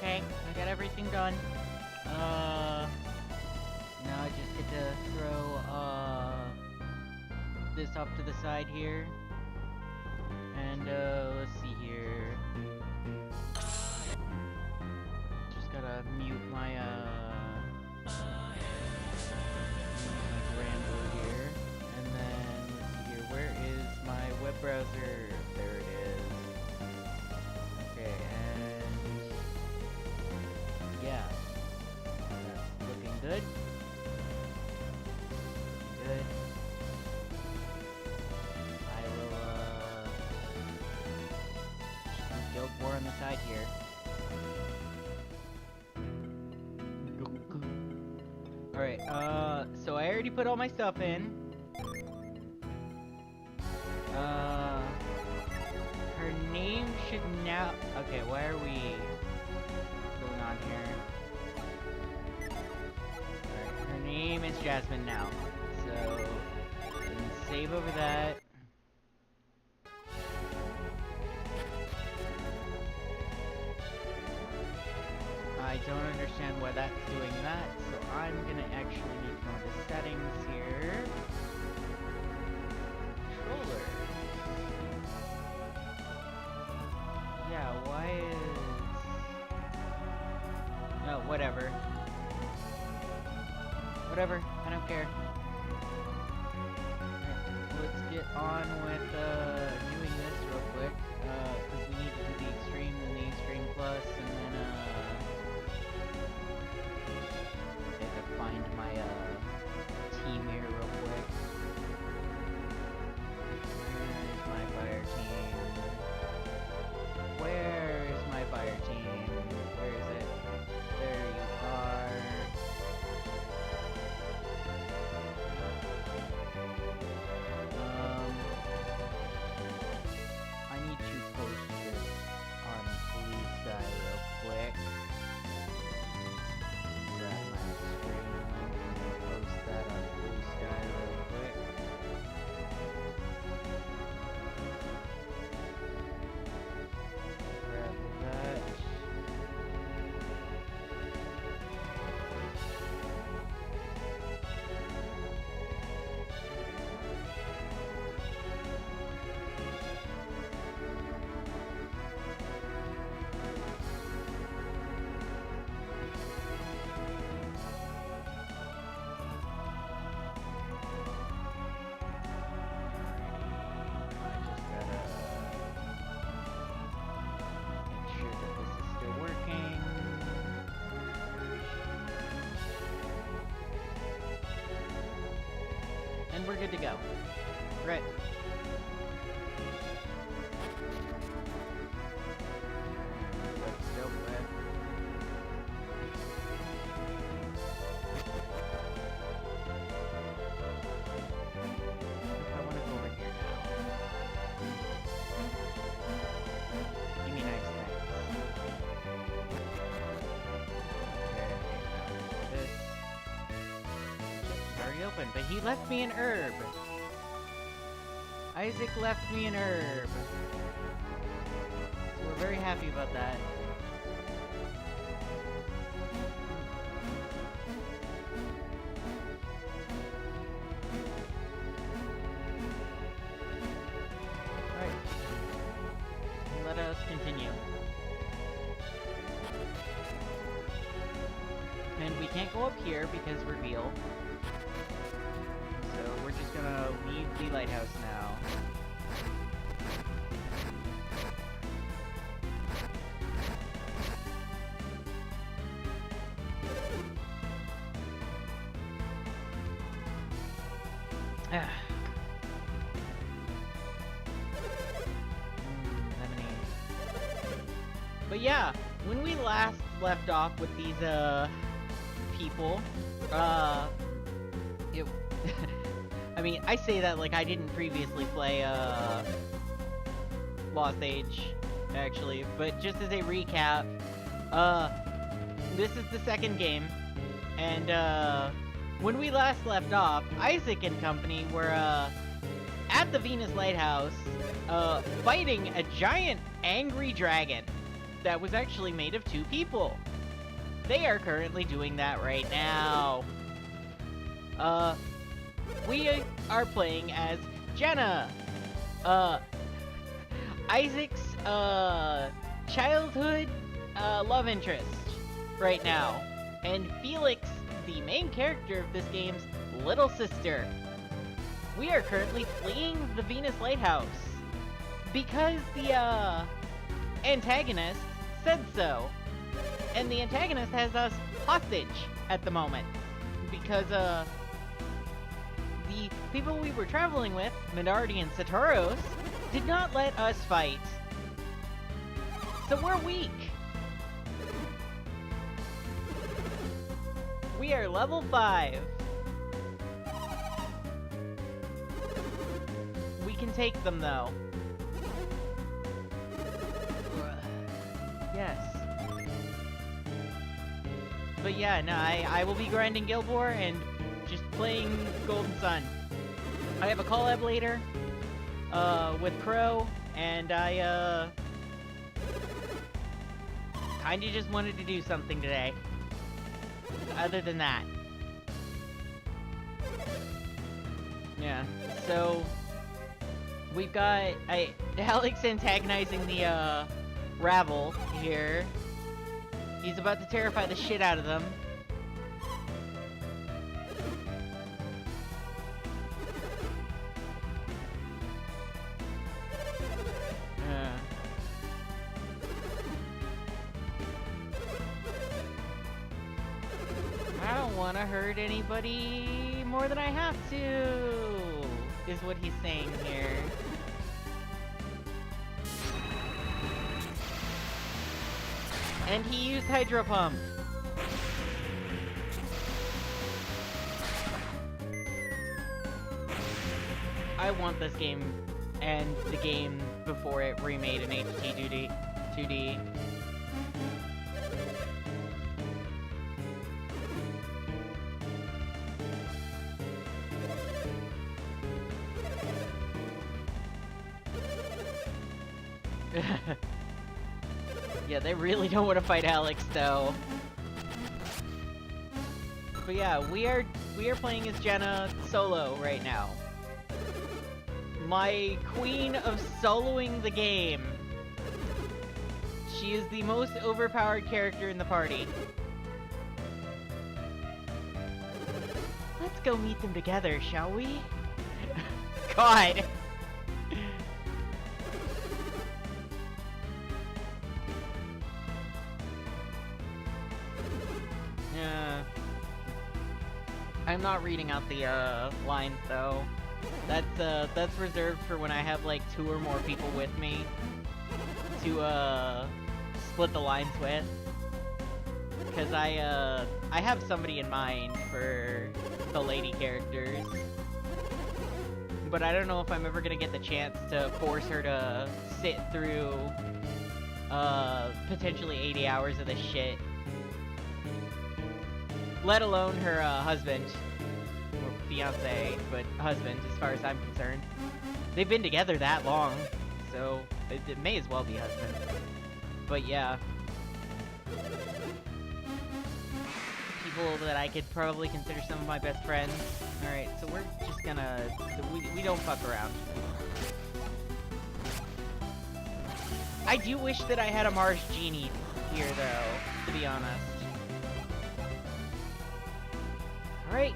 Okay, I got everything done. Now I just get to throw, this off to the side here. And, let's see here. Just gotta mute my, Rambo here. And then, let's see here, where is my web browser? There it is. Okay, and yeah, that's looking good. Good. I will, just do Guild War on the side here. Alright, so I already put all my stuff in. Her name should now... Okay, why are we going on here? Alright, her name is Jasmine now. So, we can save over that. I don't understand why that's doing that, so I'm gonna actually need to go into settings here. Controller. Yeah, why is... No, whatever. Whatever, I don't care. Alright, let's get on with doing this real quick. Because we need to do the Extreme and the Extreme Plus, and then I have to find my team here real quick. Where's my fire team? Where is my fire team? Where is it? There you are. I need to post this on Blue Sky real quick. Grab my screen and post that on Blue Sky real quick. Grab that. And we're good to go. Right. Let's go with... I want to go over here now. Give me nice things. Okay, this... Already open, but he left me an herb. Isaac left me an herb. So we're very happy about that. Alright. Let us continue. And we can't go up here because reveal. So we're just gonna leave the lighthouse now. Lemonade. But yeah, when we last left off with these people, it I mean, I say that like I didn't previously play, Lost Age, actually, but just as a recap, this is the second game, and, when we last left off, Isaac and company were, at the Venus Lighthouse, fighting a giant angry dragon. that was actually made of 2 people. They are currently doing that right now. We are playing as Jenna, Isaac's, childhood, love interest right now. And Felix, the main character of this game's little sister. We are currently fleeing the Venus Lighthouse because the, antagonist said so. And the antagonist has us hostage at the moment because, the people we were traveling with, Minardi and Satoros, did not let us fight. So we're weak. We are level 5. We can take them, though. Yes. But yeah, no, I will be grinding Guild War and just playing Golden Sun. I have a collab later, with Crow, and I, kinda just wanted to do something today. Other than that. Yeah, so we've got Alex antagonizing the rabble here. He's about to terrify the shit out of them. I don't want to hurt anybody more than I have to, is what he's saying here. And he used Hydro Pump. I want this game and the game before it remade in HT 2D. Yeah, they really don't want to fight Alex, though. But yeah, we are playing as Jenna solo right now. My queen of soloing the game. She is the most overpowered character in the party. Let's go meet them together, shall we? God! I'm not reading out the lines though. That's reserved for when I have like 2 or more people with me to split the lines with. Cause I have somebody in mind for the lady characters. But I don't know if I'm ever gonna get the chance to force her to sit through potentially 80 hours of this shit. Let alone her husband, or fiance, but husband as far as I'm concerned. They've been together that long, so it may as well be husband. But yeah. People that I could probably consider some of my best friends. Alright, so we're just gonna... we don't fuck around. I do wish that I had a Mars Genie here, though, to be honest. Alright,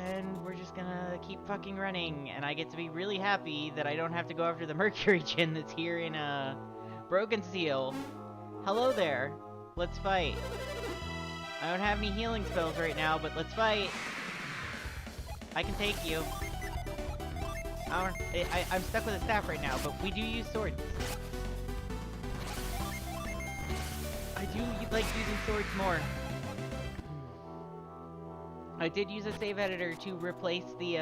and we're just gonna keep fucking running, and I get to be really happy that I don't have to go after the Mercury Gin that's here in, Broken Seal. Hello there. Let's fight. I don't have any healing spells right now, but let's fight. I can take you. I'm stuck with a staff right now, but we do use swords. I do like using swords more. I did use a save editor to replace the,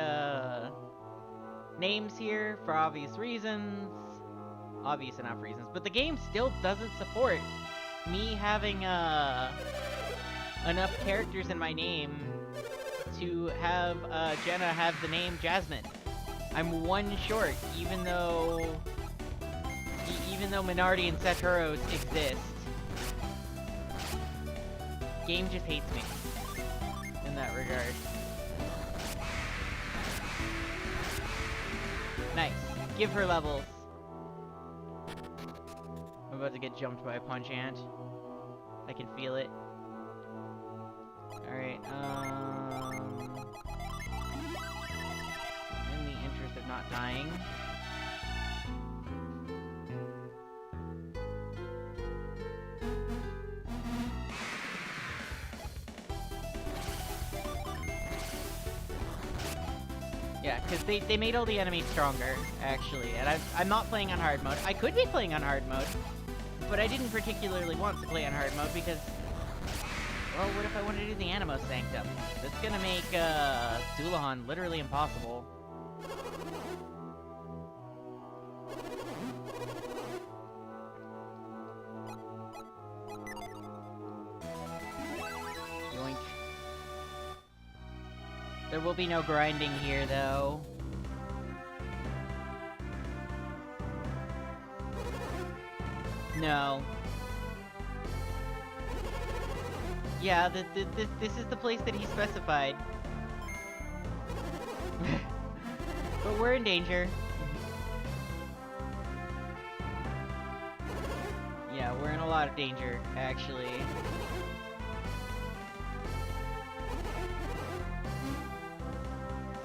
names here for obvious reasons. Obvious enough reasons. But the game still doesn't support me having, enough characters in my name to have, Jenna have the name Jasmine. I'm 1 short, even though Even though Minardi and Saturos exist, game just hates me in that regard. Nice. Give her levels. I'm about to get jumped by a punch ant. I can feel it. Alright, in the interest of not dying. Yeah, because they made all the enemies stronger, actually, and I'm not playing on hard mode. I could be playing on hard mode, but I didn't particularly want to play on hard mode because, well, what if I wanted to do the Animo Sanctum? That's gonna make, Zulahan literally impossible. Yoink. There will be no grinding here, though. No. Yeah, this is the place that he specified. But we're in danger. Yeah, we're in a lot of danger, actually.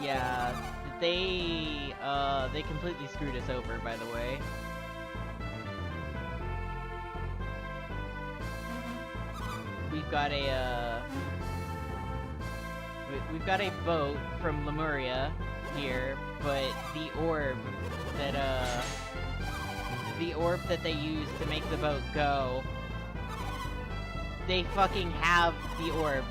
Yeah, they completely screwed us over, by the way. We've got a boat from Lemuria here, but the orb that they use to make the boat go, they fucking have the orb.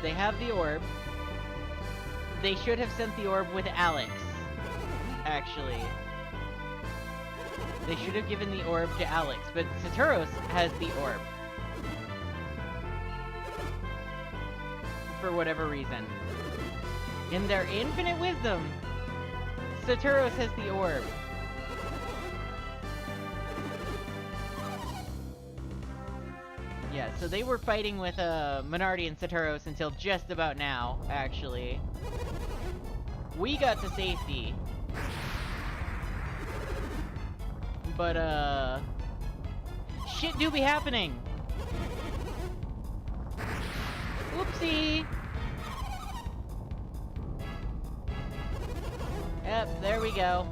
They have the orb. They should have sent the orb with Alex, actually. They should have given the orb to Alex, but Saturos has the orb. For whatever reason. In their infinite wisdom, Saturos has the orb. Yeah, so they were fighting with Minardi and Saturos until just about now, actually. We got to safety. But, shit do be happening! Oopsie! Yep, there we go.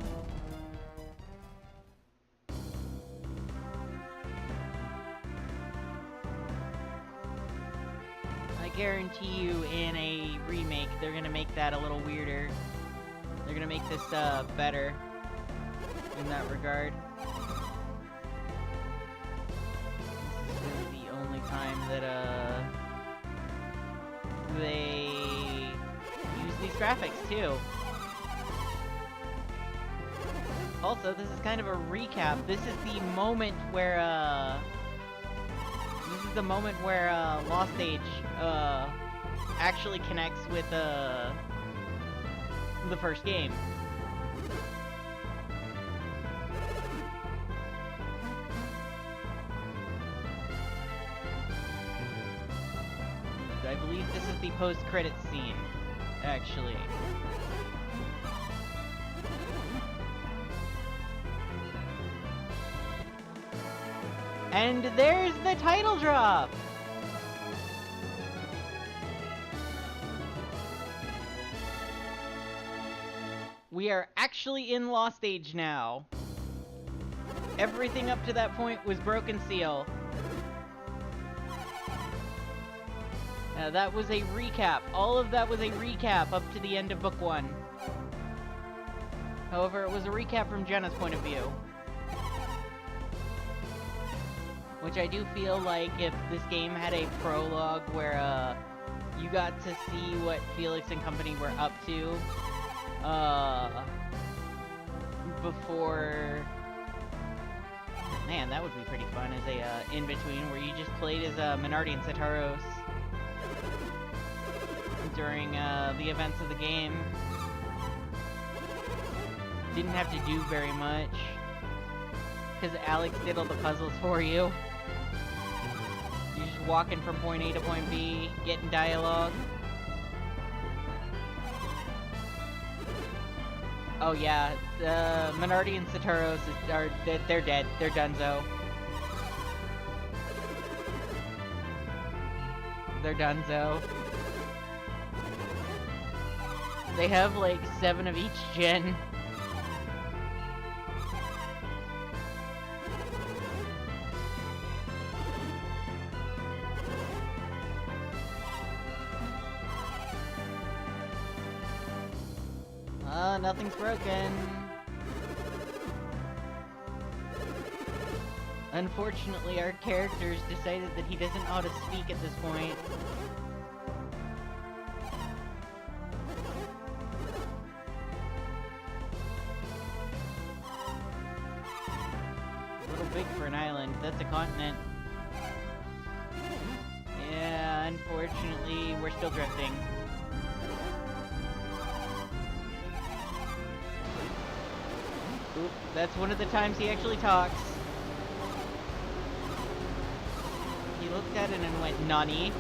I guarantee you in a remake, they're gonna make that a little weirder. They're gonna make this, better in that regard. This is really the only time that, they use these graphics, too. Also, this is kind of a recap. This is the moment where, Lost Age, actually connects with, the first game. I believe this is the post-credits scene, actually. And there's the title drop! We are actually in Lost Age now. Everything up to that point was Broken Seal. That was a recap. All of that was a recap up to the end of Book 1. However, it was a recap from Jenna's point of view. Which I do feel like if this game had a prologue where, you got to see what Felix and company were up to, before... Man, that would be pretty fun as a, in-between, where you just played as, Minardi and Saturos during, the events of the game. didn't have to do very much. Because Alex did all the puzzles for you. You're just walking from point A to point B, getting dialogue. Oh yeah, Minardi and Satoros they're dead. They're donezo. They're donezo. They have like 7 of each gen. Nothing's broken. Unfortunately, our character's decided that he doesn't know how to speak at this point. A little big for an island. That's a continent. Yeah, unfortunately, we're still drifting. Oop, that's one of the times he actually talks. He looked at it and went, "Nani?"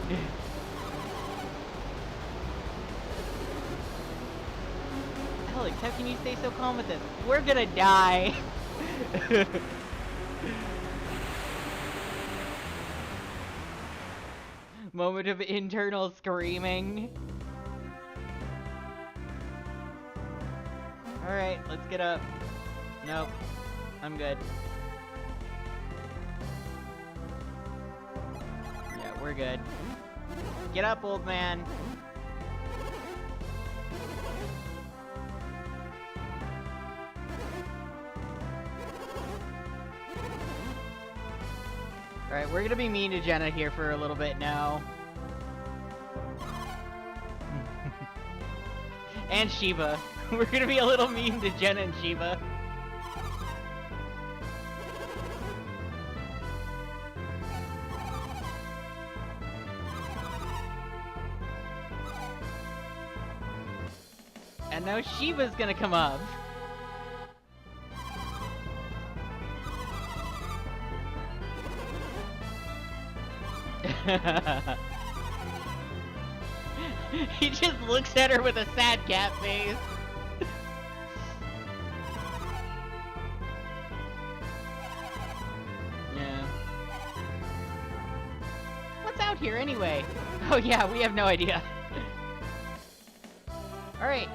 Alex, how can you stay so calm with this? We're gonna die! Moment of internal screaming. Alright, let's get up. Nope. I'm good. Yeah, we're good. Get up, old man! Alright, we're gonna be mean to Jenna here for a little bit now. And Shiva. We're gonna be a little mean to Jenna and Shiva. And now Shiva's gonna come up. He just looks at her with a sad cat face. Yeah. What's out here anyway? Oh yeah, we have no idea. Alright,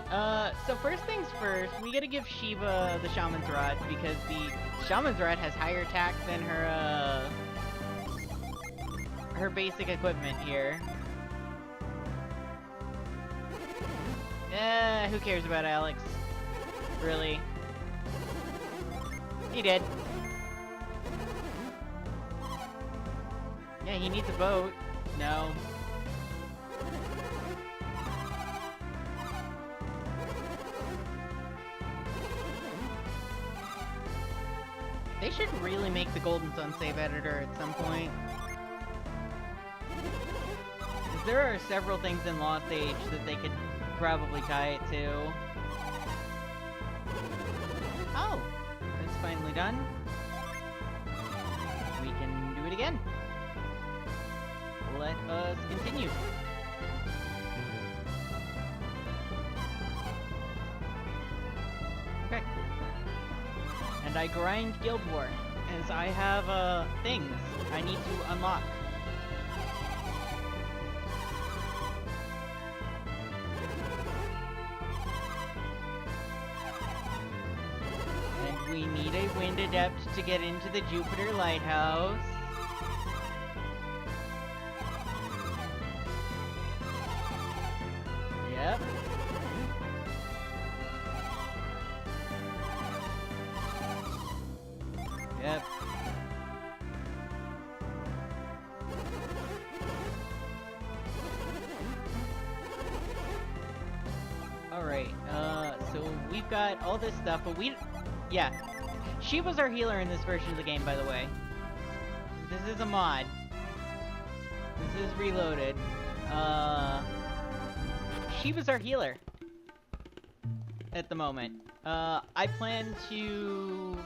so first things first, we gotta give Shiva the Shaman's Rod, because the Shaman's Rod has higher attack than her basic equipment here. Who cares about Alex? Really? He did. Yeah, he needs a boat. No. They should really make the Golden Sun save editor at some point. Because there are several things in Lost Age that they could probably tie it to. Oh! That's finally done. We can do it again. Let us continue. Okay. And I grind Guild War, as I have, things I need to unlock. And we need a Wind Adept to get into the Jupiter Lighthouse. Yep. Yep. Alright, so we've got all this stuff, but yeah. Shiva's our healer in this version of the game, by the way. This is a mod. This is reloaded. Shiva's our healer. at the moment. I plan to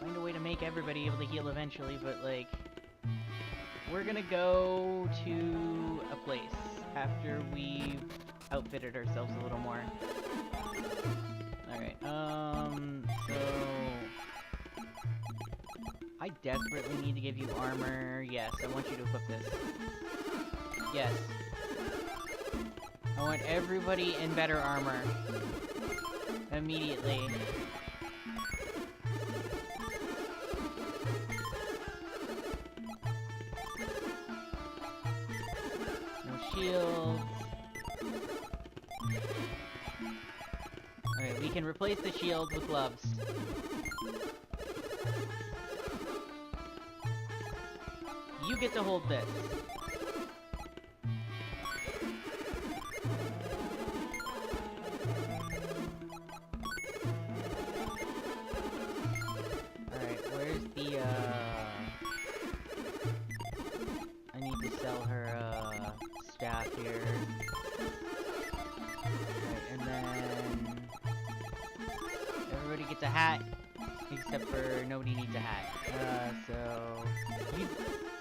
find a way to make everybody able to heal eventually, but, like, we're gonna go to a place after we've outfitted ourselves a little more. Alright, so... I desperately need to give you armor. Yes, I want you to equip this. Yes. I want everybody in better armor. Immediately. No shields. Alright, we can replace the shield with gloves. You get to hold this. Alright, where's the, I need to sell her, staff here. Alright, and then... everybody gets a hat, except for nobody needs a hat. So... you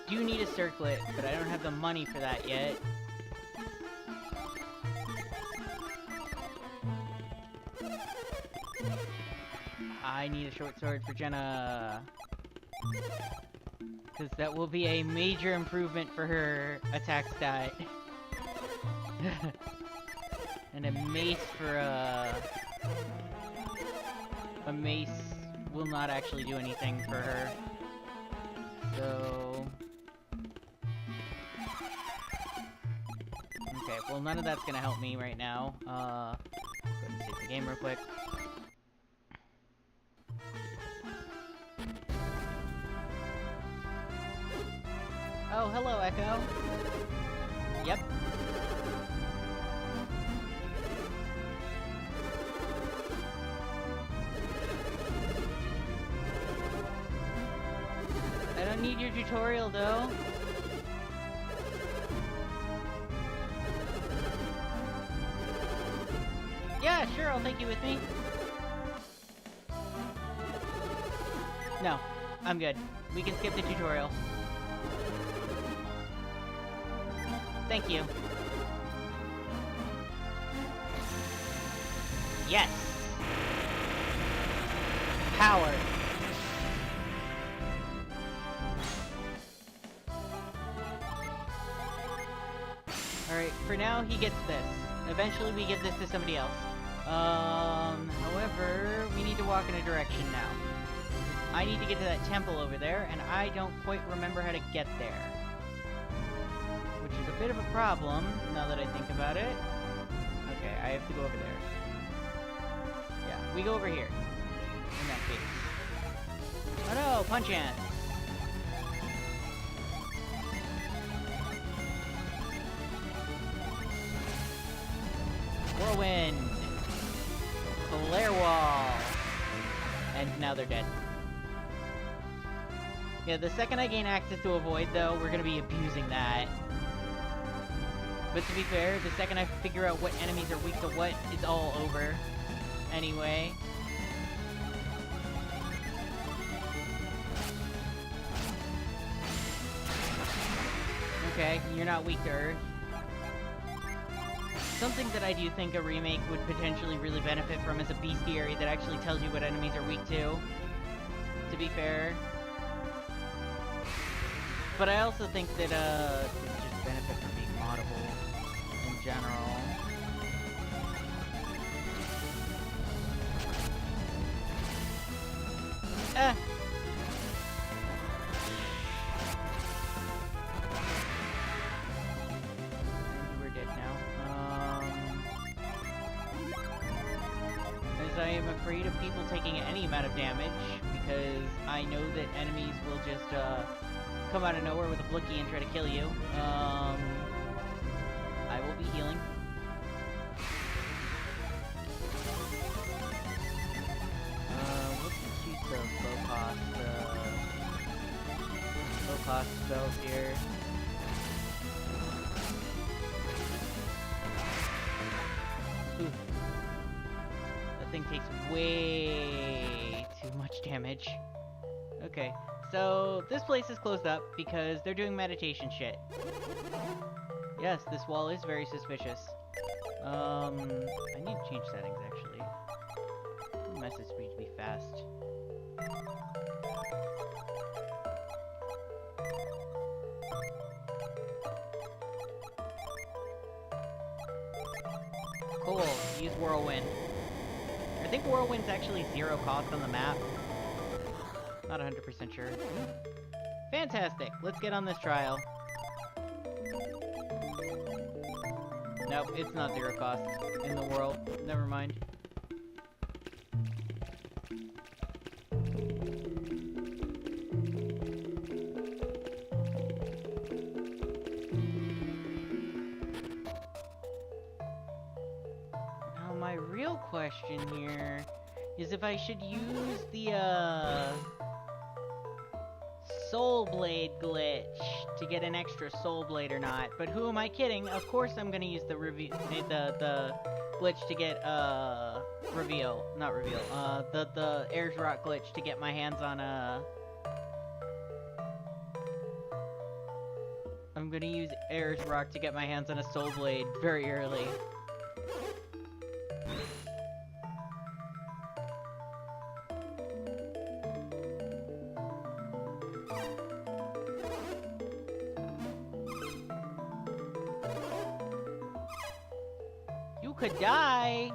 do need a circlet, but I don't have the money for that yet. I need a short sword for Jenna. Because that will be a major improvement for her attack stat. And a mace for, a mace will not actually do anything for her. So... okay, well none of that's gonna help me right now. Go ahead and save the game real quick. Oh, hello, Echo. Yep. I don't need your tutorial, though. Yeah, sure, I'll take you with me. No, I'm good. We can skip the tutorial. Thank you. Yes! Power! Alright, for now, he gets this. Eventually, we give this to somebody else. However, we need to walk in a direction now. I need to get to that temple over there, and I don't quite remember how to get there. Which is a bit of a problem, now that I think about it. Okay, I have to go over there. Yeah, we go over here. In that case. Oh no, punch ant! Whirlwind! Flare wall! And now they're dead. Yeah, the second I gain access to a void, though, we're gonna be abusing that. But to be fair, the second I figure out what enemies are weak to what, it's all over. Anyway. Okay, you're not weak to Earth. Something that I do think a remake would potentially really benefit from is a bestiary that actually tells you what enemies are weak to be fair. But I also think that, it would just benefit from being moddable in general. We're dead now. As I am afraid of people taking any amount of damage, because I know that enemies will just, come out of nowhere with a blicky and try to kill you. I will be healing. Let's just use the low cost spells here. Ooh. way too much damage. Okay, so this place is closed up because they're doing meditation shit. Yes, this wall is very suspicious. I need to change settings, actually. Message speed to be fast. Cool, use Whirlwind. I think Whirlwind's actually 0 cost on the map. Not 100% sure. Fantastic, let's get on this trial. Nope, it's not 0 cost in the world. Never mind. Now my real question here is if I should use the Soul Blade glitch to get an extra Soul Blade or not, but who am I kidding? Of course I'm gonna use the glitch to get, the Air's Rock glitch to get my hands on, I'm gonna use Air's Rock to get my hands on a Soul Blade very early. Could die.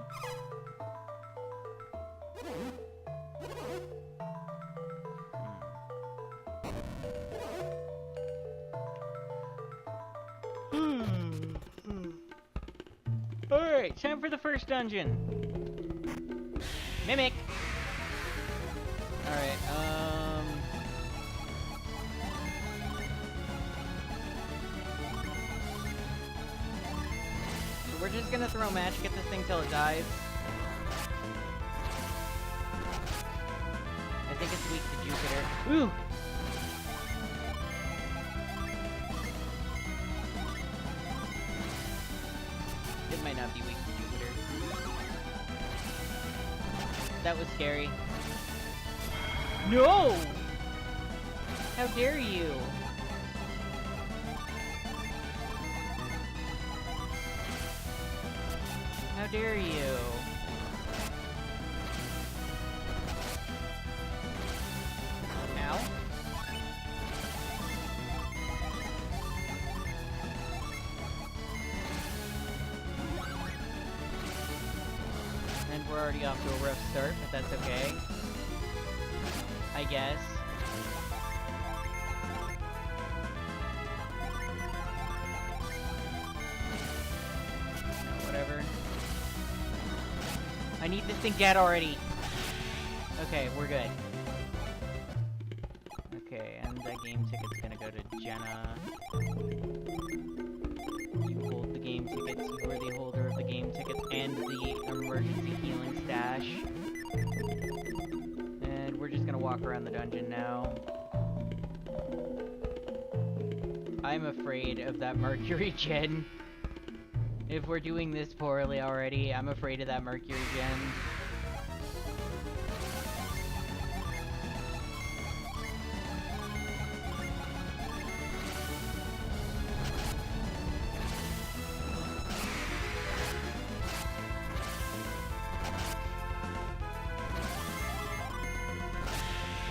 Alright, time for the first dungeon. Mimic. Alright, we're just gonna throw magic at this thing till it dies. I think it's weak to Jupiter. Ooh! It might not be weak to Jupiter. That was scary. No! How dare you! How dare you? Ow. And we're already off to a rough start, but that's okay. I guess. No, whatever. I need this thing dead already. Okay, we're good. Okay, and that game ticket's gonna go to Jenna. You hold the game tickets, you are the holder of the game tickets and the emergency healing stash. And we're just gonna walk around the dungeon now. I'm afraid of that Mercury gen. If we're doing this poorly already, I'm afraid of that Mercury gen.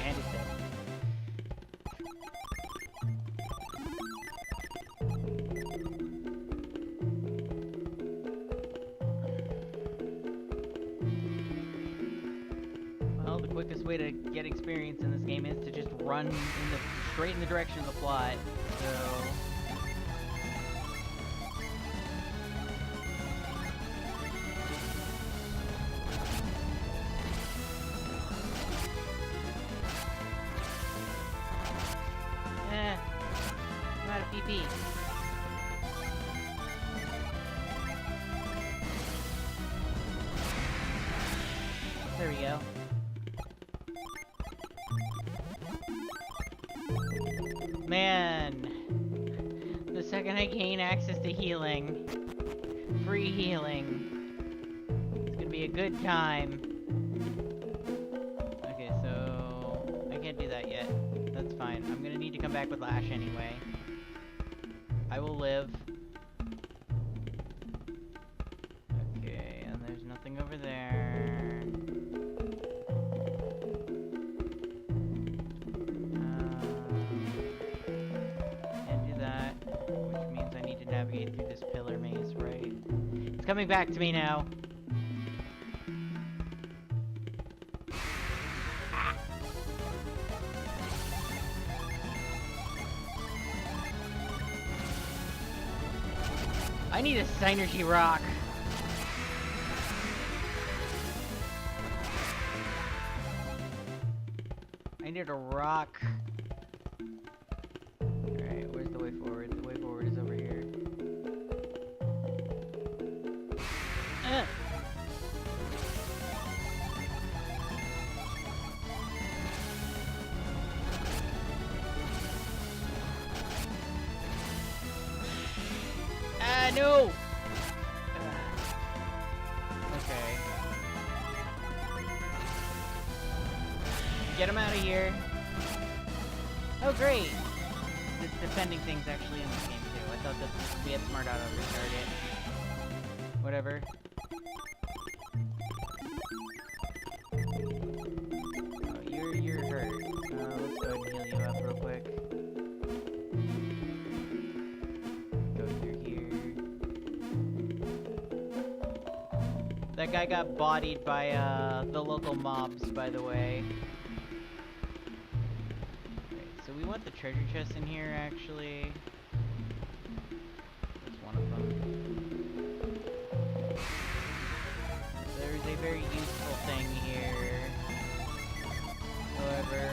And it's dead. Well, the quickest way to get experience in this game is to just run straight in the direction of the plot, so... I'm out of PP. There we go. Man, the second I gain access to healing, free healing, it's gonna be a good time. can't do that yet. That's fine. I'm gonna need to come back with Lash anyway. I will live. Okay, and there's nothing over there. Can't do that, which means I need to navigate through this pillar maze, right? It's coming back to me now. I need a synergy rock. I need a rock. Alright, where's the way forward? The way forward is over here. No! Okay. Get him out of here. Oh, great! It's defending things actually in this game, too. I thought that we had Smart Auto restart it. Whatever. Oh, you're hurt. Let's go ahead and heal you up real quick. That guy got bodied by, the local mobs, by the way. Okay, so we want the treasure chest in here, actually. That's one of them. There's a very useful thing here. However...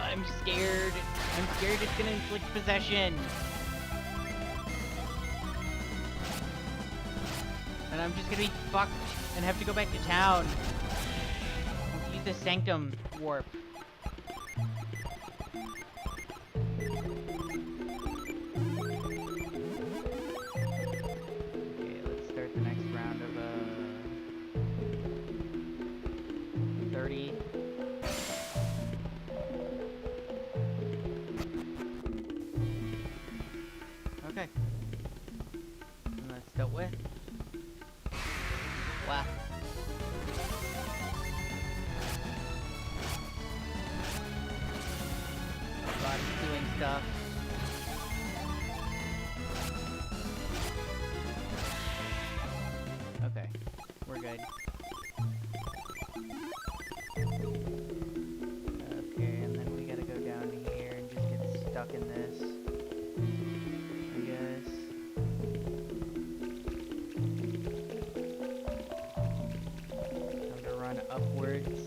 I'm scared. I'm scared it's gonna inflict possession. And I'm just gonna be fucked and have to go back to town. I'll use the Sanctum warp. Okay, let's start the next round of 30. Okay. And that's dealt with. Wow. Body's doing stuff. Okay. We're good. Okay, and then we gotta go down here and just get stuck in this. Upwards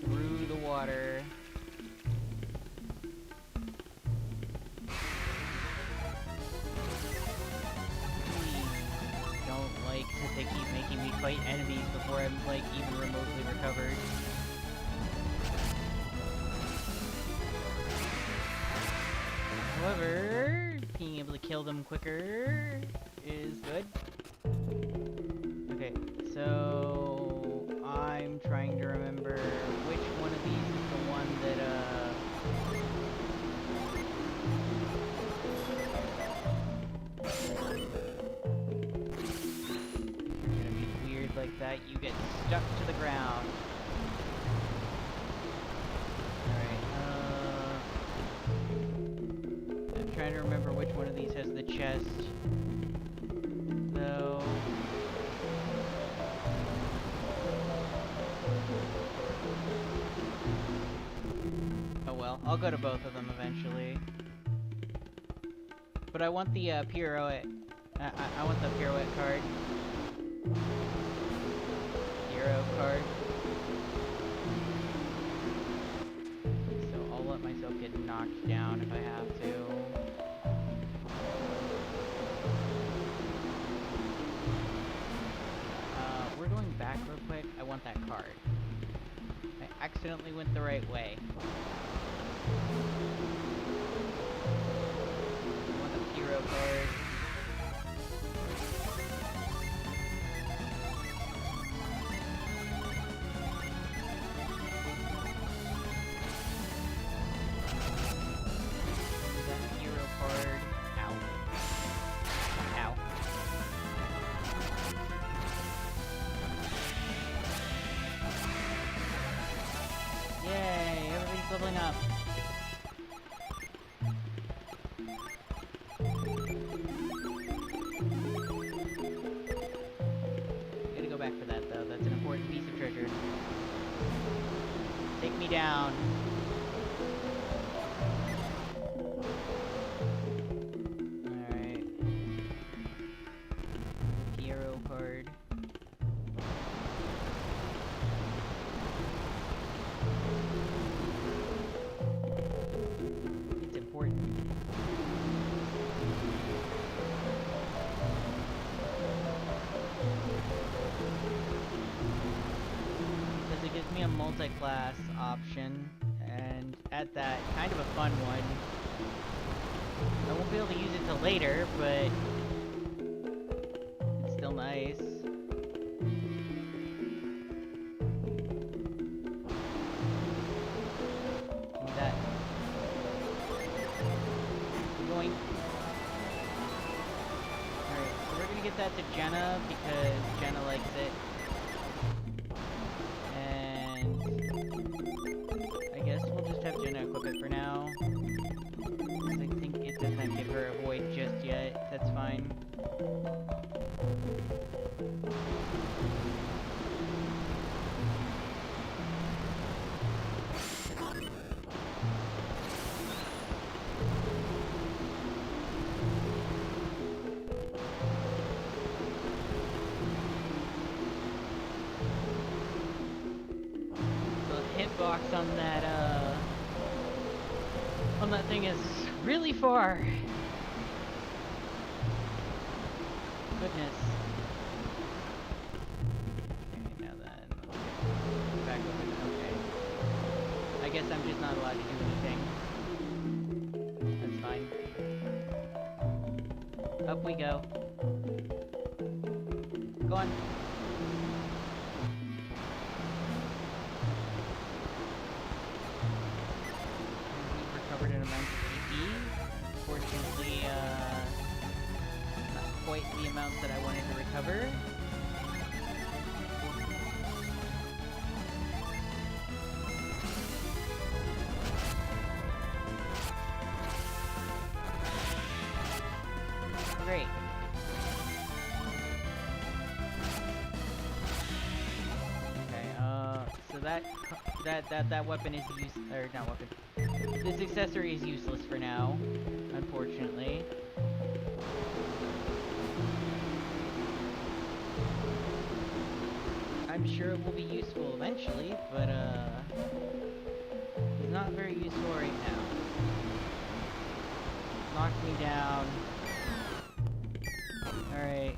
through the water. Don't like that they keep making me fight enemies before I'm like even remotely recovered. However, being able to kill them quicker is good. Okay, so I'm trying to remember which one of these is the one that, you're gonna be weird like that, you get stuck to the ground. Alright, I'm trying to remember which one of these has the chest, though. Oh well, I'll go to both of them eventually. But I want the pirouette. I want the pirouette card. Hero card. So I'll let myself get knocked down if I have to. We're going back real quick. I want that card. I accidentally went the right way. down. Alright. Hero card. It's important. Because it gives me a multi-class option, and at that, kind of a fun one. I won't be able to use it till later, but it's still nice. Give me that. Going. Alright, so we're gonna get that to Jenna because Jenna likes it. And I guess we'll just have Jenna equip it for now. I think it doesn't give her a void just yet. That's fine. The hitbox on that thing is really far. Goodness. Okay, now then, back over to, okay. I guess I'm just not allowed to do anything. That's fine. Up we go. Go on. We've recovered an amount of PP. Fortunately, not quite the amount that I wanted to recover. Great. Okay, so that weapon is or not weapon. This accessory is useless for now, unfortunately. I'm sure it will be useful eventually, but it's not very useful right now. Knocked me down. Alright.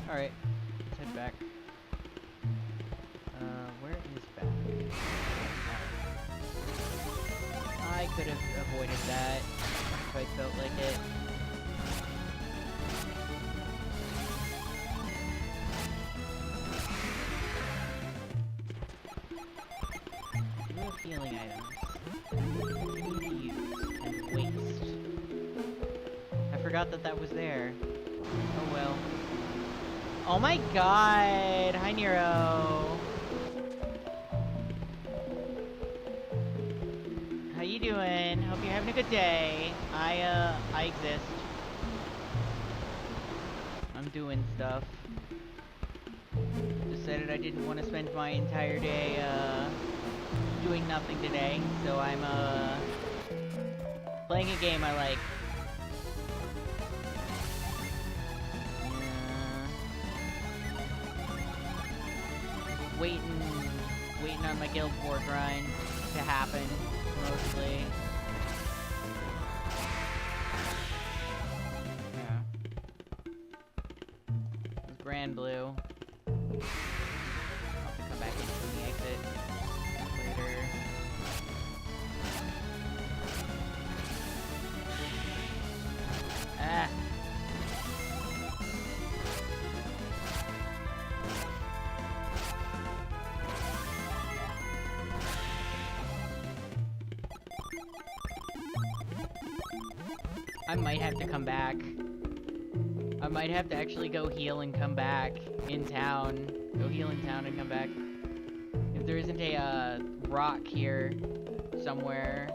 Alright, let's head back. Where is back? I could have avoided that if I felt like it. You have healing items. Use and waste. I forgot that was there. Oh well. Oh my god! Hi, Nero! How you doing? Hope you're having a good day. I exist. I'm doing stuff. Decided I didn't want to spend my entire day, doing nothing today, so I'm, playing a game I like. Waiting on my Guild 4 grind to happen, mostly. Yeah. Grand Blue. I'll have to come back in from the exit later. Ah! I might have to come back. I might have to actually go heal and come back in town. Go heal in town and come back. if there isn't a rock here somewhere,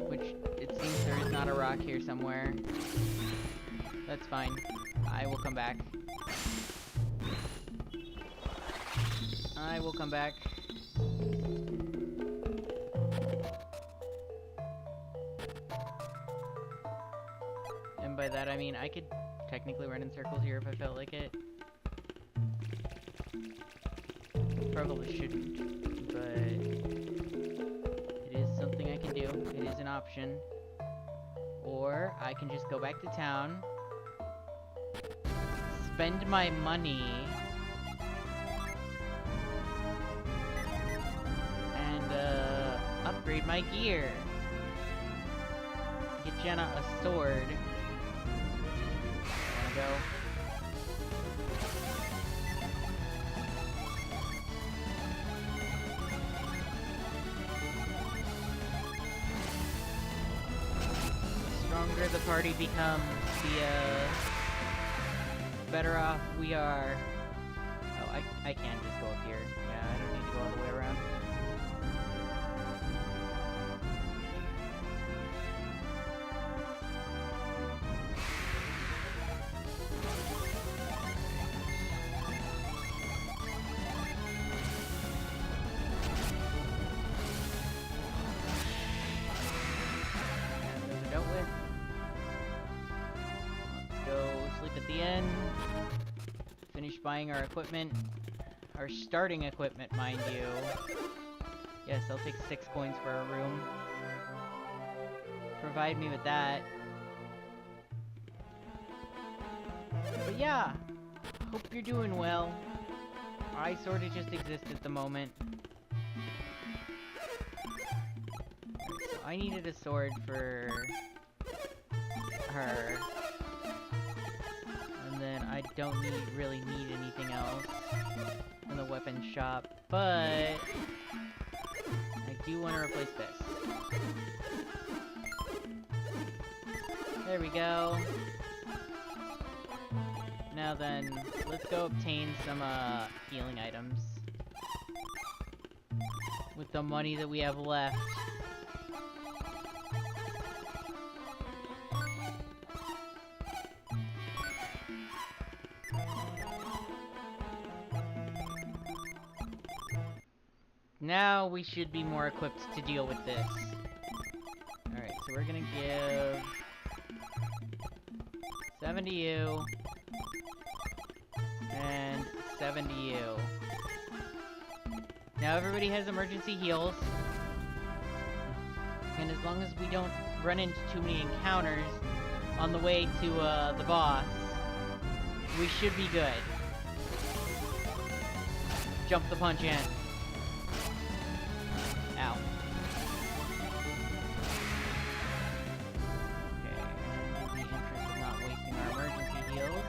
which it seems there is not a rock here somewhere. That's fine. I will come back. I will come back. And by that I mean I could technically run in circles here if I felt like it. Probably shouldn't, but it is something I can do. It is an option. Or I can just go back to town, spend my money, and upgrade my gear. Get Jenna a sword. Wanna go? The stronger the party becomes, the better off we are. Oh, I can just go up here. Yeah, I don't need to go all the way around. At the end, finish buying our equipment, our starting equipment, mind you. Yes, I'll take 6 coins for our room. Provide me with that. But yeah, hope you're doing well. I sort of just exist at the moment. Right, so I needed a sword for her. And then I don't really need anything else from the weapon shop, but I do want to replace this. There we go. Now then, let's go obtain some healing items with the money that we have left. Now we should be more equipped to deal with this. Alright, so we're gonna give 7 to you, and 7 to you. Now everybody has emergency heals, and as long as we don't run into too many encounters on the way to the boss, we should be good. Jump the punch in. Ow. Okay, and in the interest of not wasting our emergency heals,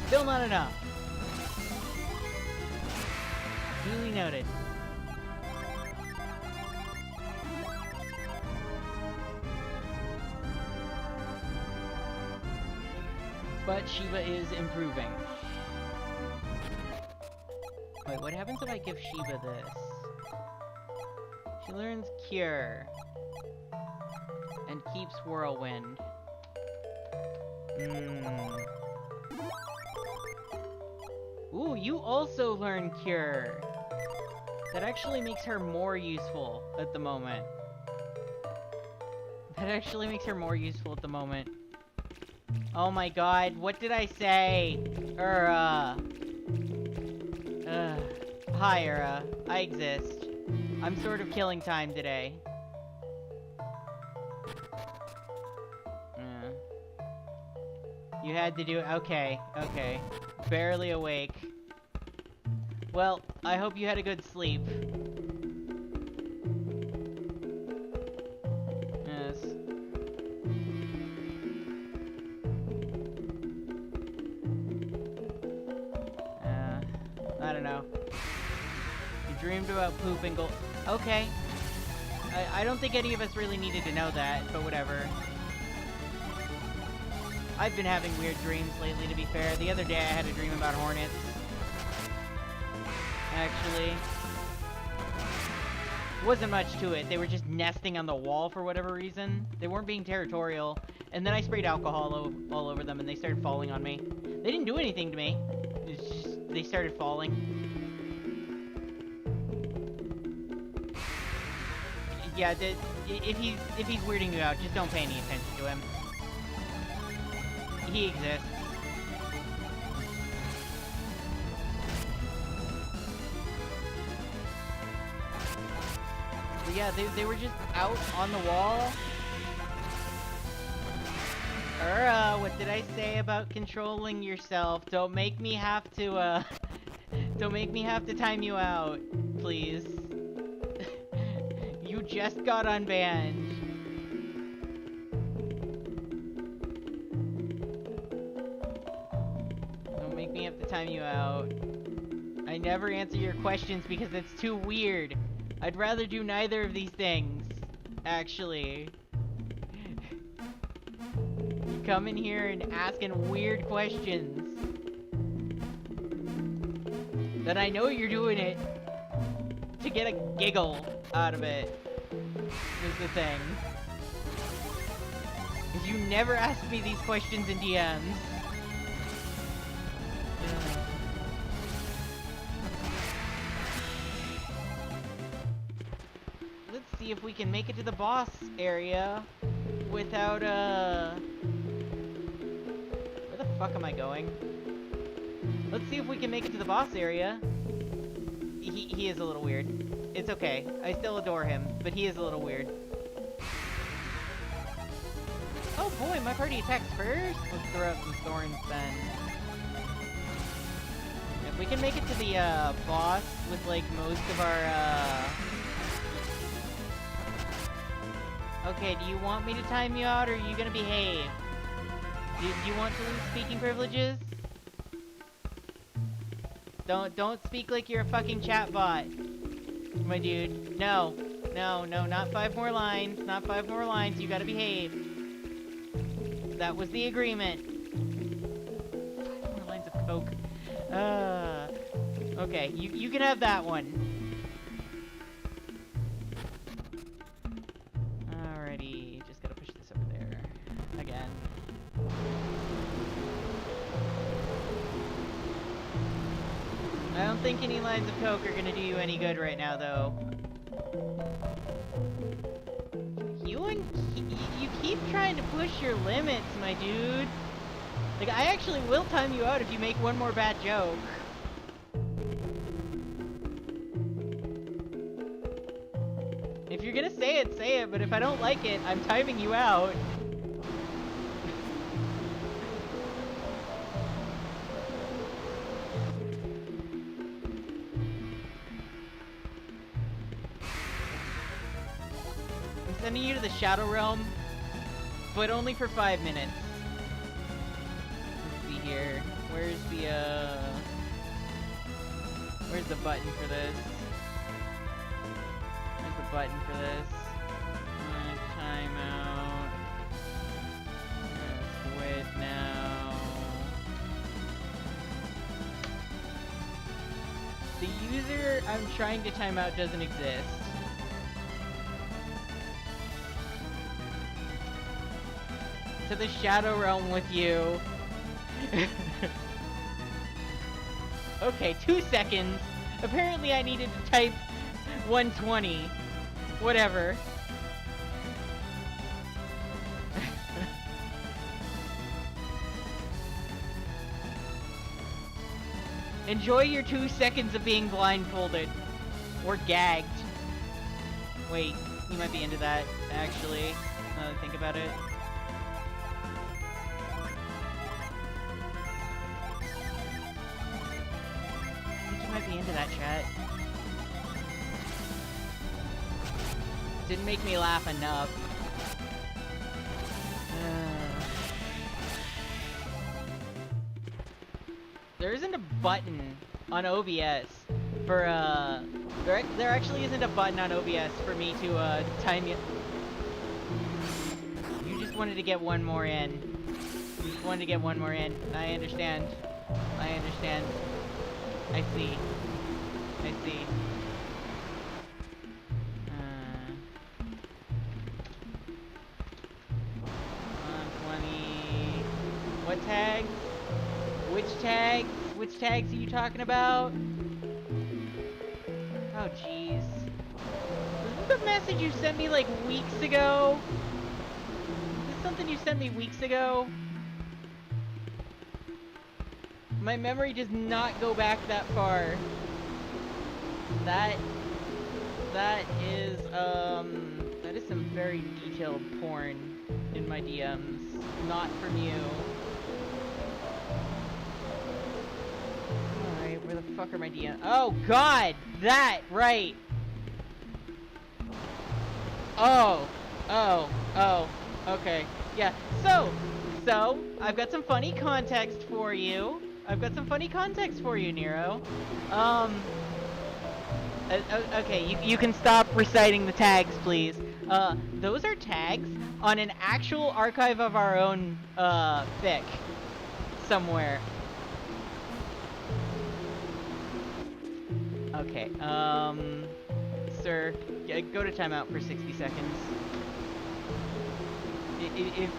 still not enough. Duly noted. But Shiva is improving. Wait, what happens if I give Shiva this? She learns Cure. And keeps Whirlwind. Ooh, you also learn Cure. That actually makes her more useful at the moment. Oh my god, what did I say? Hi, I exist. I'm sort of killing time today. You had to do it. Okay. Barely awake. Well, I hope you had a good sleep. Yes. I don't know. dreamed about poop and gold. Okay. I don't think any of us really needed to know that, but whatever. I've been having weird dreams lately, to be fair. The other day I had a dream about hornets. Actually. Wasn't much to it. They were just nesting on the wall for whatever reason. They weren't being territorial. And then I sprayed alcohol all over them and they started falling on me. They didn't do anything to me. It's just, they started falling. Yeah, if he's weirding you out, just don't pay any attention to him. He exists. But yeah, they were just out on the wall. What did I say about controlling yourself? Don't make me have to, don't make me have to time you out, please. You just got unbanned. Don't make me have to time you out. I never answer your questions because it's too weird. I'd rather do neither of these things, actually. You come in here and asking weird questions. That I know you're doing it to get a giggle out of it, is the thing. Because you never ask me these questions in DMs. Let's see if we can make it to the boss area without, where the fuck am I going? Let's see if we can make it to the boss area. He is a little weird. It's okay. I still adore him, but he is a little weird. Oh boy, my party attacks first? Let's throw out some thorns then. If we can make it to the, boss with, like, most of our, Okay, do you want me to time you out, or are you gonna behave? Do you want to lose speaking privileges? Don't speak like you're a fucking chatbot, my dude. No, not 5 more lines. Not 5 more lines. You gotta behave. That was the agreement. 5 more lines of coke. Okay, you can have that one. Alrighty, just gotta push this over there again. I don't think any lines of coke are gonna do you any good right now, though. You keep trying to push your limits, my dude. Like, I actually will time you out if you make one more bad joke. If you're gonna say it, but if I don't like it, I'm timing you out. Sending you to the Shadow Realm, but only for 5 minutes. Let's see here. Where's the button for this? Where's the button for this? Timeout. Quit now. The user I'm trying to time out doesn't exist. To the Shadow Realm with you. Okay, 2 seconds. Apparently I needed to type 120. Whatever. Enjoy your 2 seconds of being blindfolded. Or gagged. Wait, you might be into that, actually, now that I think about it. Might be into that, chat. Didn't make me laugh enough. There isn't a button on OBS for, there actually isn't a button on OBS for me to, time you. You just wanted to get one more in. You just wanted to get one more in. I understand. I understand. I see. I see. 120. What tags? Which tags? Which tags are you talking about? Oh, jeez. Is this the message you sent me, like, weeks ago? Is this something you sent me weeks ago? My memory does not go back that far. That is some very detailed porn in my DMs. Not from you. Alright, where the fuck are my DMs? Oh, God! That! Right! Oh! Okay. Yeah, so, I've got some funny context for you. Nero. Okay, you can stop reciting the tags, please. Those are tags on an actual archive of our own, fic. Somewhere. Okay, sir, go to timeout for 60 seconds.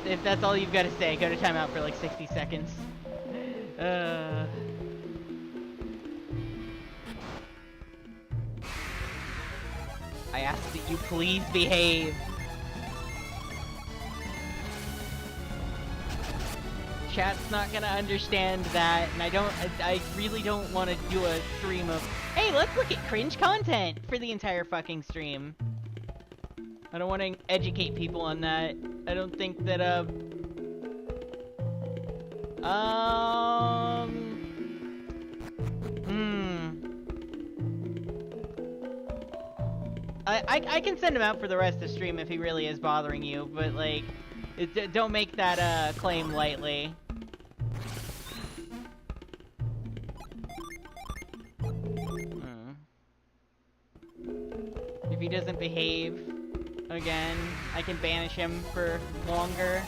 If that's all you've got to say, go to timeout for like 60 seconds. I ask that you please behave. Chat's not gonna understand that, and I really don't want to do a stream of, hey, let's look at cringe content for the entire fucking stream. I don't want to educate people on that. I don't think that, I can send him out for the rest of the stream if he really is bothering you, but, like, don't make that, claim lightly. If he doesn't behave again, I can banish him for longer.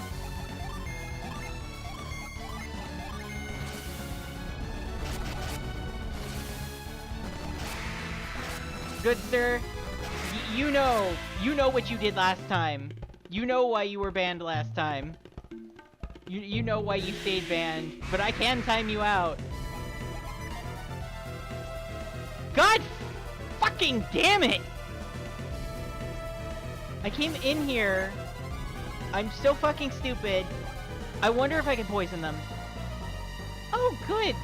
Good sir, you know what you did last time. You know why you were banned last time. You know why you stayed banned, but I can time you out. God fucking damn it! I came in here. I'm so fucking stupid. I wonder if I can poison them. Oh, good!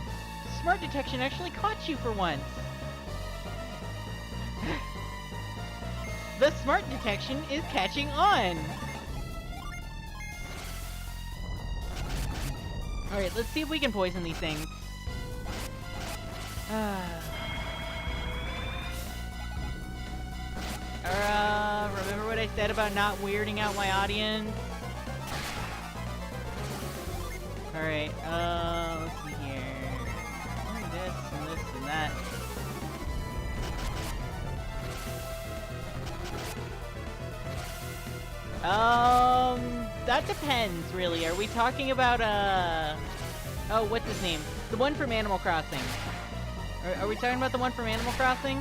Smart detection actually caught you for once. The smart detection is catching on! Alright, let's see if we can poison these things. Remember what I said about not weirding out my audience? Alright, let's see here. This and this and that. That depends, really. Are we talking about, oh, what's his name? The one from Animal Crossing. Are we talking about the one from Animal Crossing?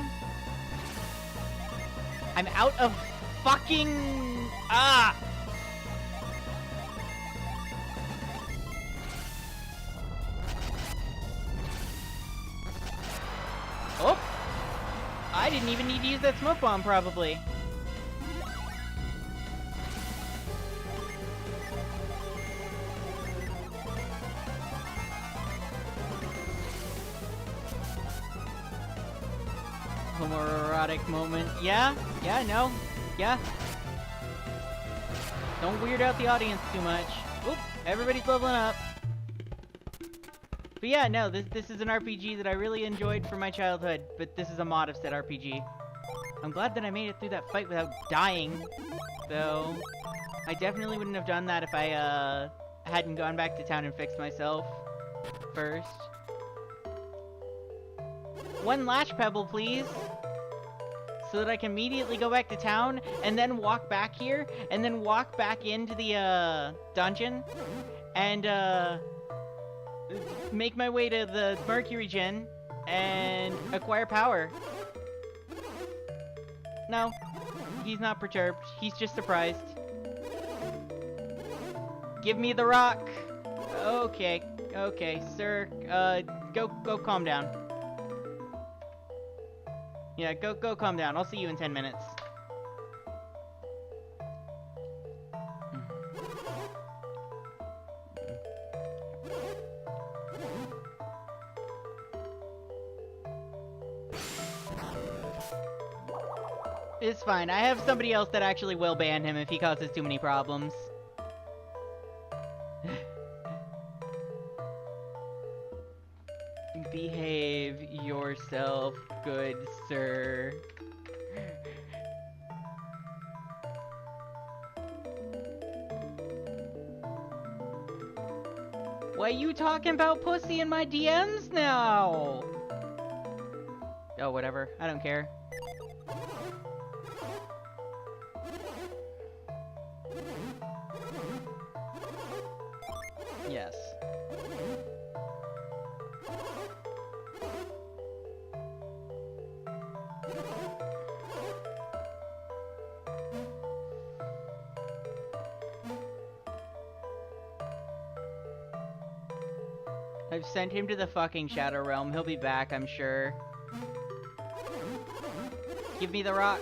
I'm out of fucking... Oh! I didn't even need to use that smoke bomb, probably. Homoerotic moment. Yeah, no. Yeah. Don't weird out the audience too much. Oop, everybody's leveling up. But yeah, no, this is an RPG that I really enjoyed from my childhood, but this is a mod of said RPG. I'm glad that I made it through that fight without dying, though. I definitely wouldn't have done that if I, hadn't gone back to town and fixed myself first. One Lash Pebble, please. So that I can immediately go back to town, and then walk back here, and then walk back into the, dungeon, and, make my way to the Mercury Gen, and acquire power. No, he's not perturbed. He's just surprised. Give me the rock. Okay, okay, sir. Go calm down. Yeah, go calm down. I'll see you in 10 minutes. It's fine. I have somebody else that actually will ban him if he causes too many problems. Behave yourself, good sir. Why you talking about pussy in my DMs now? Oh, whatever. I don't care. Yes. I've sent him to the fucking Shadow Realm. He'll be back, I'm sure. Give me the rock.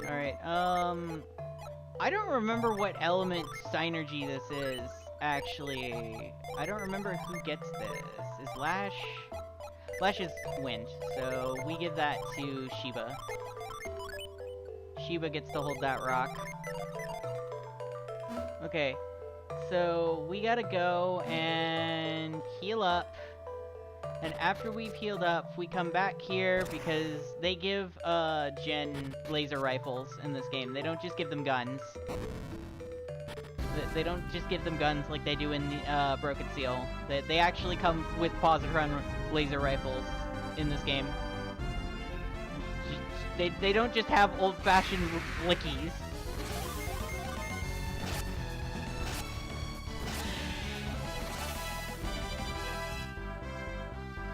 Alright, I don't remember what element synergy this is, actually. I don't remember who gets this. Is Lash? Lash is wind, so we give that to Shiba. Shiba gets to hold that rock. Okay, so we gotta go and heal up. And after we've healed up, we come back here because they give Gen laser rifles in this game. They don't just give them guns. They don't just give them guns like they do in the Broken Seal. They actually come with positron laser rifles in this game. They don't just have old-fashioned flickies.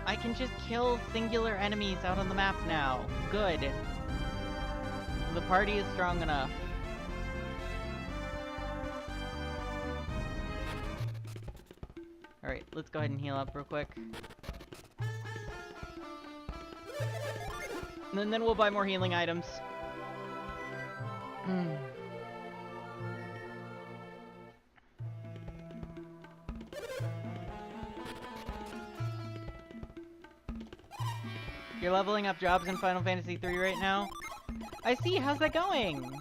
I can just kill singular enemies out on the map now. Good. The party is strong enough. Alright, let's go ahead and heal up real quick. And then we'll buy more healing items. You're leveling up jobs in Final Fantasy III right now? I see, how's that going?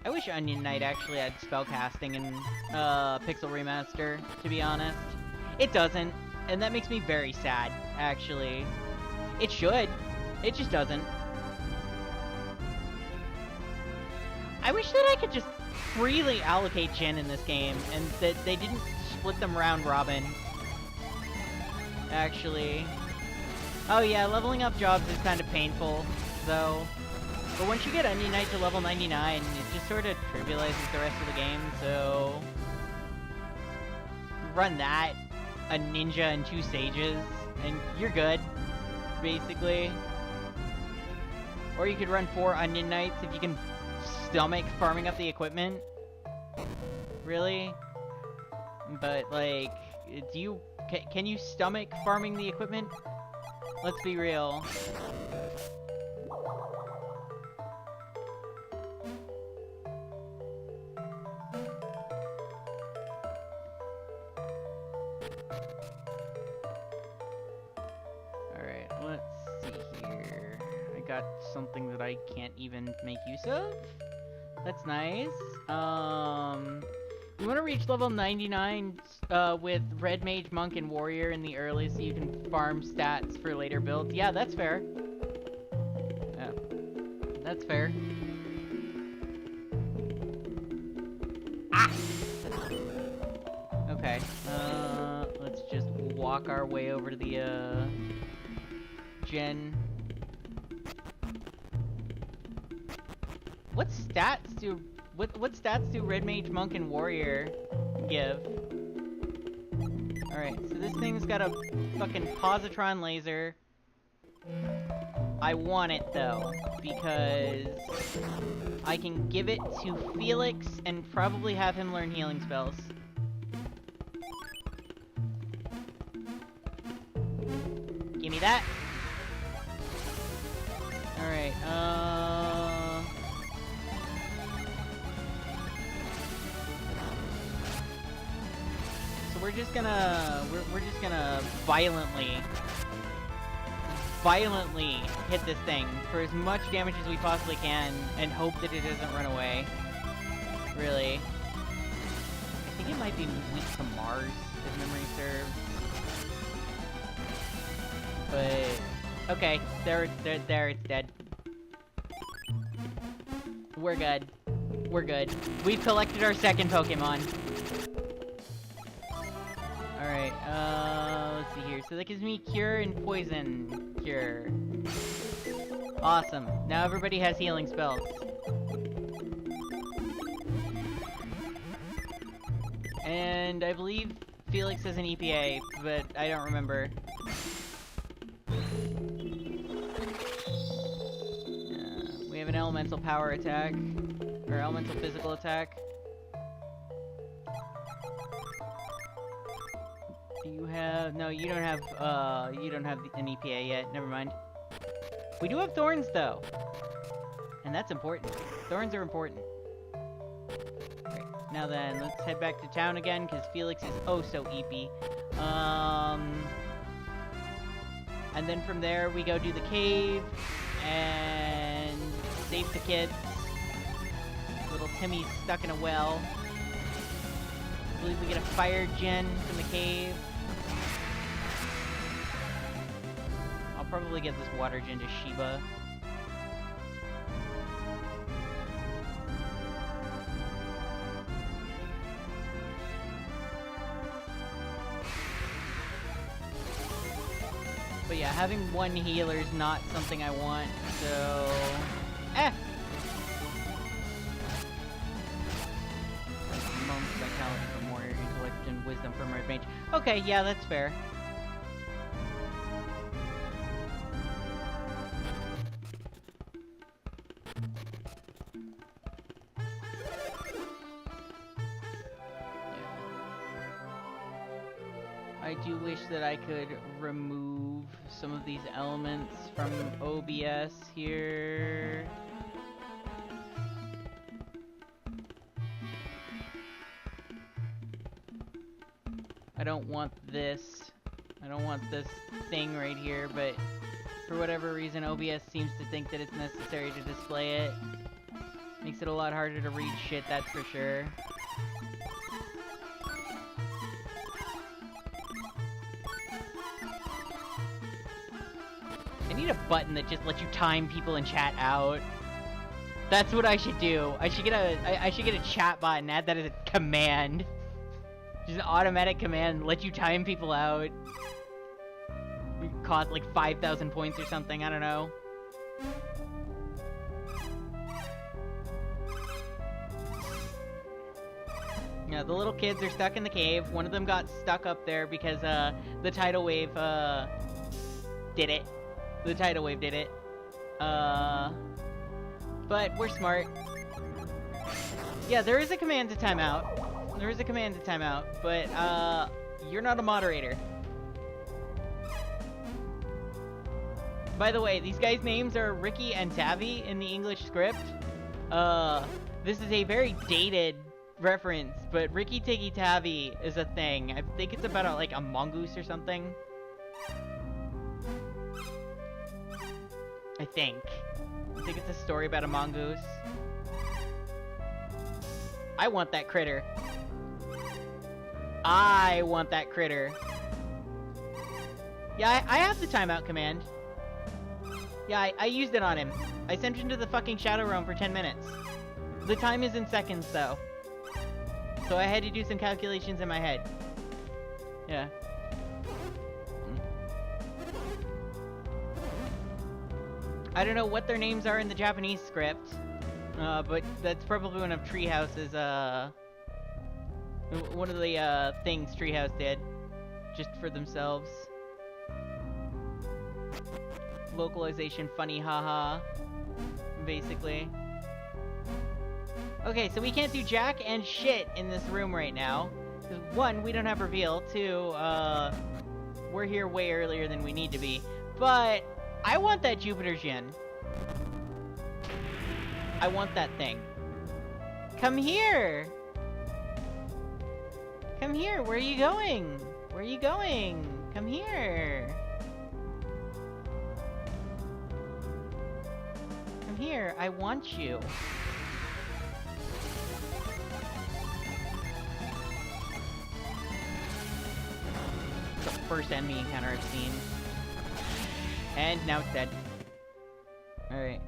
I wish Onion Knight actually had spellcasting in Pixel Remaster, to be honest. It doesn't, and that makes me very sad, actually. It should. It just doesn't. I wish that I could just freely allocate Gen in this game, and that they didn't split them round robin. Actually. Oh yeah, leveling up jobs is kind of painful, though. But once you get Onion Knight to level 99, it just sort of trivializes the rest of the game, so... Run that, a ninja and 2 sages, and you're good, basically. Or you could run 4 Onion Knights if you can stomach farming up the equipment. Really? But, like, do you... Can you stomach farming the equipment? Let's be real. Alright, let's see here. I got something that I can't even make use of? That's nice. You want to reach level 99 with Red Mage, Monk, and Warrior in the early so you can farm stats for later builds. Yeah, that's fair. Yeah, that's fair. Ah! Okay, let's just walk our way over to the, gen. What stats do Red Mage, Monk, and Warrior give? Alright, so this thing's got a fucking positron laser. I want it though, because I can give it to Felix and probably have him learn healing spells. Give me that. Alright, so we're just gonna violently hit this thing for as much damage as we possibly can and hope that it doesn't run away. Really. I think it might be weak to Mars, if memory serves. But okay, there, it's dead. We're good. We're good. We've collected our second Pokemon. Alright, let's see here. So that gives me Cure and Poison Cure. Awesome. Now everybody has healing spells. And I believe Felix has an EPA, but I don't remember. We have an elemental power attack, or elemental physical attack. Do you have, no, you don't have an EPA yet, never mind. We do have thorns though, and that's important. Thorns are important. Great. Now then, let's head back to town again, because Felix is oh so EP. And then from there, we go do the cave, and save the kids. Little Timmy's stuck in a well. I believe we get a fire gen from the cave. I'll probably get this water gen to Shiba. But yeah, having one healer is not something I want, so... Moments vitality from warrior, intellect, and wisdom from red mage. Okay, yeah, that's fair. I do wish that I could remove some of these elements from OBS here. I don't want this. I don't want this thing right here, but for whatever reason OBS seems to think that it's necessary to display it. Makes it a lot harder to read shit, that's for sure. I need a button that just lets you time people in chat out. That's what I should do. I should get a chat bot and add that as a command. Just an automatic command, let you time people out. It cost like 5,000 points or something, I don't know. Yeah, the little kids are stuck in the cave. One of them got stuck up there because the tidal wave did it. The tidal wave did it. But we're smart. Yeah, there is a command to time out. There is a command to time out, but you're not a moderator. By the way, these guys' names are Ricky and Tavi in the English script. This is a very dated reference, but Ricky Tiggy Tavi is a thing. I think it's about like a mongoose or something. I think it's a story about a mongoose. I want that critter. I want that critter. Yeah, I have the timeout command. Yeah, I used it on him. I sent him to the fucking Shadow Realm for 10 minutes. The time is in seconds, though. So I had to do some calculations in my head. Yeah. I don't know what their names are in the Japanese script, but that's probably one of Treehouse's, one of the, things Treehouse did. Just for themselves. Localization funny haha. Basically. Okay, so we can't do jack and shit in this room right now. 'Cause one, we don't have reveal. Two, we're here way earlier than we need to be. But I want that Jupiter Djinn. I want that thing. Come here! Come here, where are you going? Where are you going? Come here! Come here, I want you. The first enemy encounter I've seen. And now it's dead. Alright.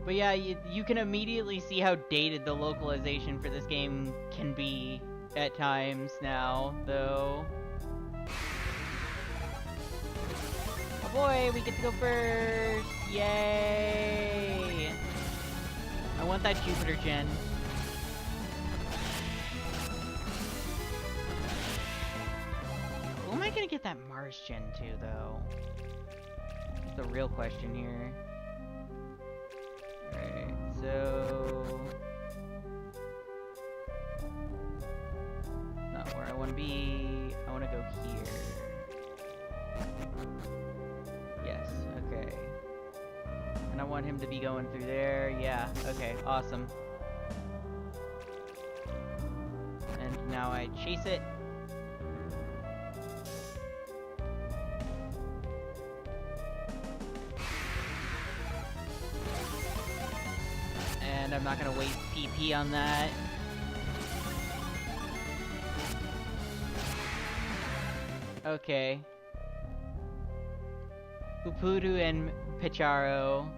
But yeah, you can immediately see how dated the localization for this game can be at times now, though. Oh boy, we get to go first! Yay! I want that Jupiter Djinn. Who am I gonna get that Mars Djinn to, though? That's the real question here. Alright, so... Not where I want to be. I want to go here. Yes, okay. And I want him to be going through there. Yeah, okay, awesome. And now I chase it. And I'm not gonna waste PP on that. Okay. Upudu and Picharo.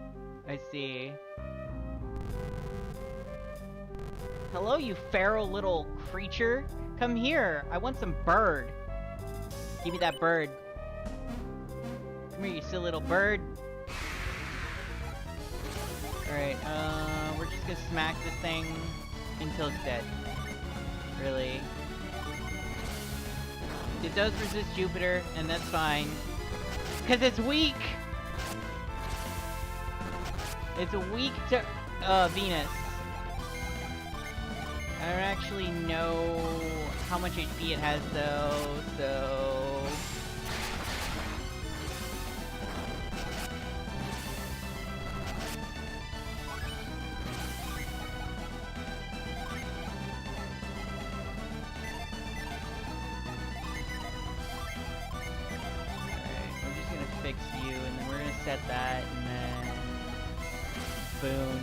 I see. Hello, you feral little creature. Come here. I want some bird. Give me that bird. Come here, you silly little bird. Alright, we're just gonna smack this thing until it's dead. Really. It does resist Jupiter, and that's fine. Because it's weak! It's weak to, Venus. I don't actually know how much HP it has, though, so... you, and then we're gonna set that, and then... Boon.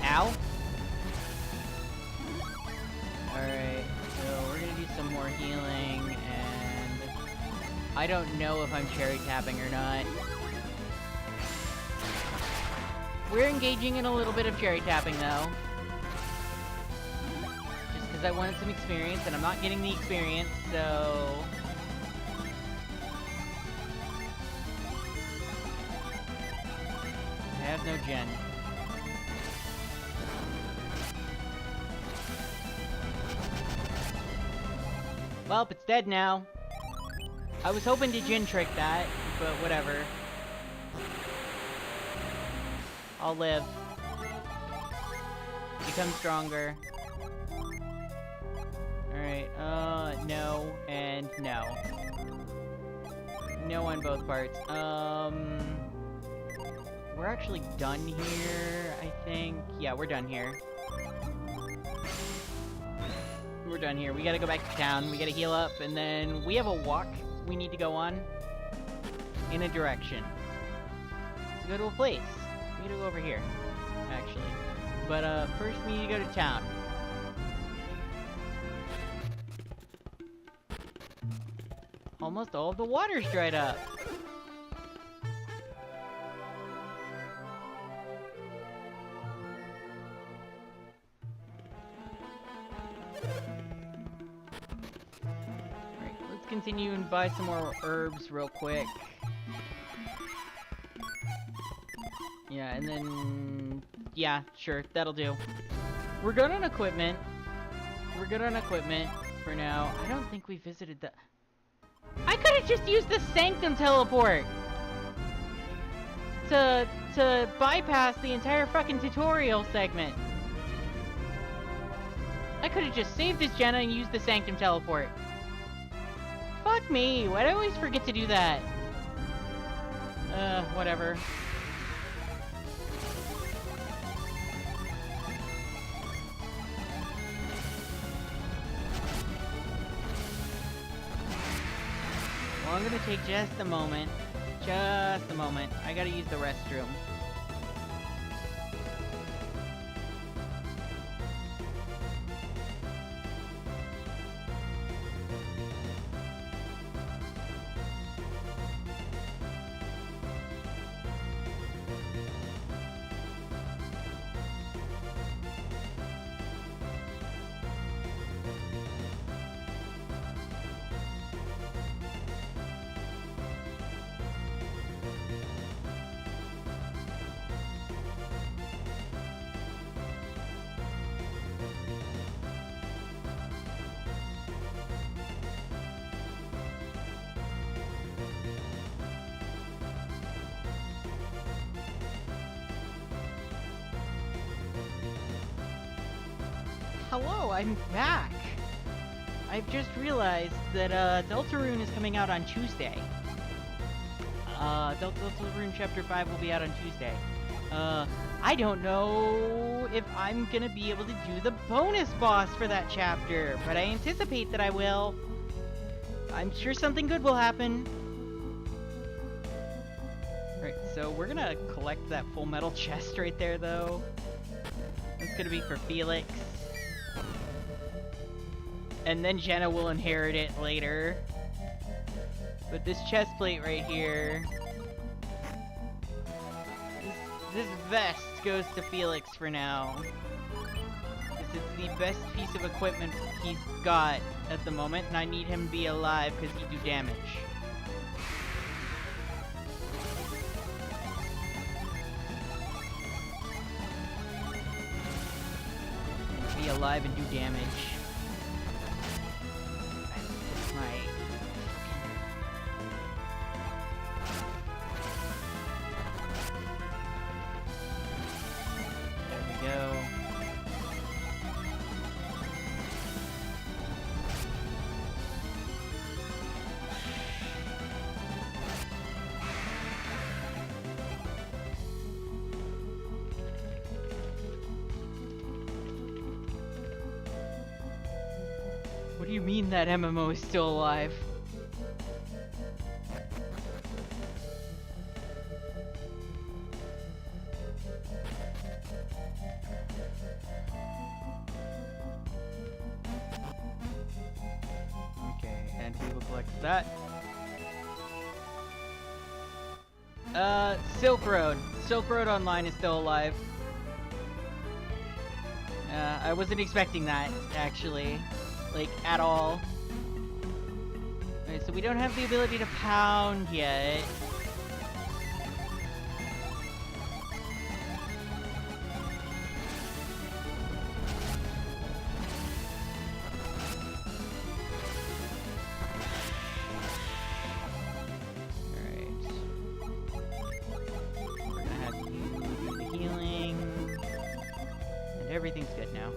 Ow! Alright, so we're gonna do some more healing, and... I don't know if I'm cherry tapping or not. We're engaging in a little bit of cherry tapping, though. I wanted some experience, and I'm not getting the experience, so... I have no gen. Well, it's dead now. I was hoping to gen trick that, but whatever. I'll live. Become stronger. Alright, no, and no. No on both parts. We're actually done here, I think. Yeah, we're done here. We're done here. We gotta go back to town, we gotta heal up, and then we have a walk we need to go on. In a direction. To go to a place. We gotta go over here, actually. But first we need to go to town. Almost all of the water's dried up. Alright, let's continue and buy some more herbs real quick. Yeah, and then... yeah, sure, that'll do. We're good on equipment. We're good on equipment for now. I don't think we visited the... I could have just used the Sanctum teleport to bypass the entire fucking tutorial segment. I could have just saved this Jenna and used the Sanctum teleport. Fuck me, why do I always forget to do that? Whatever. Well, I'm gonna take just a moment. Just a moment. I gotta use the restroom. Hello, I'm back! I've just realized that, Deltarune is coming out on Tuesday. Deltarune Chapter 5 will be out on Tuesday. I don't know if I'm gonna be able to do the bonus boss for that chapter, but I anticipate that I will. I'm sure something good will happen. Alright, so we're gonna collect that full metal chest right there, though. It's gonna be for Felix. And then Jenna will inherit it later. But this chest plate right here... This vest goes to Felix for now. Because it's the best piece of equipment he's got at the moment, and I need him to be alive because he do damage. Be alive and do damage. What do you mean that MMO is still alive? Okay, and we will collect that. Silk Road. Silk Road Online is still alive. I wasn't expecting that, actually. Like, at all. Alright, so we don't have the ability to pound yet. Alright. We're gonna have you do the healing. And everything's good now.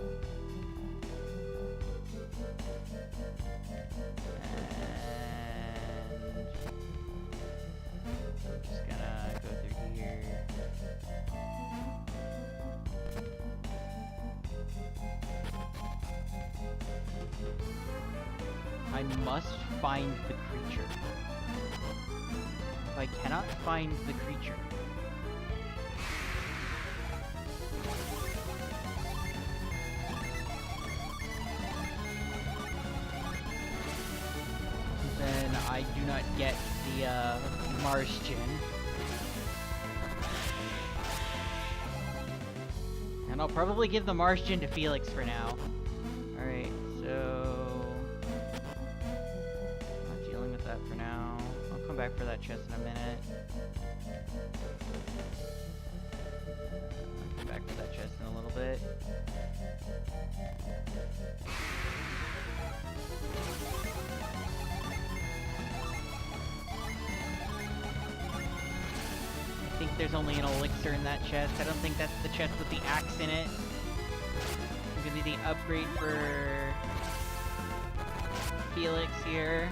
I must find the creature. If I cannot find the creature... do not get the Mars Gin. And I'll probably give the Mars Gin to Felix for now. Alright, so... not dealing with that for now. I'll come back for that chest in a minute. I'll come back for that chest in a little bit. I think there's only an elixir in that chest. I don't think that's the chest with the axe in it. It's gonna be the upgrade for Felix here.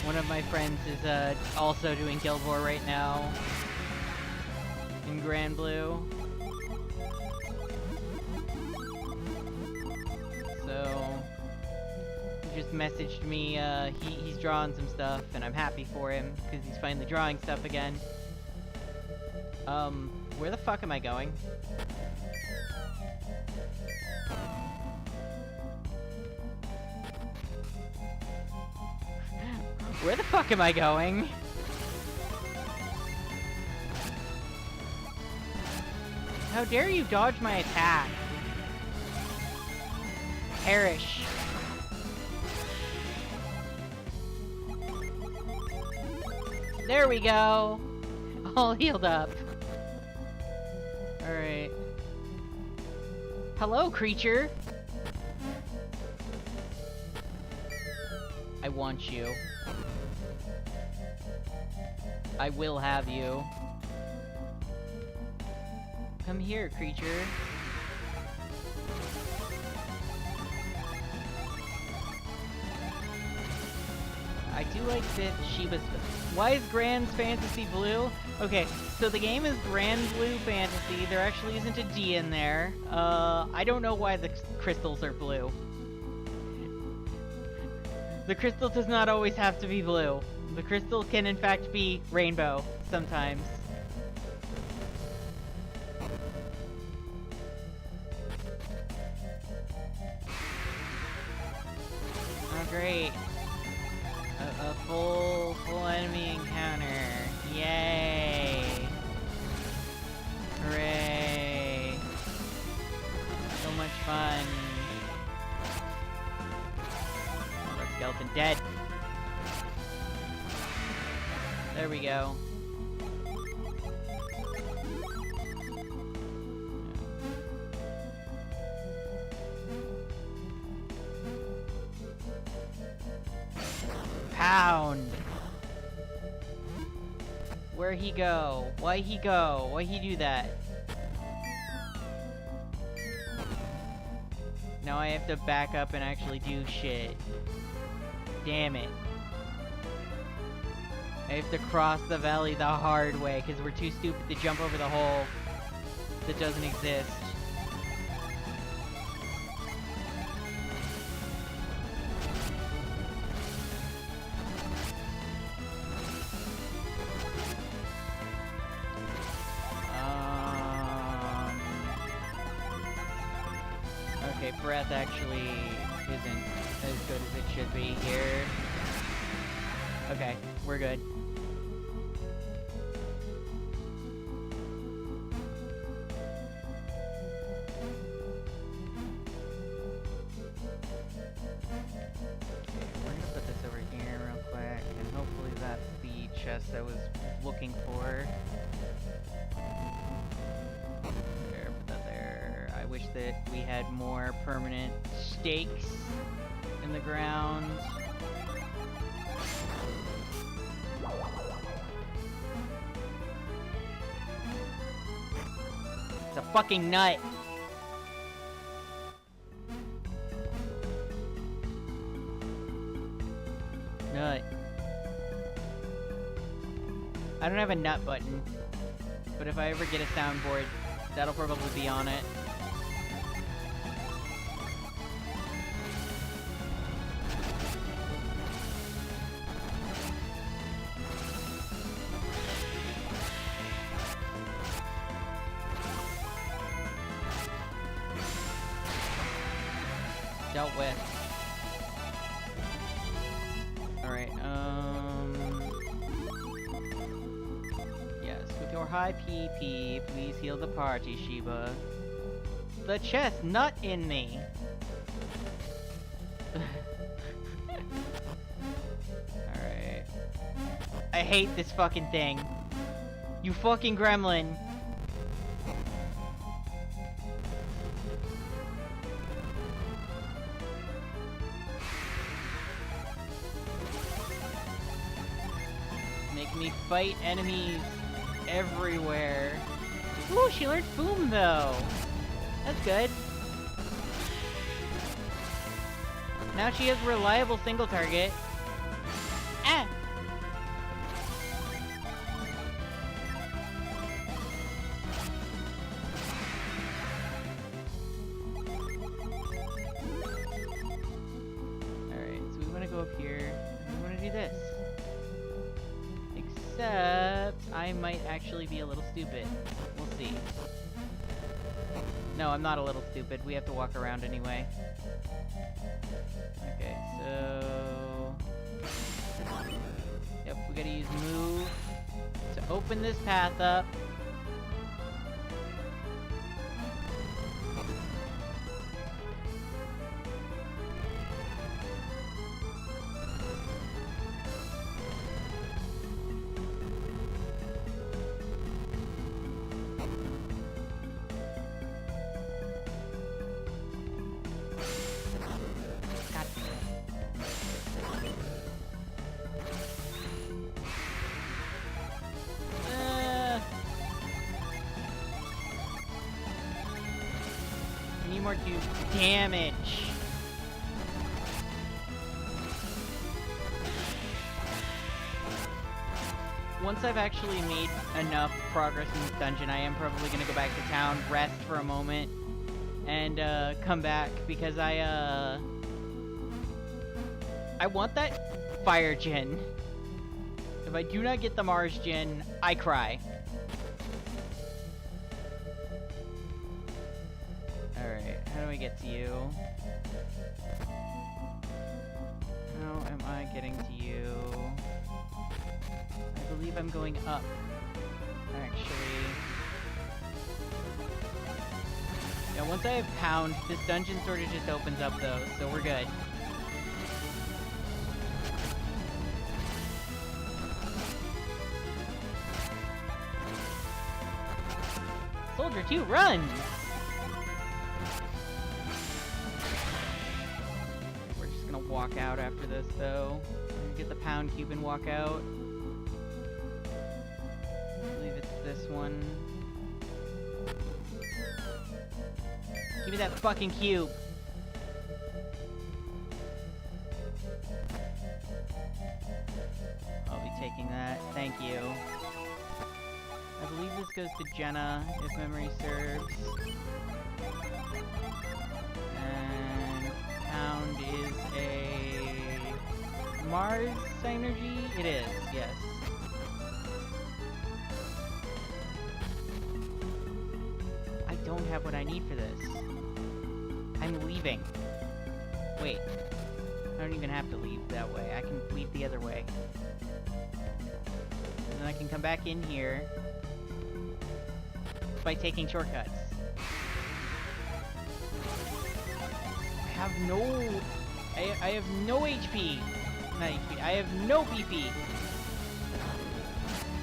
One of my friends is also doing Guild War right now in Grand Blue. So he just messaged me. He's drawing some stuff, and I'm happy for him because he's finally drawing stuff again. Where the fuck am I going? Where the fuck am I going? How dare you dodge my attack? Perish. There we go. All healed up. Alright. Hello, creature. I want you. I will have you. Come here, creature. I do like that Shiba's... Why is Grand's Fantasy blue? Okay, so the game is Grand Blue Fantasy. There actually isn't a D in there. I don't know why the crystals are blue. The crystal does not always have to be blue. The crystal can in fact be rainbow sometimes. Oh great. A full enemy encounter. Yay! Hooray! So much fun. Oh, that skeleton dead. There we go. Pound! Where'd he go? Why'd he go? Why'd he do that? Now I have to back up and actually do shit. Damn it. I have to cross the valley the hard way because we're too stupid to jump over the hole that doesn't exist. Okay, breath actually isn't as good as it should be here. Okay, we're good. Chest I was looking for. There, put that there. I wish that we had more permanent stakes in the ground. It's a fucking nut. nut. I don't have a nut button, but if I ever get a soundboard, that'll probably be on it. Dealt with. Alright, yes, with your high PP, please heal the party, Shiba. The chest nut in me! Alright. I hate this fucking thing. You fucking gremlin! Make me fight enemies everywhere. Ooh, she learned Boom though. That's good. Now she has reliable single target. Ah! Alright, so we want to go up here. And we want to do this. Except, I might actually be a little stupid. We'll see. No, I'm not a little stupid. We have to walk around anyway. Okay, so... Yep, we gotta use move to open this path up. More do damage. Once I've actually made enough progress in this dungeon, I am probably gonna go back to town, rest for a moment, and come back because I want that fire gen. If I do not get the Mars gen, I cry. How do I get to you? How am I getting to you? I believe I'm going up, actually. Yeah, once I have Pound, this dungeon sort of just opens up though, so we're good. Soldier 2, run! Walk out after this, though. Get the Pound Cube and walk out. I believe it's this one. Give me that fucking cube! I'll be taking that. Thank you. I believe this goes to Jenna, if memory serves. Pound is a Mars synergy? It is, yes. I don't have what I need for this. I'm leaving. Wait. I don't even have to leave that way. I can leave the other way. And then I can come back in here by taking shortcuts. I have no HP. Not HP. I have no PP.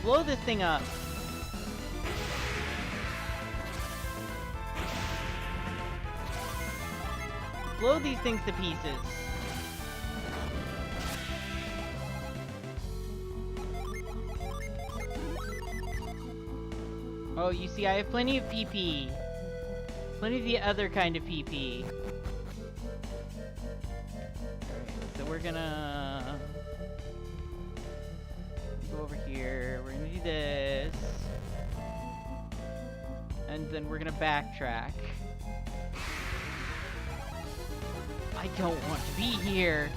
Blow this thing up. Blow these things to pieces. Oh, you see, I have plenty of PP. Plenty of the other kind of PP. Alright, so we're gonna go over here. We're gonna do this. And then we're gonna backtrack. I don't want to be here!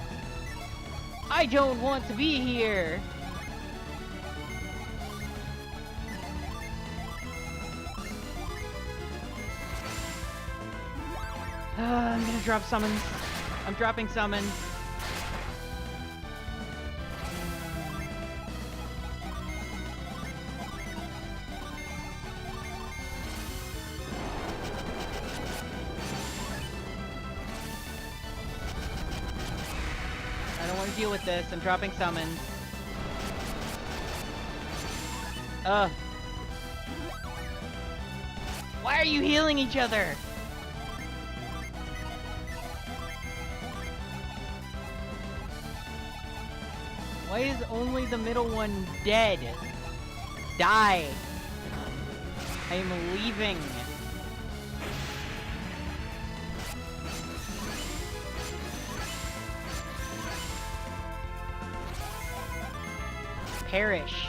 I don't want to be here! I'm gonna drop summons. I'm dropping summons. I don't want to deal with this. I'm dropping summons. Why are you healing each other? Why is only the middle one dead? Die! I am leaving. Perish.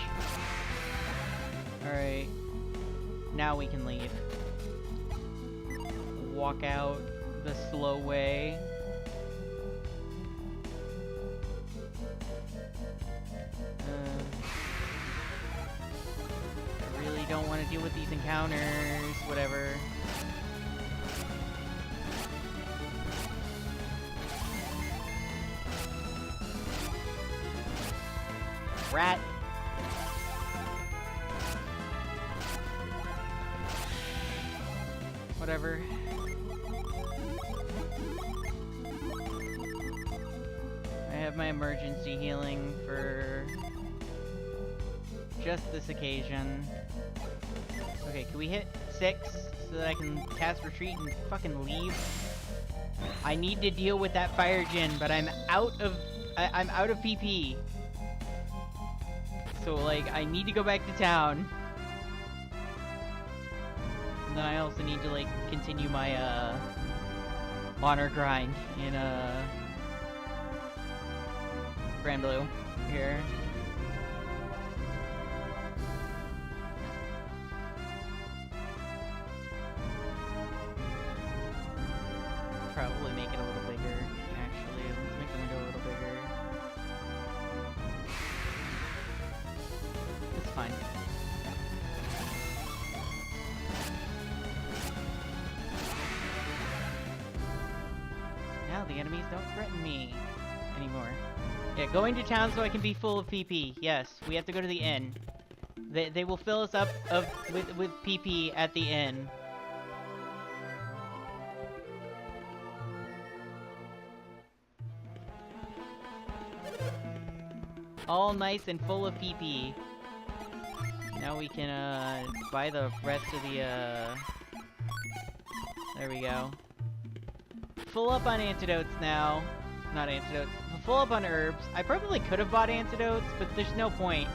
Alright. Now we can leave. Walk out the slow way. I really don't want to deal with these encounters. Whatever. Rat. Whatever. I have my emergency healing for just this occasion. Okay, can we hit 6 so that I can cast retreat and fucking leave? I need to deal with that fire djinn, but I'm out of PP. So like I need to go back to town. And then I also need to like continue my honor grind in Grand Blue here. Probably make it a little bigger, actually. Let's make the window a little bigger. It's fine. Now the enemies don't threaten me anymore. Yeah, going to town so I can be full of PP. Yes, we have to go to the inn. They will fill us up with PP at the inn. All nice and full of PP. Now we can buy the rest of the there we go. Full up on antidotes now. Not antidotes. Full up on herbs. I probably could have bought antidotes, but there's no point.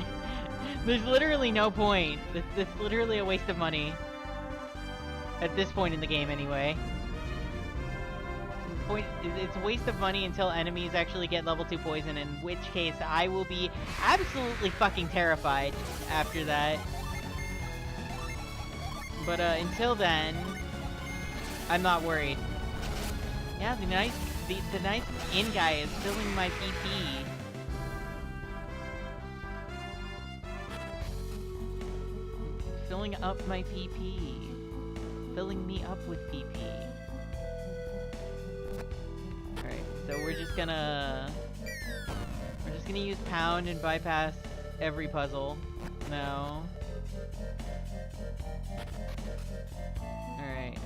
There's literally no point. It's literally a waste of money. At this point in the game, anyway. It's a waste of money until enemies actually get level 2 poison, in which case I will be absolutely fucking terrified after that. But until then, I'm not worried. Yeah, the nice inn guy is filling my PP. Filling up my PP. Filling me up with PP. Alright, so we're just gonna use pound and bypass every puzzle now. Alright.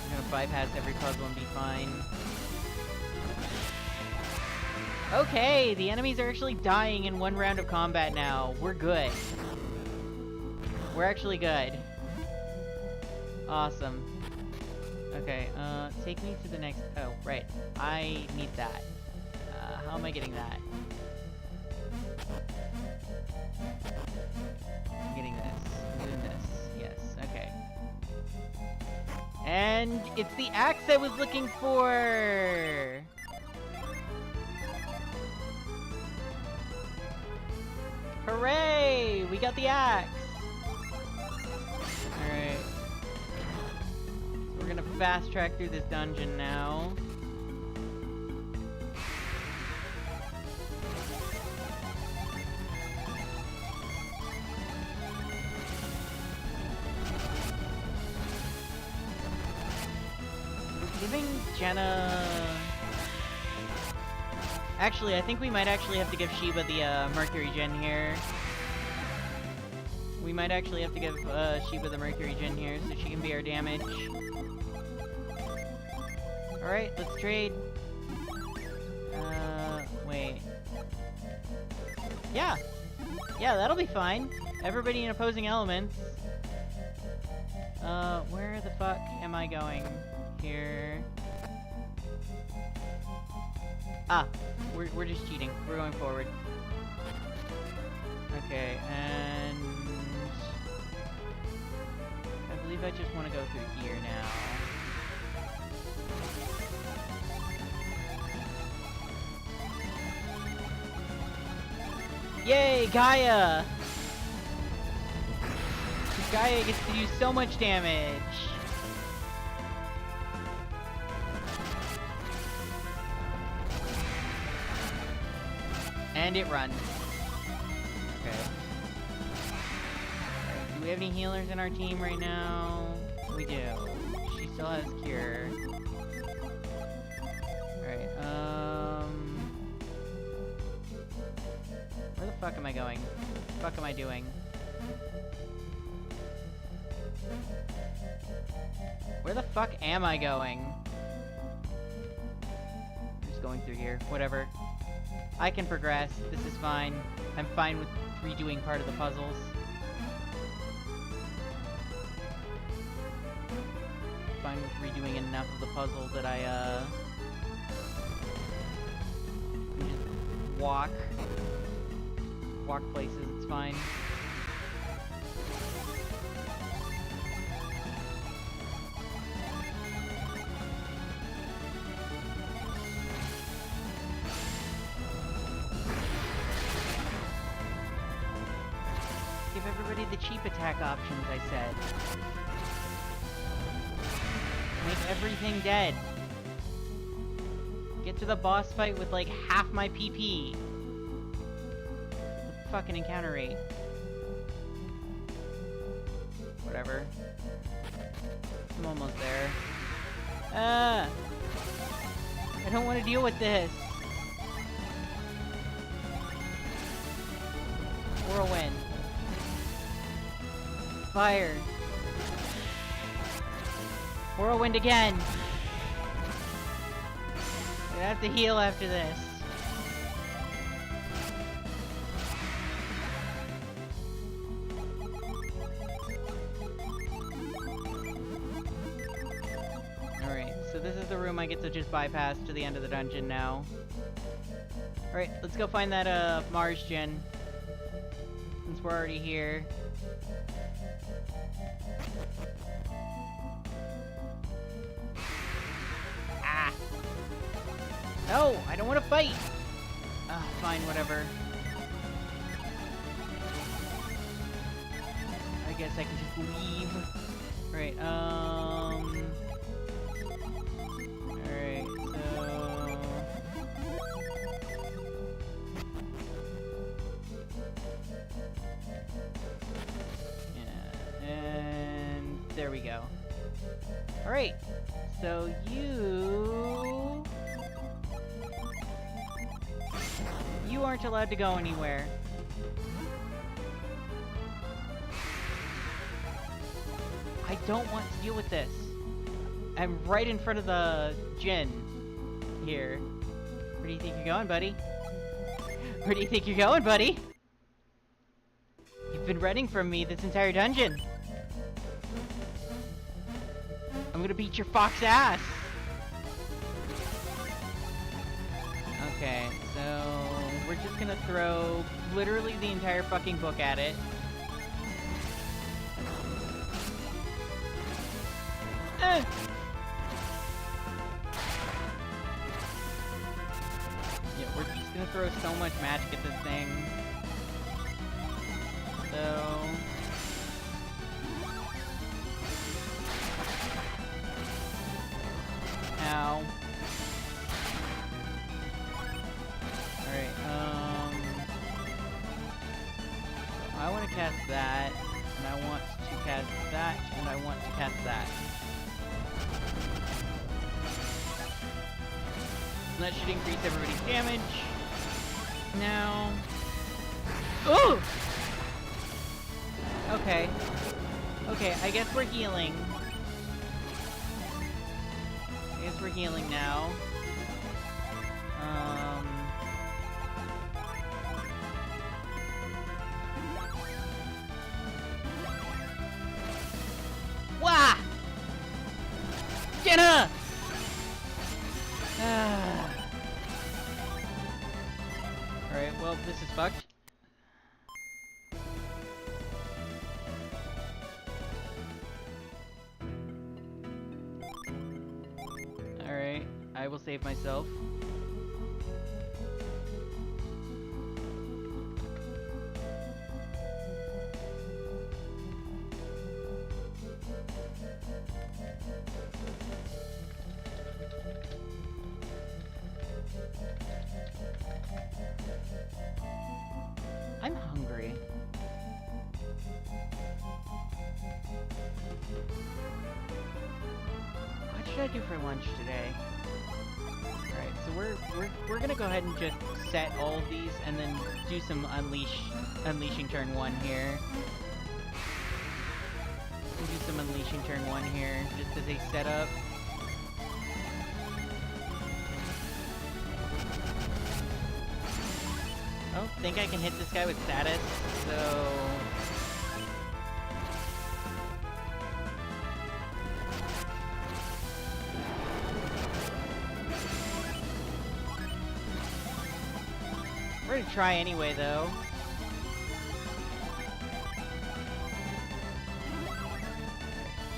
I'm gonna bypass every puzzle and be fine. Okay, the enemies are actually dying in one round of combat now. We're good. We're actually good. Awesome. Okay, take me to the next... Oh, right. I need that. How am I getting that? I'm getting this. And it's the axe I was looking for! Hooray! We got the axe! Alright. We're gonna fast track through this dungeon now. Giving Jenna... Actually, I think we might actually have to give Sheba the Mercury Gen here. We might actually have to give Sheba the Mercury Gen here so she can be our damage. Alright, let's trade. Wait. Yeah! Yeah, that'll be fine. Everybody in opposing elements. Where the fuck am I going? Here. Ah, we're just cheating. We're going forward. Okay, and I believe I just want to go through here now. Yay, Gaia! Gaia gets to do so much damage. And it runs. Okay. Alright, do we have any healers in our team right now? We do. She still has cure. Alright, where the fuck am I going? What the fuck am I doing? Where the fuck am I going? I'm just going through here. Whatever. I can progress. This is fine. I'm fine with redoing part of the puzzles. Fine with redoing enough of the puzzle that I, can just walk places, it's fine. Give everybody the cheap attack options, I said. Make everything dead. Get to the boss fight with like half my PP. The fucking encounter rate. Whatever. I'm almost there. I don't want to deal with this. Whirlwind. Fire. Whirlwind again. I have to heal after this. Alright, so this is the room I get to just bypass to the end of the dungeon now. Alright, let's go find that Mars gen. Since we're already here. No, I don't want to fight! Ah, fine, whatever. I guess I can just leave. Alright, alright, so... Yeah, and there we go. Alright, so You aren't allowed to go anywhere. I don't want to deal with this. I'm right in front of the Jinn here. Where do you think you're going, buddy? Where do you think you're going, buddy? You've been running from me this entire dungeon. I'm gonna beat your fox ass. Okay, so we're just gonna throw literally the entire fucking book at it. gonna throw so much magic at this thing. So... Ow. Alright, I want to cast that, and I want to cast that, and I want to cast that. And that should increase everybody's damage. Now... Ooh! Okay. Okay, I guess we're healing. I guess we're healing now. Wah! Jenna! Alright, well, this is fucked. Alright, I will save myself. I'm hungry. What should I do for lunch today? Alright, so we're gonna go ahead and just set all of these and then do some unleashing turn 1 here. We'll do some unleashing turn 1 here, just as a setup. Oh, think I can hit this guy with status, so... We're gonna try anyway, though.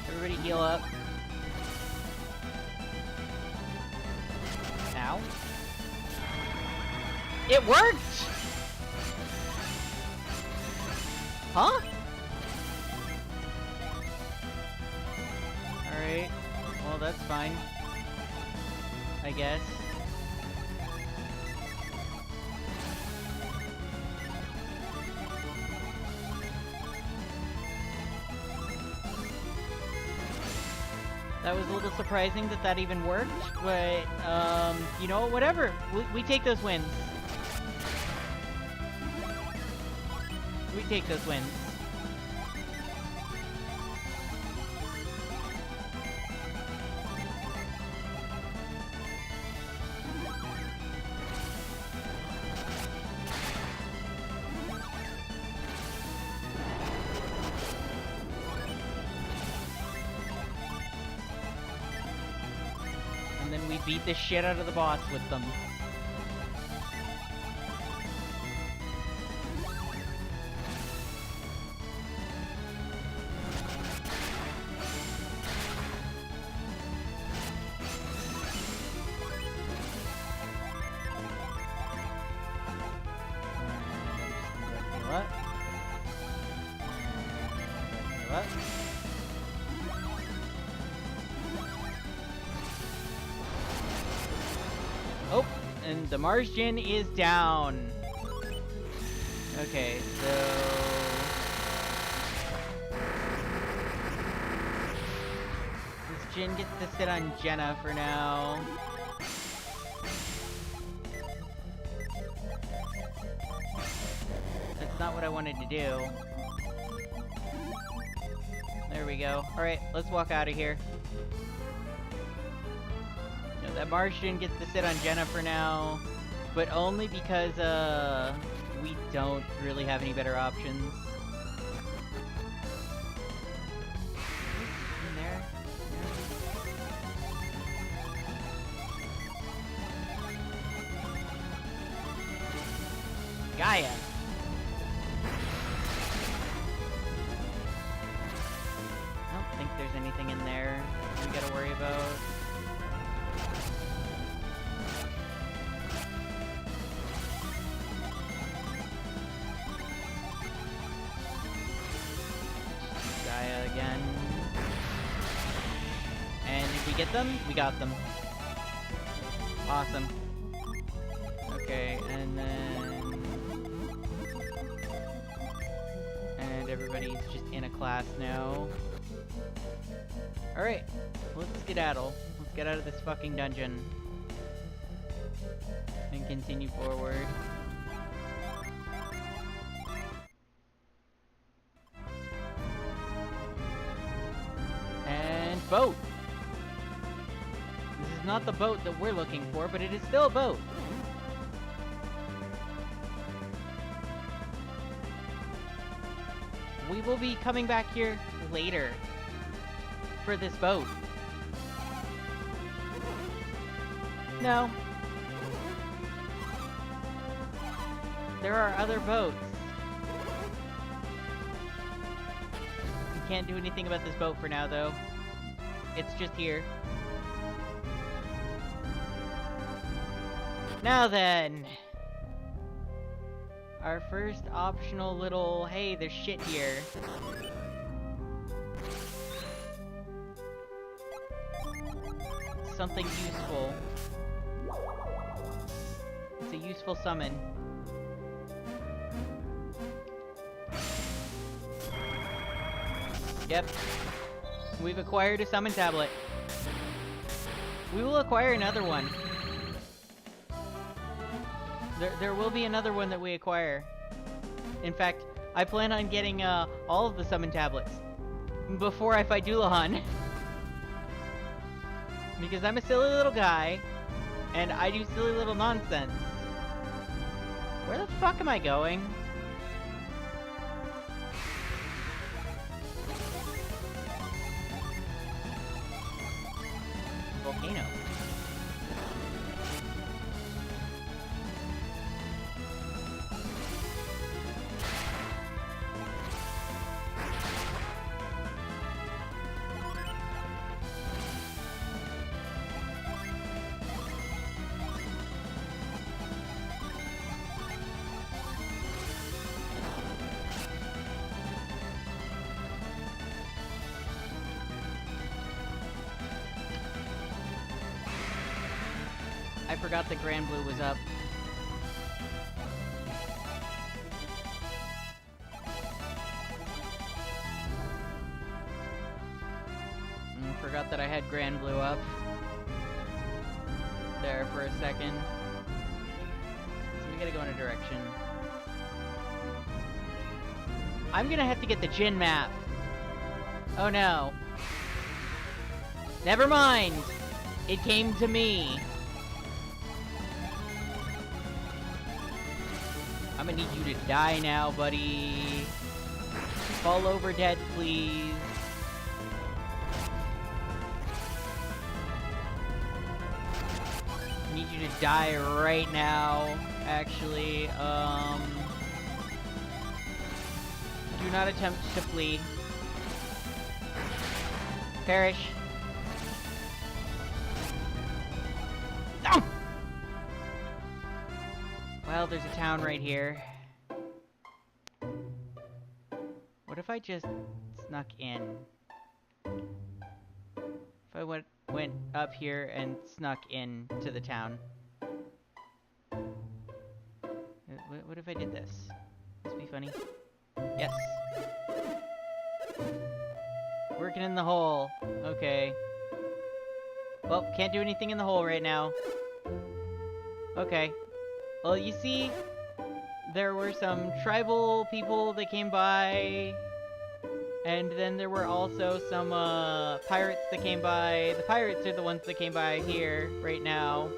Everybody heal up. Ow. It worked! Huh? Alright. Well, that's fine. I guess. That was a little surprising that that even worked, but, you know, whatever. We take those wins. We take those wins. And then we beat the shit out of the boss with them. Oh, and the Martian is down. Okay, so... this Jin gets to sit on Jenna for now. That's not what I wanted to do. There we go. Alright, let's walk out of here. That Martian gets to sit on Jenna for now, but only because, we don't really have any better options. In there? Gaia! I don't think there's anything in there we gotta worry about. again. And did we get them? We got them. Awesome. Okay, and then... And everybody's just in a class now. Alright, let's skedaddle. Let's get out of this fucking dungeon. And continue forward. And boat! This is not the boat that we're looking for, but it is still a boat. We will be coming back here later for this boat. No. There are other boats. We can't do anything about this boat for now, though. It's just here. Now then! Our first optional little, hey, there's shit here. Something useful. It's a useful summon. Yep. We've acquired a summon tablet. We will acquire another one. There will be another one that we acquire. In fact, I plan on getting all of the summon tablets before I fight Doulahan. Because I'm a silly little guy, and I do silly little nonsense. Where the fuck am I going? Volcano. I forgot that Grand Blue was up. Forgot that I had Grand Blue up. There for a second. So we gotta go in a direction. I'm gonna have to get the Jin map. Oh no. Never mind! It came to me. I'm gonna need you to die now, buddy. Fall over dead, please. I need you to die right now, actually. Do not attempt to flee. Perish. No! Well, there's a town right here. What if I just snuck in? If I went up here and snuck in to the town. What if I did this? This would be funny. Yes. Working in the hole. Okay. Well, can't do anything in the hole right now. Okay. Well, you see, there were some tribal people that came by, and then there were also some pirates that came by. The pirates are the ones that came by here right now.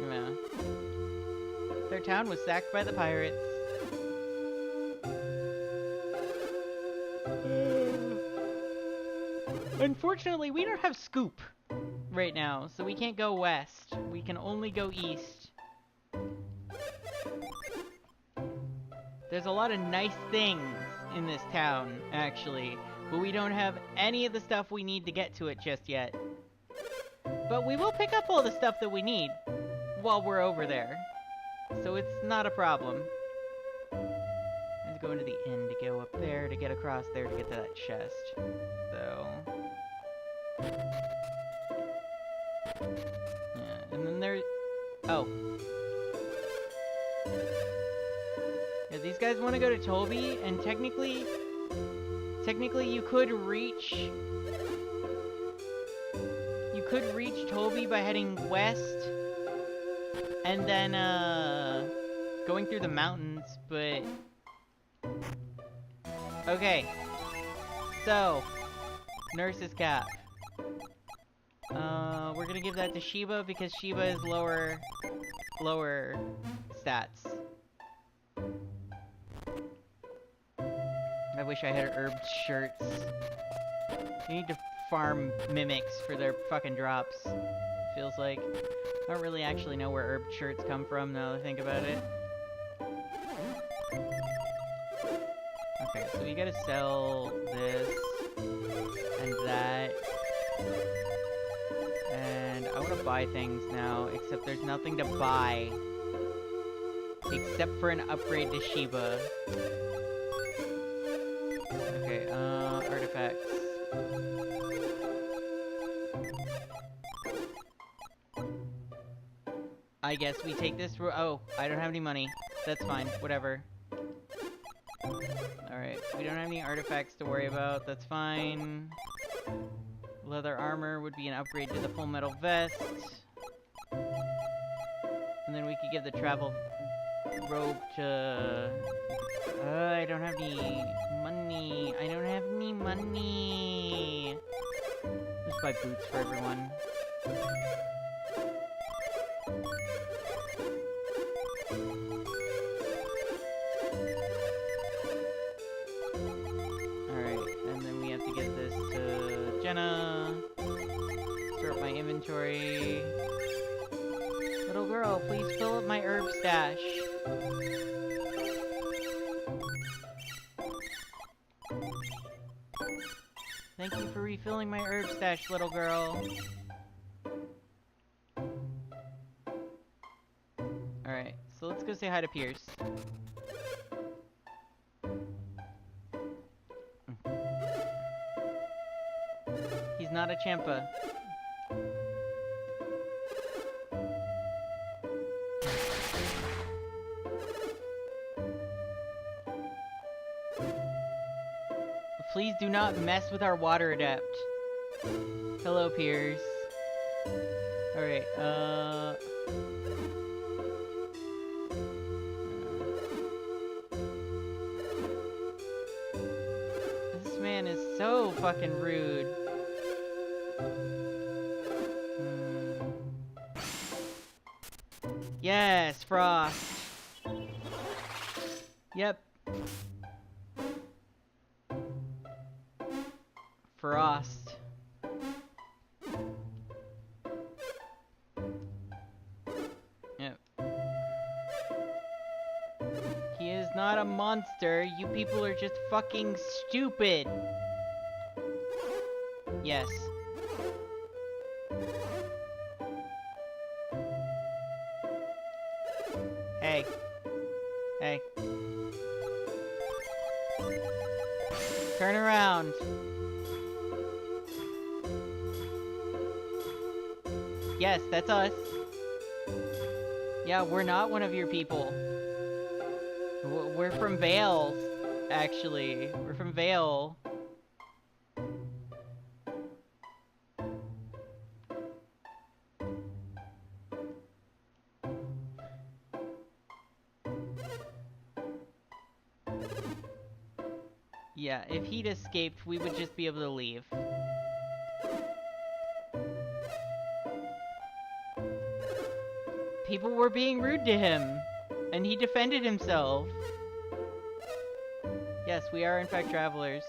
Yeah. Their town was sacked by the pirates. Unfortunately, we don't have scoop right now, so we can't go west. We can only go east. There's a lot of nice things in this town, actually, but we don't have any of the stuff we need to get to it just yet. But we will pick up all the stuff that we need while we're over there, so it's not a problem. There's go into the inn to go up there, to get across there, to get to that chest. So... yeah, and then there... oh. Yeah, these guys want to go to Toby, and technically you could reach... you could reach Toby by heading west, and then, going through the mountains, but... okay. So, Nurse's Cap. We're gonna give that to Sheba, because Sheba is lower stats. I wish I had herbed shirts. I need to farm mimics for their fucking drops. Feels like. I don't really actually know where herbed shirts come from, now that I think about it. Okay, so we gotta sell this and that. And I wanna buy things now, except there's nothing to buy. Except for an upgrade to Sheba. Okay, artifacts. I guess we take this oh, I don't have any money. That's fine, whatever. Alright, so we don't have any artifacts to worry about, that's fine. Leather armor would be an upgrade to the full metal vest. And then we could give the travel robe to... I don't have any money. I don't have any money. Just buy boots for everyone. Alright, and then we have to get this to Jenna. Start my inventory. Little girl, please fill up my herb stash. Thank you for refilling my herb stash, little girl. Alright, so let's go say hi to Pierce. He's not a Champa. Please do not mess with our water adept. Hello, Piers. Alright, this man is so fucking rude. Yes, Frost. Yep. Frost. Yep. He is not a monster. You people are just fucking stupid. Yes. Hey. Hey. Turn around. Yes, that's us. Yeah, we're not one of your people. We're from Vale, actually. We're from Vale. Yeah, if he'd escaped, we would just be able to leave. People were being rude to him, and he defended himself. Yes, we are in fact travelers.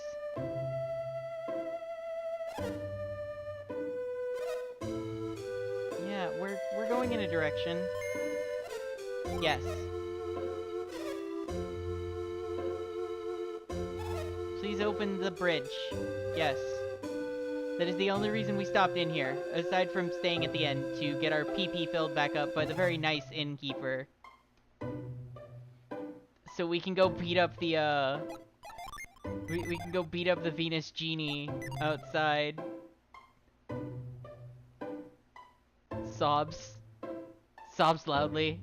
Yeah, we're going in a direction. Yes. Please open the bridge. Yes. That is the only reason we stopped in here, aside from staying at the end to get our PP filled back up by the very nice innkeeper. so we can go beat up the, we can go beat up the Venus Genie outside. Sobs. Sobs loudly.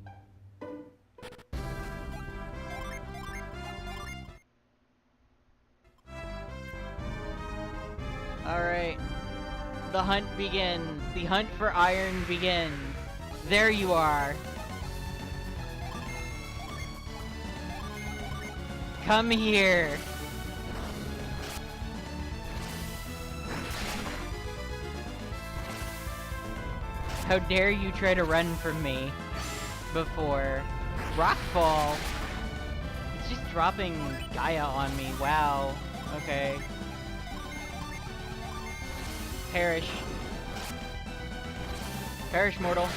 Alright. The hunt begins. The hunt for iron begins. There you are. Come here. How dare you try to run from me before. Rockfall. It's just dropping Gaia on me. Wow. Okay. Perish. Perish, mortal.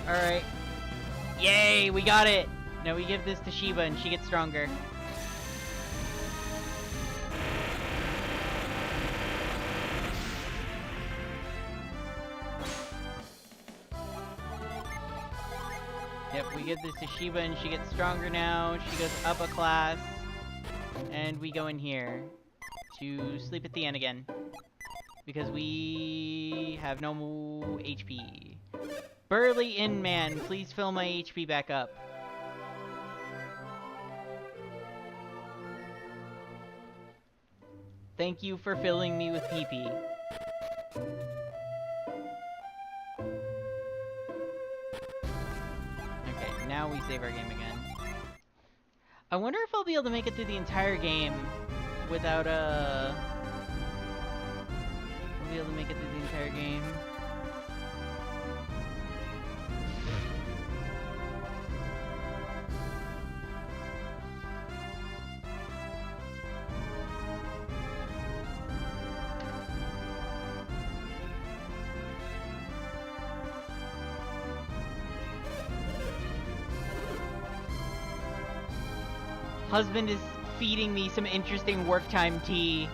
Alright. Yay, we got it! Now we give this to Shiba and she gets stronger. Yep, we give this to Shiba and she gets stronger now. She goes up a class. And we go in here to sleep at the end again. Because we have no HP. Burly Inn Man, please fill my HP back up. Thank you for filling me with PP. Okay, now we save our game again. I wonder if I'll be able to make it through the entire game without I'll be able to make it through the entire game. Husband is feeding me some interesting work time tea.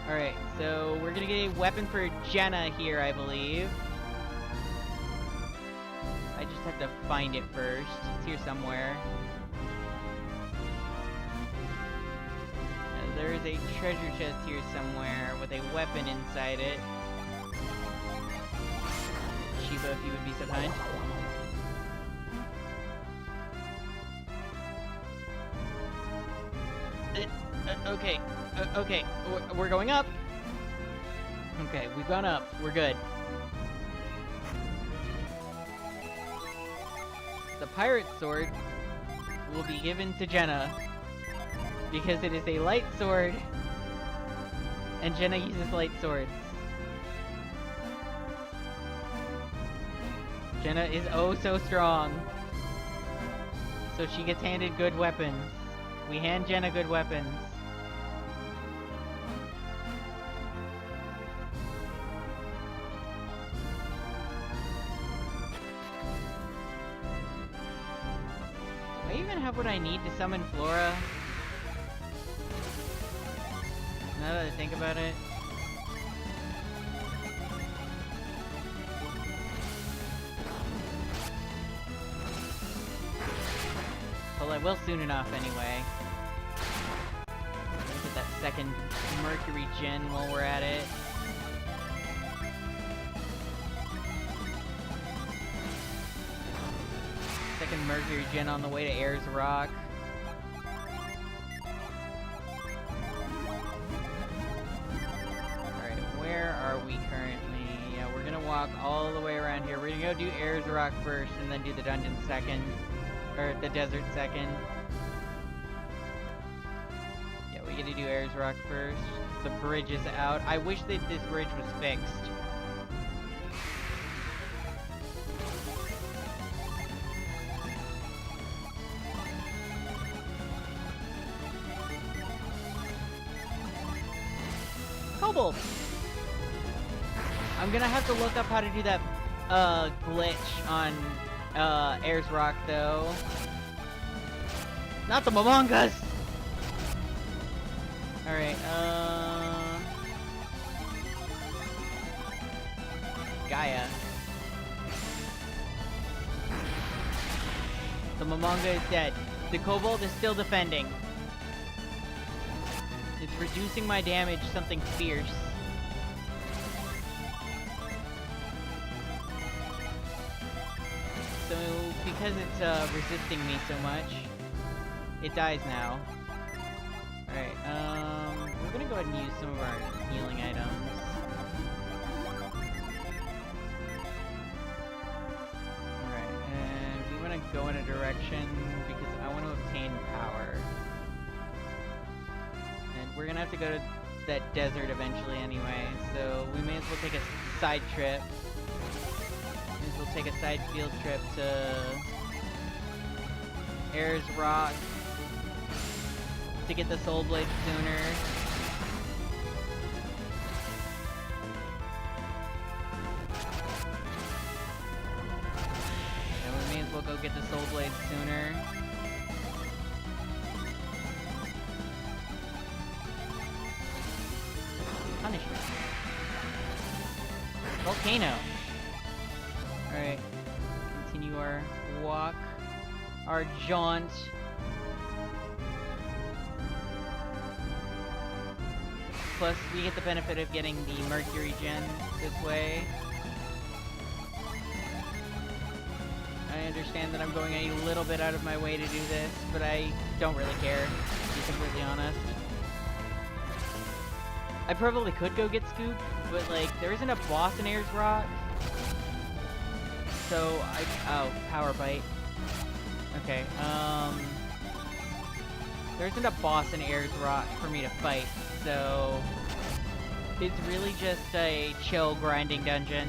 Alright, so we're gonna get a weapon for Jenna here, I believe. I just have to find it first. It's here somewhere. There is a treasure chest here somewhere with a weapon inside it. Shiba, if you would be so kind. Okay, okay, we're going up. Okay, we've gone up. We're good. The pirate sword will be given to Jenna because it is a light sword, and Jenna uses light swords. Jenna is oh so strong, so she gets handed good weapons. We hand Jenna good weapons. Do I even have what I need to summon Flora? Now that I think about it. Well, I will soon enough anyway. Get that second Mercury gen while we're at it. Second Mercury gen on the way to Ayers Rock. Alright, where are we currently? Yeah, we're gonna walk all the way around here. We're gonna go do Ayers Rock first and then do the dungeon second. Or the desert second. Yeah, we get to do Ayers Rock first. The bridge is out. I wish that this bridge was fixed. Kobold! I'm gonna have to look up how to do that glitch on Ayers Rock, though. Not the Momongas! Alright, Gaia. The Momonga is dead. The Kobold is still defending. It's reducing my damage something fierce. So, because it's resisting me so much, it dies now. Alright, we're gonna go ahead and use some of our healing items. Alright, and we wanna go in a direction because I want to obtain power. And we're gonna have to go to that desert eventually anyway, so we may as well take a side trip. May as well take a side field trip to Ayers Rock to get the Soul Blade sooner. And we may as well go get the Soul Blade sooner. Punishment. Volcano. Alright. Continue our walk. Our jaunt. Plus, we get the benefit of getting the Mercury Gen this way. I understand that I'm going a little bit out of my way to do this, but I don't really care, to be completely honest. I probably could go get Scoop, but, like, there isn't a boss in Ayers Rock. So, oh, Power Bite. Okay, there isn't a boss in Ayers Rock for me to fight, so it's really just a chill grinding dungeon.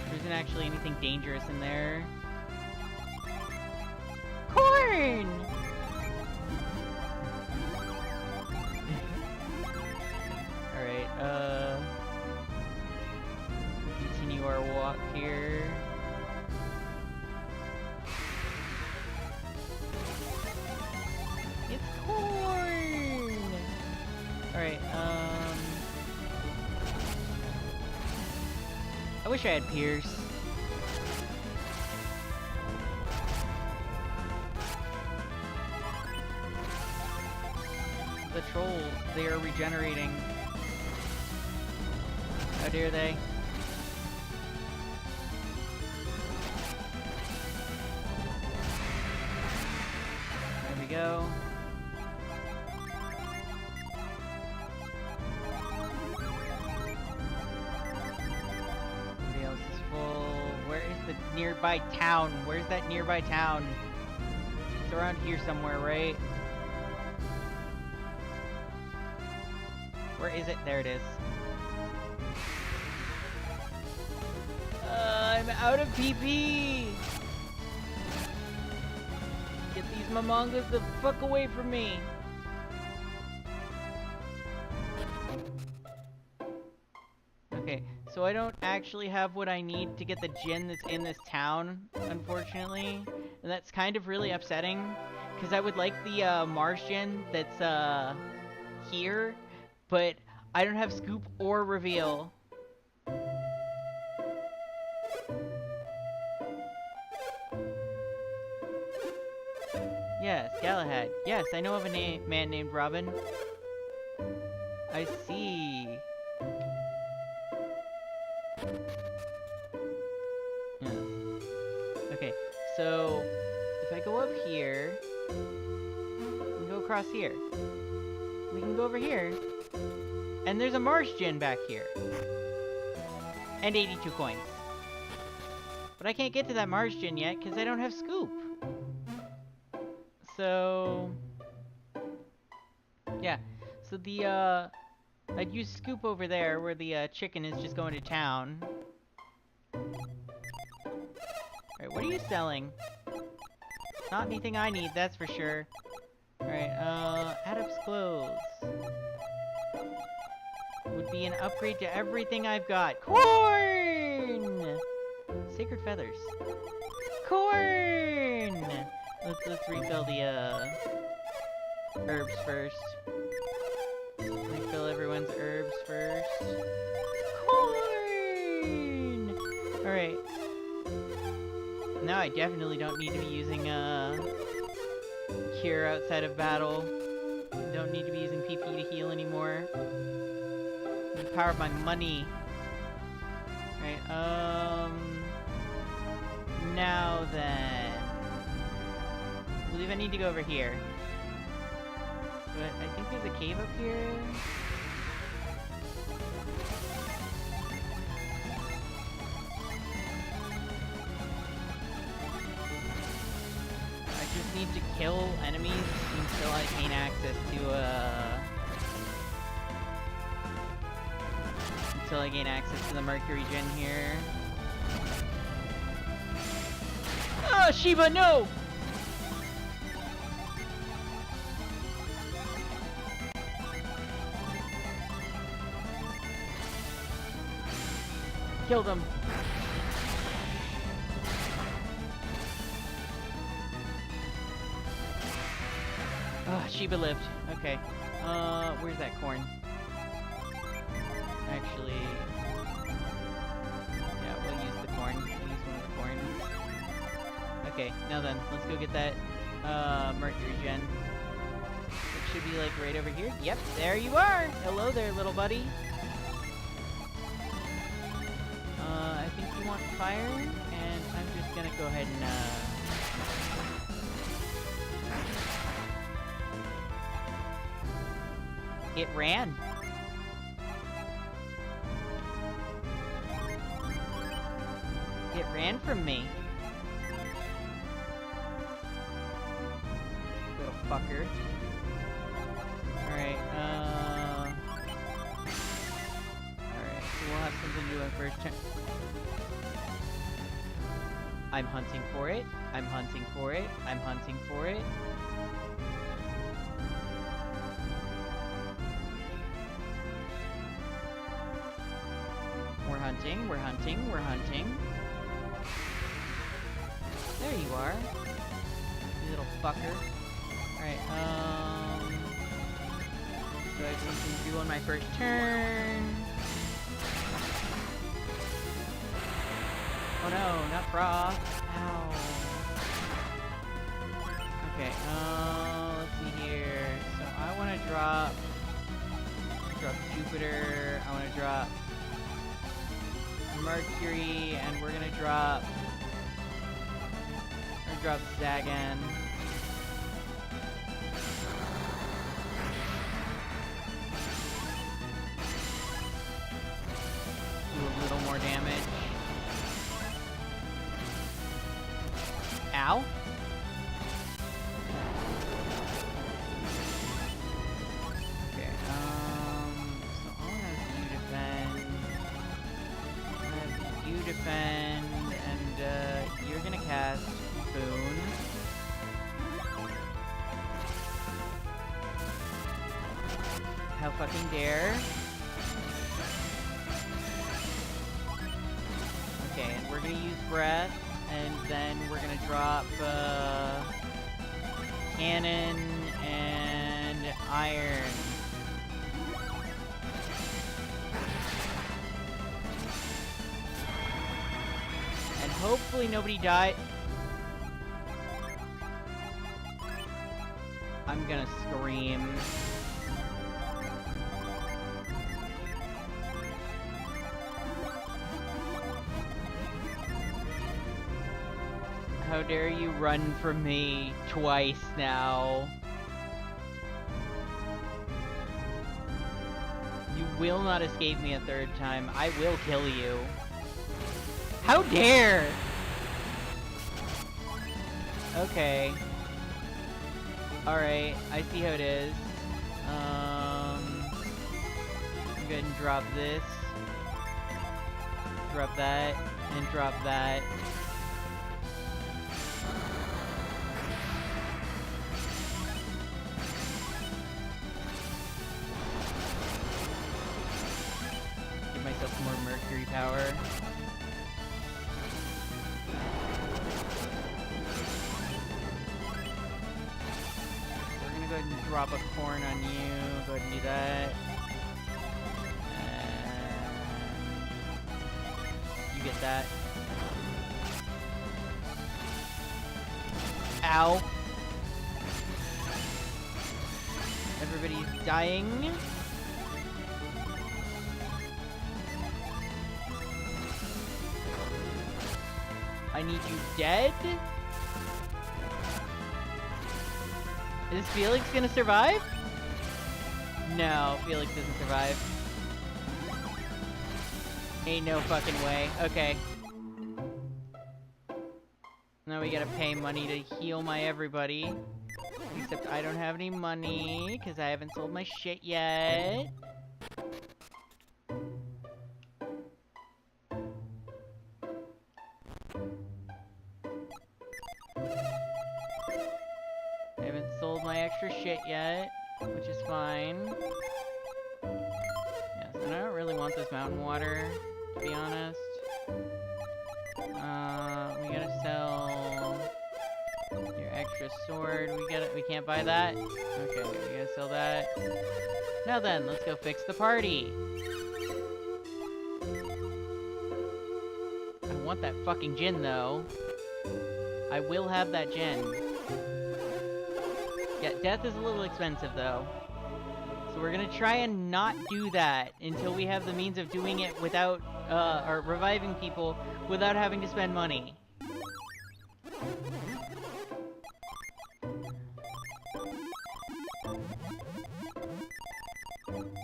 There isn't actually anything dangerous in there. Corn! Alright, continue our walk here. It's corn! Alright, I wish I had Pierce. The trolls, they are regenerating. How dare they? There we go. Everybody else is full. Where is the nearby town? Where's that nearby town? It's around here somewhere, right? Where is it? There it is. I'm out of PP! Get these Momongas the fuck away from me! Okay, so I don't actually have what I need to get the gin that's in this town, unfortunately. And that's kind of really upsetting, because I would like the Mars gin that's here, but I don't have Scoop or Reveal. Yes, Galahad. Yes, I know of a man named Robin. I see. Yeah. Okay, so if I go up here, we can go across here. We can go over here, and there's a Mars Gin back here. And 82 coins. But I can't get to that Mars Gin yet, because I don't have Scoop. So, yeah, so the, I'd use Scoop over there where the, chicken is just going to town. Alright, what are you selling? Not anything I need, that's for sure. Alright, Adept's clothes. Would be an upgrade to everything I've got. Corn! Sacred feathers. Corn! Let's refill the Herbs first. Refill everyone's herbs first. Corn! Alright. Now I definitely don't need to be using, Cure outside of battle. Don't need to be using PP to heal anymore. The power of my money. Alright, now then. I believe I need to go over here. But I think there's a cave up here. I just need to kill enemies until I gain access to, the Mercury gen here. Ah, Shiba, no! Killed him. Shiba lived. Okay. Where's that corn? Actually... yeah, we'll use the corn. We'll use one of the corns. Okay, now then, let's go get that, Mercury gen. It should be, like, right over here. Yep, there you are! Hello there, little buddy. I think you want fire, and I'm just gonna go ahead and, it ran. It ran from me. Little fucker. Alright, alright, so we'll have something to do on first turn. I'm hunting for it. I'm hunting for it. I'm hunting for it. We're hunting, we're hunting, we're hunting. There you are. You little fucker. Alright, so I have something to do on my first turn. Oh no, not frost. Ow. Okay, let's see here. So I want to drop Jupiter. I want to drop Mercury, and we're gonna drop Zagan. Do a little more damage. Ow. Okay, so I'll have you defend. I'll have you defend, and, you're gonna cast Boon. How fucking dare. Okay, and we're gonna use Breath. And then we're gonna drop, Cannon and Iron. And hopefully nobody died. I'm gonna scream. How dare you run from me twice now? You will not escape me a third time. I will kill you. How dare! Okay. Alright, I see how it is. Go ahead and drop this. Drop that, and drop that. Myself more Mercury power. We're gonna go ahead and drop a corn on you. Go ahead and do that. And you get that. Ow. Everybody's dying. I need you dead? Is Felix gonna survive? No, Felix doesn't survive. Ain't no fucking way. Okay. Now we gotta pay money to heal my everybody. Except I don't have any money, because I haven't sold my shit yet. I haven't sold my extra shit yet, which is fine. Yes, and I don't really want this mountain water, to be honest. We gotta sell your extra sword. We can't buy that? Okay, we gotta sell that. Now then, let's go fix the party. I want that fucking gin, though. I will have that gin. Yeah, death is a little expensive, though. So we're gonna try and not do that until we have the means of doing it without, or reviving people without having to spend money.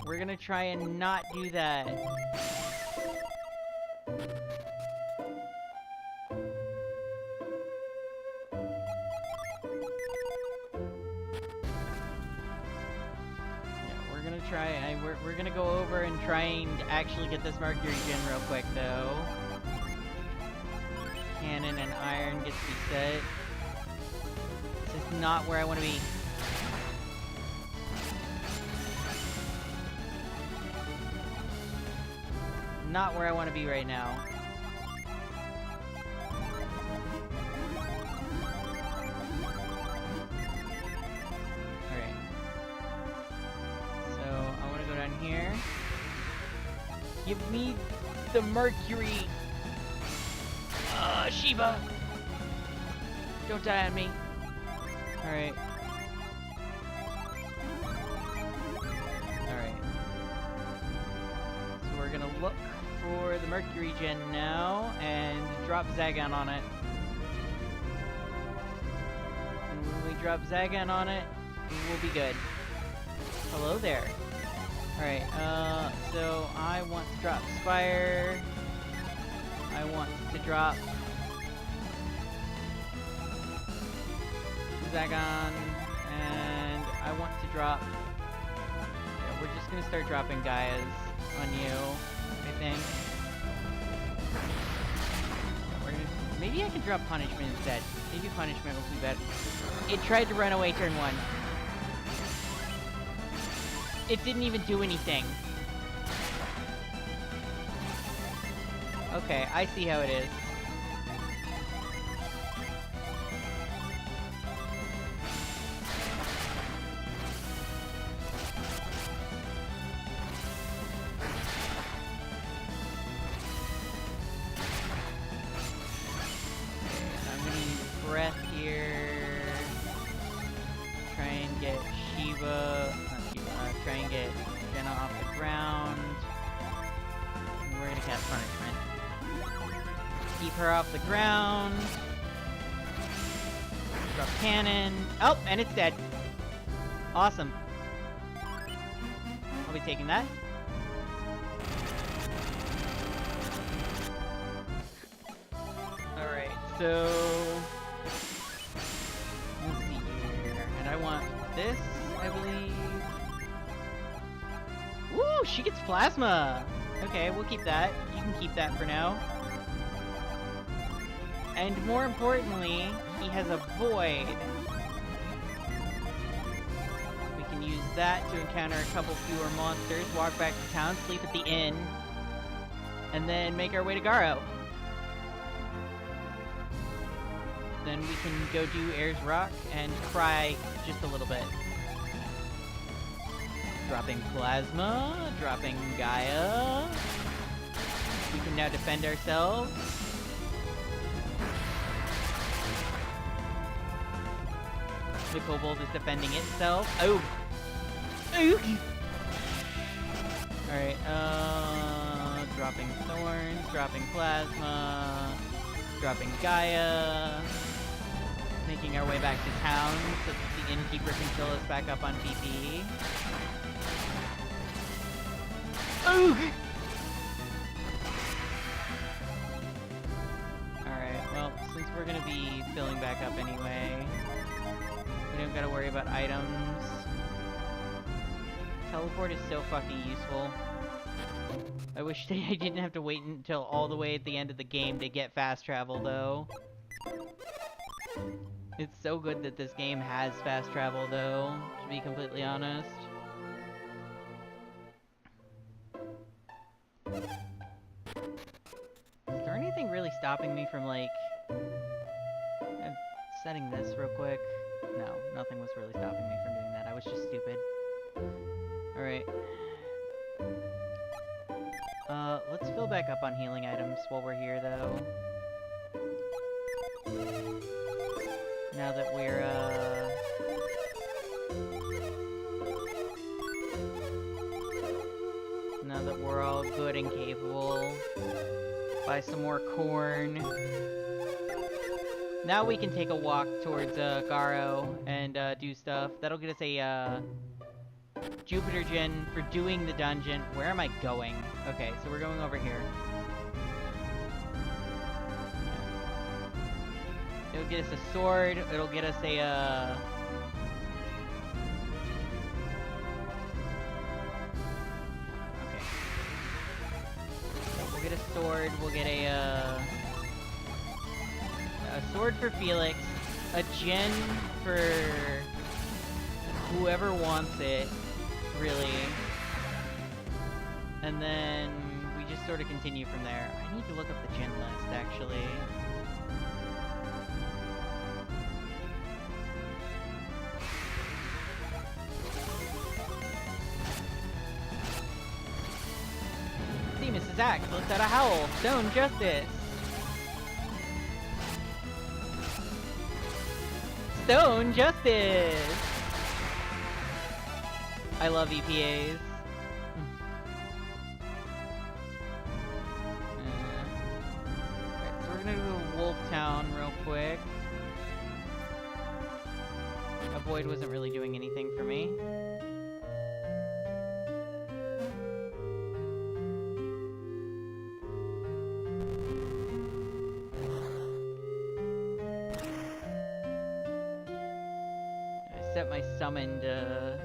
We're gonna try and not do that. We're gonna go over and try and actually get this Mercury Gin real quick, though. Cannon and iron gets reset. This is not where I want to be. Not where I want to be right now. Here. Give me the Mercury. Shiva. Don't die on me. Alright. Alright. So we're gonna look for the Mercury Gen now and drop Zagon on it. And when we drop Zagon on it, we'll be good. Hello there. Alright, so I want to drop Spire. I want to drop Zagon, and I want to drop... Yeah, we're just gonna start dropping Gaias on you, I think. We're gonna... Maybe I can drop Punishment instead. Maybe Punishment will be better. It tried to run away turn 1. It didn't even do anything. Okay, I see how it is. I'm gonna use breath here. Try and get Shiva. Try and get Jenna off the ground. And we're gonna cast Punishment. Keep her off the ground. Drop cannon. Oh, and it's dead. Awesome. I'll be taking that. Alright, so... let's see here. And I want this, I believe. Woo! She gets plasma! Okay, we'll keep that. You can keep that for now. And more importantly, he has a void. We can use that to encounter a couple fewer monsters, walk back to town, sleep at the inn, and then make our way to Garo. Then we can go do Ayers Rock and cry just a little bit. Dropping plasma, dropping Gaia. We can now defend ourselves. The kobold is defending itself. Oh! Ooh. Alright, dropping thorns, dropping plasma, dropping Gaia, making our way back to town so that the innkeeper can fill us back up on PP. Ooh. Alright, well, since we're gonna be filling back up anyway, we don't gotta worry about items. Teleport is so fucking useful. I wish I didn't have to wait until all the way at the end of the game to get fast travel, though. It's so good that this game has fast travel, though, to be completely honest. Is there anything really stopping me from, like... setting this real quick? No, nothing was really stopping me from doing that. I was just stupid. Alright. Let's fill back up on healing items while we're here, though. Now that we're, now that we're all good and capable. Buy some more corn. Now we can take a walk towards, Garo and, do stuff. That'll get us a, Jupiter Gen for doing the dungeon. Where am I going? Okay, so we're going over here. It'll get us a sword. It'll get us a, okay. We'll get a sword. We'll get a sword for Felix. A gen for whoever wants it. Really. And then we just sort of continue from there. I need to look up the gen list, actually. See, Mrs. Axe lets out a howl. Stone Justice. Stone Justice! I love EPAs. Alright, so we're gonna go to Wolf Town real quick. A void wasn't really doing anything for me. I set my summon to...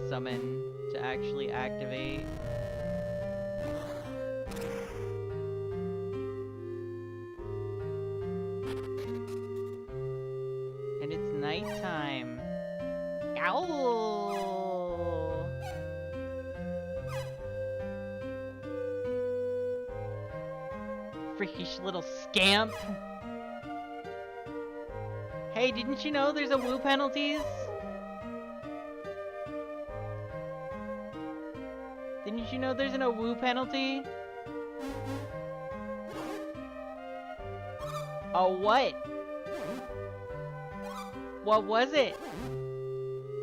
summon to actually activate. And it's nighttime. Ow! Freakish little scamp! Hey, didn't you know there's a woo penalties? Didn't you know there's an woo penalty? A what? What was it?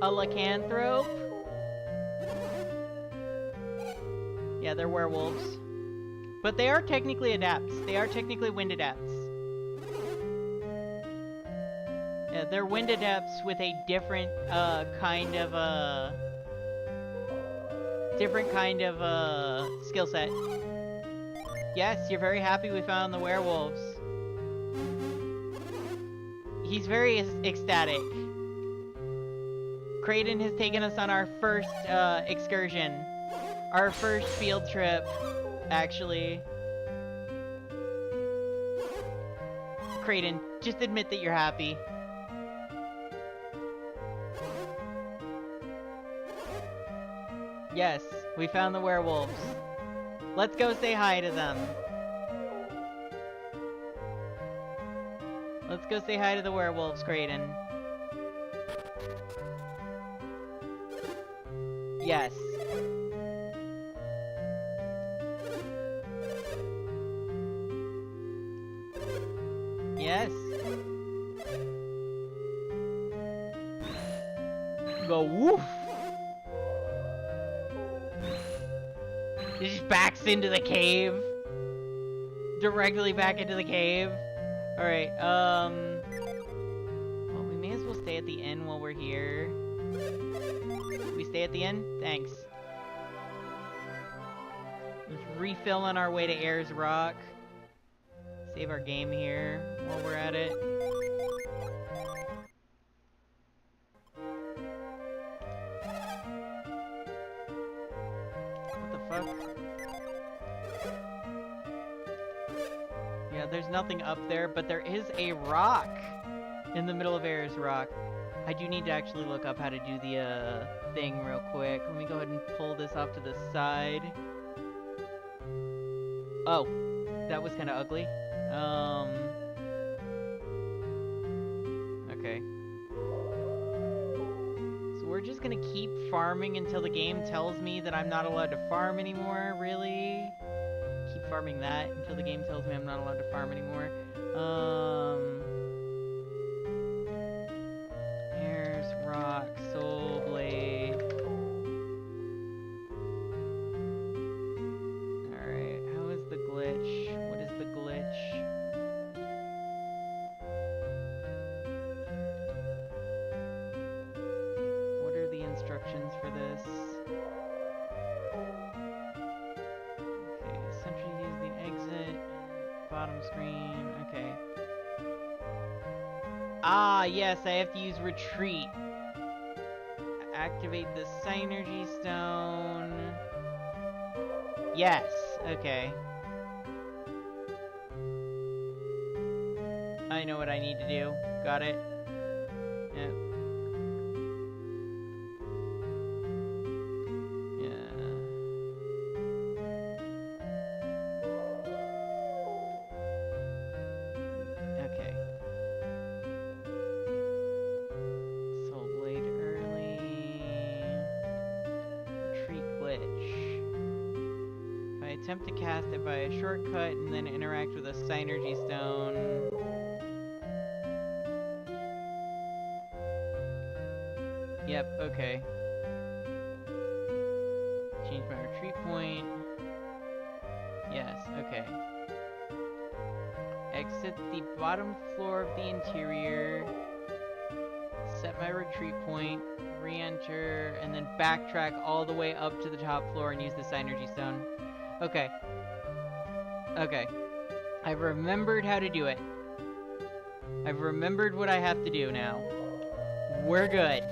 A lycanthrope? Yeah, they're werewolves. But they are technically adapts. They are technically wind adapts. Yeah, they're wind adapts with a different, kind of, different kind of, skill set. Yes, you're very happy we found the werewolves. He's very ecstatic. Kraden has taken us on our first, excursion. Our first field trip, actually. Kraden, just admit that you're happy. Yes, we found the werewolves. Let's go say hi to them. Let's go say hi to the werewolves, Kraden. Yes. Yes. Go woof. It just backs into the cave. Directly back into the cave. Alright, well, we may as well stay at the inn while we're here. We stay at the inn? Thanks. Let's refill on our way to Ayers Rock. Save our game here while we're at it. What the fuck? Yeah, there's nothing up there, but there is a rock in the middle of Ayers Rock. I do need to actually look up how to do the thing real quick. Let me go ahead and pull this off to the side. Oh, that was kind of ugly. Okay. So we're just gonna keep farming until the game tells me that I'm not allowed to farm anymore, really? Keep farming that until the game tells me I'm not allowed to farm anymore. Ayers Rock, Soul Blade. Alright, how is the glitch? What is the glitch? What are the instructions for this? Okay, essentially use the exit, bottom screen, okay. Ah, yes, I have to use retreat. Activate the Synergy Stone. Yes, okay. I know what I need to do. Got it. Yep. Attempt to cast it by a shortcut and then interact with a Synergy Stone. Yep, okay. Change my retreat point. Yes, okay. Exit the bottom floor of the interior. Set my retreat point. Re-enter, and then backtrack all the way up to the top floor and use the Synergy Stone. Okay. Okay. I've remembered how to do it. I've remembered what I have to do now. We're good.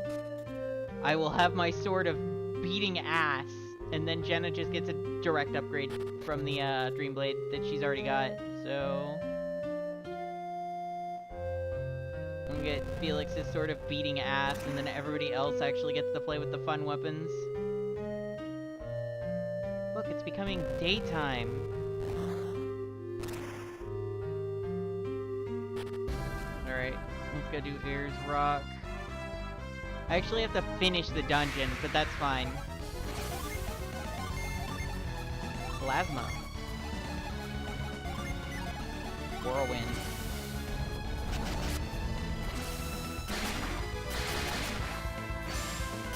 I will have my sword of beating ass, and then Jenna just gets a direct upgrade from the Dream Blade that she's already got, so... I'm gonna get Felix's sword of beating ass, and then everybody else actually gets to play with the fun weapons. Look, it's becoming daytime. Alright, let's go do Ayers Rock. I actually have to finish the dungeon, but that's fine. Plasma. Whirlwind.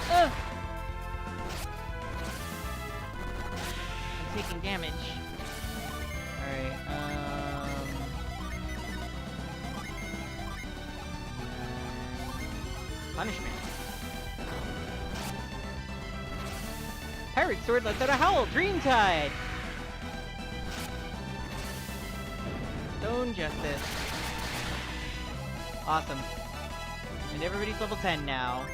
Ugh! Taking damage. Alright, punishment. Pirate sword lets out a howl! Dreamtide! Stone Justice. Awesome. And everybody's level 10 now.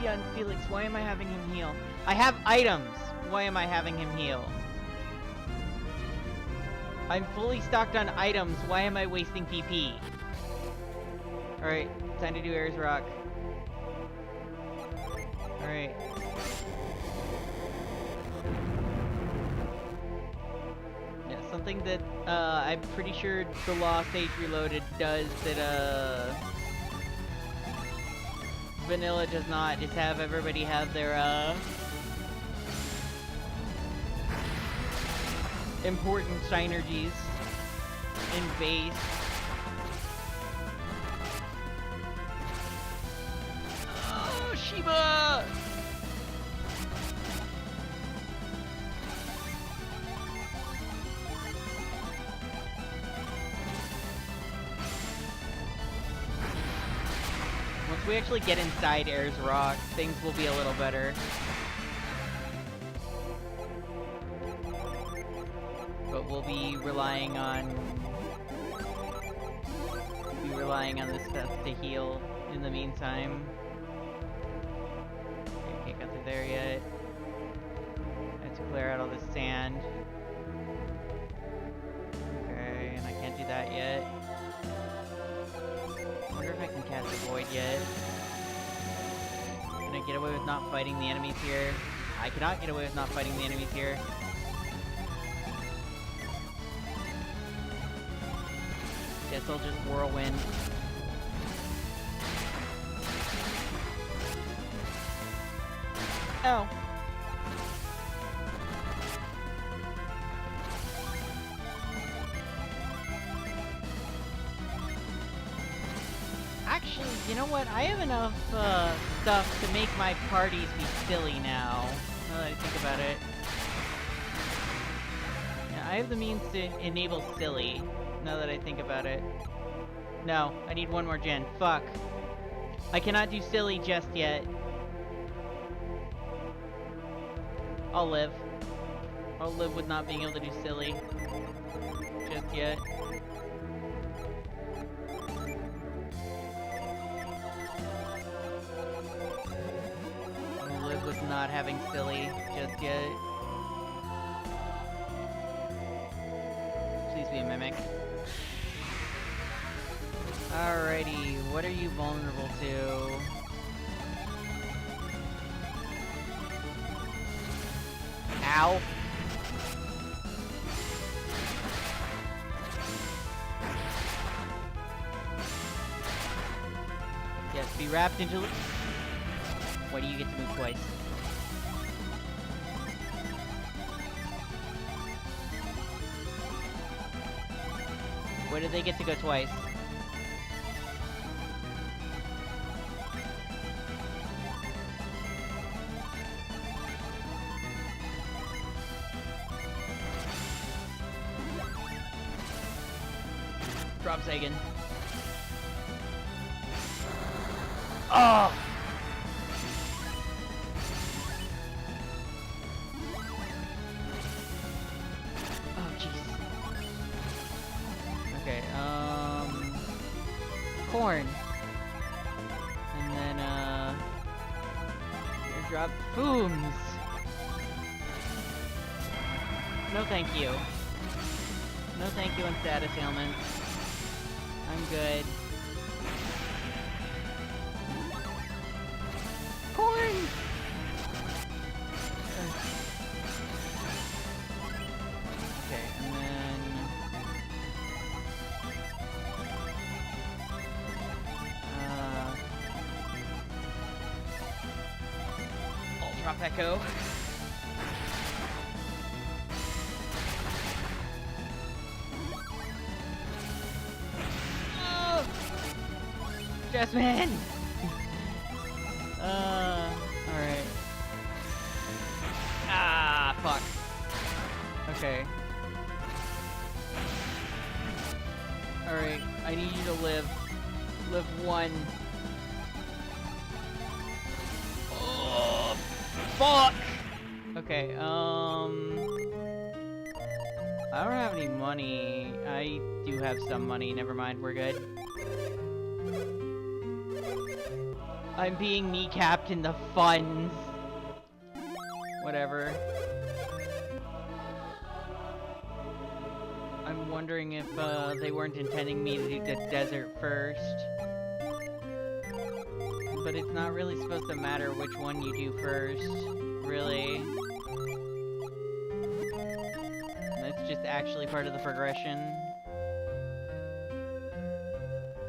On Felix, why am I having him heal? I have items! Why am I having him heal? I'm fully stocked on items, why am I wasting PP? Alright, time to do Ayers Rock. Alright. Yeah, something that, I'm pretty sure the Lost Age Reloaded does that, vanilla does not. Just have everybody have their, important synergies in base. Oh, Shiba! Once we actually get inside Air's Rock, things will be a little better. But we'll be relying on this stuff to heal in the meantime. Okay, can't get through there yet. I have to clear out all this sand. Okay, and I can't do that yet. I wonder if I can cast a void yet. Can I get away with not fighting the enemies here? I cannot get away with not fighting the enemies here. Guess I'll just whirlwind. Oh. Actually, you know what? I have enough stuff to make my parties be silly now that I think about it. Yeah, I have the means to enable silly, now that I think about it. No, I need one more gen. Fuck. I cannot do silly just yet. I'll live. I'll live with not being able to do silly just yet. I'll live with not having silly just yet. Please be a mimic. Alrighty, what are you vulnerable to? Ow! Yes, be wrapped into... Why do you get to move twice? Where did they get to go twice? Drop Sagan. Oh! Oh, jeez. Okay, corn. And then, drop booms. No thank you. No thank you on status ailments. I'm good. Corn! Okay, and then... I'll drop Echo. Jasmine! Alright. Ah, fuck. Okay. Alright, I need you to live. Live one. Oh, fuck! Okay, I don't have any money. I do have some money, never mind, we're good. I'm being kneecapped in the funds. Whatever. I'm wondering if they weren't intending me to do the desert first. But it's not really supposed to matter which one you do first, really. That's just actually part of the progression.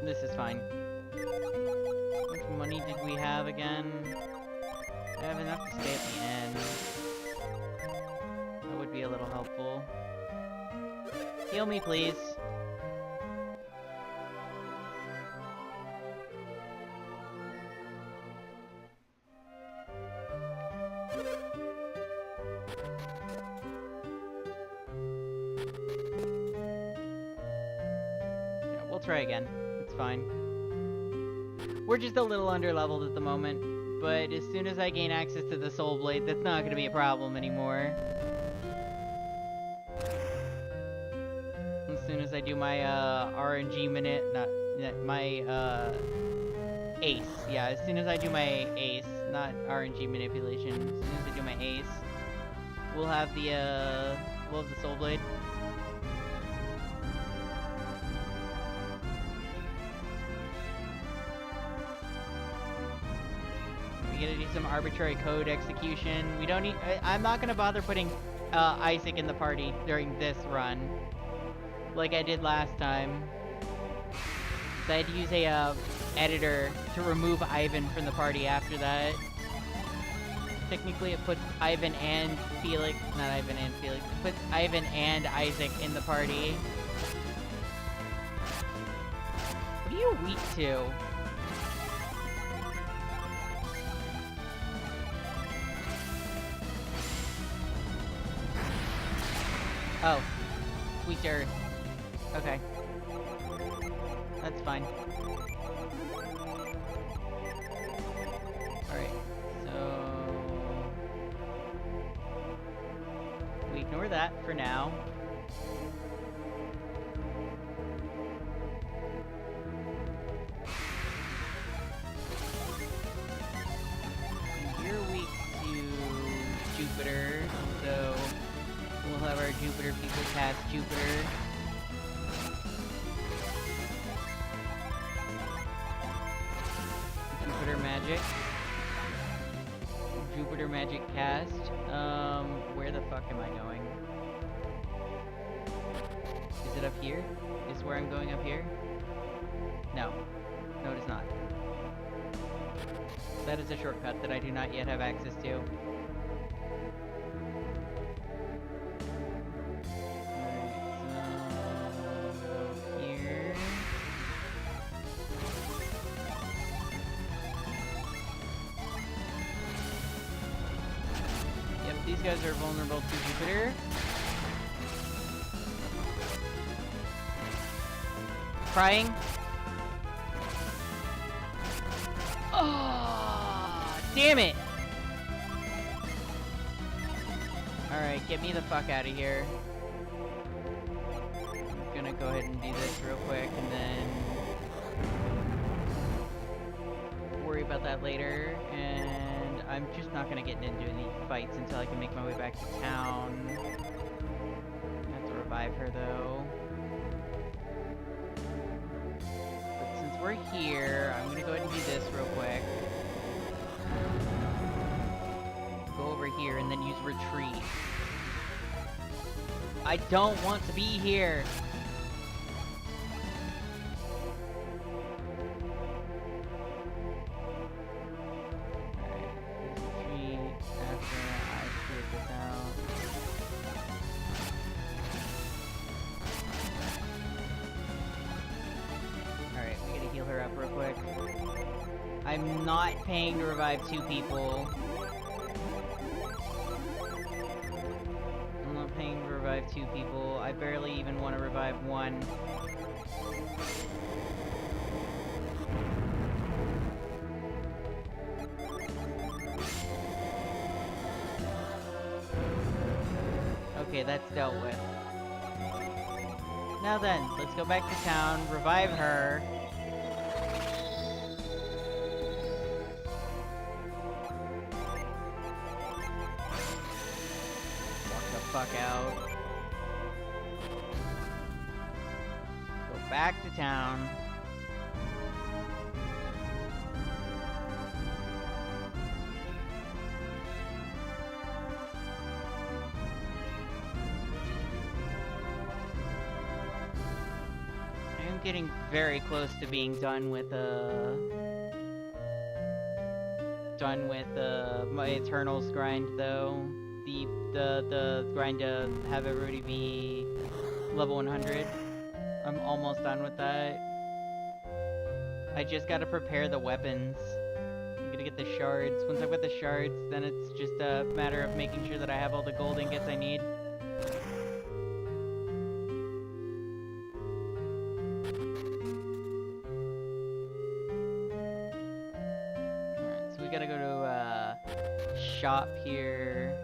This is fine. money did we have again? I have enough to stay at the end. That would be a little helpful. Heal me, please. Yeah, we'll try again. It's fine. We're just a little under-leveled at the moment, but as soon as I gain access to the Soul Blade, that's not gonna be a problem anymore. As soon as I do my, RNG minute, ace. Yeah, as soon as I do my ace, not RNG manipulation, as soon as I do my ace, we'll have the Soul Blade. We gotta do some arbitrary code execution. We don't need- I'm not gonna bother putting, Isaac in the party during this run. Like I did last time. So I had to use a, editor to remove Ivan from the party after that. Technically it puts Ivan and Felix, not Ivan and Felix, it puts Ivan and Isaac in the party. What are you weak to? Oh. Sweet earth. Okay. That's fine. Alright, so... we ignore that for now. And you're weak to Jupiter, so we'll have our Jupiter people cast Jupiter. Jupiter magic. Jupiter magic cast. Where the fuck am I going? Is it up here? Is where I'm going up here? No. No, it is not. That is a shortcut that I do not yet have access to. These guys are vulnerable to Jupiter. Crying. Oh, damn it! Alright, get me the fuck out of here. I'm gonna go ahead and do this real quick and then worry about that later. And I'm just not gonna get into any fights until I can make my way back to town. I have to revive her though. But since we're here, I'm gonna go ahead and do this real quick. Go over here and then use retreat. I don't want to be here! I'm not paying to revive 2 people. I'm not paying to revive 2 people. I barely even want to revive 1. Okay, that's dealt with. Now then, let's go back to town, revive her. Fuck out. Go back to town. I am getting very close to being done with done with my Eternals grind though. The grind to have everybody be level 100. I'm almost done with that. I just gotta prepare the weapons. I'm gonna get the shards. Once I've got the shards, then it's just a matter of making sure that I have all the gold ingots I need. Alright, so we gotta go to shop here.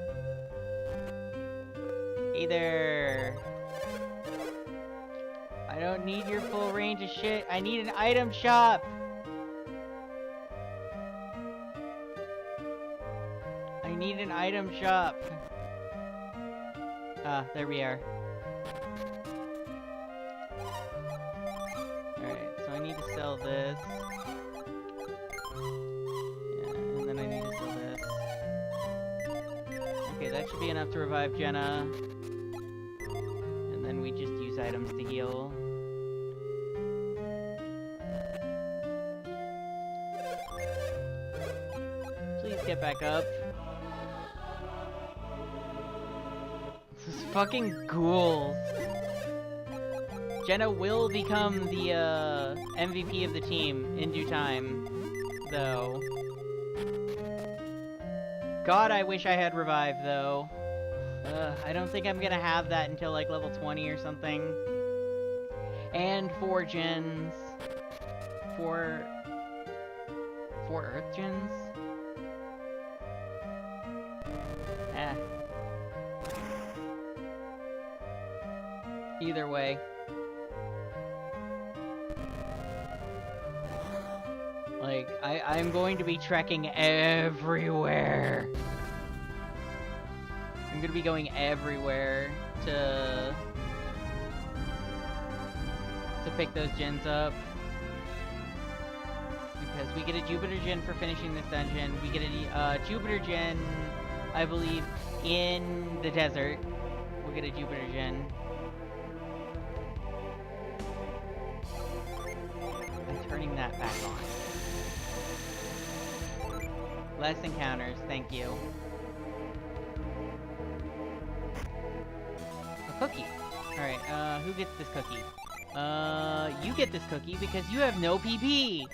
Hey there! I don't need your full range of shit. I need an item shop! I need an item shop. Ah, there we are. Alright, so I need to sell this. Yeah, and then I need to sell this. Okay, that should be enough to revive Jenna. And then we just use items to heal. Please get back up. This is fucking ghouls. Jenna will become the MVP of the team in due time, though. God, I wish I had revive, though. I don't think I'm gonna have that until like level 20 or something. And 4 gens. 4 Earth gens? Eh. Either way. Like, I'm going to be trekking everywhere. I'm gonna be going everywhere to pick those gens up. Because we get a Jupiter gen for finishing this dungeon. We get a Jupiter gen, I believe, in the desert. We'll get a Jupiter gen. I'm turning that back on. Less encounters, thank you. A cookie. Alright, who gets this cookie? You get this cookie because you have no PP!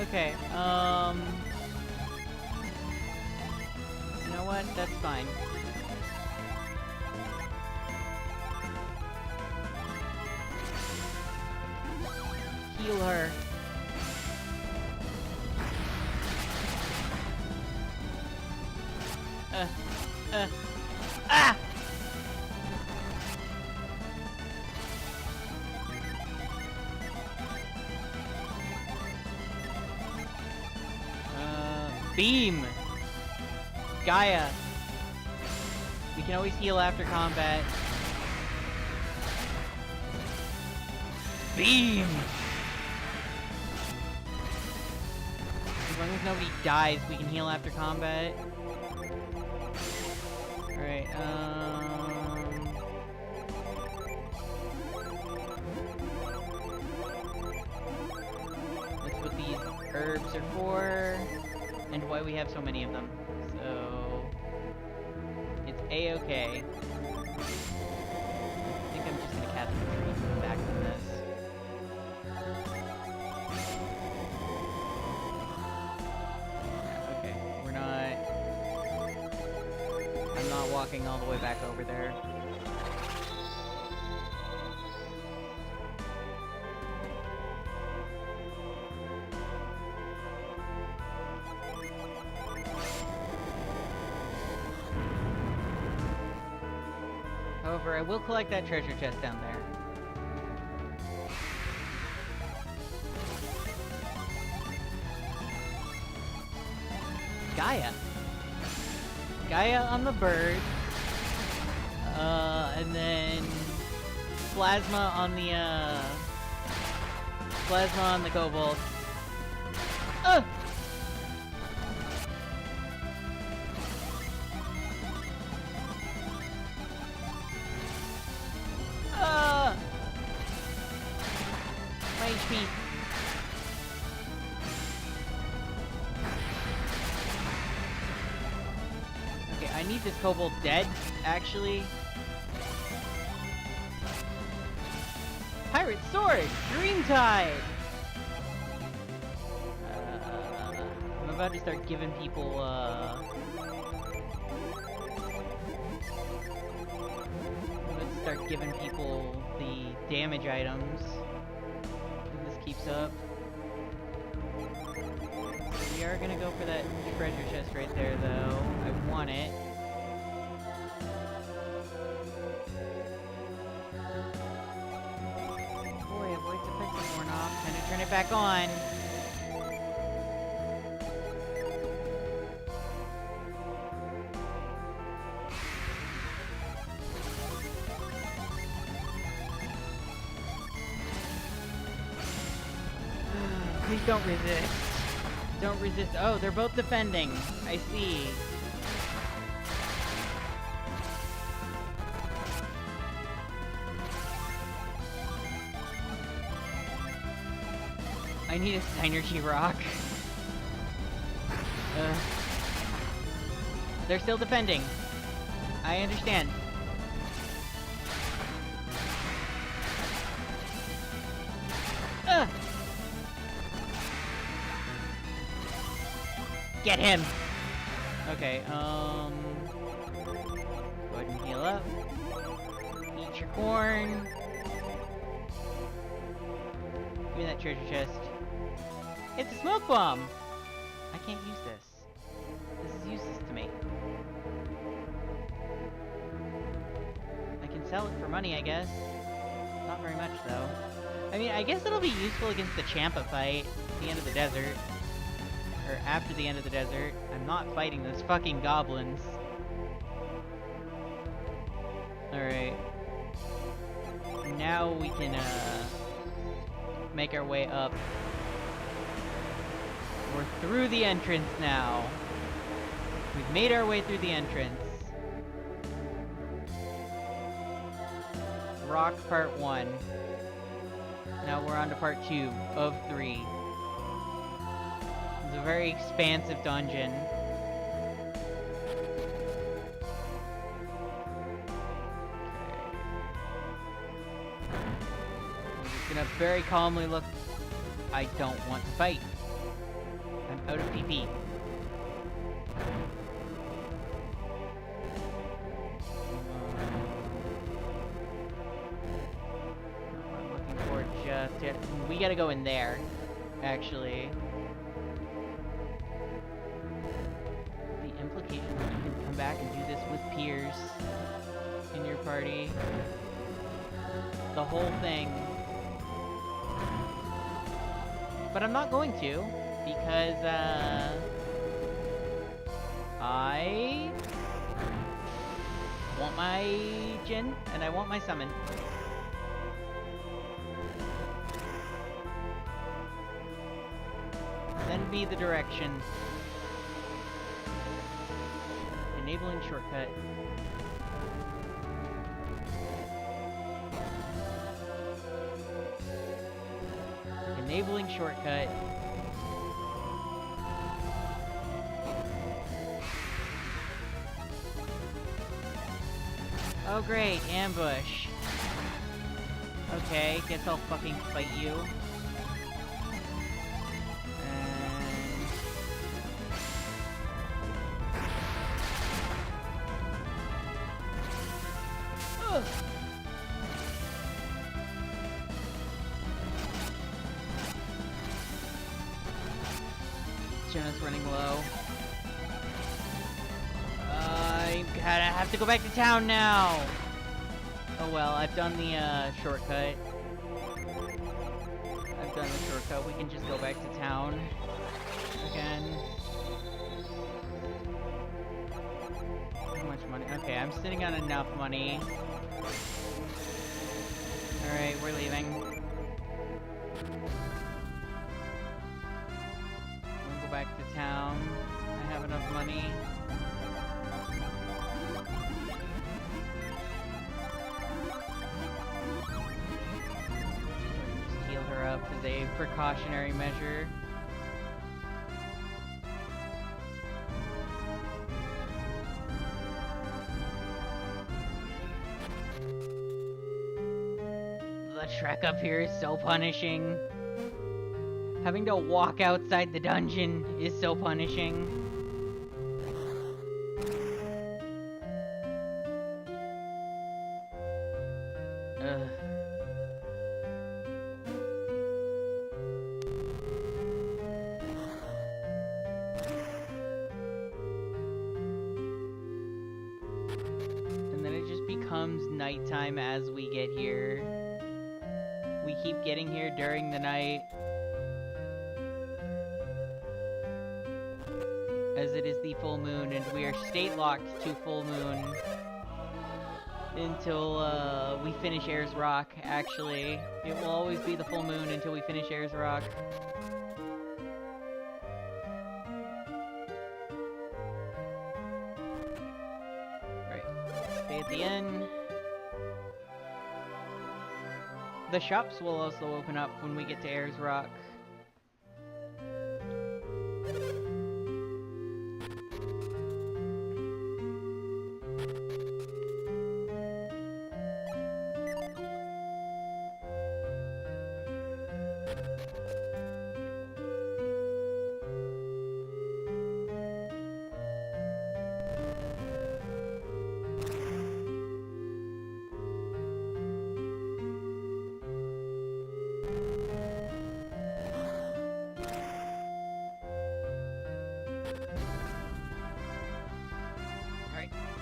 Okay, you know what? That's fine. Heal her. Ah! Beam! Gaia! We can always heal after combat. Beam! As long as nobody dies, we can heal after combat. Alright, that's what these herbs are for, and why we have so many of them. So, it's A-okay. I think I'm just gonna cast the tree and come back from this. Okay, we're not... I'm not walking all the way back over there. However, I will collect that treasure chest down there. Gaia. Gaia on the bird. And then Plasma on the, Plasma on the kobold. need this kobold dead, actually. Pirate Sword! Dreamtide! I'm about to start giving people, I'm about to start giving people the damage items. If this keeps up. So we are gonna go for that treasure chest right there, though. I want it. Boy, avoids effective worn off. Time to turn it back on. Please don't resist. Don't resist. Oh, they're both defending. I see. I need a synergy rock. They're still defending. I understand. Get him! Okay, go ahead and heal up. Eat your corn. Give me that treasure chest. It's a smoke bomb! I can't use this. This is useless to me. I can sell it for money, I guess. Not very much, though. I mean, I guess it'll be useful against the Champa fight at the end of the desert. Or after the end of the desert. I'm not fighting those fucking goblins. Alright. Now we can, make our way up. We're through the entrance now. We've made our way through the entrance. Rock part 1. Now we're on to part 2 of 3. It's a very expansive dungeon. I'm just gonna very calmly look. I don't want to fight. I'm out of PP. I'm looking for just yet. We gotta go in there, actually. The implication that you can come back and do this with peers in your party. The whole thing. But I'm not going to, because, I want my Jin, and I want my summon. Send me the direction. Enabling shortcut. Enabling shortcut. Oh great, ambush. Okay, guess I'll fucking fight you. And... Ugh. Jenna's running low. I have to go back to town now! Oh well, I've done the, shortcut. I've done the shortcut. We can just go back to town again. How much money? Okay, I'm sitting on enough money. Alright, we're leaving. We'll go back to town. I have enough money. Up as a precautionary measure. the trek up here is so punishing. Having to walk outside the dungeon is so punishing. Ugh. And then it just becomes nighttime as we get here. We keep getting here during the night. As it is the full moon, and we are state locked to full moon until we finish Ayers Rock. Actually, it will always be the full moon until we finish Ayers Rock. Right, stay at the inn. The shops will also open up when we get to Ayers Rock.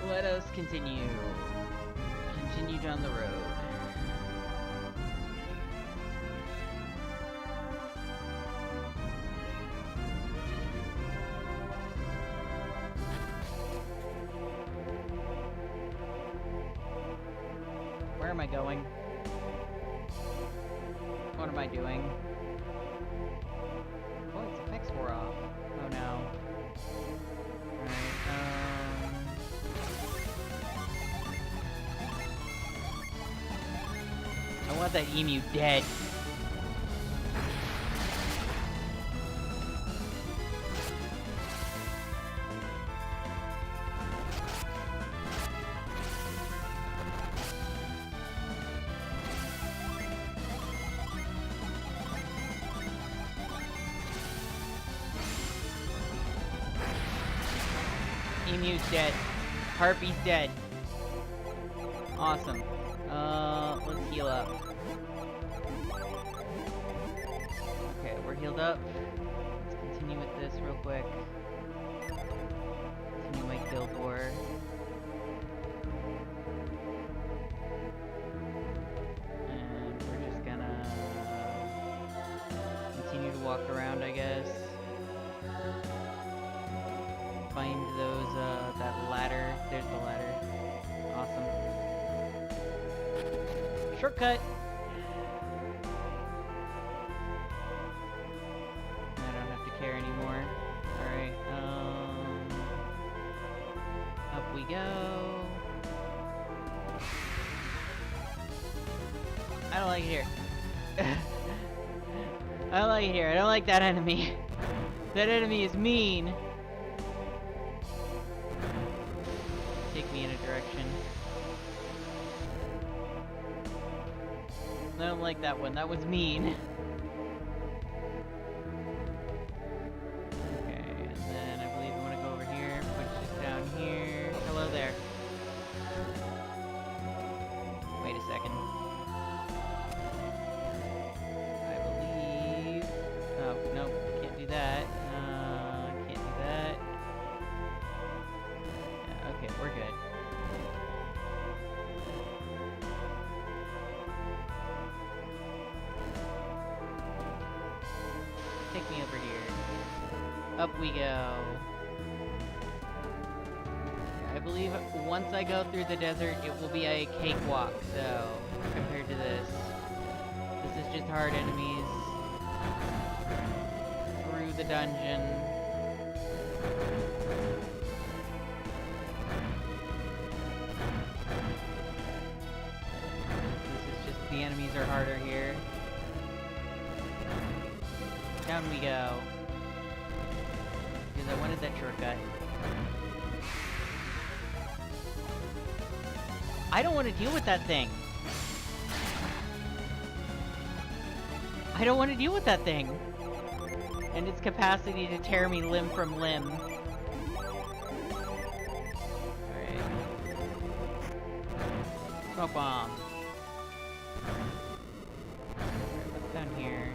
Let us continue down the road. Where am I going? What am I doing? Oh, its effects wore off. Oh no. I want that emu dead. Emu's dead. Harpy's dead. Awesome. Let's heal up. Okay, we're healed up. Let's continue with this real quick. Continue my guild war. And we're just gonna continue to walk around, I guess. Find those, that ladder. There's the ladder. Awesome. Shortcut! I don't have to care anymore. Alright, up we go. I don't like it here. I don't like it here. I don't like that enemy. That enemy is mean. Take me in a direction. I don't like that one. That was mean. Okay, and then I believe I want to go over here, which is down here. Hello there. Wait a second. I believe... Oh, nope. Can't do that. Can't do that. Yeah, okay, we're good. Take me over here. Up we go. I believe once I go through the desert, it will be a cakewalk, so, compared to this. This is just hard enemies. Through the dungeon. This is just, the enemies are harder here. Down we go. Because I wanted that shortcut. I don't want to deal with that thing. I don't want to deal with that thing. And its capacity to tear me limb from limb. Alright. Smoke bomb. Alright, what's down here?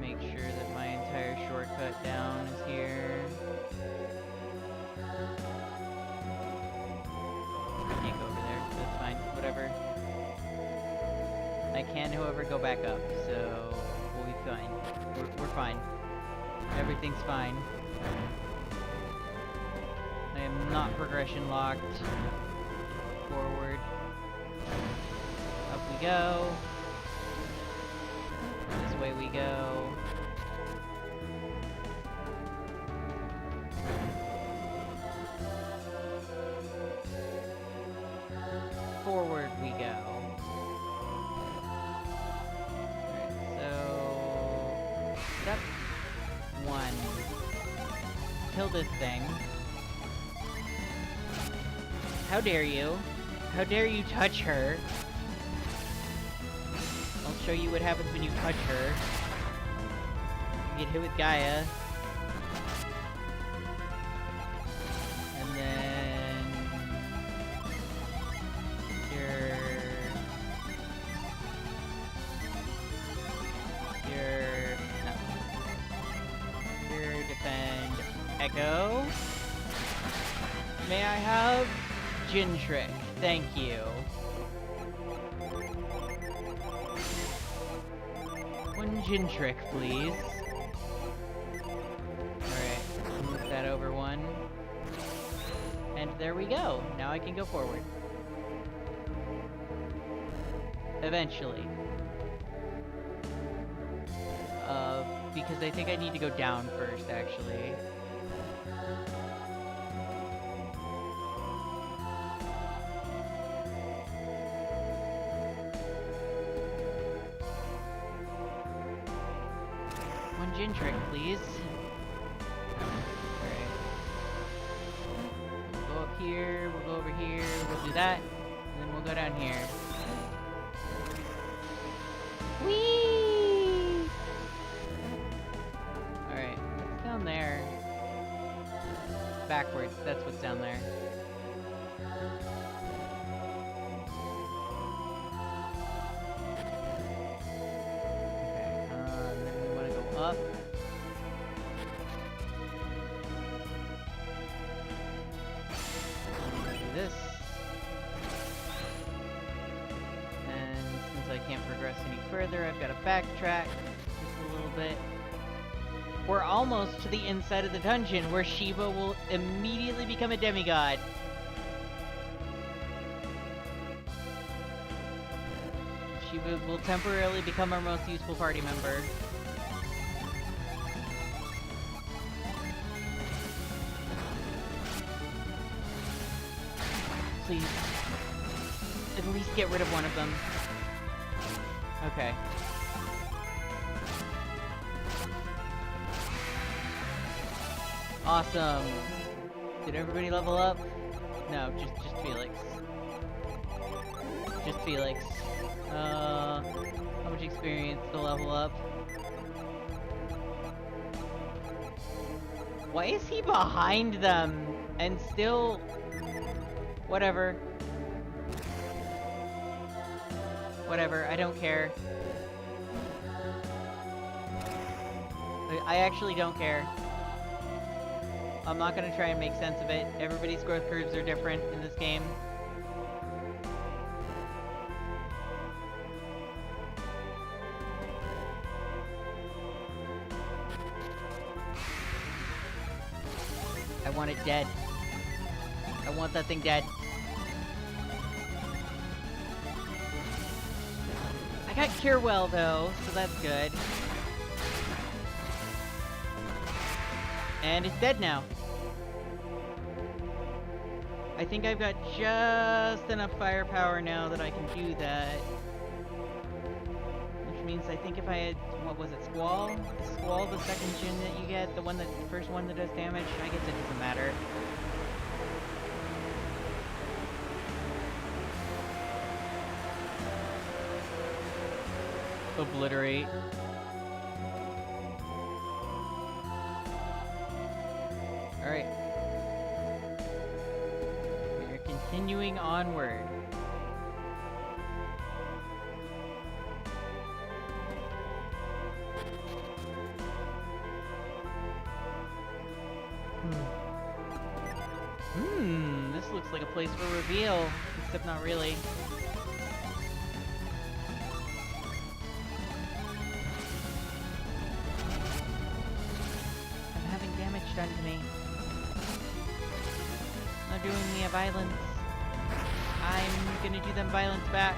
Make sure that my entire shortcut down is here. I can't go over there. That's fine. Whatever. I can, however, go back up, so we'll be fine. We're fine. Everything's fine. I am not progression locked. Forward. Up we go. This way we go. Forward we go. Step 1. Kill this thing. How dare you? How dare you touch her? I'll show you what happens when you touch her. You get hit with Gaia. And then... defend Echo. May I have Gin Trick? Thank you. One Gin Trick, please. Alright, move that over one. And there we go. Now I can go forward. Eventually. Because I think I need to go down first, actually. One Gin Trick, please. Alright. We'll go up here, we'll go over here, we'll do that, and then we'll go down here. Whee! There. Backwards, that's what's down there. Okay, then we want to go up. Do this. And since I can't progress any further, I've got to backtrack just a little bit. We're almost to the inside of the dungeon, where Shiva will immediately become a demigod. Shiva will temporarily become our most useful party member. Please. At least get rid of one of them. Okay. Awesome. Did everybody level up? No, just Felix. Just Felix. How much experience to level up? Why is he behind them and still... Whatever. Whatever, I don't care. I actually don't care. I'm not gonna try and make sense of it. Everybody's growth curves are different in this game. I want it dead. I want that thing dead. I got Cure Well though, so that's good. And it's dead now. I think I've got just enough firepower now that I can do that. Which means I think if I had, what was it, Squall? Squall, the second gym that you get, the first one that does damage, I guess it doesn't matter. Obliterate. Alright. We are continuing onward. This looks like a place for reveal, except not really. I'm having damage done to me. Not doing me a violence. I'm gonna do them violence back.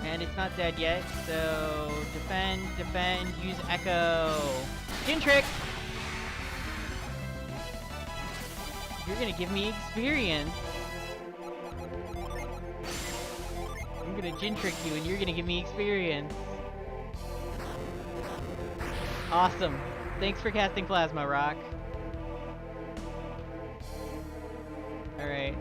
And it's not dead yet, so defend, defend, use echo. Gin trick! You're gonna give me experience. I'm gonna gin trick you and you're gonna give me experience. Awesome. Thanks for casting Plasma Rock. Alright,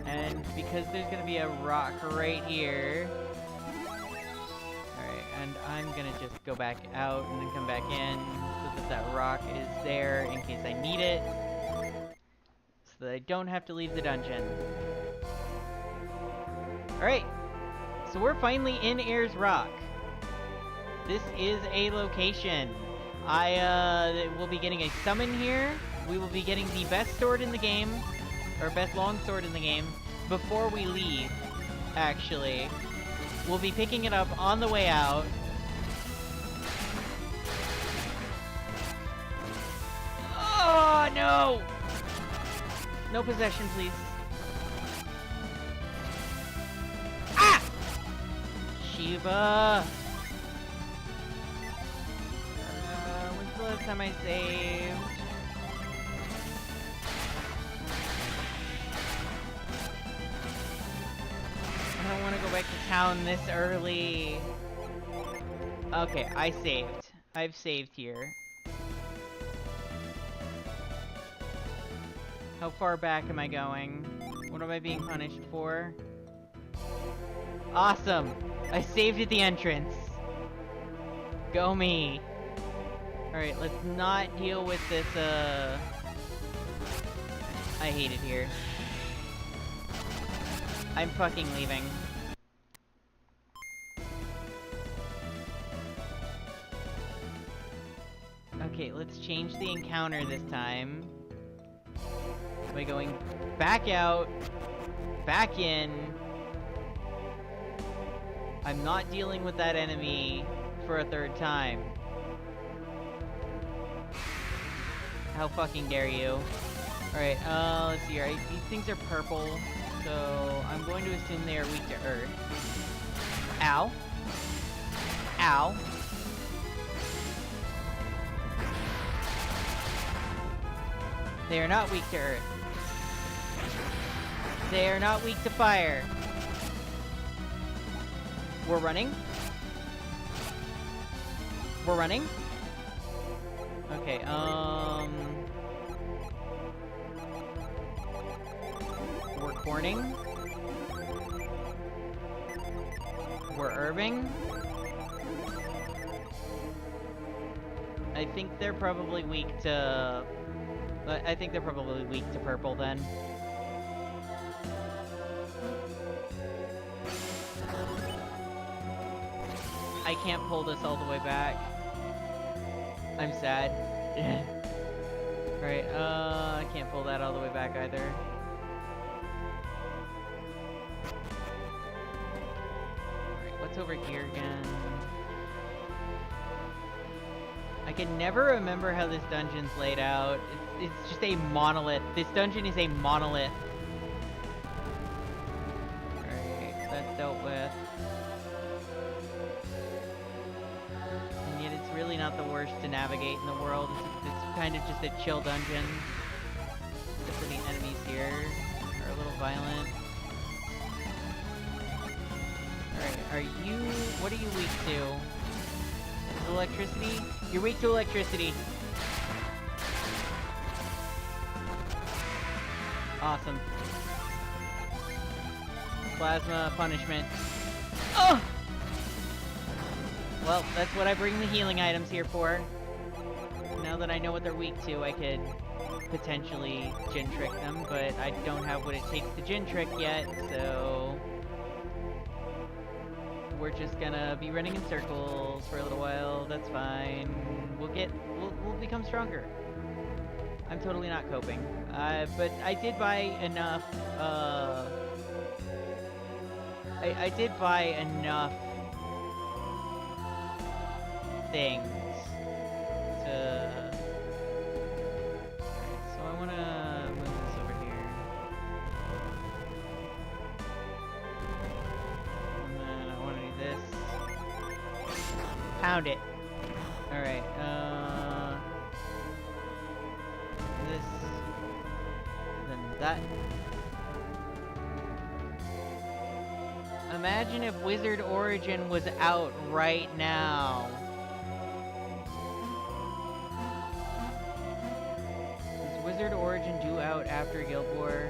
and because there's gonna be a rock right here. Alright, and I'm gonna just go back out and then come back in so that that rock is there in case I need it. So that I don't have to leave the dungeon. Alright, so we're finally in Ayers Rock. This is a location. I will be getting a summon here. We will be getting the best sword in the game, or best long sword in the game, before we leave, actually. We'll be picking it up on the way out. Oh, no! No possession, please. Ah! Shiva! When's the last time I saved? I don't want to go back to town this early. Okay, I saved. I've saved here. How far back am I going? What am I being punished for? Awesome! I saved at the entrance. Go me! Alright, let's not deal with this, I hate it here. I'm fucking leaving. Okay, let's change the encounter this time. By going back out, back in. I'm not dealing with that enemy for a third time. How fucking dare you? Alright, let's see, right? These things are purple, so I'm going to assume they are weak to earth. Ow. Ow. They are not weak to earth. They are not weak to fire. We're running. We're running. Okay, we're corning. We're herbing. I think they're probably weak to... I think they're probably weak to purple then. I can't pull this all the way back. I'm sad. Right, I can't pull that all the way back either. Alright, what's over here again? I can never remember how this dungeon's laid out. It's just a monolith. This dungeon is a monolith. Alright, that's dealt with. And yet it's really not the worst to navigate in the world. It's kind of just a chill dungeon. Except for the enemies here are a little violent. Alright, are you... what are you weak to? Electricity? You're weak to electricity. Awesome. Plasma punishment. Oh! Well, that's what I bring the healing items here for. Now that I know what they're weak to, I could potentially Gin Trick them, but I don't have what it takes to Gin Trick yet, so... We're just gonna be running in circles for a little while. That's fine. We'll become stronger. I'm totally not coping. But I did buy enough, I did buy enough things to... Alright, so I wanna move this over here. And then I wanna do this. Pound it. Alright, this, then that. Imagine if Wizard Origin was out right now. Is Wizard Origin due out after Guild War?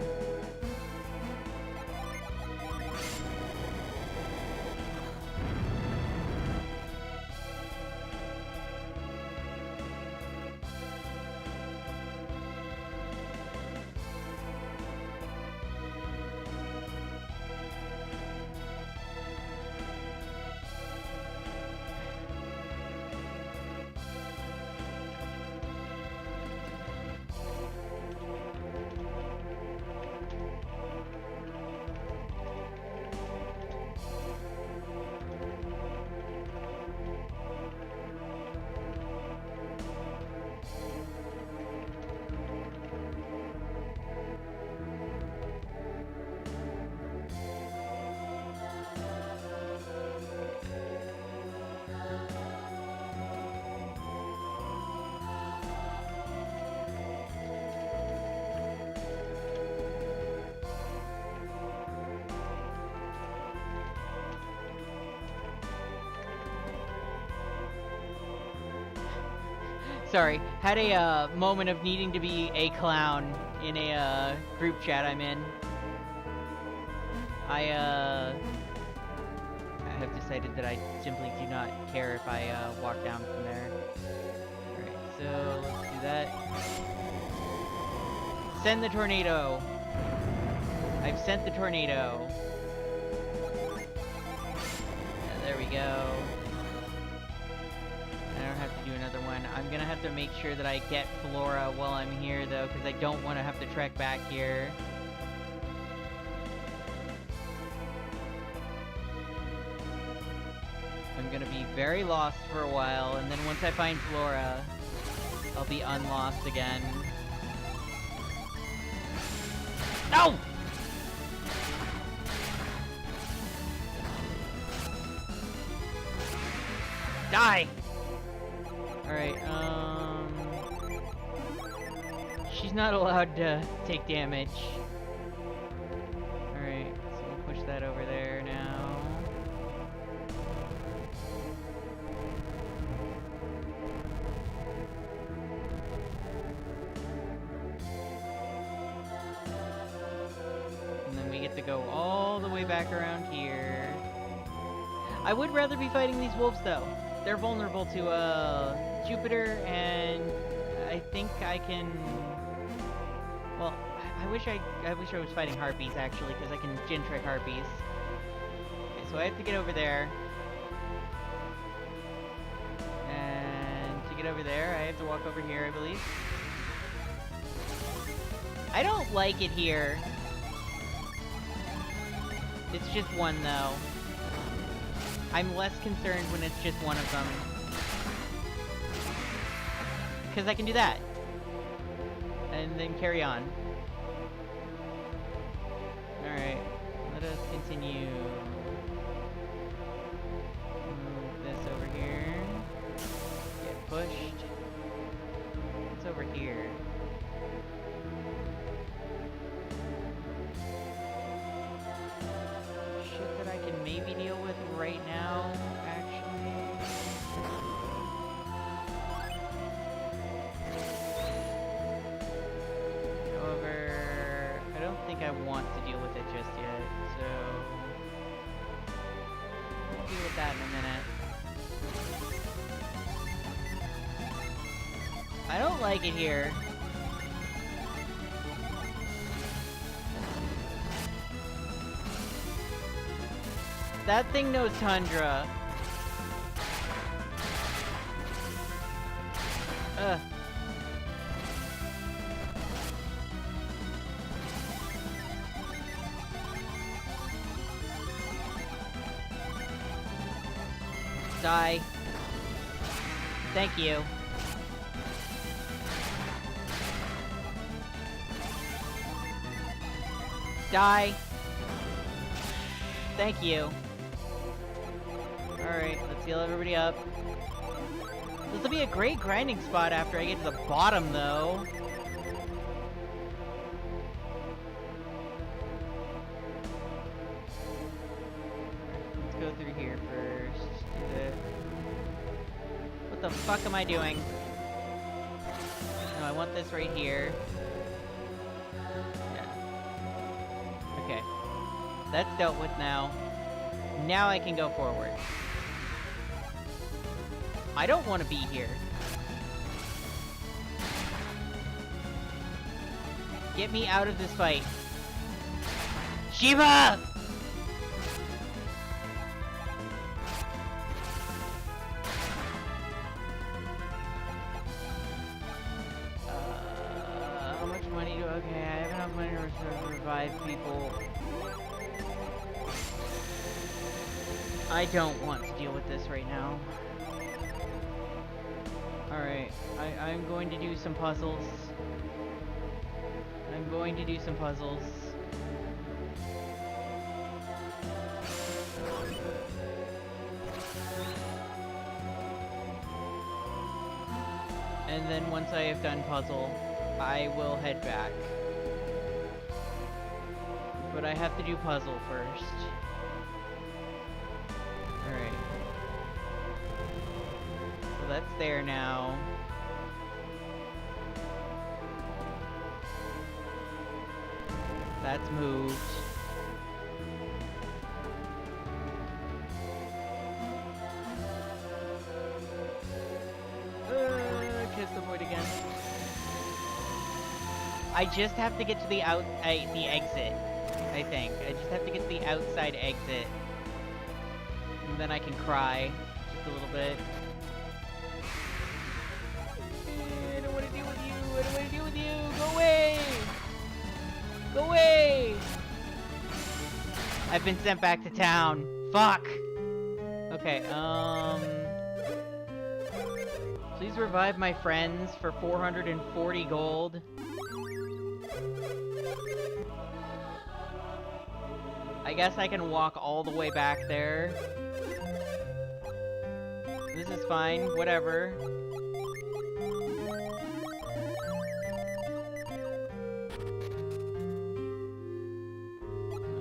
Sorry, had a moment of needing to be a clown in a group chat I'm in. I have decided that I simply do not care if I walk down from there. Alright, so let's do that. Send the tornado! I've sent the tornado. Yeah, there we go. I don't have to do another one. I'm gonna have to make sure that I get Flora while I'm here, though, because I don't want to have to trek back here. I'm gonna be very lost for a while, and then once I find Flora, I'll be unlost again. No! Die! Alright, she's not allowed to take damage. Alright, so we'll push that over there now. And then we get to go all the way back around here. I would rather be fighting these wolves, though. They're vulnerable to, Jupiter, and I think I can... Well, I wish I was fighting harpies, actually, because I can Gin Trick harpies. Okay, so I have to get over there. And to get over there, I have to walk over here, I believe. I don't like it here. It's just one, though. I'm less concerned when it's just one of them. Because I can do that. And then carry on. Alright, let us continue. Move this over here. Get pushed. It's over here. Shit that I can maybe deal with right now, actually. However, I don't think I want to deal with it just yet, so... deal with that in a minute. I don't like it here. That thing knows Tundra. Ugh. Die. Thank you. Die. Thank you. Alright, let's heal everybody up. This will be a great grinding spot after I get to the bottom, though. Let's go through here first. Do it. What the fuck am I doing? No, I want this right here. Yeah. Okay. That's dealt with now. Now I can go forward. I don't want to be here. Get me out of this fight. Shiva! How much money do... Okay, I have enough money to revive people. I don't want to deal with this right now. Alright, I'm going to do some puzzles. I'm going to do some puzzles. And then once I have done puzzle, I will head back. But I have to do puzzle first. Alright. So that's there now. That's moved. Kiss the void again. I just have to get to the the exit, I think. I just have to get to the outside exit. And then I can cry just a little bit. I don't want to deal with you. I don't want to deal with you. Go away. Go away. I've been sent back to town. Fuck. Okay, please revive my friends for 440 gold. I guess I can walk all the way back there. This is fine, whatever.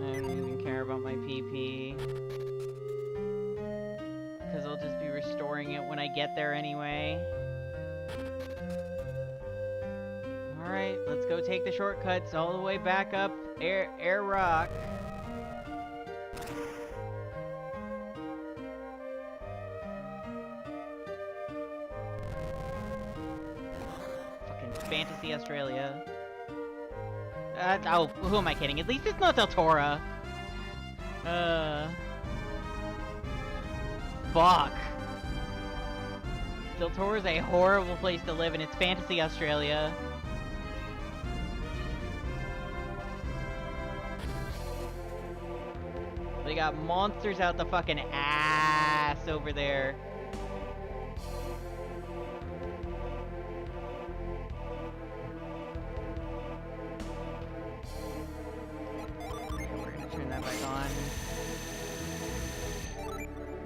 I don't even care about my PP. Because I'll just be restoring it when I get there anyway. Alright, let's go take the shortcuts all the way back up Air Rock. Fantasy Australia. Oh, who am I kidding? At least it's not Deltora. Fuck. Deltora's a horrible place to live, and it's Fantasy Australia. They got monsters out the fucking ass over there.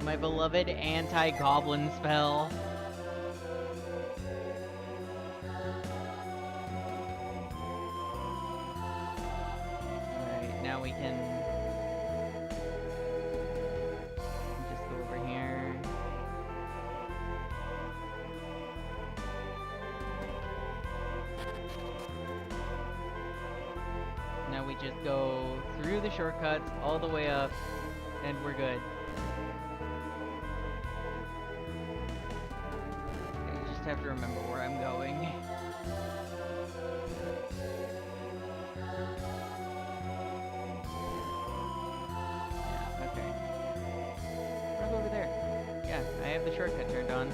My beloved anti-goblin spell. Alright, now we can just go over here. Now we just go through the shortcuts all the way up, and we're good. have to remember where I'm going. Okay. I'll go over there. Yeah, I have the shortcut turned on.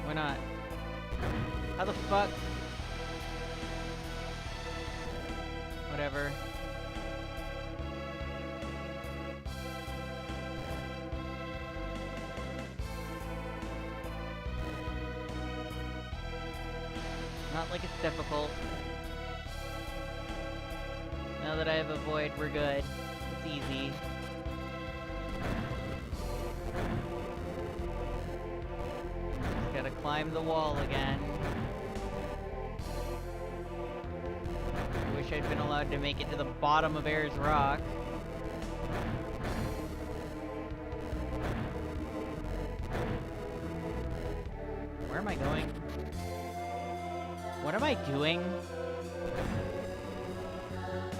Why not? How the fuck? Whatever. Not like it's difficult. Now that I have a void, we're good. It's easy. Just gotta climb the wall again. I wish I'd been allowed to make it to the bottom of Ayers Rock. Where am I going? What am I doing?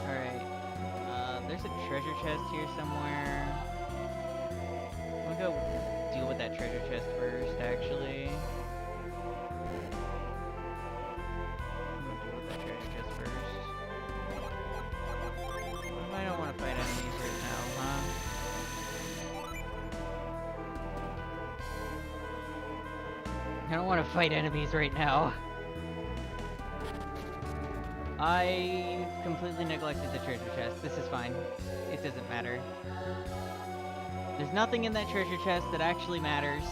Alright. There's a treasure chest here somewhere. I'm gonna go deal with that treasure chest first, actually. I'm gonna deal with that treasure chest first. I don't want to fight enemies right now, huh? I don't want to fight enemies right now. I completely neglected the treasure chest. This is fine. It doesn't matter. There's nothing in that treasure chest that actually matters.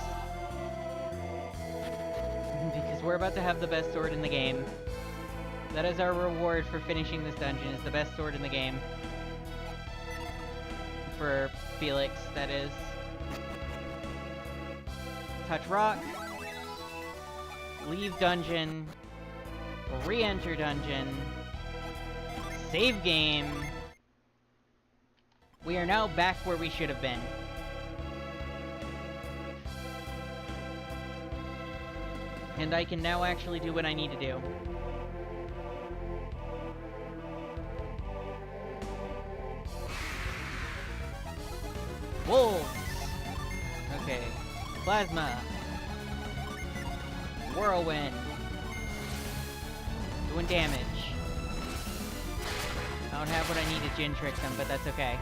Because we're about to have the best sword in the game. That is our reward for finishing this dungeon, is the best sword in the game. For Felix, that is. Touch rock. Leave dungeon. Re-enter dungeon. Save game. We are now back where we should have been. And I can now actually do what I need to do. Wolves! Okay. Plasma. Whirlwind. Doing damage. I don't have what I need to Jin trick them, but that's okay.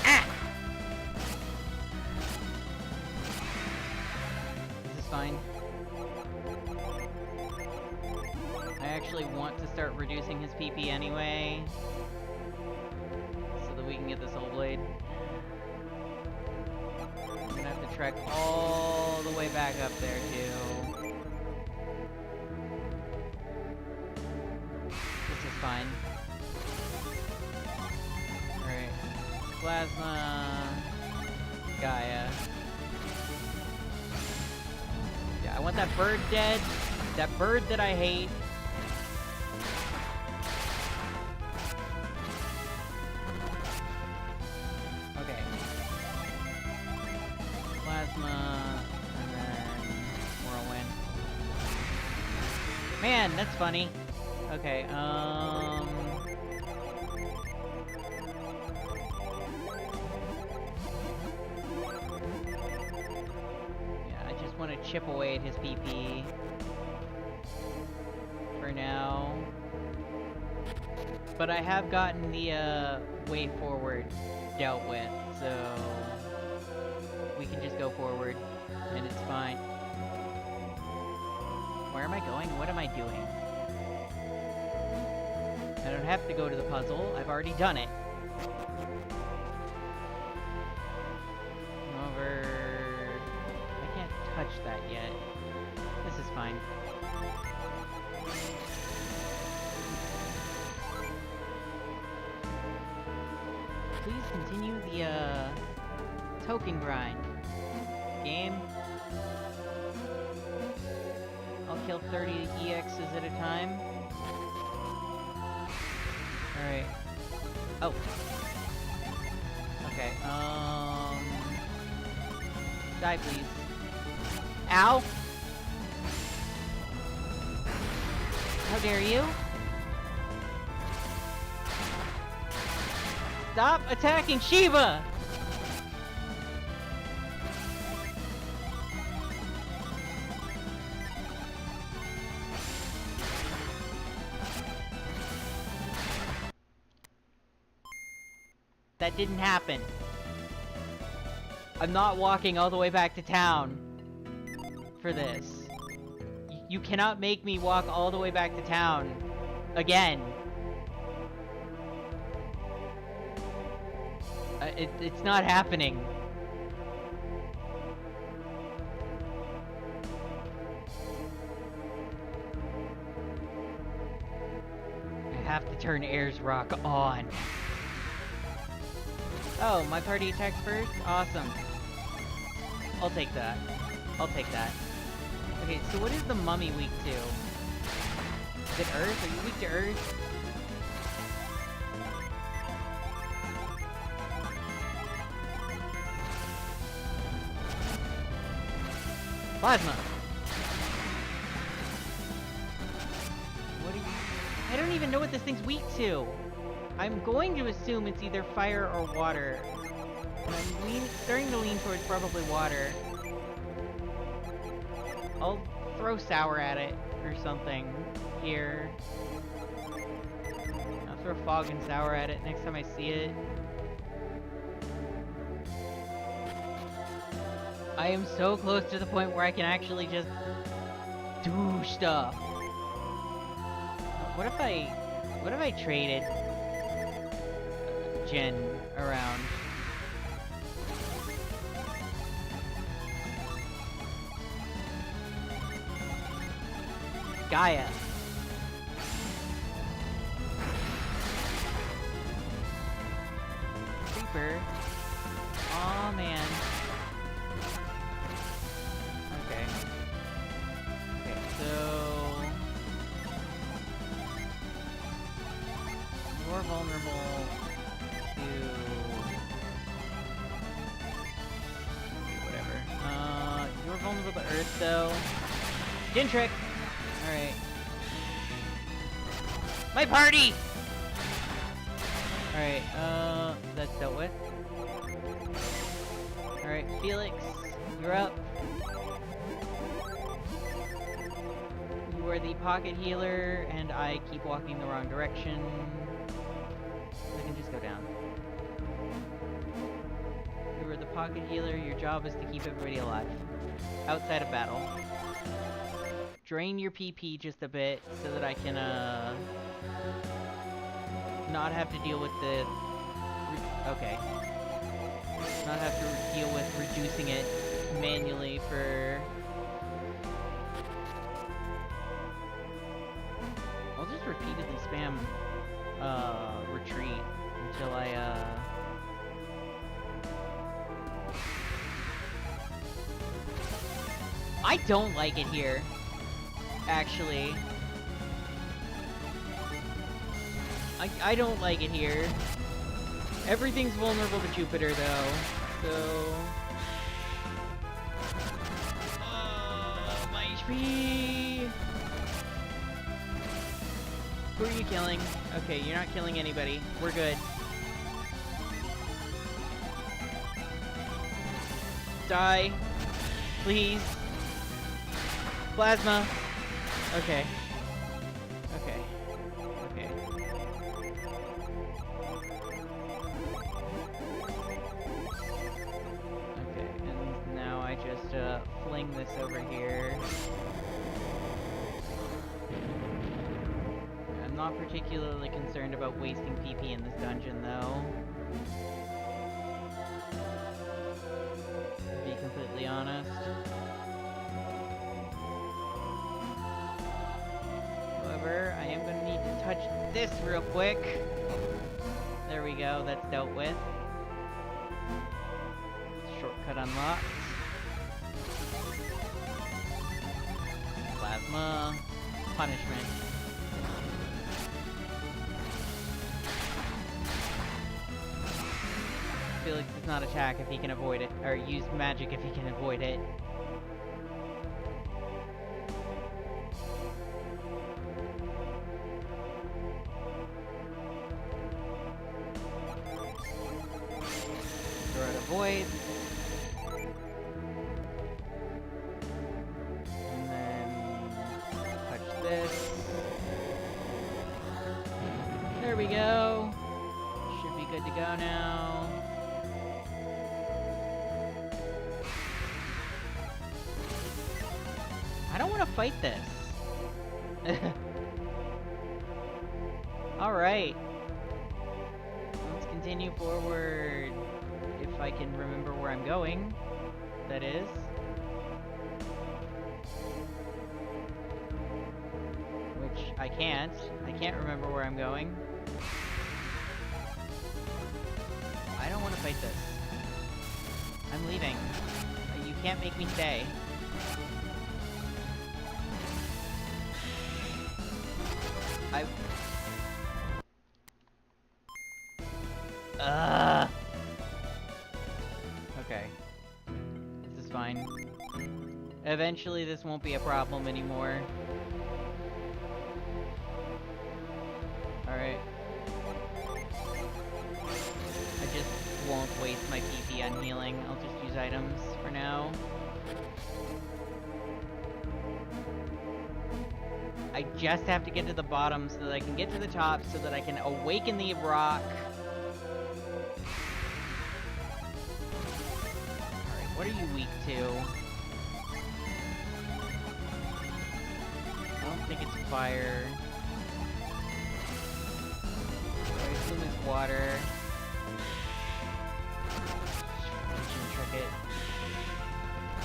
Ah! This is fine. I actually want to start reducing his PP anyway, so that we can get this whole blade. I'm gonna have to trek all the way back up there, too. This is fine. Alright. Plasma... Gaia. Yeah, I want that bird dead. That bird that I hate. Okay. Plasma, and then Whirlwind. Man, that's funny. Okay, yeah, I just want to chip away at his PP for now. But I have gotten the way forward dealt with, so we can just go forward, and it's fine. Where am I going? What am I doing? I don't have to go to the puzzle. I've already done it. Over... I can't touch that yet. This is fine. Please continue the, token grind. Game. I'll kill 30 EXs at a time. Alright. Oh. Okay, die, please. Ow! How dare you? Stop attacking Shiva! That didn't happen. I'm not walking all the way back to town for this. You cannot make me walk all the way back to town again. It's not happening. I have to turn Air's Rock on. Oh, my party attacks first? Awesome. I'll take that. I'll take that. Okay, so what is the mummy weak to? Is it Earth? Are you weak to Earth? Plasma! What are you... I don't even know what this thing's weak to! I'm going to assume it's either fire or water. And I'm starting to lean towards probably water. I'll throw sour at it or something here. I'll throw fog and sour at it next time I see it. I am so close to the point where I can actually just do stuff. What if I traded Jen around? Gaia. Creeper. Aw, man. Okay. Okay, so... You're vulnerable to... whatever. You're vulnerable to Earth, though. Skin trick! Alright. My party! Alright, that's dealt with. Alright, Felix, you're up. You are the pocket healer, and I keep walking the wrong direction. I can just go down. You are the pocket healer, your job is to keep everybody alive. Outside of battle. Drain your PP just a bit, so that I can, not have to deal with the... okay. Not have to deal with reducing it manually for... I'll just repeatedly spam, retreat until I don't like it here. Actually. I don't like it here. Everything's vulnerable to Jupiter, though, so... my HP! Who are you killing? Okay, you're not killing anybody. We're good. Die. Please. Plasma. Okay. Okay. Okay. Okay, and now I just, fling this over here. I'm not particularly concerned about wasting PP in this dungeon, though. To be completely honest. However, I am going to need to touch this real quick. There we go, that's dealt with. Shortcut unlocked. Plasma. Punishment. Felix does not attack if he can avoid it, or use magic if he can avoid it. Avoid. And then touch this. There we go. Should be good to go now. I don't want to fight this. Alright. Let's continue forward. If I can remember where I'm going, that is. Which I can't. I can't remember where I'm going. I don't want to fight this. I'm leaving. You can't make me stay. Okay. This is fine. Eventually this won't be a problem anymore. Alright. I just won't waste my PP on healing. I'll just use items for now. I just have to get to the bottom so that I can get to the top so that I can awaken the rock. Alright, what are you weak to? I don't think it's fire. I assume it's water. Trick it.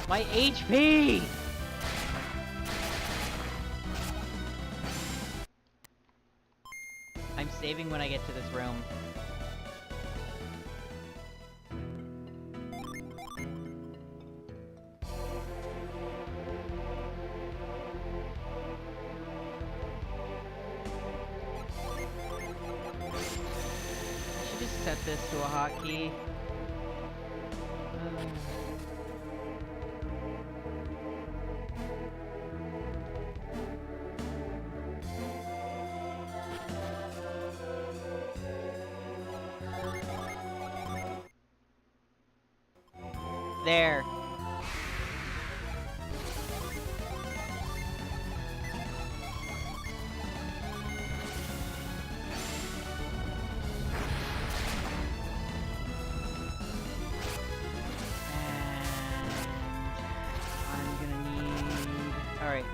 My HP! I'm saving when I get to this room. I should just set this to a hotkey. There. Alright.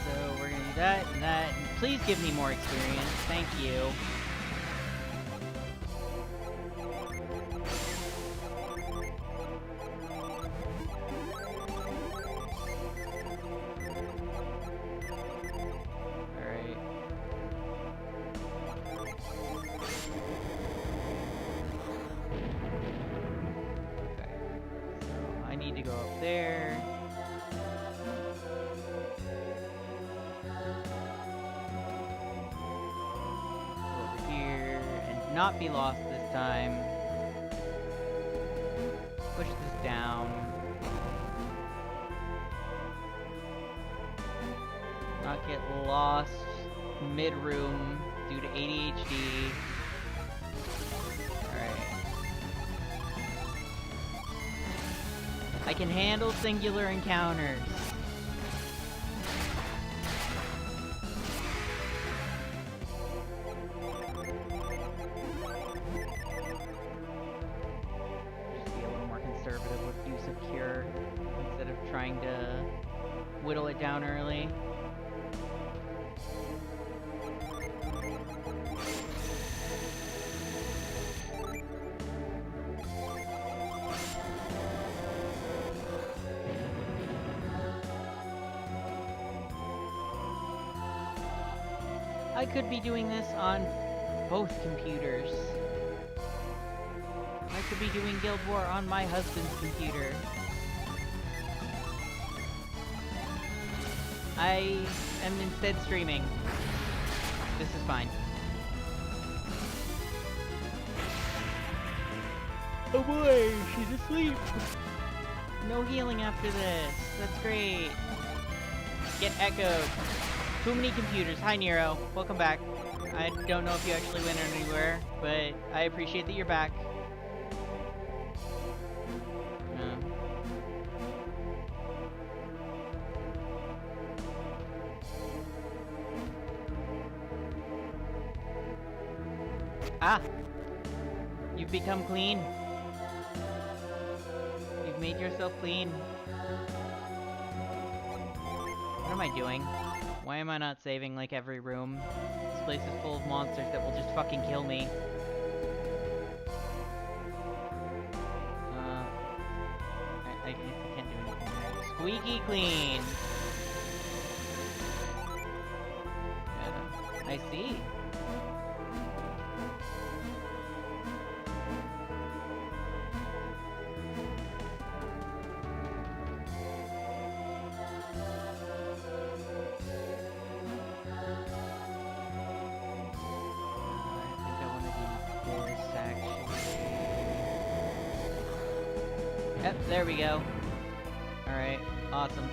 So we're gonna do that and that. And please give me more experience. Thank you. Alright. Okay. So I need to go up there. Not be lost this time. Push this down. Not get lost mid-room due to ADHD. Alright. I can handle singular encounters. Trying to whittle it down early. I could be doing this on both computers. I could be doing Guild War on my husband's computer. I am instead streaming. This is fine. Oh boy, she's asleep. No healing after this. That's great. Get echoed. Too many computers. Hi Nero. Welcome back. I don't know if you actually went anywhere, but I appreciate that you're back. Ah! You've become clean. You've made yourself clean. What am I doing? Why am I not saving, like, every room? This place is full of monsters that will just fucking kill me. I can't do anything there. Squeaky clean! I see. Yep, there we go. Alright, awesome.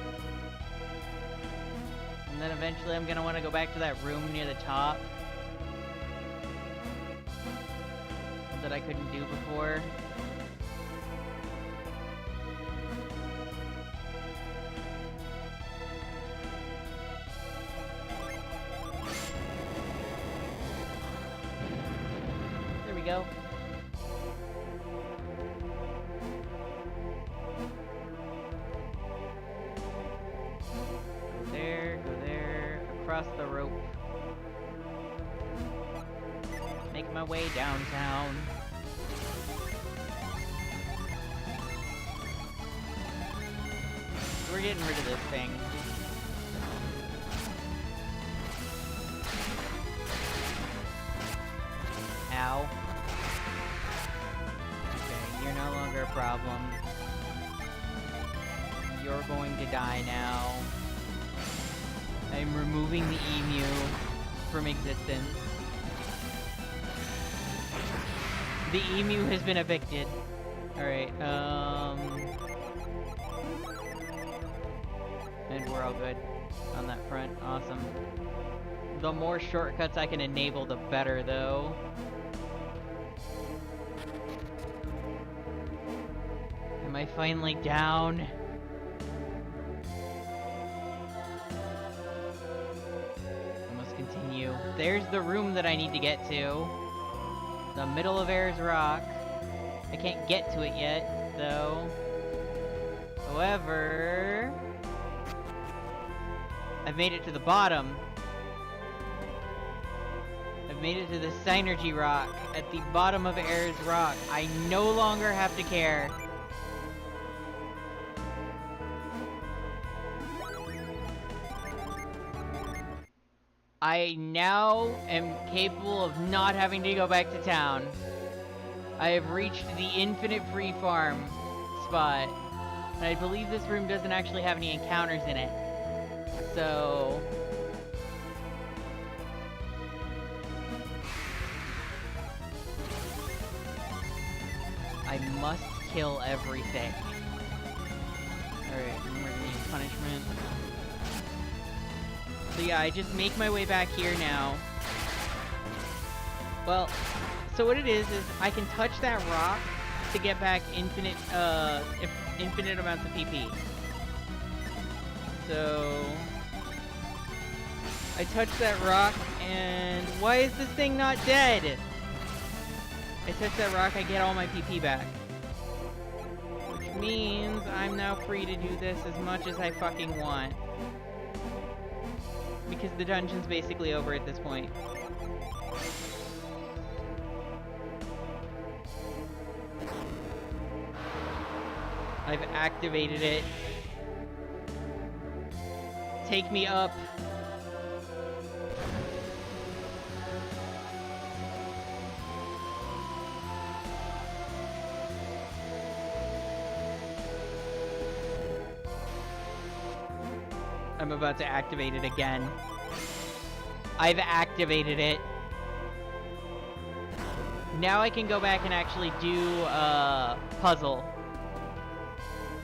And then eventually I'm gonna want to go back to that room near the top that I couldn't do before. There we go. Across the rope. Make my way downtown. We're getting rid of this thing. Ow. Okay, you're no longer a problem. You're going to die now. I'm removing the emu from existence. The emu has been evicted. Alright, and we're all good on that front. Awesome. The more shortcuts I can enable, the better, though. Am I finally down? Continue. There's the room that I need to get to. The middle of Ayers Rock. I can't get to it yet, though. However, I've made it to the bottom. I've made it to the Synergy Rock at the bottom of Ayers Rock. I no longer have to care. I now am capable of not having to go back to town. I have reached the infinite free farm spot. And I believe this room doesn't actually have any encounters in it. So... I must kill everything. Alright, we're gonna use punishment. So yeah, I just make my way back here now. Well, so what it is I can touch that rock to get back infinite amounts of PP. So I touch that rock, and why is this thing not dead? I touch that rock, I get all my PP back. Which means I'm now free to do this as much as I fucking want. Because the dungeon's basically over at this point. I've activated it. Take me up. I'm about to activate it again. I've activated it. Now I can go back and actually do a puzzle.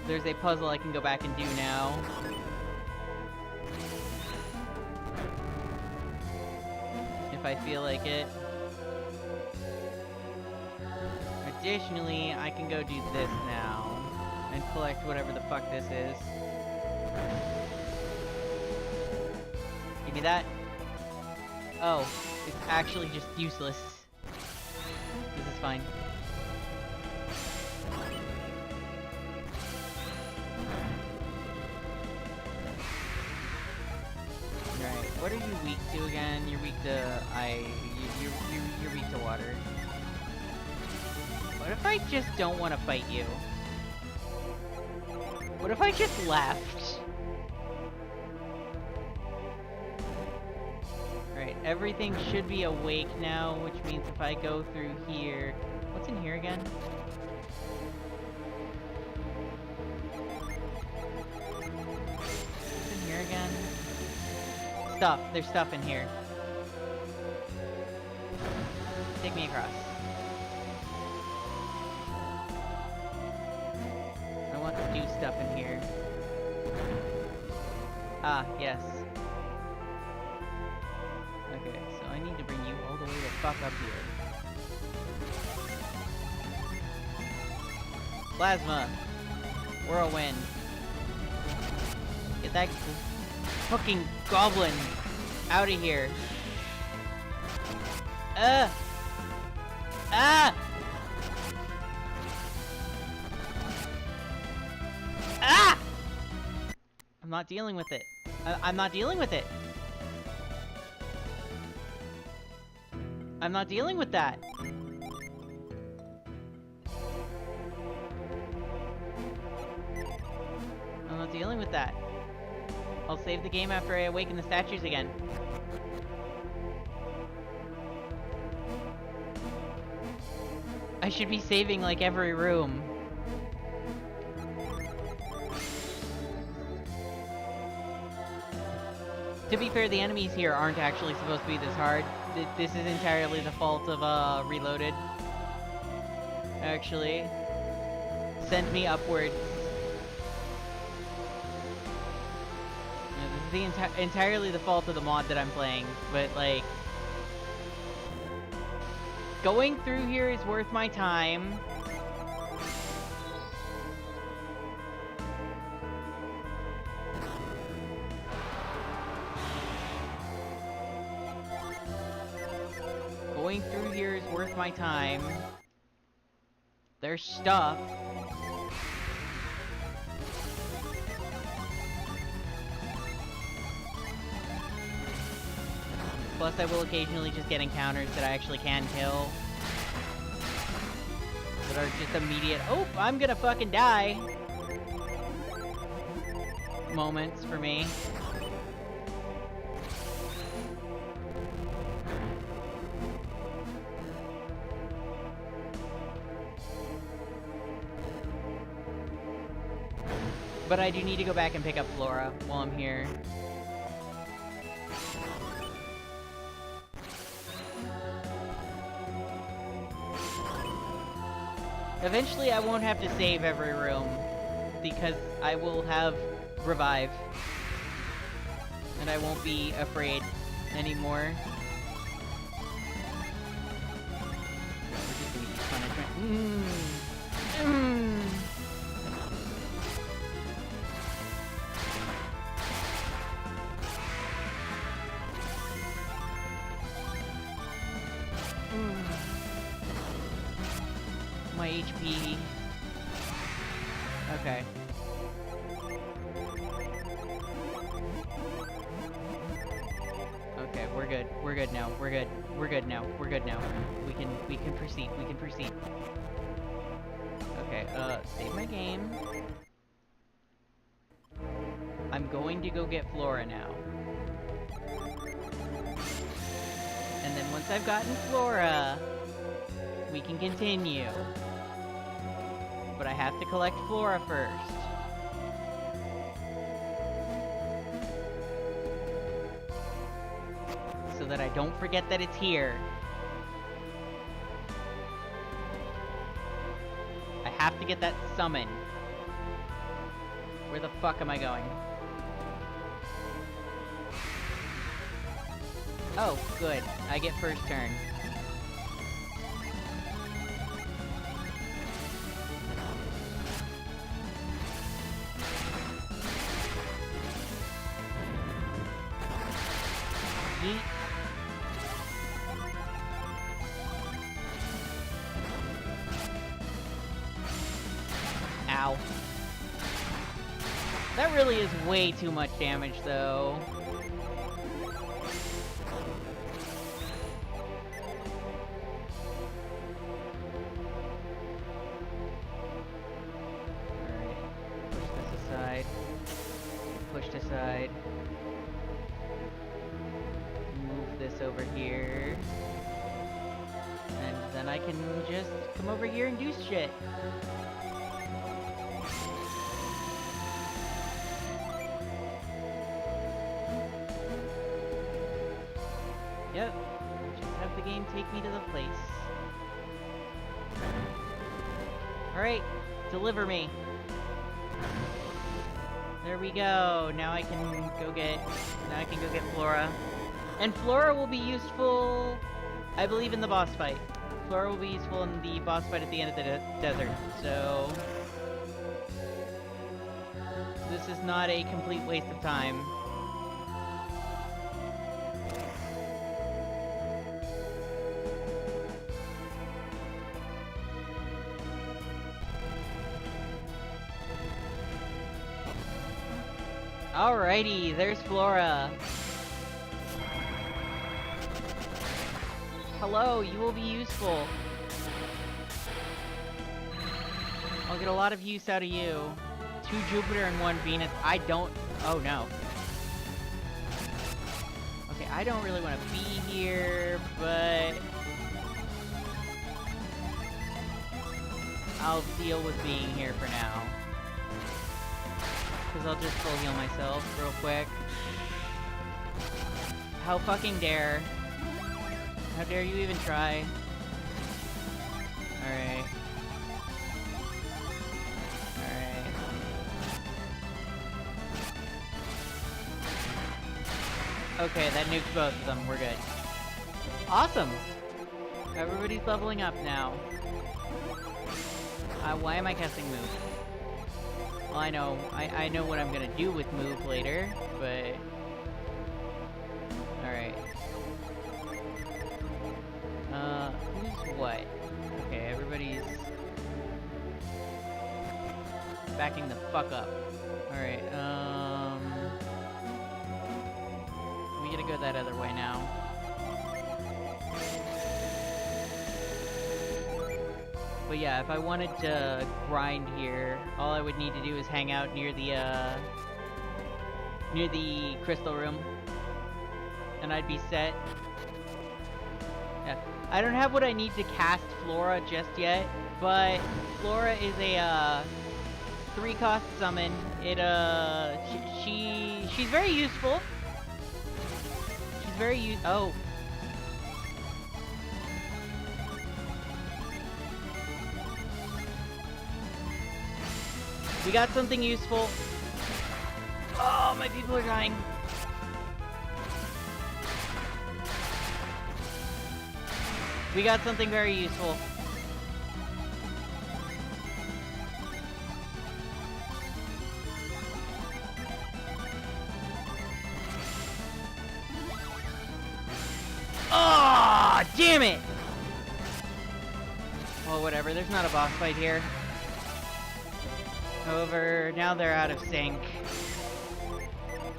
There's a puzzle I can go back and do now. If I feel like it. Additionally, I can go do this now. And collect whatever the fuck this is. Give me that. Oh, it's actually just useless. fine. Right, what are you weak to again? You're weak to you're weak to water. What if I just don't want to fight you? What if I just left? Right, everything should be awake now, which means if I go through here... What's in here again? What's in here again? Stuff. There's stuff in here. Take me across. I want to do stuff in here. Ah, yes. Okay, so I need to bring you all the way the fuck up here. Plasma! Whirlwind! Get that fucking goblin out of here! Ah! Ah! I'm not dealing with it. I'm not dealing with it. I'm not dealing with that. I'm not dealing with that. I'll save the game after I awaken the statues again. I should be saving like every room. To be fair, the enemies here aren't actually supposed to be this hard. This is entirely the fault of, Reloaded. Actually. Send me upwards. This is entirely the fault of the mod that I'm playing, but, like... Going through here is worth my time. Going through here is worth my time. There's stuff. Plus, I will occasionally just get encounters that I actually can kill. That are just immediate, oh, I'm gonna fucking die moments for me. But I do need to go back and pick up Flora while I'm here. Eventually I won't have to save every room, because I will have revive. And I won't be afraid anymore. We're just gonna keep punishment. My HP. Okay. Okay, we're good. We're good now. We're good. We're good now. We're good now. We can proceed. We can proceed. Okay, save my game. I'm going to go get Flora now. And then once I've gotten Flora, we can continue. But I have to collect Flora first. So that I don't forget that it's here. I have to get that summon. Where the fuck am I going? Oh, good. I get first turn. Yeet. Ow. That really is way too much damage, though. Pushed aside. Move this over here. And then I can just come over here and do shit. Yep. Just have the game take me to the place. Alright, deliver me. There we go. Now I can go get Flora. And Flora will be useful, I believe, in the boss fight. Flora will be useful in the boss fight at the end of the desert. So this is not a complete waste of time. Alrighty, there's Flora. Hello, you will be useful. I'll get a lot of use out of you. 2 Jupiter and 1 Venus. I don't... Oh, no. Okay, I don't really want to be here, but... I'll deal with being here for now. Because I'll just full heal myself real quick. How fucking dare. How dare you even try? Alright. Alright. Okay, that nuked both of them. We're good. Awesome! Everybody's leveling up now. Why am I casting move? Well, I know what I'm gonna do with move later, but... Alright. Who's what? Okay, everybody's... backing the fuck up. Alright, we gotta go that other way now. But yeah, if I wanted to grind here, all I would need to do is hang out near the crystal room. And I'd be set. Yeah. I don't have what I need to cast Flora just yet, but Flora is a 3-cost summon. She's very useful. She's very oh. We got something useful. Oh, my people are dying. We got something very useful. Oh, damn it! Well, whatever. There's not a boss fight here. However, now they're out of sync.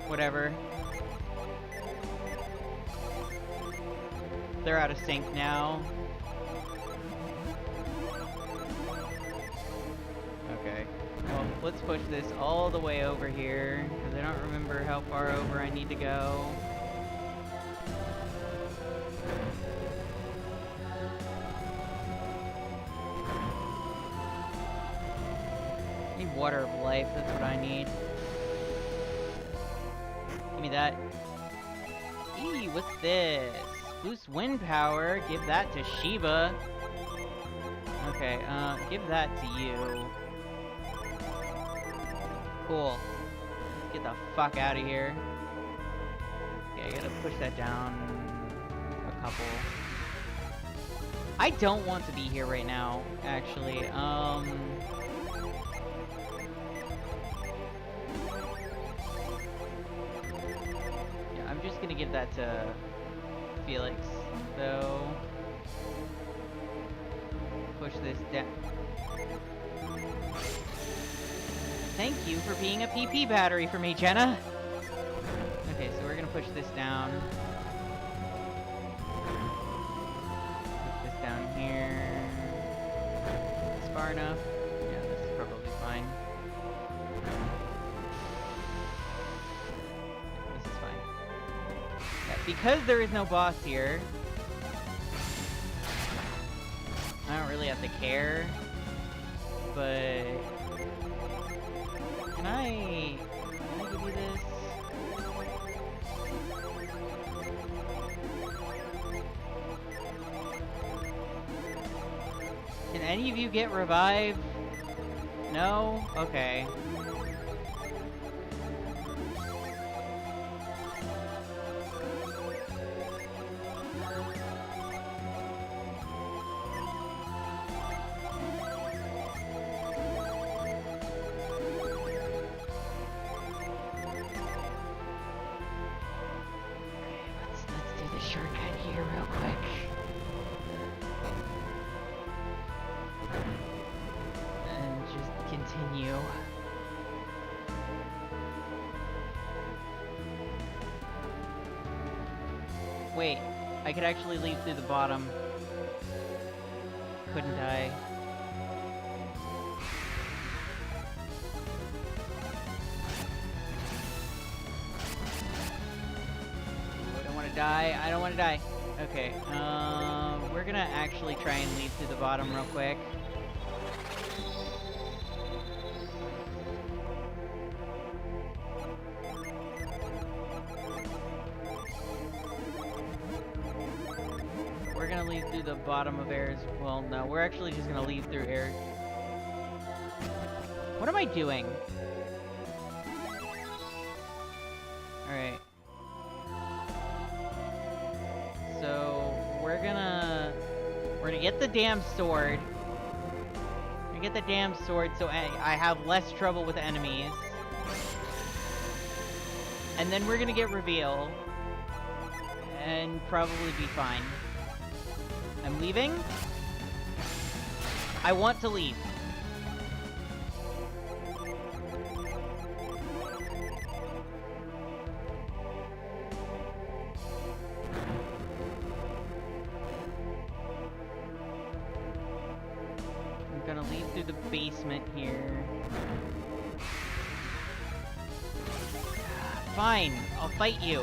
Whatever. They're out of sync now. Okay. Well, let's push this all the way over here, because I don't remember how far over I need to go. Water of life, that's what I need. Give me that. Eee, what's this? Boost wind power, give that to Shiva. Okay, give that to you. Cool. Let's get the fuck out of here. Okay, I gotta push that down a couple. I don't want to be here right now, actually. I'm just gonna give that to Felix, so push this down. Thank you for being a PP battery for me, Jenna. Okay, so we're gonna push this down. Push this down here. It's far enough. Yeah, this is probably fine. This is fine. Yeah, because there is no boss here, I don't really have to care. But can I give you this? Can any of you get revived? No? Okay. Shortcut here real quick. And just continue. Wait, I could actually leave through the bottom. Couldn't I? I don't want to die. Okay, we're gonna actually try and leave through the bottom real quick. We're gonna leave through the bottom of air as well. No, we're actually just gonna leave through air. What am I doing? Alright. So we're gonna get the damn sword. We're gonna get the damn sword so I have less trouble with enemies. And then we're gonna get reveal. And probably be fine. I'm leaving. I want to leave. I'm gonna leave through the basement here. Fine, I'll fight you.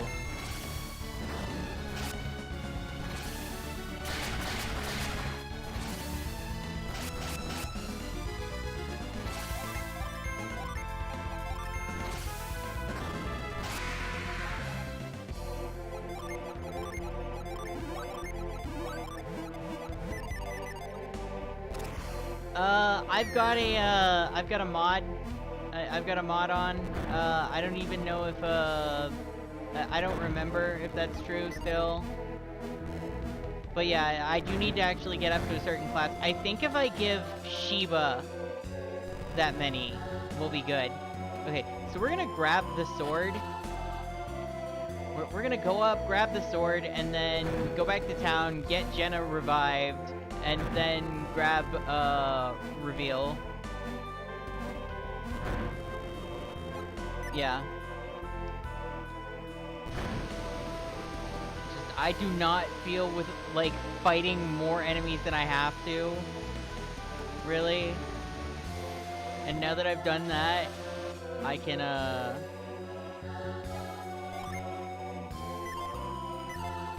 I've got a mod on. I don't even know if, I don't remember if that's true still. But yeah, I do need to actually get up to a certain class. I think if I give Sheba that many, we'll be good. Okay, so we're gonna grab the sword. We're gonna go up, grab the sword, and then go back to town, get Jenna revived, and then grab, reveal. Yeah. Just, I do not feel with, like, fighting more enemies than I have to. Really. And now that I've done that, I can,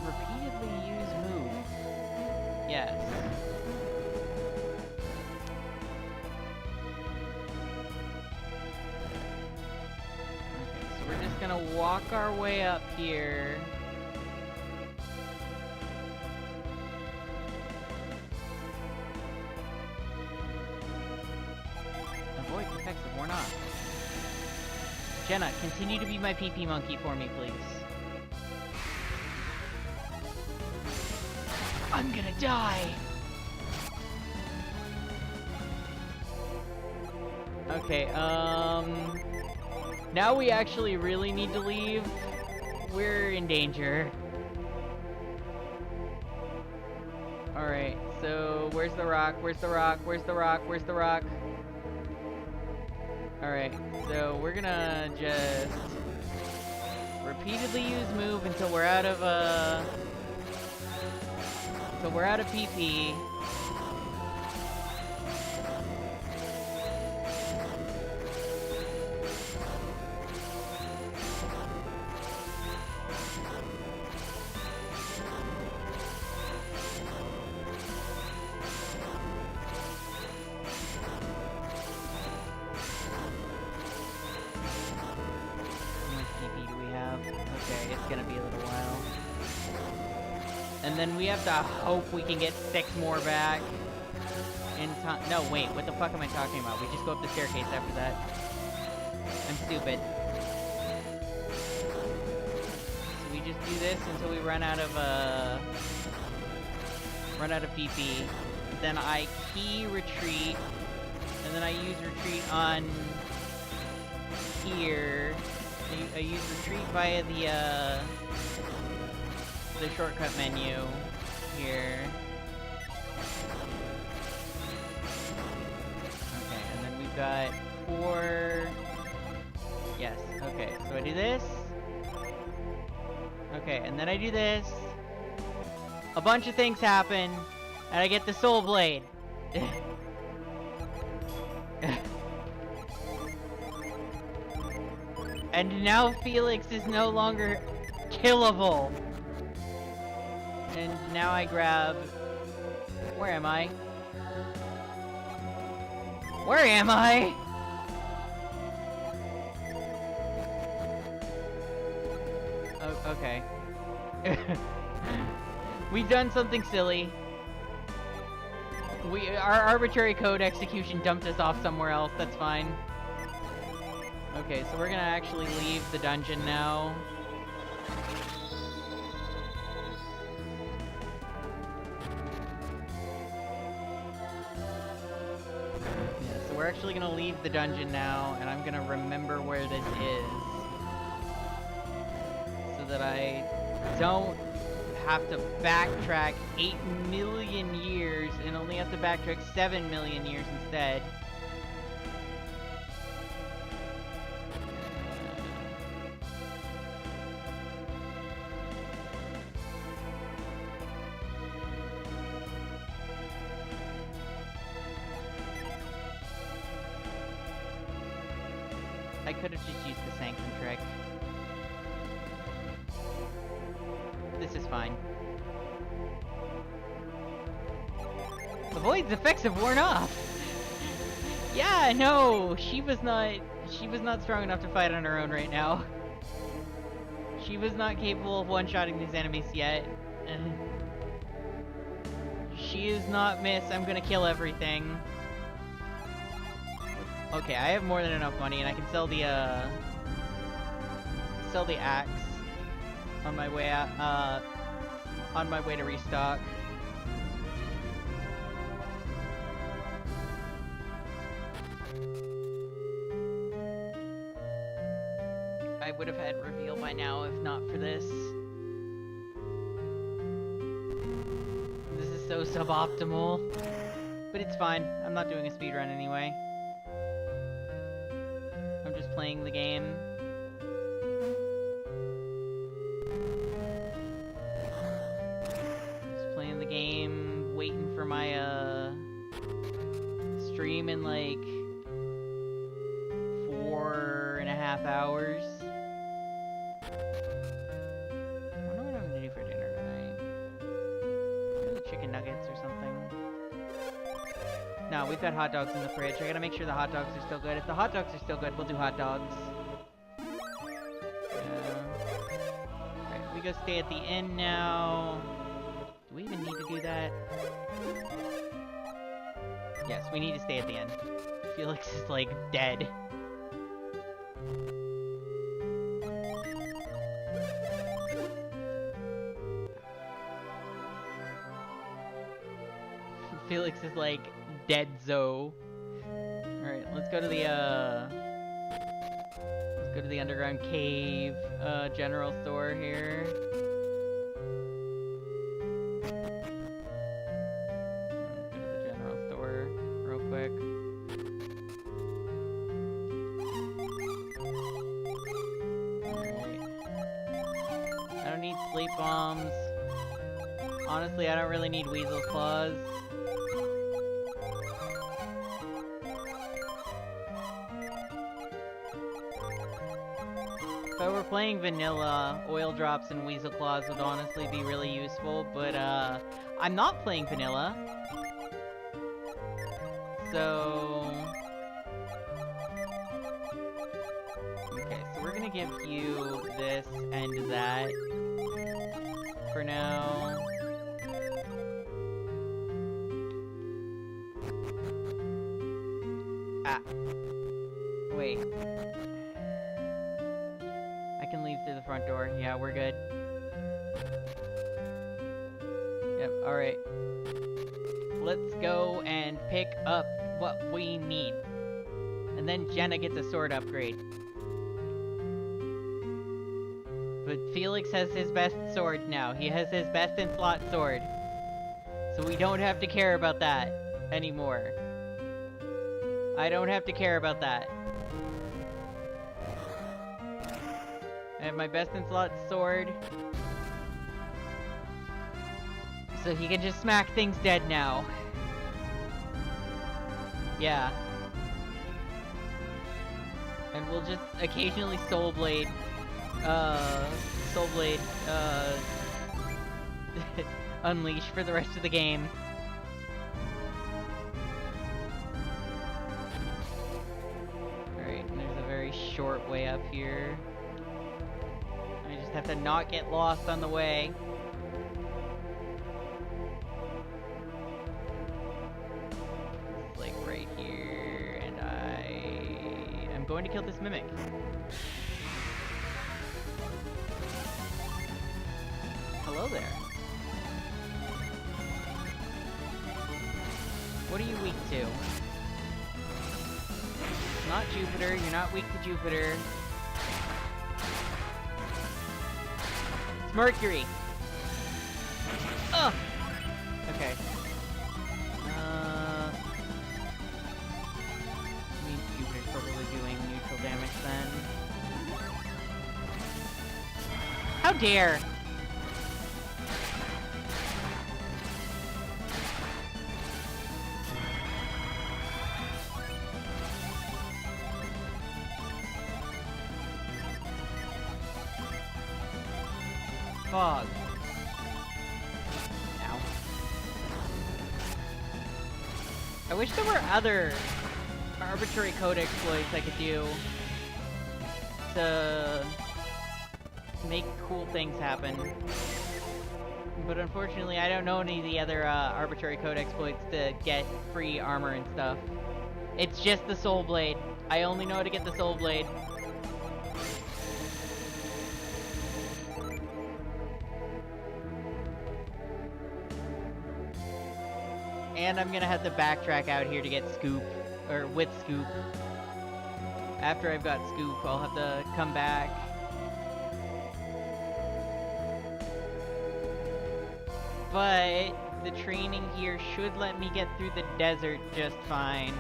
repeatedly use move. Yes. We're just gonna walk our way up here. Avoid the effects have worn off. Jenna, continue to be my PP monkey for me, please. I'm gonna die! Okay, now we actually really need to leave. We're in danger. Alright, so where's the rock? Where's the rock? Where's the rock? Where's the rock? Alright, so we're gonna just repeatedly use move until we're out of PP. Okay, it's gonna be a little while. And then we have to hope we can get 6 more back in time. No, wait, what the fuck am I talking about? We just go up the staircase after that. I'm stupid. So we just do this until we run out of PP. Then I key retreat, and then I use retreat on here. I use retreat via the shortcut menu here. Okay, and then we've got 4... Yes, okay, so I do this. Okay, and then I do this. A bunch of things happen, and I get the Soul Blade. And now Felix is no longer killable. And now I grab... Where am I? Where am I? Oh, okay. We've done something silly. Our arbitrary code execution dumped us off somewhere else, that's fine. Okay, so we're gonna actually leave the dungeon now. Yeah, so we're actually gonna leave the dungeon now, and I'm gonna remember where this is. So that I don't have to backtrack 8 million years, and only have to backtrack 7 million years instead. I could have just used the Sanctum trick. This is fine. The void's effects have worn off! Yeah, no! She was not strong enough to fight on her own right now. She was not capable of one-shotting these enemies yet. She is not Miss, I'm gonna kill everything. Okay, I have more than enough money, and I can sell the axe on my way out, on my way to restock. I would have had reveal by now if not for this. This is so suboptimal, but it's fine. I'm not doing a speedrun anyway. I'm just playing the game. Just playing the game, waiting for my stream in like 4.5 hours. I wonder what I'm gonna do for dinner tonight. Maybe chicken nuggets or something. No, we've got hot dogs in the fridge. I gotta make sure the hot dogs are still good. If the hot dogs are still good, we'll do hot dogs. Alright, we go stay at the inn now. Do we even need to do that? Yes, we need to stay at the inn. Felix is, like, dead. Felix is, like, dead-zo. Alright, let's go to the underground cave, general store here. Let's go to the general store real quick. sleep bombs. Honestly, I don't really need Weasel's Claws. If I were playing vanilla, Oil Drops and Weasel Claws would honestly be really useful, but I'm not playing vanilla. So... okay, so we're gonna give you this and that for now. Ah. Wait. I can leave through the front door. Yeah, we're good. Yep, alright. Let's go and pick up what we need. And then Jenna gets a sword upgrade. But Felix has his best sword now. He has his best in slot sword. So we don't have to care about that anymore. I don't have to care about that. I have my best in slot sword. So he can just smack things dead now. Yeah. And we'll just occasionally Soul Blade, unleash for the rest of the game. Alright, and there's a very short way up here. I just have to not get lost on the way. It's like right here, and I'm going to kill this mimic. Hello there. What are you weak to? Not Jupiter, you're not weak to Jupiter. It's Mercury! Ugh! Okay. I mean, Jupiter's probably doing neutral damage then. How dare! Fog. Ow. I wish there were other arbitrary code exploits I could do to make cool things happen. But unfortunately, I don't know any of the other arbitrary code exploits to get free armor and stuff. It's just the Soul Blade. I only know how to get the Soul Blade. And I'm gonna have to backtrack out here to get Scoop, or with Scoop. After I've got Scoop, I'll have to come back. But the training here should let me get through the desert just fine.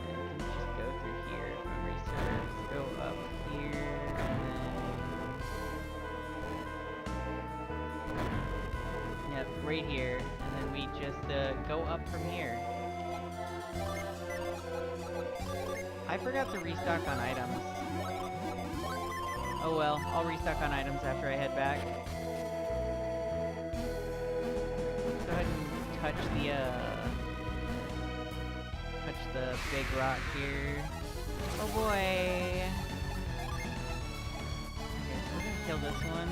And just go through here if memory serves. Go up here, and then... yep, right here. And then we just go up from here. I forgot to restock on items. Oh well, I'll restock on items after I head back. Let's go ahead and touch the big rock here. Oh boy! Okay, so we're gonna kill this one.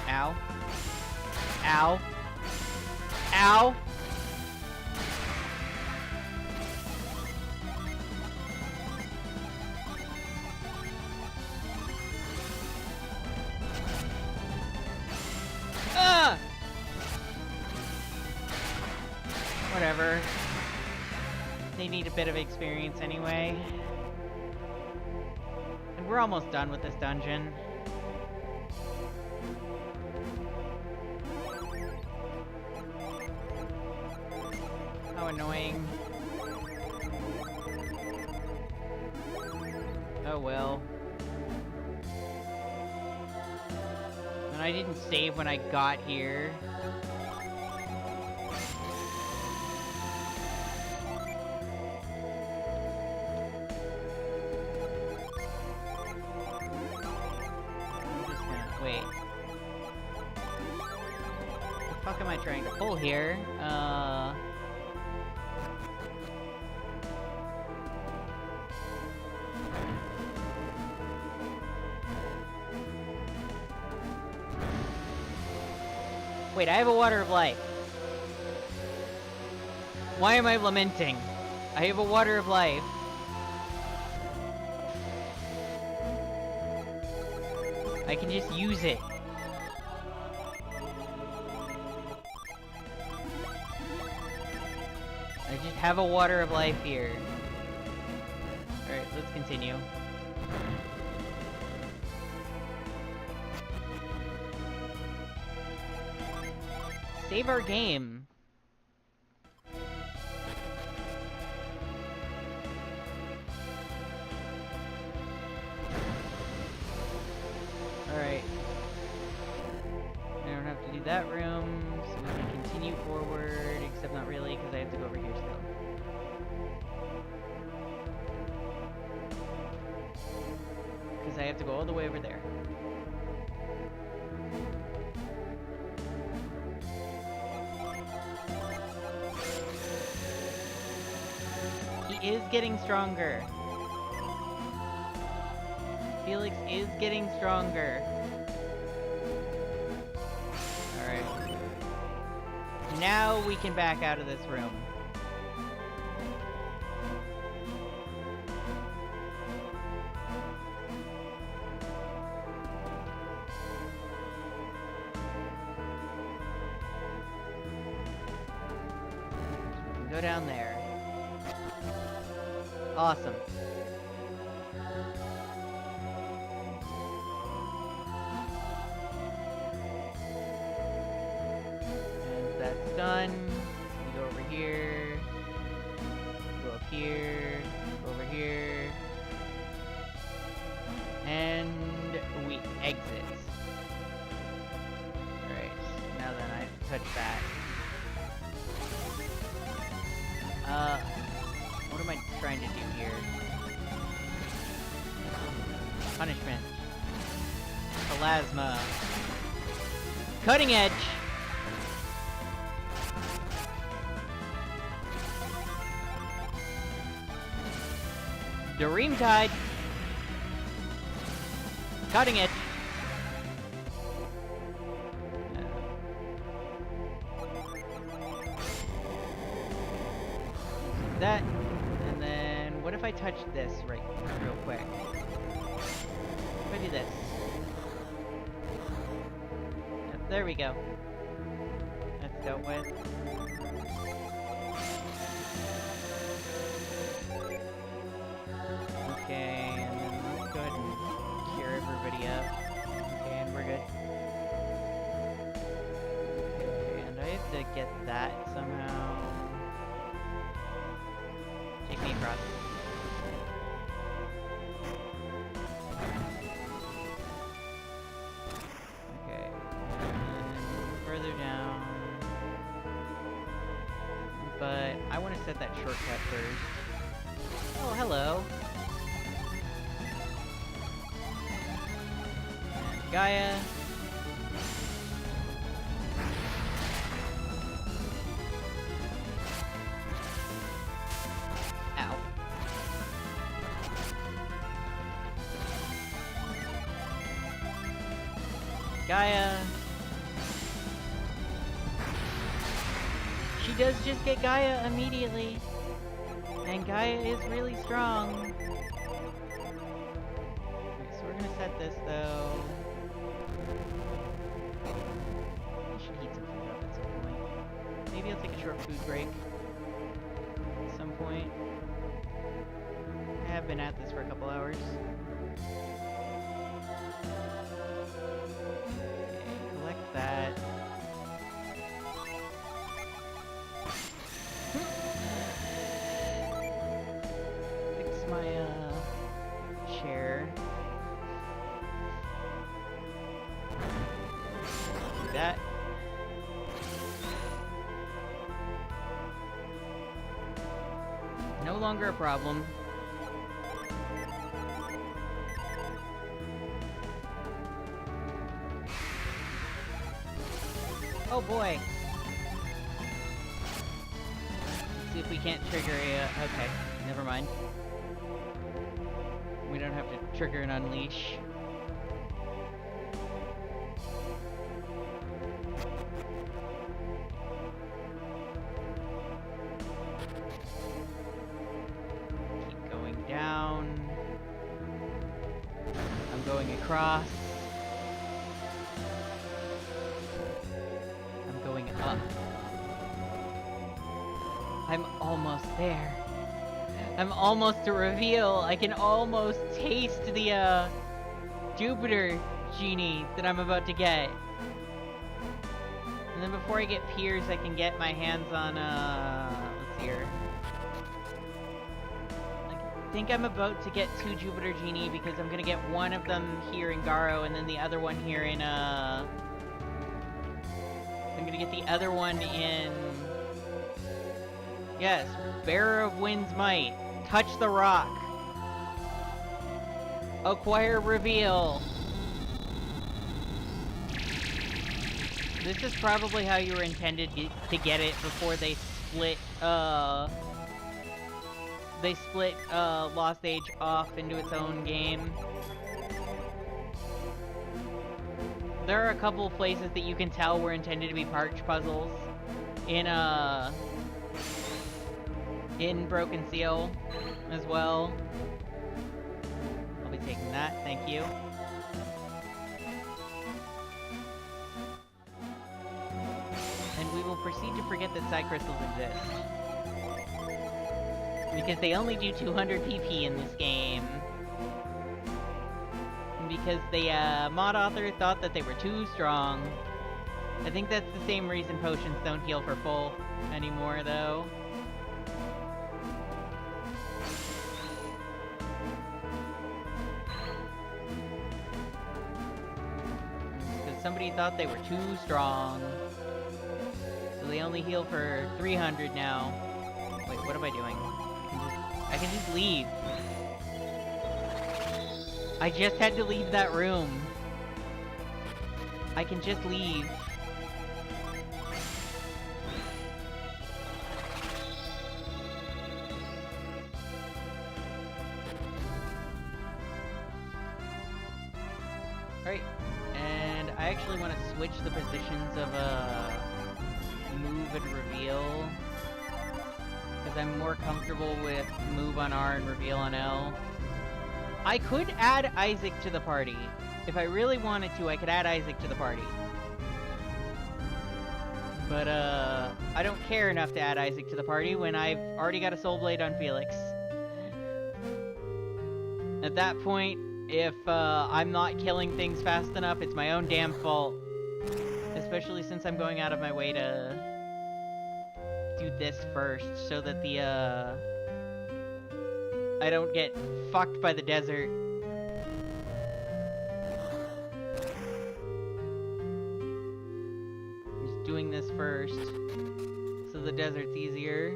Ow. Ow. Ow! Ah! Whatever. They need a bit of experience anyway. And we're almost done with this dungeon. How annoying. Oh well. And I didn't save when I got here. Wait. What the fuck am I trying to pull here? Wait, I have a water of life. Why am I lamenting? I have a water of life. I can just use it. I just have a water of life here. Alright, let's continue. Save our game. Alright. I don't have to do that room, so we can continue forward, except not really, because I have to go over here still. Because I have to go all the way over there. He is getting stronger. Felix is getting stronger. Alright. Now we can back out of this room. Go down there. Awesome. And that's done. We go over here. Go up here. Go over here. And we exit. Alright, now then I touch that. What am I trying to do here? Punishment. Plasma. Cutting edge! Dreamtide! Cutting edge! That, and then what if I touch this real quick? If I do this. Yep, there we go. That's dealt with. Okay, and then let's go ahead and cure everybody up. Okay, and we're good. Okay, and I have to get that somehow. Take me across. Okay. And further down. But I want to set that shortcut first. Oh, hello. And Gaia. Gaia. She does just get Gaia immediately. And Gaia is really strong. Okay, so we're gonna set this though. I should heat some food up at some point. Maybe I'll take a short food break at some point. I have been at this for a couple hours. That. longer a problem. Oh boy. Let's see if we can't trigger a... okay, never mind. We don't have to trigger an unleash. Keep going down. I'm going across. I'm going up. I'm almost there. I'm almost to reveal. I can almost taste the, Jupiter genie that I'm about to get. And then before I get Piers, I can get my hands on, let's see here. I think I'm about to get 2 Jupiter genie because I'm gonna get one of them here in Garo and then the other one here in, I'm gonna get the other one in... yes, Bearer of Wind's Might. Touch the rock. Acquire reveal. This is probably how you were intended to get it before they split, Lost Age off into its own game. There are a couple of places that you can tell were intended to be parch puzzles in Broken Seal as well. I'll be taking that, thank you. And we will proceed to forget that side crystals exist. Because they only do 200 PP in this game. And because the mod author thought that they were too strong. I think that's the same reason potions don't heal for full anymore, though. Somebody thought they were too strong. So they only heal for 300 now. Wait, what am I doing? I can just leave. I just had to leave that room. I can just leave. Alright. And I actually want to switch the positions of move and reveal. Because I'm more comfortable with move on R and reveal on L. I could add Isaac to the party. If I really wanted to, I could add Isaac to the party. But, I don't care enough to add Isaac to the party when I've already got a Soul Blade on Felix. At that point, if, I'm not killing things fast enough, it's my own damn fault. Especially since I'm going out of my way to do this first, so that the, I don't get fucked by the desert. I'm just doing this first, so the desert's easier.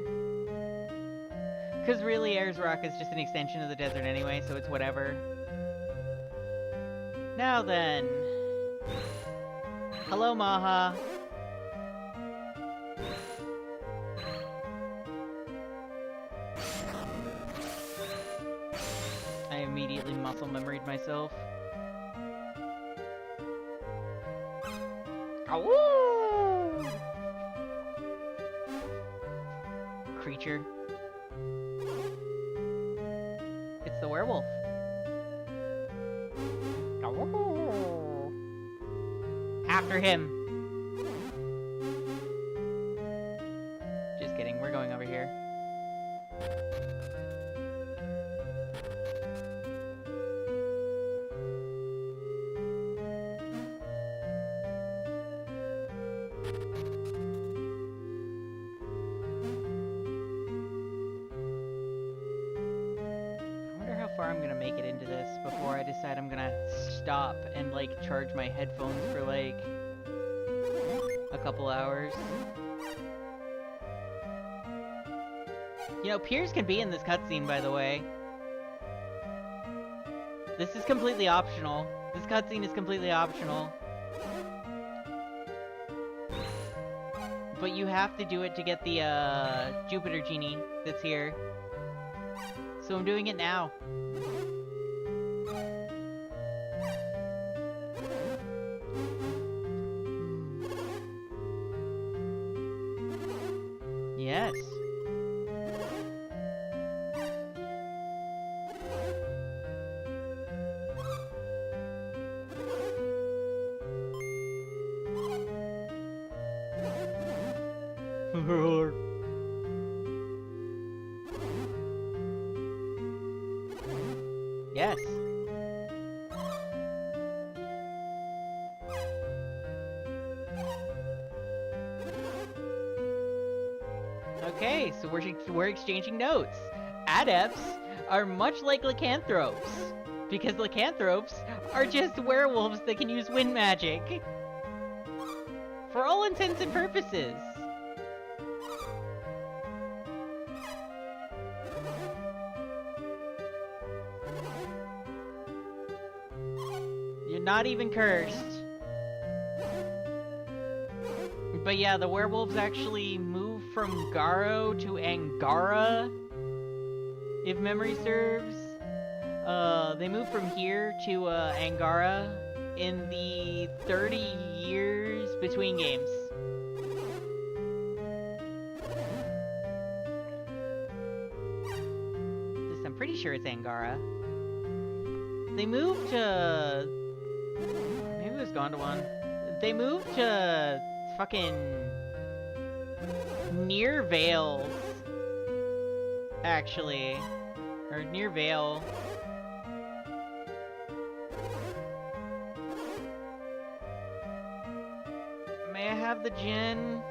Because really, Ayers Rock is just an extension of the desert anyway, so it's whatever. Now then. Hello, Maha. I immediately muscle memoried myself. Awoo! Creature. It's the werewolf. After him. Just kidding, we're going over here. I'm gonna make it into this before I decide I'm gonna stop and like charge my headphones for like a couple hours. You know, Piers can be in this cutscene, by the way. This is completely optional. This cutscene is completely optional. But you have to do it to get the, Jupiter Genie that's here. So I'm doing it now. Yes. Yes. Okay, so we're exchanging notes. Adepts are much like lycanthropes, because lycanthropes are just werewolves that can use wind magic. For all intents and purposes. You're not even cursed. But yeah, the werewolves actually move from Garo to Angara, if memory serves. They move from here to Angara in the 30 years between games. I'm pretty sure it's Angara. They moved to... Maybe it was Gondwan. They moved to fucking near Vales, actually, or near Vale. May I have the gin?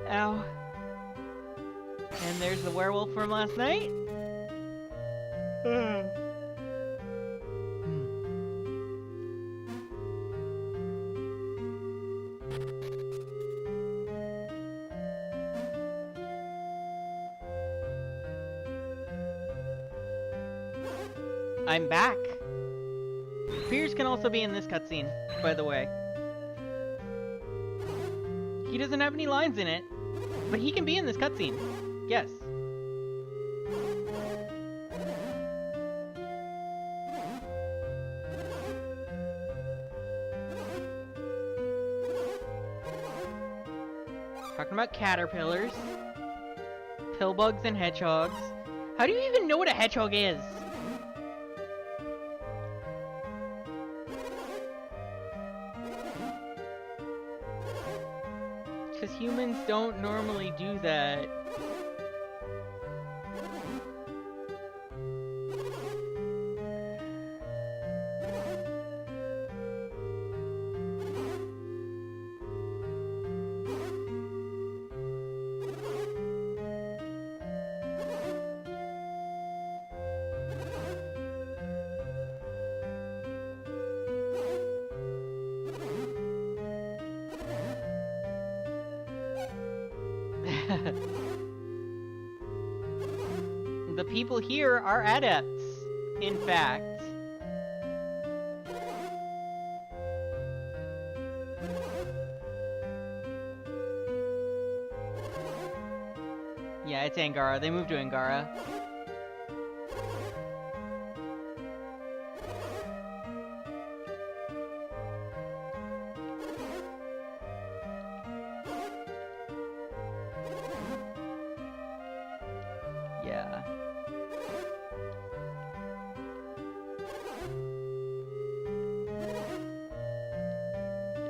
Ow. And there's the werewolf from last night. I'm back. Piers can also be in this cutscene, by the way. He doesn't have any lines in it, but he can be in this cutscene. Yes. Talking about caterpillars, pillbugs, and hedgehogs. How do you even know what a hedgehog is? Because humans don't normally do that. The people here are adepts, in fact. Yeah, it's Angara. They moved to Angara. Yeah.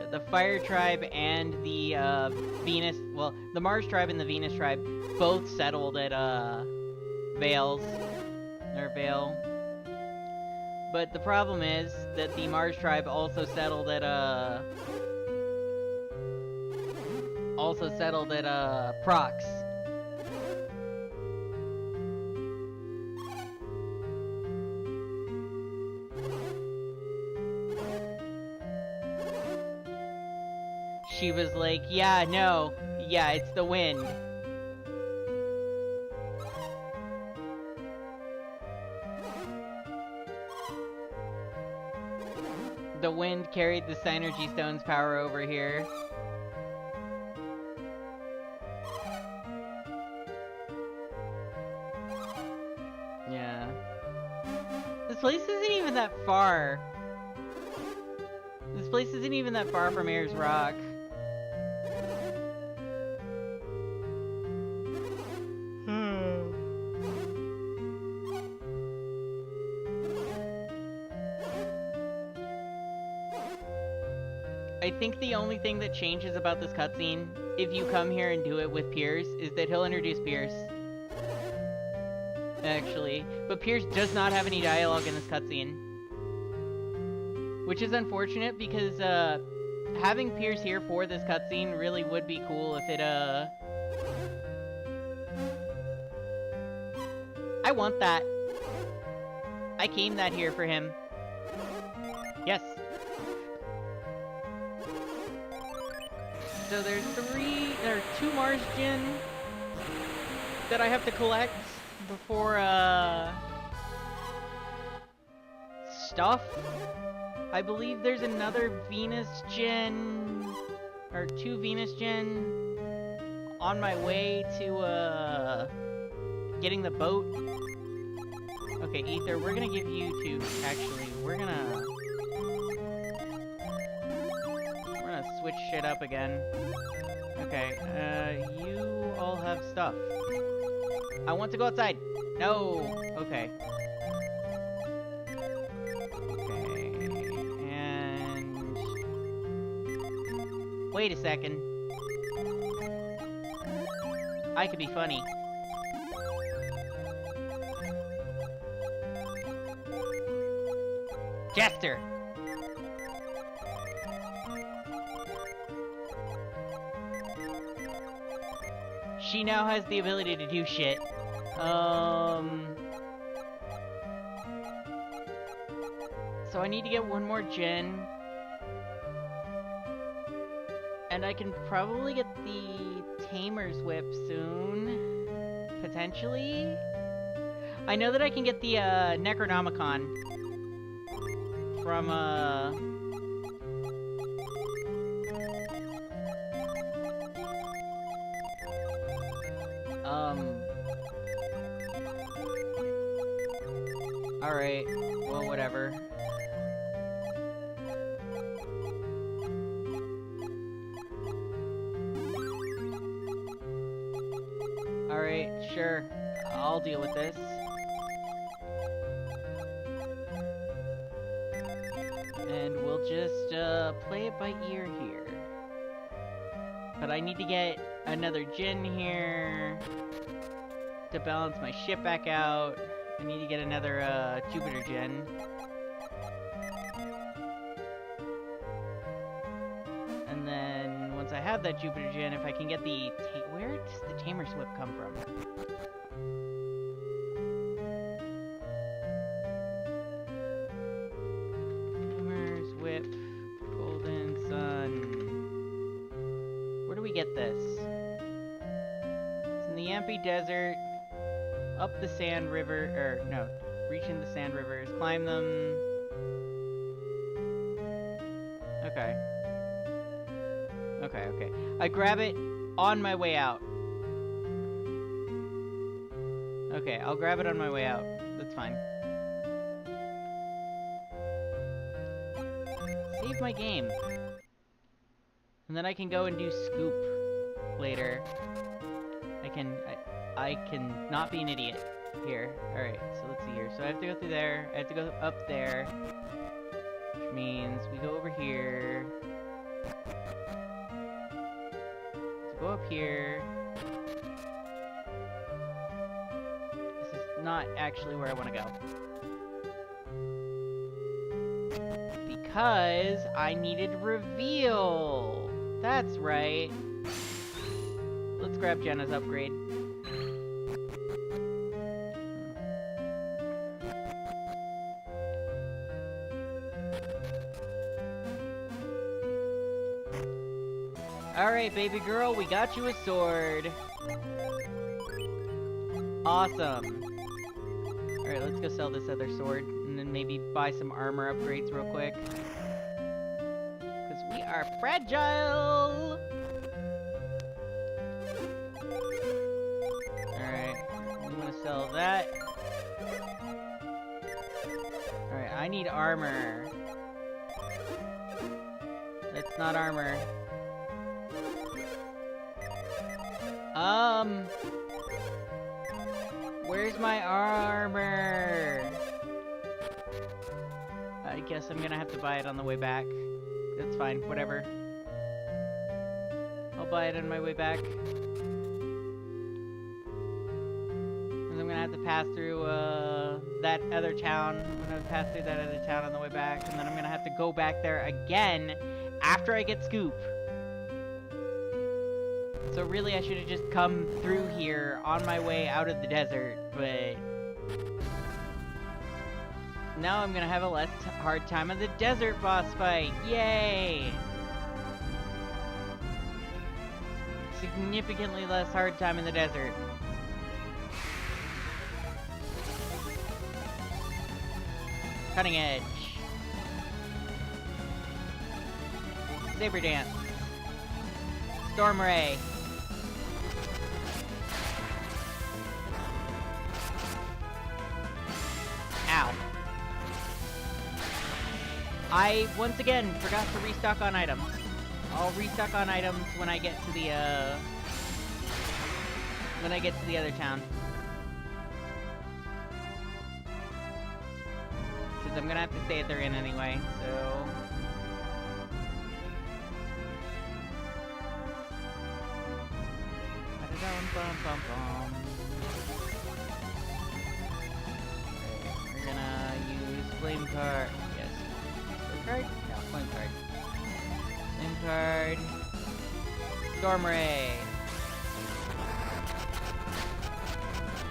The Fire Tribe and the Venus, well, the Mars Tribe and the Venus Tribe both settled at Vales, or Vale. But the problem is that the Mars Tribe also settled at Prox. she was like, yeah, no, yeah, it's the wind. The wind carried the Synergy Stone's power over here. Yeah. This place isn't even that far. This place isn't even that far from Ayers Rock. I think the only thing that changes about this cutscene, if you come here and do it with Pierce, is that he'll introduce Pierce. Actually. But Pierce does not have any dialogue in this cutscene. Which is unfortunate because, having Pierce here for this cutscene really would be cool if it, I want that. I came that here for him. Yes. So there are 2 Mars Gin that I have to collect before, stuff. I believe there's another Venus Gin, or 2 Venus Gin on my way to, getting the boat. Okay, Ether, we're gonna give you 2, actually, we're gonna switch shit up again. Okay, you all have stuff. I want to go outside. No. Okay. Okay. And wait a second. I could be funny. Jester. She now has the ability to do shit. So I need to get 1 more gen. And I can probably get the Tamer's Whip soon. Potentially? I know that I can get the, Necronomicon. From, Alright, well, whatever. Alright, sure. I'll deal with this. And we'll just, play it by ear here. But I need to get another gin here to balance my ship back out. I need to get another, Jupiter gen. And then, once I have that Jupiter gen, if I can get the... Where does the Tamer's Whip come from? Tamer's Whip, Golden Sun. Where do we get this? It's in the Yampi Desert. Up the Sand River, or no, reaching the Sand Rivers, climb them. Okay. Okay, okay. I grab it on my way out. Okay, I'll grab it on my way out. That's fine. Save my game. And then I can go and do Scoop later. I can not be an idiot here. Alright, so let's see here. So I have to go through there. I have to go up there. Which means we go over here. To go up here. This is not actually where I want to go. Because I needed reveal. That's right. Let's grab Jenna's upgrade. Alright, baby girl, we got you a sword. Awesome. Alright, let's go sell this other sword, and then maybe buy some armor upgrades real quick. Because we are fragile! Alright, I'm gonna sell that. Alright, I need armor. That's not armor. Where's my armor? I guess I'm gonna have to buy it on the way back. That's fine, whatever. I'll buy it on my way back. And I'm gonna have to pass through, that other town. I'm gonna pass through that other town on the way back, and then I'm gonna have to go back there again after I get Scoop. So really, I should have just come through here on my way out of the desert, but now I'm gonna have a less hard time on the desert boss fight. Yay! Significantly less hard time in the desert. Cutting Edge. Saber Dance. Storm Ray. Ow. I, once again, forgot to restock on items. I'll restock on items when I get to the, other town. Because I'm gonna have to stay at their inn anyway, so... Okay, we're gonna use flame card. Yes. Flame card? No, flame card. Flame card. Storm Ray.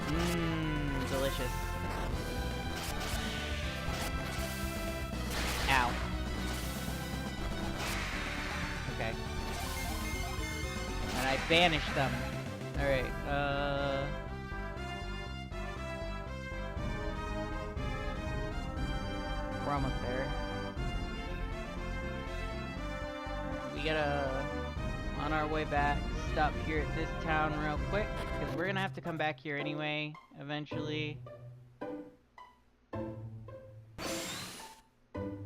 Mmm, delicious. Ow. Okay. And I banished them. Alright, we're almost there. We gotta, on our way back, stop here at this town real quick, because we're gonna have to come back here anyway, eventually.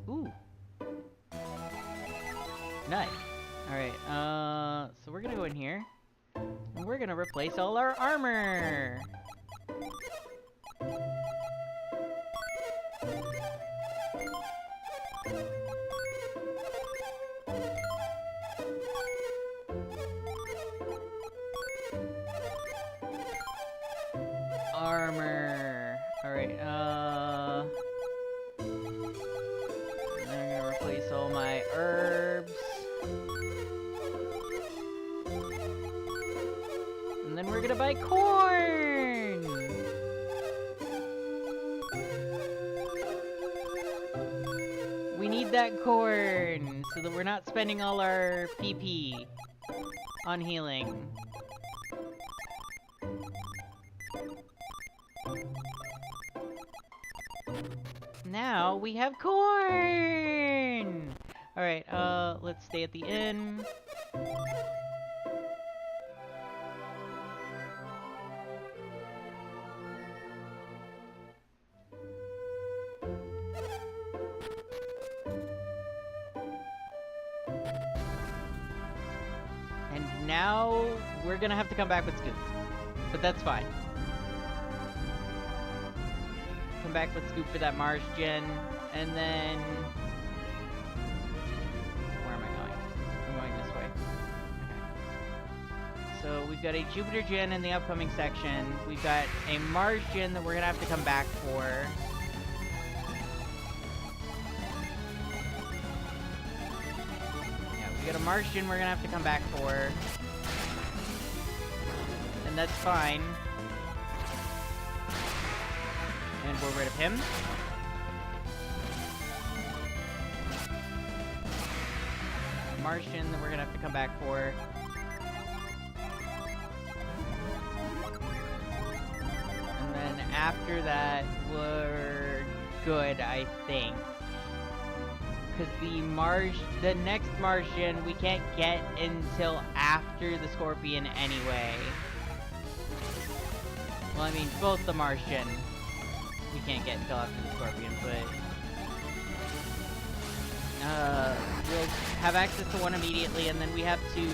Ooh. Nice. Alright, so we're gonna go in here. And we're gonna replace all our armor! Armor! Alright, and then I'm gonna replace all my herbs. And then we're gonna buy corn! We need that corn, so that we're not spending all our PP on healing. Now we have corn! Alright, let's stay at the inn. And now we're gonna have to come back with Scoop. But that's fine. Come back with Scoop for that Mars gen, and then... Where am I going? I'm going this way. Okay. So we've got a Jupiter gen in the upcoming section. We've got a Mars gen that we're gonna have to come back for. Yeah, we got a Mars gen we're gonna have to come back for. And that's fine. And we're rid of him. Martian that we're gonna have to come back for. then after that, we're good, I think. Because the next Martian we can't get until after the Scorpion anyway. Well, I mean, both the Martian we can't get until after the Scorpion, but we'll have access to one immediately, and then we have to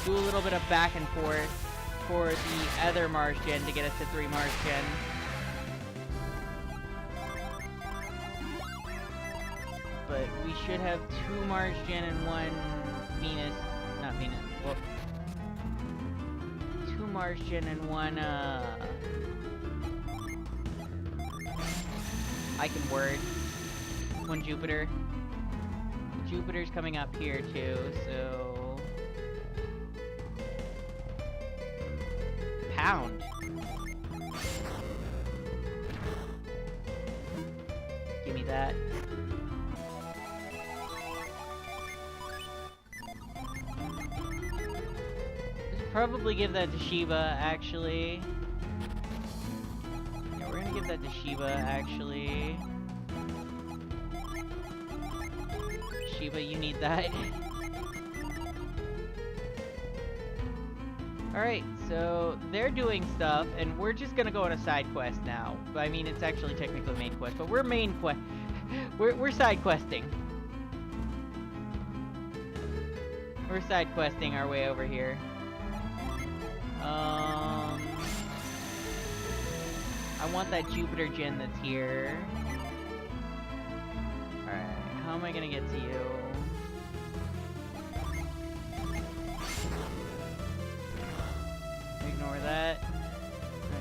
do a little bit of back and forth for the other Martian to get us to 3 Martian. But we should have 2 Martian and 1 Venus, not Venus, well, 2 Martian and 1, I can word, 1 Jupiter. Jupiter's coming up here too, so... Pound. Give me that. Probably give that to Shiva, actually. Yeah, we're gonna give that to Shiva, actually. Shiva, you need that. Alright, so they're doing stuff, and we're just gonna go on a side quest now. I mean, it's actually technically main quest, but we're main quest. We're side questing. We're side questing our way over here. I want that Jupiter gen that's here. Alright, how am I gonna get to you? Ignore that.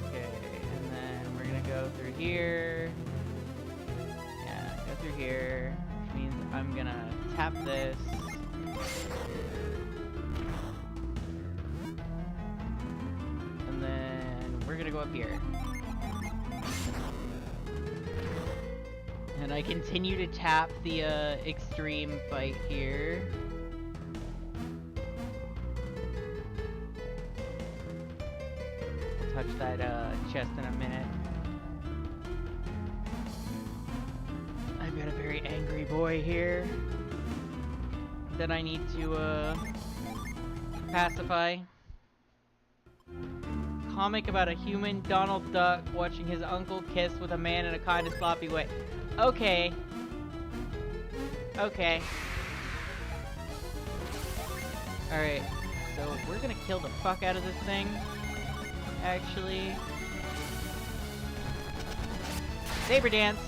Okay, and then we're gonna go through here. Yeah, go through here, which means I'm gonna tap this. And then we're gonna go up here. And I continue to tap the extreme fight here. I'll touch that chest in a minute. I've got a very angry boy here that I need to pacify. Comic about a human Donald Duck watching his uncle kiss with a man in a kind of sloppy way. Okay. Okay. Alright, so we're gonna kill the fuck out of this thing. Actually. Saber dance!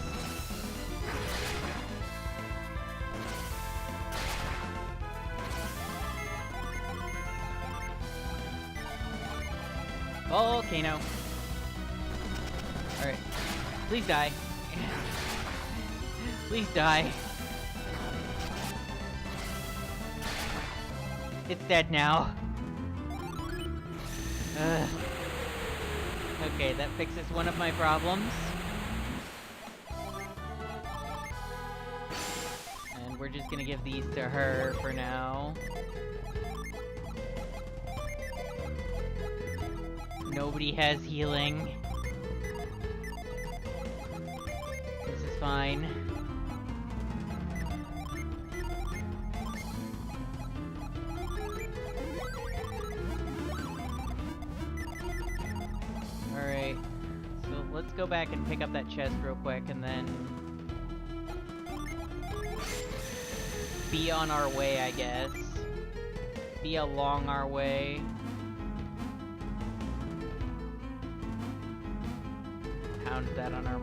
Volcano. Alright. Please die. Please die. It's dead now. Okay, that fixes one of my problems. And we're just gonna give these to her for now. Nobody has healing. This is fine. Alright, so let's go back and pick up that chest real quick and then be on our way, I guess. Be along our way. Pound that on our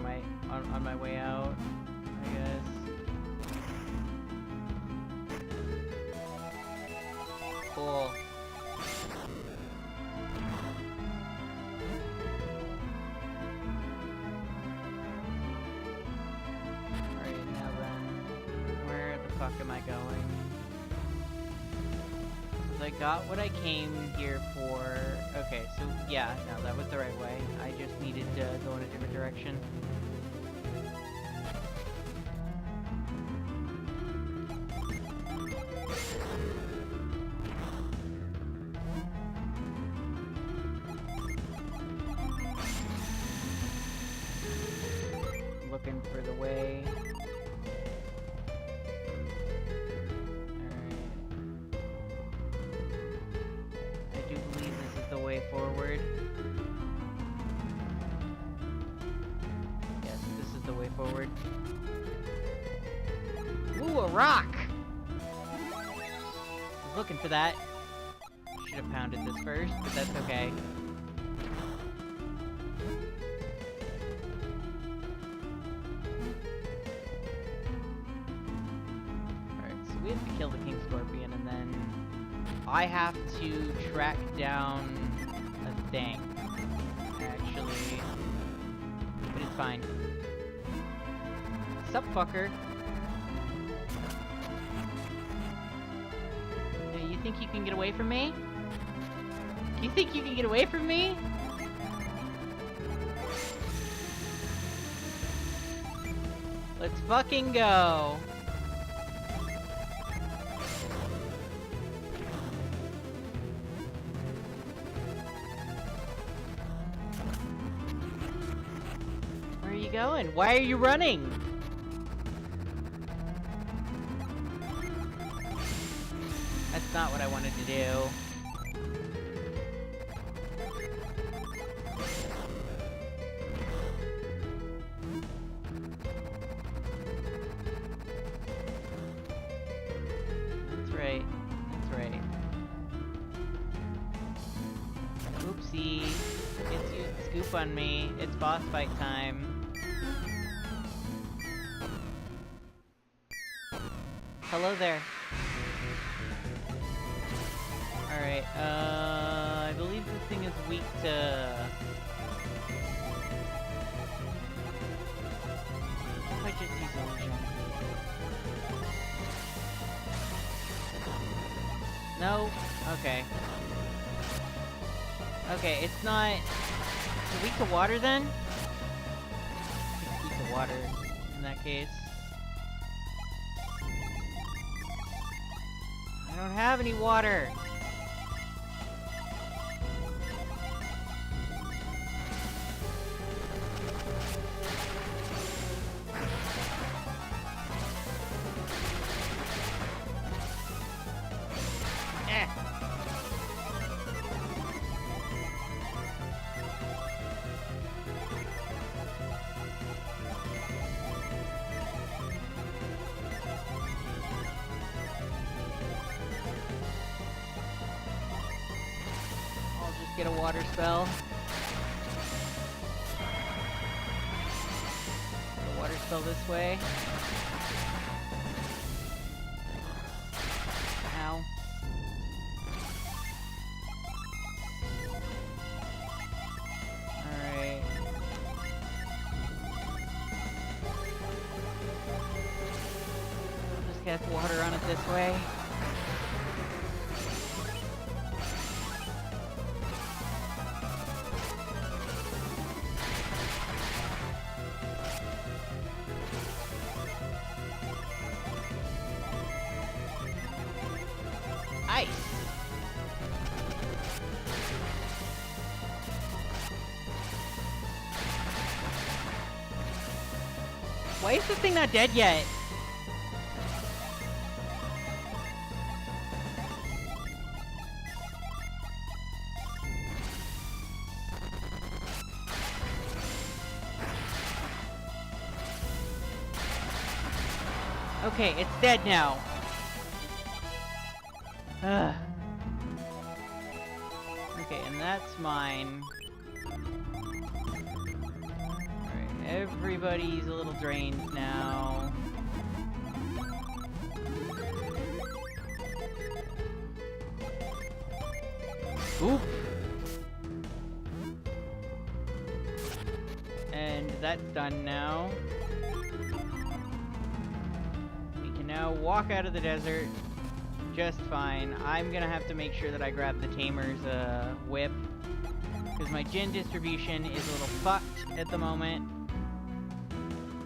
on my way out, I guess. Cool. Alright, now then, where the fuck am I going? 'Cause I got what I came here for. Okay, so yeah, no, that was the right way. I just needed to go in a different direction. looking for the way. Alright. I do believe this is the way forward. Yes, this is the way forward. Ooh, a rock! I was looking for that. Should have pounded this first, but that's okay. We have to kill the King Scorpion, and then I have to track down a thing, actually. But it's fine. Sup, fucker? Hey, you think you can get away from me? You think you can get away from me? Let's fucking go! Where are you going? Why are you running? That's not what I wanted to do. That's right. That's right. Oopsie. It's used scoop on me. It's boss fight time. Hello there. Alright, I believe this thing is weak to... If I just use illusion. No? Okay. Okay, it's not... It's weak to water then? It's weak to water in that case. I don't have any water! Get a water spell. Get a water spell this way. Ow. Alright. I'll just cast water on it this way. Ice! Why is this thing not dead yet? Okay, it's dead now. Ugh. Okay, and that's mine. Alright, everybody's a little drained now. Oop! And that's done now. We can now walk out of the desert just fine. I'm gonna have to make sure that I grab the Tamer's whip, because my Jin distribution is a little fucked at the moment.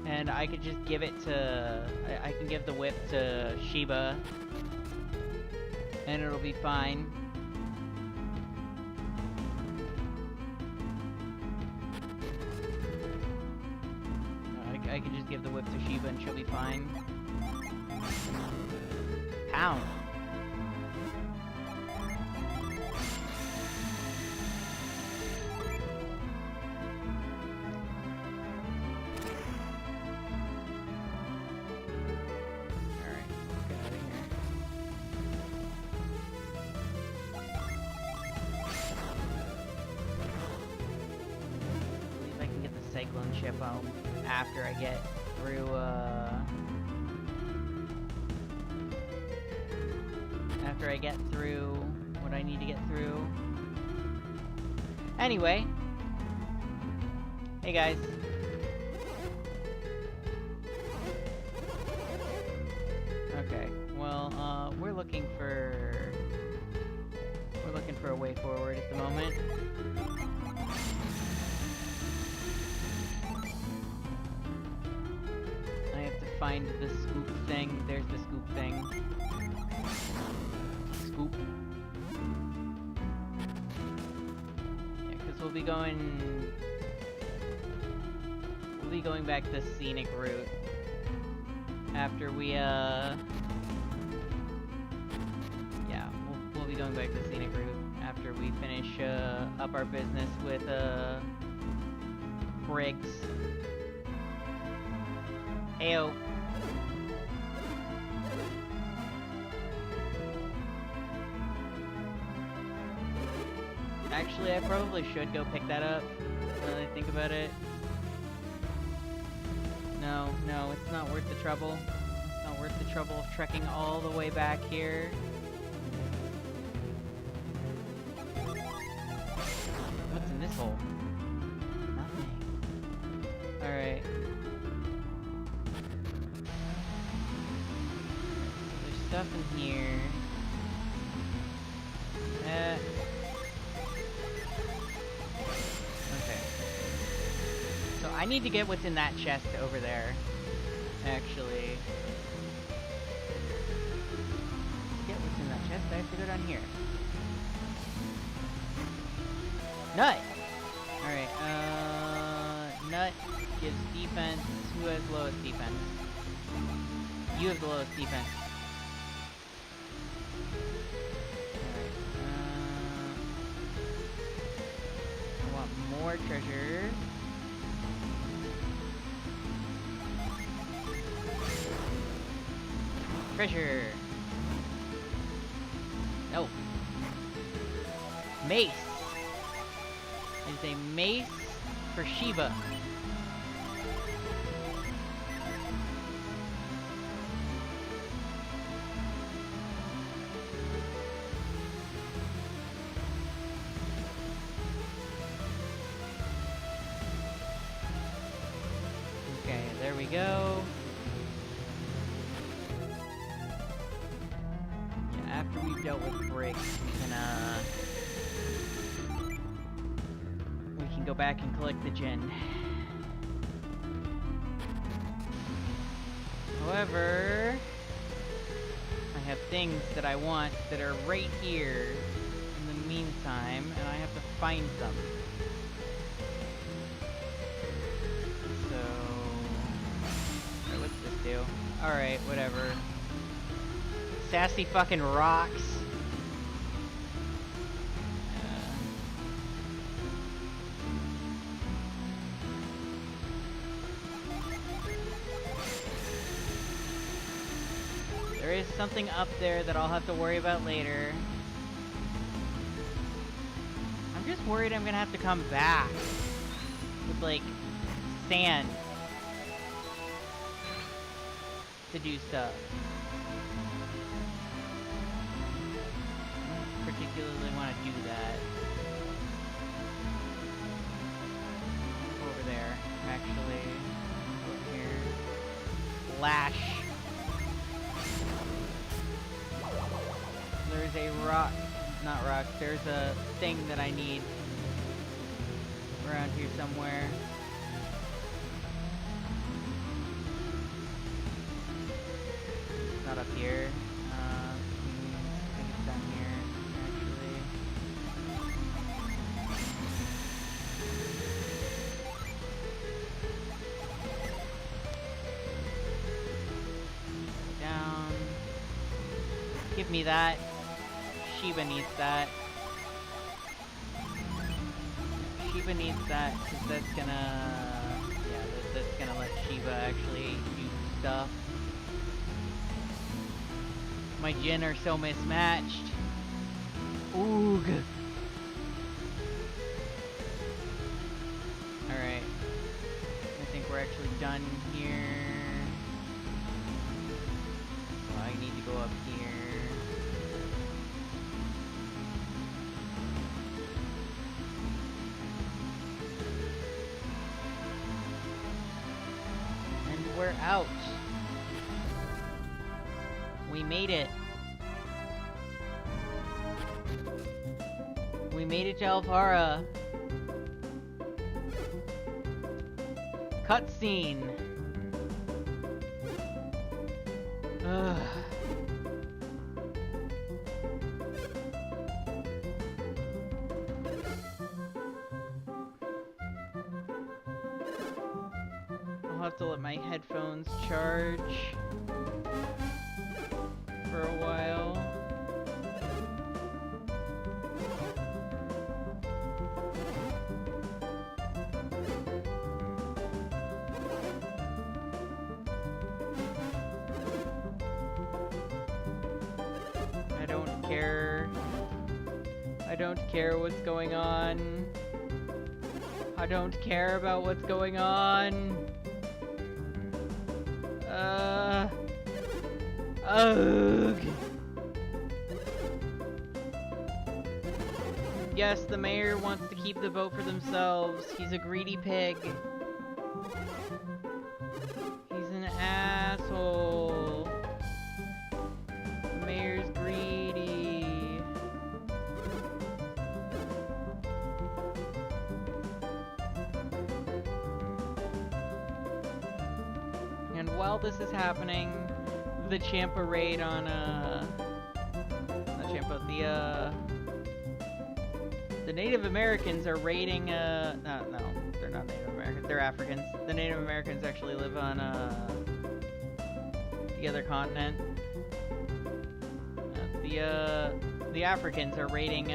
And I could just give it to... I can give the whip to Shiba, and it'll be fine. I could just just give the whip to Shiva and she'll be fine. Pound. Cyclone ship out after I get through, after I get through what I need to get through. Anyway. Hey guys. Okay, well, we're looking for a way forward at the moment. Find the scoop thing. There's the scoop thing. Scoop. Yeah, because we'll be going back the scenic route after we yeah, we'll be going back the scenic route after we finish up our business with Briggs. Ayo. Actually, I probably should go pick that up, now that I think about it. No, it's not worth the trouble. It's not worth the trouble of trekking all the way back here. What's in this hole? Nothing. Alright. There's stuff in here. I need to get what's in that chest over there, actually. To get what's in that chest, I have to go down here. Nut! Alright, Nut gives defense. Who has lowest defense? You have the lowest defense. Alright, I want more treasure. Treasure! No. Mace! It is a mace for Shiva. Okay, there we go. After we've dealt with Briggs, we can go back and collect the gin. However, I have things that I want that are right here in the meantime, and I have to find them. So, what's this do? Alright, whatever. Sassy fucking rocks. There is something up there that I'll have to worry about later. I'm just worried I'm gonna have to come back with, like, sand to do stuff. Particularly want to do that. Over there, actually. Over here. Lash. There's a rock. Not rock. There's a thing that I need around here somewhere. It's not up here. I think it's down here. give me that. Shiba needs that. Shiba needs that, because that's gonna... Yeah, that's gonna let Shiba actually do stuff. My Jin are so mismatched. Oog. Alright. I think we're actually done here. So I need to go up here. And we're out. We made it. We made it to Alpara. Cutscene. Ugh. I'll have to let my headphones charge for a while. I don't care what's going on. I don't care about what's going on. Ugh. Yes, the mayor wants to keep the vote for themselves. He's a greedy pig. He's an asshole. The mayor's greedy. And while this is happening, the Champa raid on, not Champa, the Native Americans are raiding, no, they're not Native Americans, they're Africans. The Native Americans actually live on, the other continent. The Africans are raiding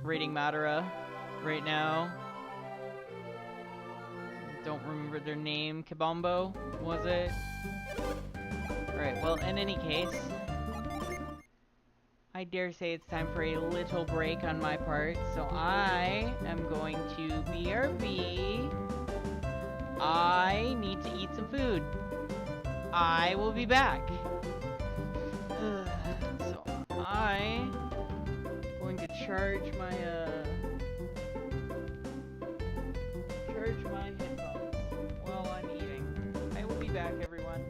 Madara right now. Don't remember their name. Kibombo, was it? Alright, well, in any case, I dare say it's time for a little break on my part, so I am going to BRB. I need to eat some food. I will be back. So I'm going to charge my headphones while I'm eating. I will be back, everyone.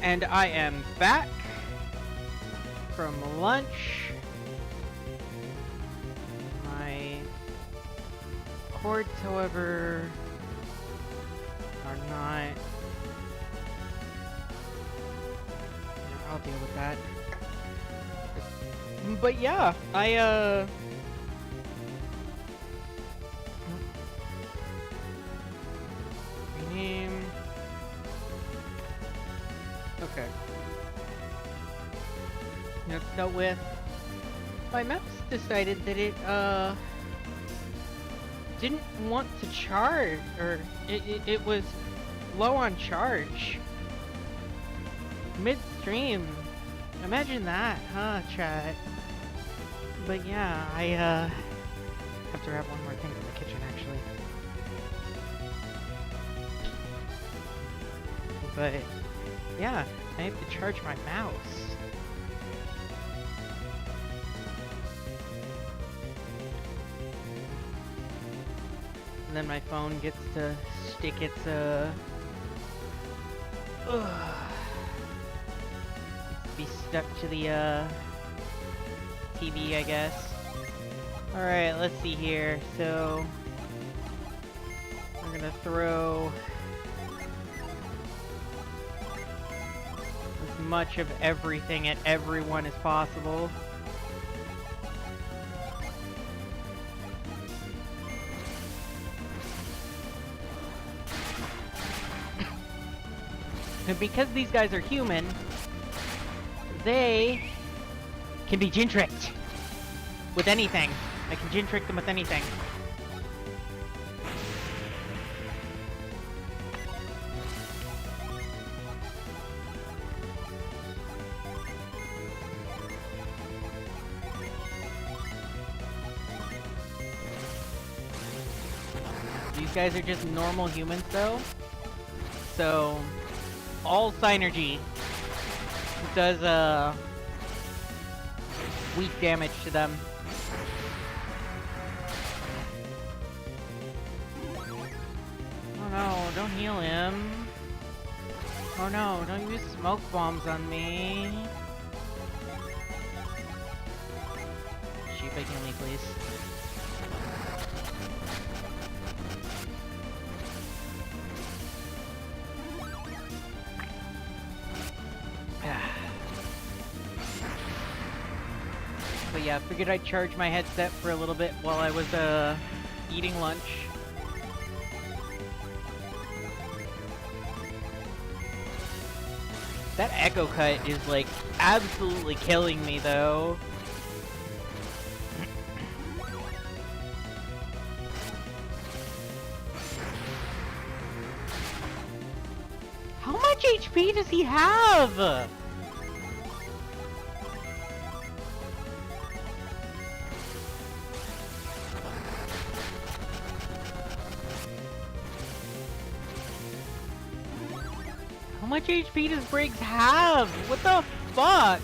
And I am back from lunch. My cords, however, are not... I'll deal with that. But yeah, rename... Okay. That's dealt with. My mouse decided that it, didn't want to charge, or it was low on charge. Midstream. Imagine that, huh, chat? But yeah, I, have to grab one more thing from the kitchen, actually. But... yeah, I have to charge my mouse. And then my phone gets to stick its, be stuck to the, TV, I guess. Alright, let's see here. So, we're gonna throw... much of everything at everyone as possible. And because these guys are human, they can be gin tricked with anything. I can gin trick them with anything. guys are just normal humans, though. So, all Synergy does, weak damage to them. Oh no, don't heal him. Oh no, don't use smoke bombs on me. Sheep, heal me, please. But yeah, figured I'd charge my headset for a little bit while I was, eating lunch. That echo cut is, like, absolutely killing me, though. How much HP does he have? How much HP does Briggs have? What the fuck?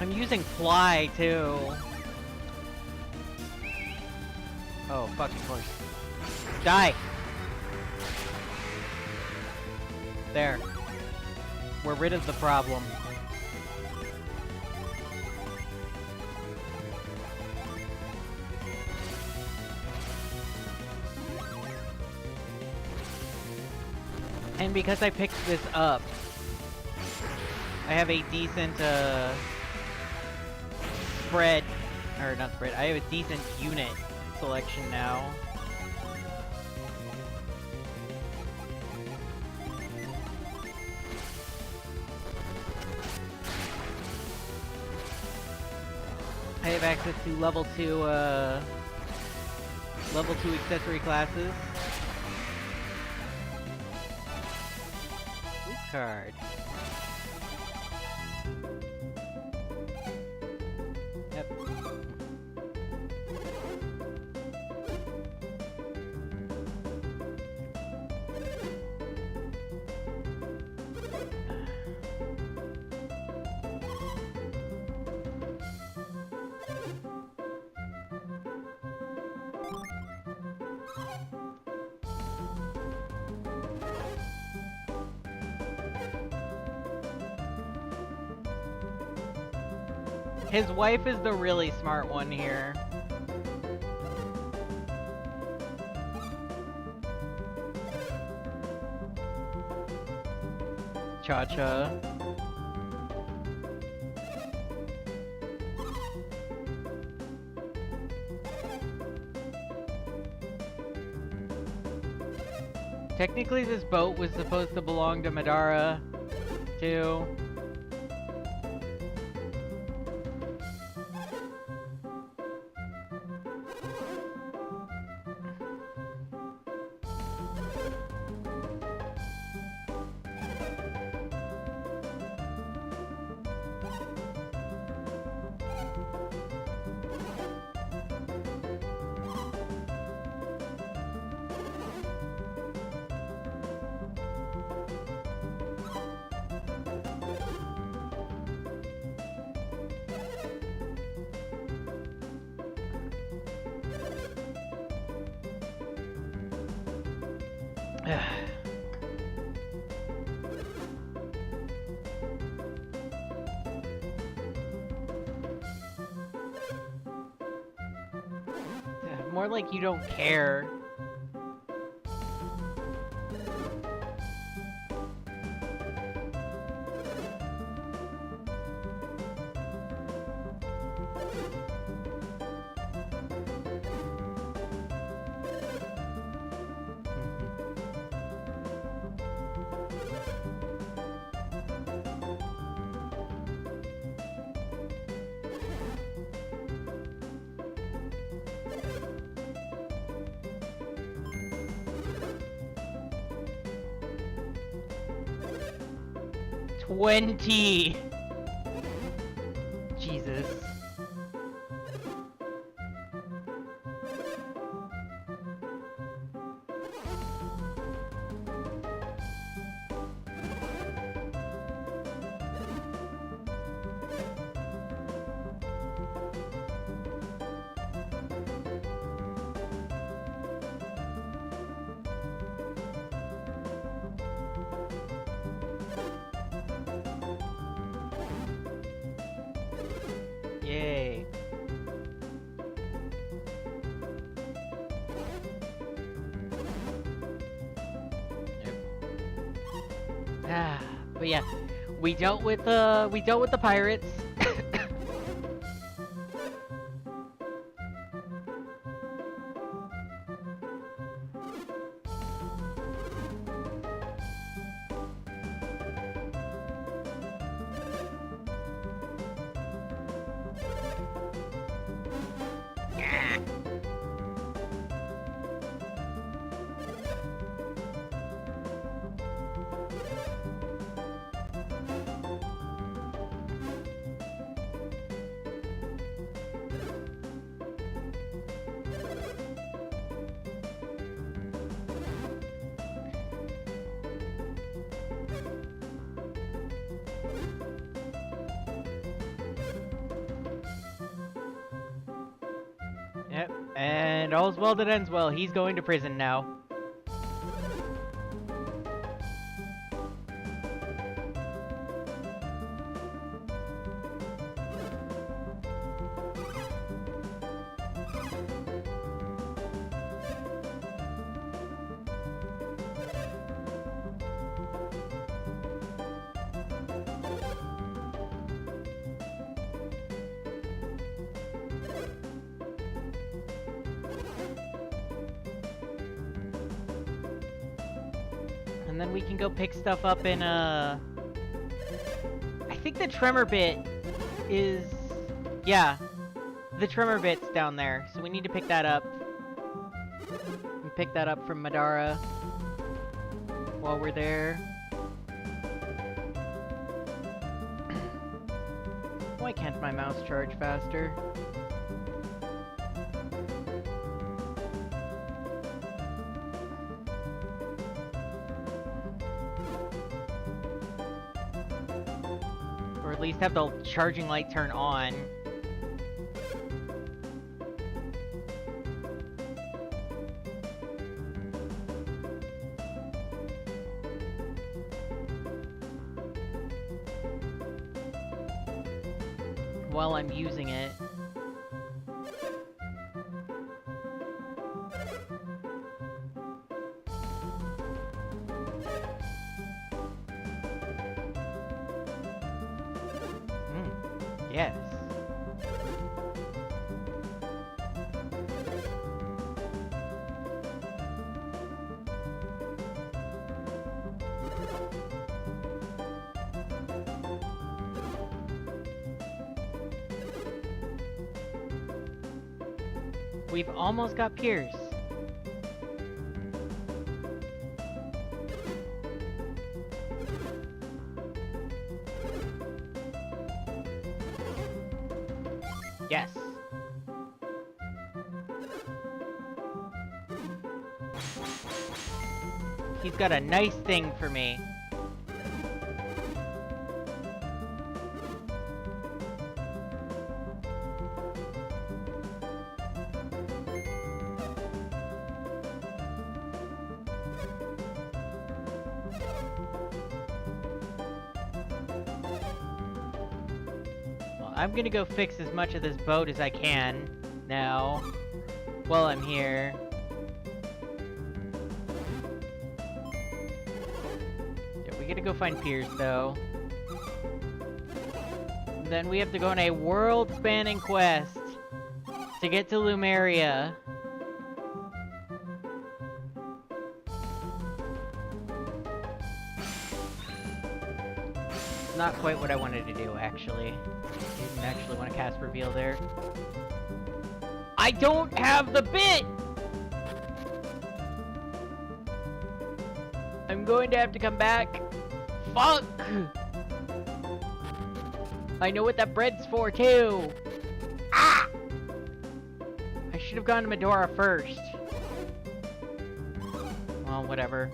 I'm using fly too. Oh, fucking course. Die! There. We're rid of the problem. And because I picked this up, I have a decent, spread, or not spread, I have a decent unit selection now. I have access to level 2 accessory classes. Loot card. Yep. His wife is the really smart one here. Cha-cha. Technically, this boat was supposed to belong to Madara, too. More like you don't care. 20! Jesus. Yay. But yeah, we dealt with the pirates. Yep, and all's well that ends well. He's going to prison now. And then we can go pick stuff up in, I think the tremor bit is... Yeah, the tremor bit's down there, so we need to pick that up. And pick that up from Madara while we're there. Why can't my mouse charge faster? Or at least have the charging light turn on. While I'm using it. Yes. We've almost got Pierce. Yes. He's got a nice thing for me. I'm gonna go fix as much of this boat as I can now, while I'm here. Yeah, we gotta go find Piers, though. Then we have to go on a world-spanning quest to get to Lumeria. Not quite what I wanted to do, actually. Didn't actually want to cast reveal there. I don't have the bit! I'm going to have to come back. Fuck! I know what that bread's for, too! Ah! I should have gone to Medora first. Well, whatever.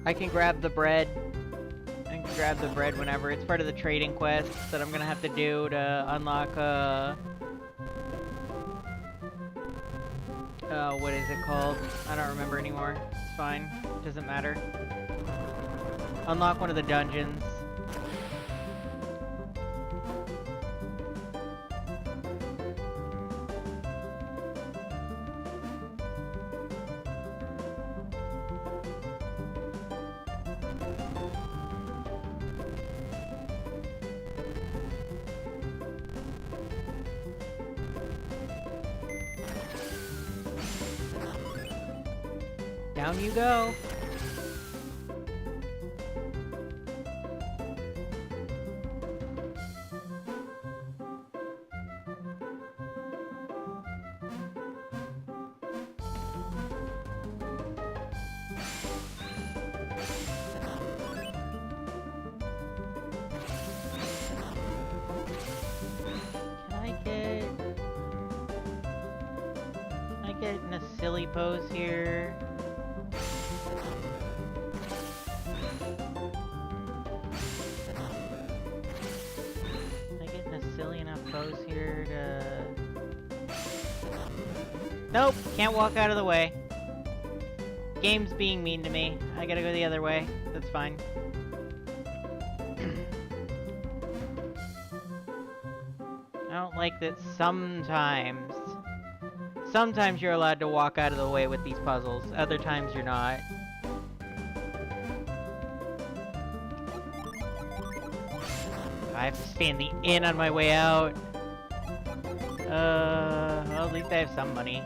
I can grab the bread. I can grab the bread whenever. It's part of the trading quests that I'm gonna have to do to unlock, what is it called? I don't remember anymore. It's fine. Doesn't matter. Unlock one of the dungeons. Down you go. Can I get in a silly pose here? Silly enough pose here to... Nope, can't walk out of the way. Game's being mean to me. I gotta go the other way. That's fine. I don't like that sometimes. Sometimes you're allowed to walk out of the way with these puzzles. Other times you're not. I have to stay in the inn on my way out. Well, at least I have some money.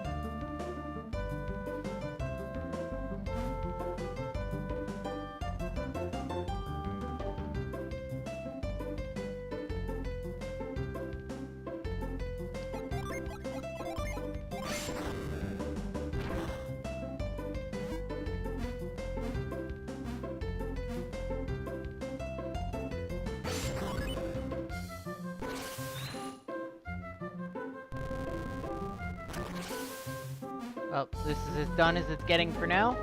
Well, this is as done as it's getting for now.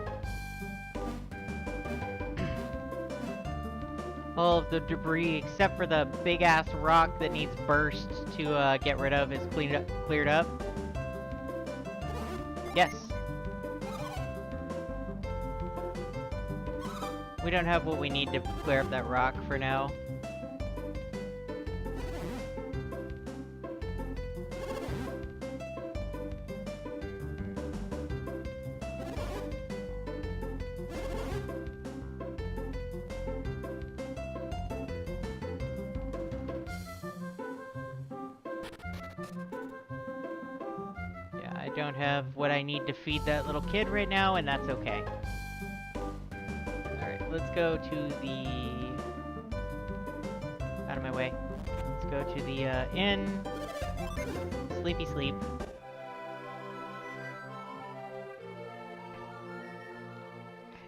All of the debris, except for the big-ass rock that needs burst to get rid of, is cleared up. Yes. We don't have what we need to clear up that rock for now. I don't have what I need to feed that little kid right now, and that's okay. Alright, let's go to the... Out of my way. Let's go to the, inn. Sleepy sleep.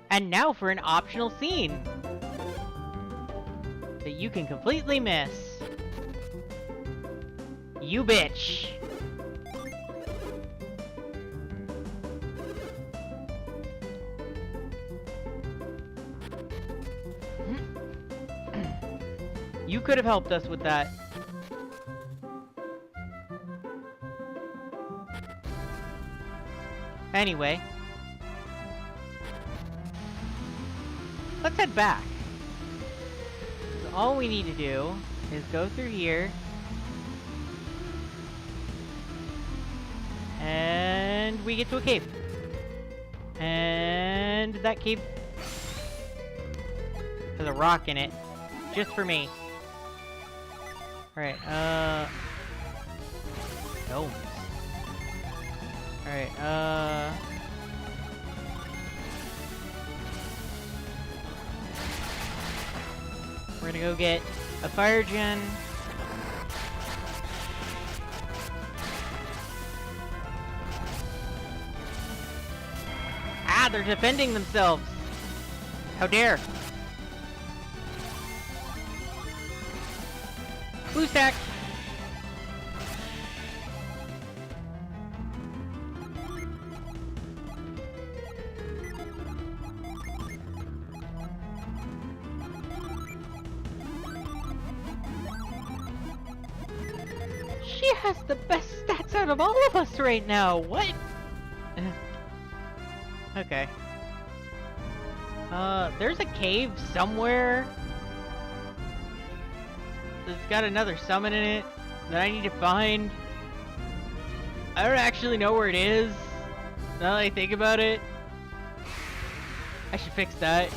And now for an optional scene! That you can completely miss. You bitch! You could have helped us with that. Anyway. Let's head back. So all we need to do is go through here. And we get to a cave. And that cave has a rock in it. Just for me. Alright, gnomes. Alright, we're gonna go get a fire gen. Ah, they're defending themselves! How dare! Blue stack! She has the best stats out of all of us right now! What? Okay. There's a cave somewhere that's got another summon in it that I need to find. I don't actually know where it is, now that I think about it. I should fix that.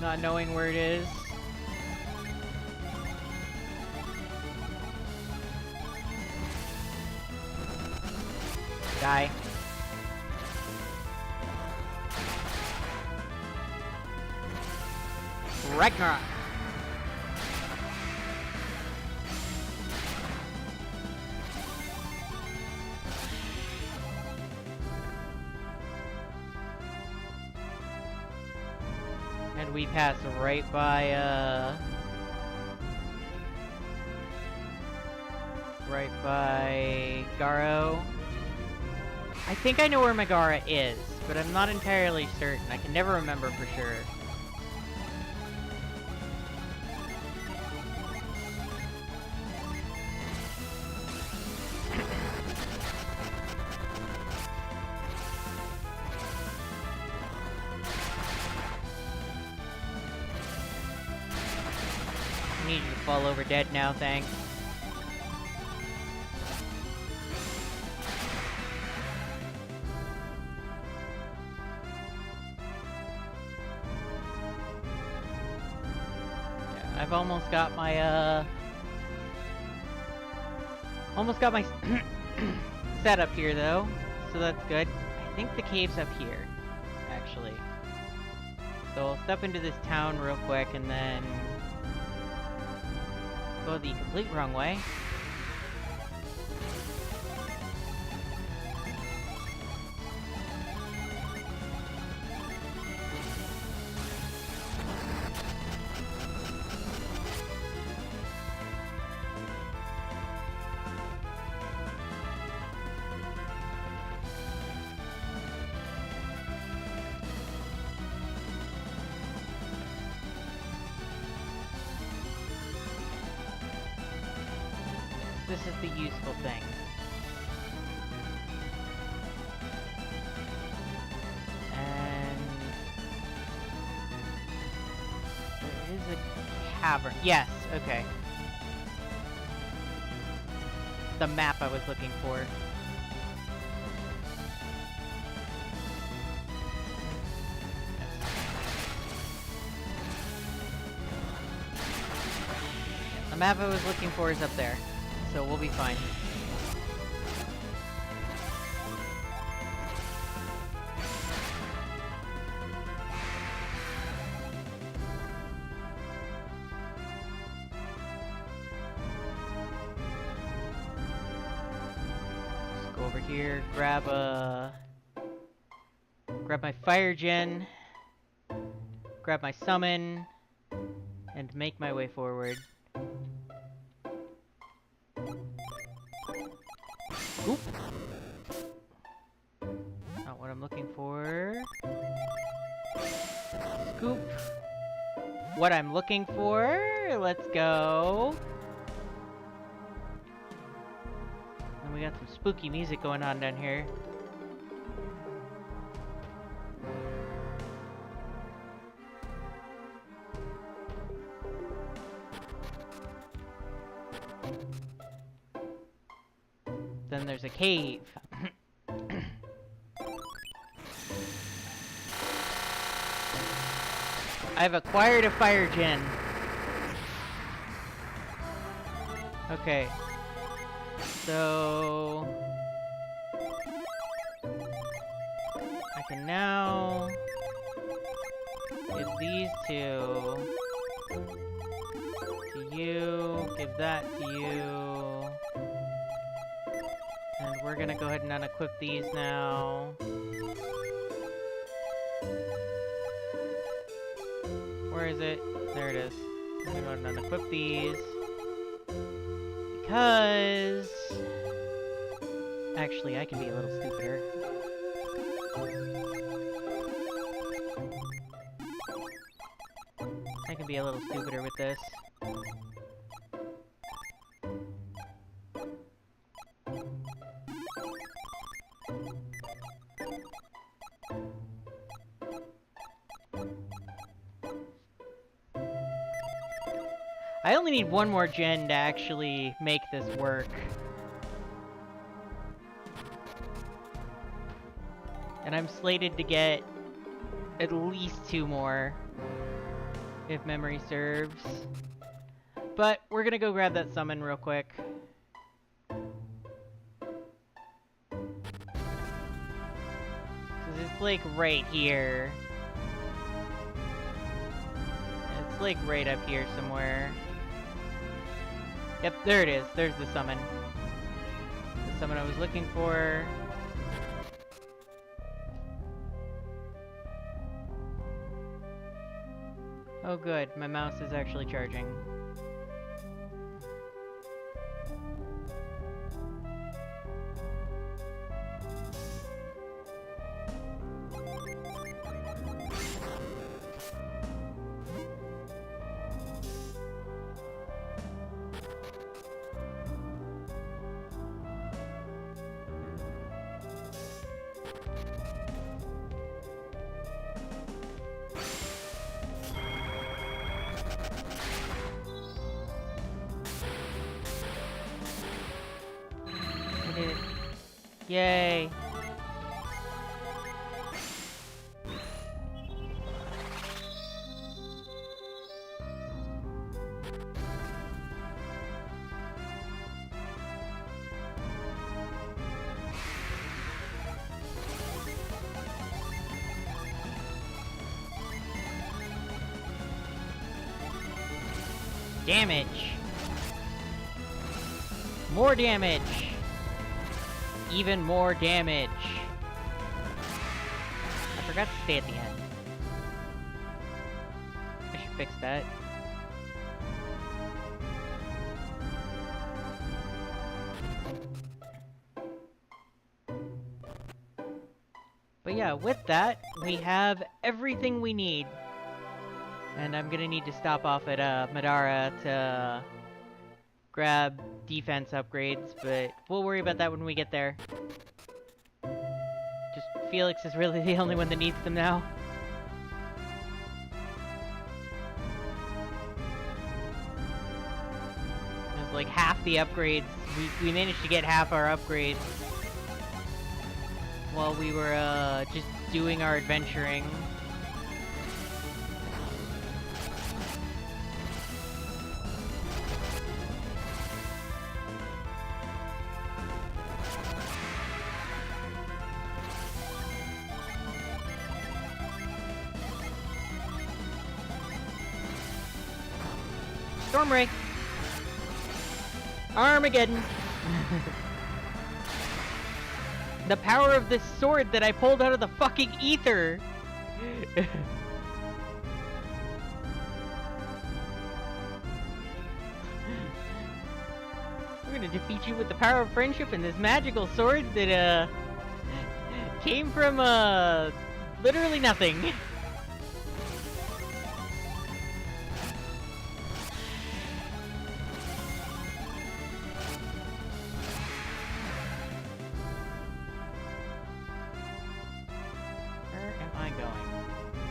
Not knowing where it is. Die. Ragnarok. And we pass right by, right by Garo. I think I know where Megara is, but I'm not entirely certain. I can never remember for sure. I need you to fall over dead now, thanks. I've almost got my, almost got my setup here, though, so that's good. I think the cave's up here, actually. So I'll step into this town real quick, and then go the complete wrong way. This is the useful thing. And there is a cavern. Yes, okay. The map I was looking for. The map I was looking for is up there. So we'll be fine. Just go over here, grab my fire gen, grab my summon, and make my way forward. Oop. Not what I'm looking for. Scoop. What I'm looking for. Let's go. And we got some spooky music going on down here. Then there's a cave. I've acquired a fire gen. Okay. So I can now give these two to you, give that to you. And we're gonna go ahead and unequip these now. Where is it? There it is. I'm gonna unequip these. Because... Actually, I can be a little stupider. I can be a little stupider with this. I only need one more gen to actually make this work. And I'm slated to get at least 2 more, if memory serves. But we're gonna go grab that summon real quick. Cause it's like right here. It's like right up here somewhere. Yep, there it is. There's the summon. The summon I was looking for. Oh good, my mouse is actually charging. Yay! Damage! More damage! Even more damage. I forgot to stay at the end. I should fix that. But yeah, with that, we have everything we need. And I'm gonna need to stop off at Madara to grab defense upgrades, but we'll worry about that when we get there. Just Felix is really the only one that needs them now. It was like half the upgrades. We managed to get half our upgrades while we were just doing our adventuring. Stormray! Armageddon! The power of this sword that I pulled out of the fucking ether! We're gonna defeat you with the power of friendship and this magical sword that, came from, literally nothing.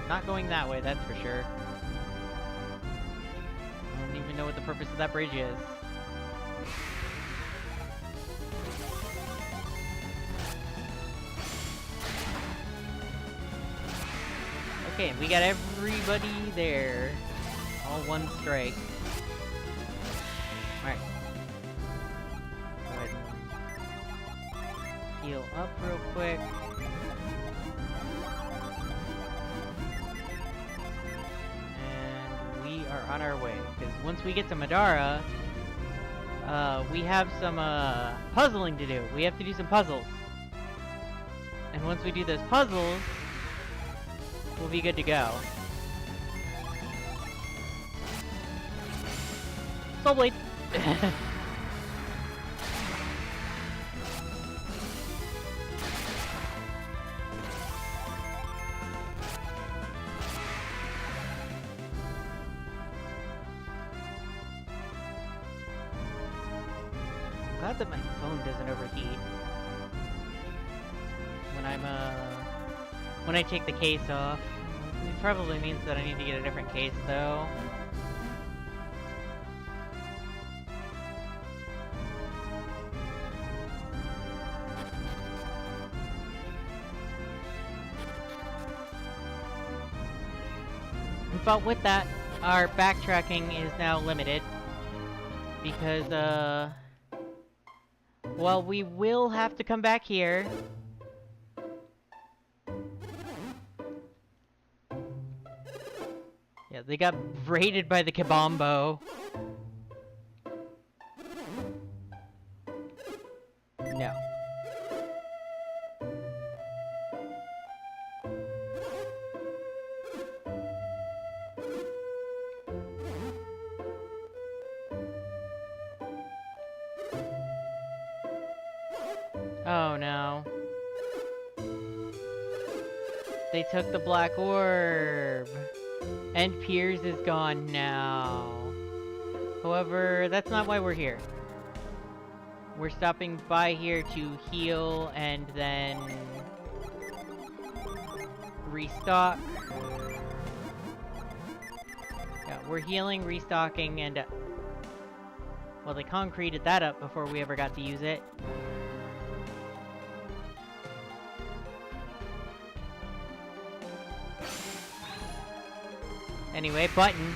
Not going that way, that's for sure. I don't even know what the purpose of that bridge is. Okay, we got everybody there. All one strike. Alright. Go ahead and heal up real quick. On our way, because once we get to Madara, we have some puzzling to do. We have to do some puzzles, and once we do those puzzles, we'll be good to go. Soul Blade! Glad that my phone doesn't overheat when I take the case off. It probably means that I need to get a different case though. But with that, our backtracking is now limited because well, we will have to come back here. Yeah, they got raided by the Kabombo. No. Oh no. They took the black orb. And Piers is gone now. However, that's not why we're here. We're stopping by here to heal and then restock. Yeah, we're healing, restocking, and well, they concreted that up before we ever got to use it. Anyway, button.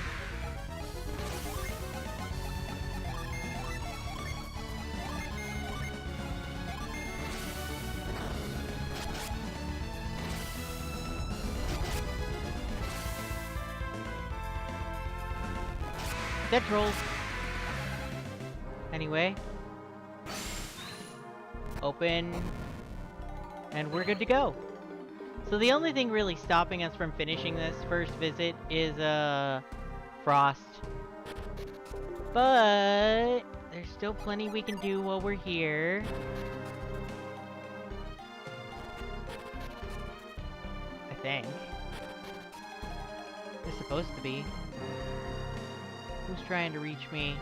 Dead trolls. Anyway. Open. And we're good to go. So the only thing really stopping us from finishing this first visit is, Frost. But there's still plenty we can do while we're here. I think. They're supposed to be. Who's trying to reach me?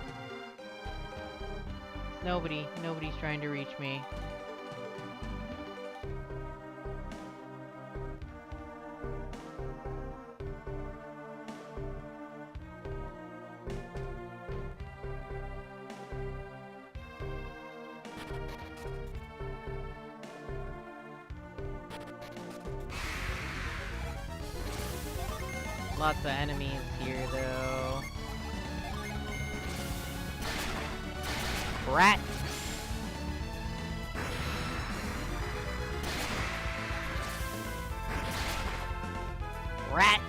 It's nobody. Nobody's trying to reach me. Lots of enemies here, though. Rat! Rat!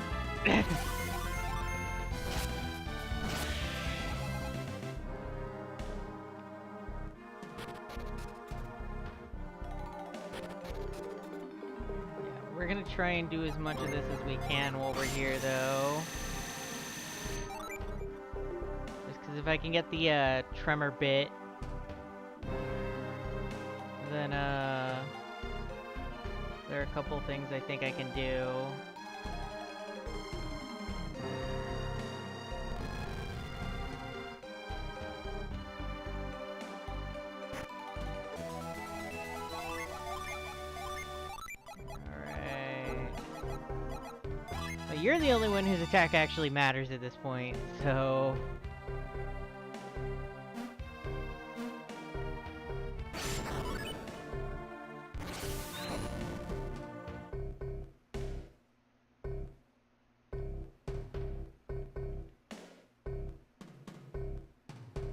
We're gonna try and do as much of this as we can while we're here, though. Just because if I can get the, tremor bit, then, there are a couple things I think I can do. You're the only one whose attack actually matters at this point, so...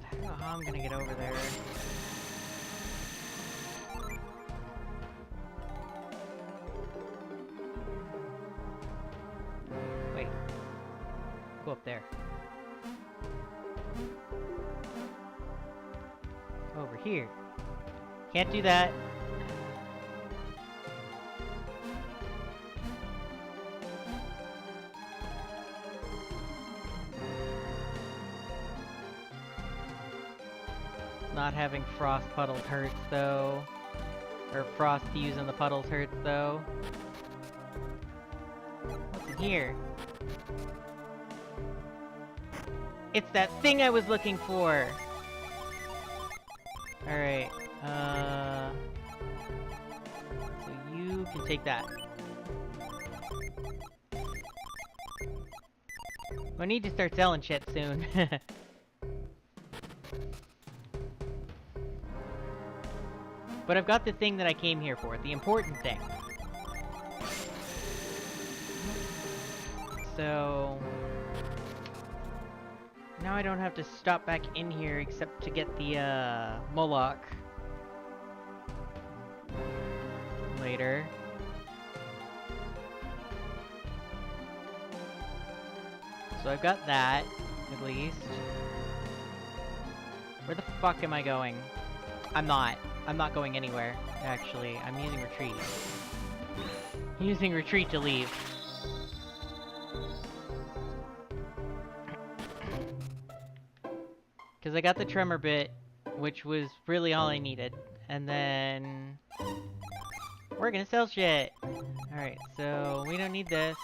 I don't know how I'm gonna get over there. Go up there. Over here. Can't do that. Not having frost puddles hurts, though. Or frost using the puddles hurts, though. What's in here? It's that thing I was looking for! Alright, so you can take that. I need to start selling shit soon. But I've got the thing that I came here for, the important thing. So... now I don't have to stop back in here except to get the, Moloch. Later. So I've got that, at least. Where the fuck am I going? I'm not going anywhere, actually. I'm using retreat. I'm using retreat to leave. Because I got the tremor bit, which was really all I needed. And then... we're gonna sell shit! Alright, so we don't need this.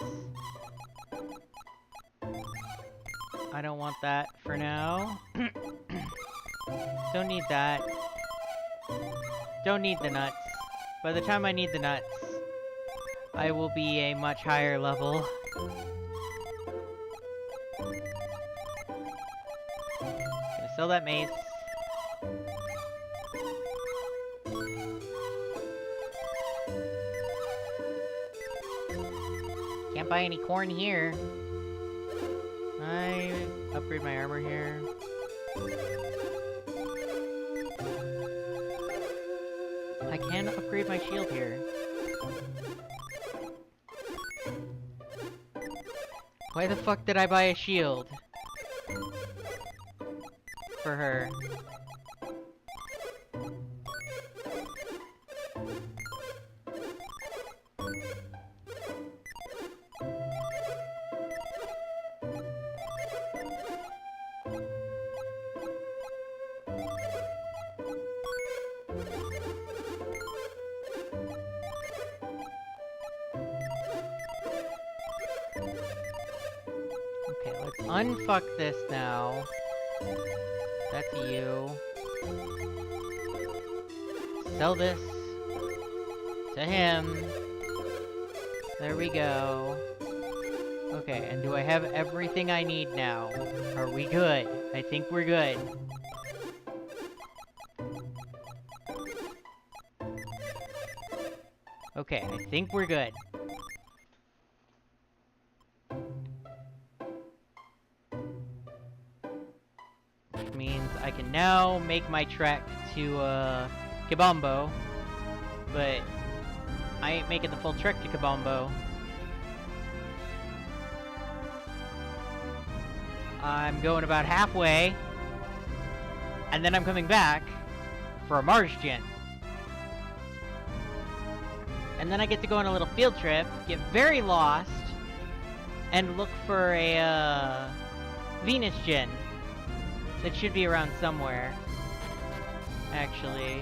I don't want that for now. Don't need that. Don't need the nuts. By the time I need the nuts, I will be a much higher level. Gonna sell that mace. Can't buy any corn here. I upgrade my armor here. I can upgrade my shield here. Why the fuck did I buy a shield? For her. Okay, let's unfuck this now. That's you. Sell this to him. There we go. Okay, and do I have everything I need now? Are we good? I think we're good. Okay, I think we're good. Which means I can now make my trek to, Kibombo. But I ain't making the full trek to Kibombo. I'm going about halfway. And then I'm coming back for a Mars Gen. And then I get to go on a little field trip, get very lost, and look for a, Venus Gen. That should be around somewhere. Actually.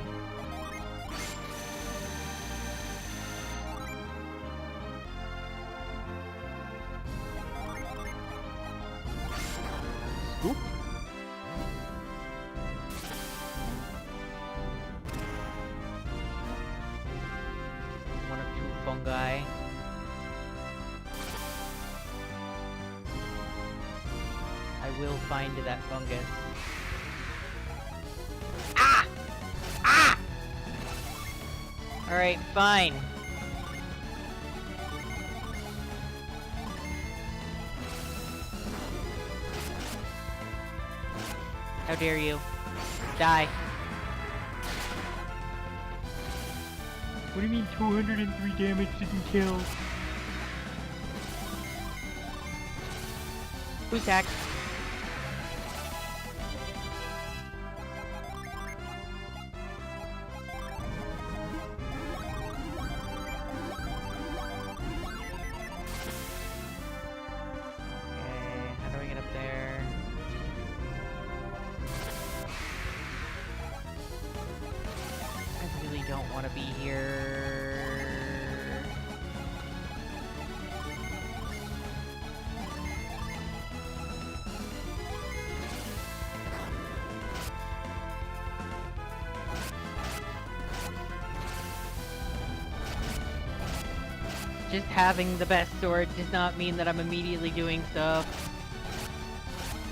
Scoop. One or two fungi. I will find that fungus. Ah! Ah! Alright, fine. How dare you? Die. What do you mean 203 damage didn't kill? Who's hacked? just having the best sword does not mean that I'm immediately doing stuff.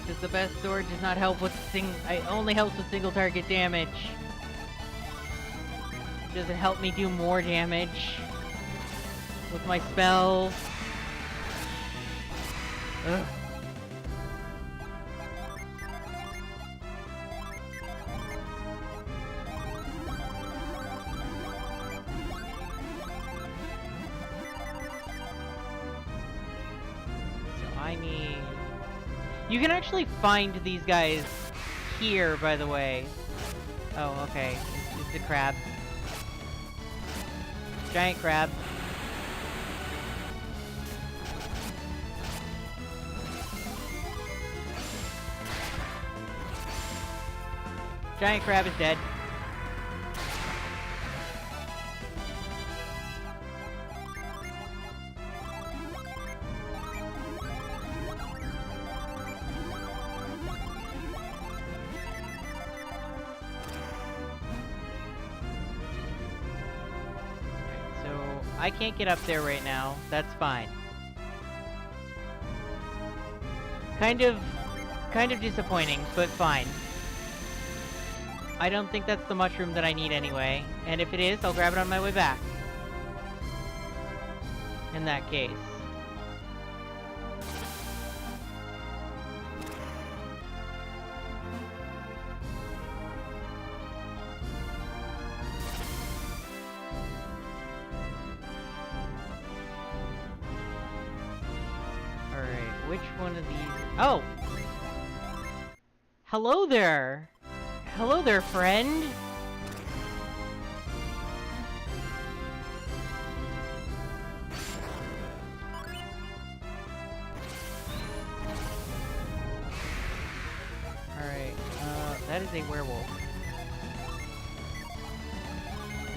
Because the best sword does not help with it only helps with single target damage. It doesn't help me do more damage with my spells. Ugh. You can actually find these guys here, by the way. Oh, okay. It's a crab. Giant crab. Giant crab is dead. I can't get up there right now. That's fine. Kind of disappointing, but fine. I don't think that's the mushroom that I need anyway. And if it is, I'll grab it on my way back. In that case. Which one of these? Oh! Hello there! Hello there, friend! Alright, that is a werewolf.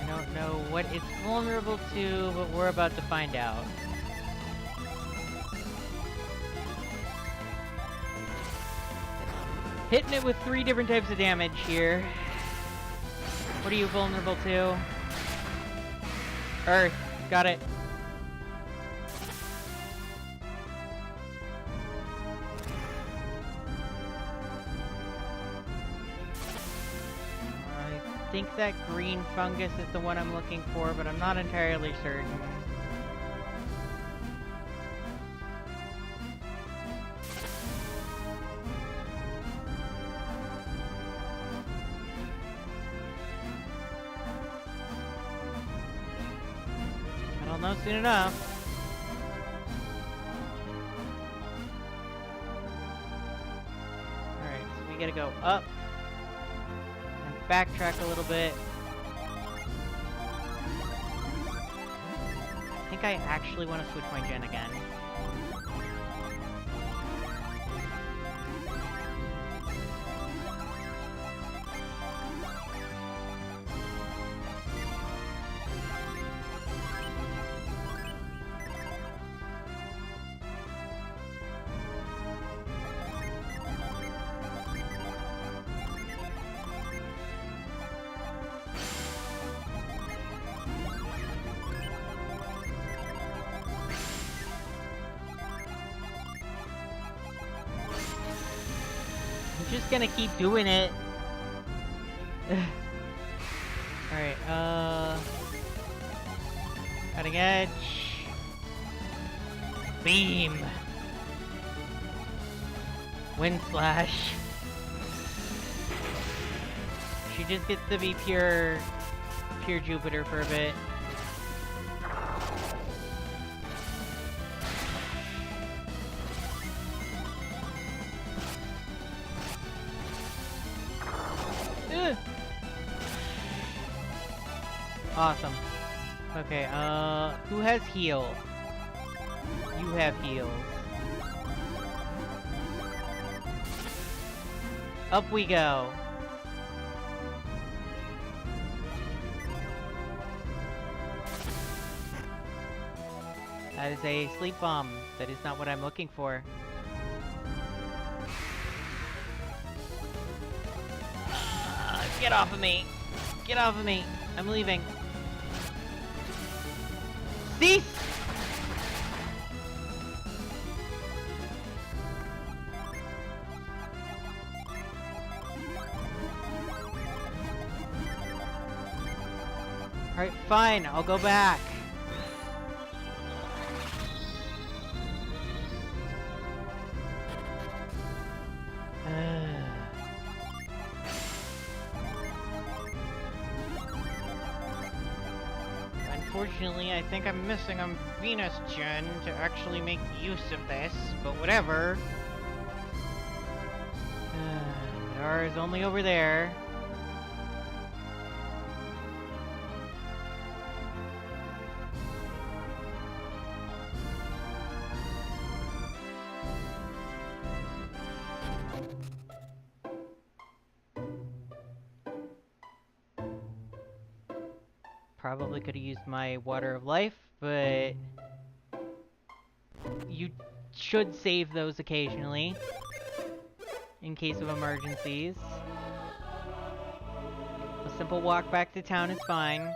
I don't know what it's vulnerable to, but we're about to find out. Hitting it with 3 different types of damage here. What are you vulnerable to? Earth. Got it. I think that green fungus is the one I'm looking for, but I'm not entirely certain. Know soon enough. Alright, so we gotta go up and backtrack a little bit. I think I actually want to switch my gen again. Just gonna keep doing it. Alright, cutting edge. Beam. Wind slash. She just gets to be pure Jupiter for a bit. Awesome. Okay, who has heal? You have heals. Up we go. That is a sleep bomb. That is not what I'm looking for. Get off of me! Get off of me! I'm leaving. Cease! Alright, fine, I'll go back. Unfortunately, I think I'm missing a Venus gen to actually make use of this, but whatever. Ours only over there. Probably could have used my water of life, but you should save those occasionally in case of emergencies. A simple walk back to town is fine.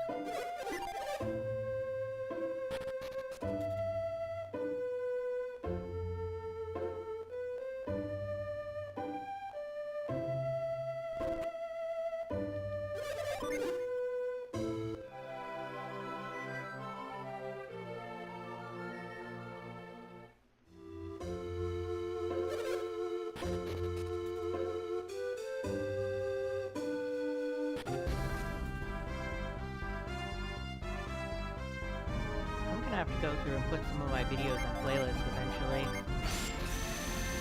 I'm gonna have to go through and put some of my videos on playlists eventually.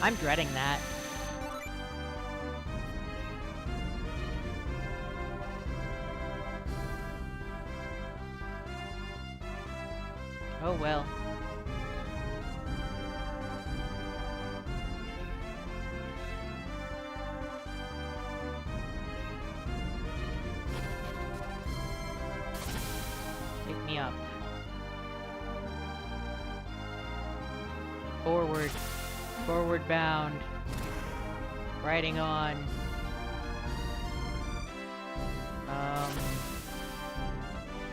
I'm dreading that. Oh well. Pick me up. Forward. Forward bound. Riding on.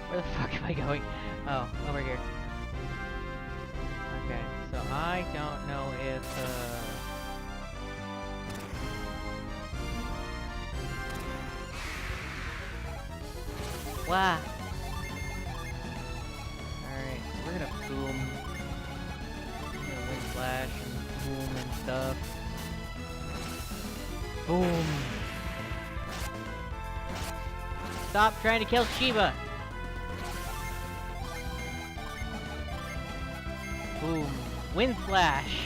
Where the fuck am I going? Oh, over here. Okay, so I don't know if, Wow! Alright, so we're gonna boom. Wind slash and boom and stuff. Boom! Stop trying to kill Shiva! Boom. Wind slash!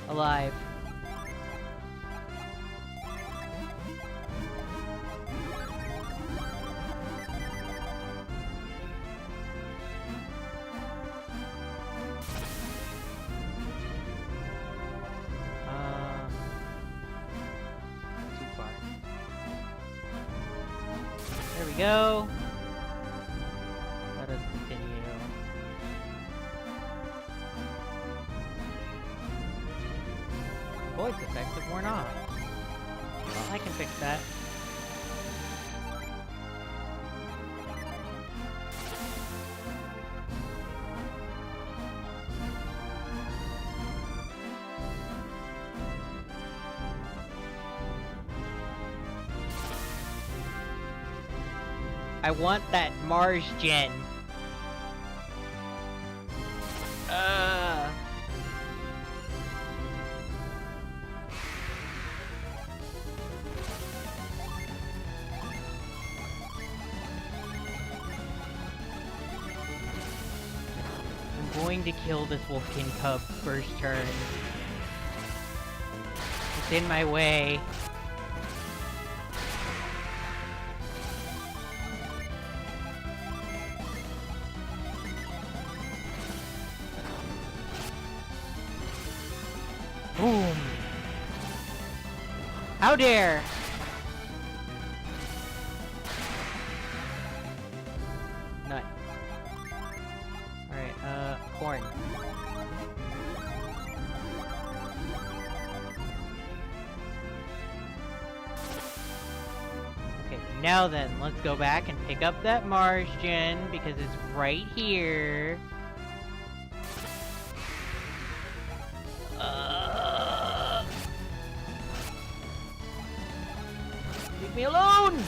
Alive. Too far. There we go. Let us continue. Voice effects have worn off. Well, I can fix that. I want that Mars gen. I'm going to kill this Wolfkin cub first turn. It's in my way. Boom! How dare! Nut. Alright, corn. Okay, now then, let's go back and pick up that Mars gen, because it's right here. Leave me alone!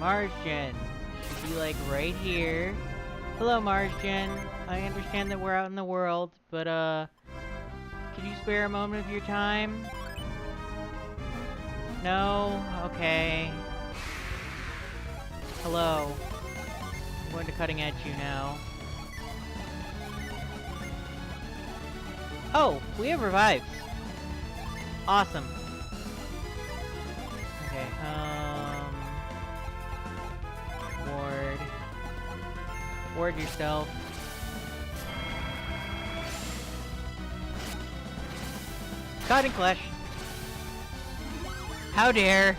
Martian should be like right here. Hello, Martian. I understand that we're out in the world, but could you spare a moment of your time? No? Okay. Hello. I'm going to cutting edge you now. Oh, we have revives. Awesome. Okay, ward. Ward yourself. Caught in clutch. How dare!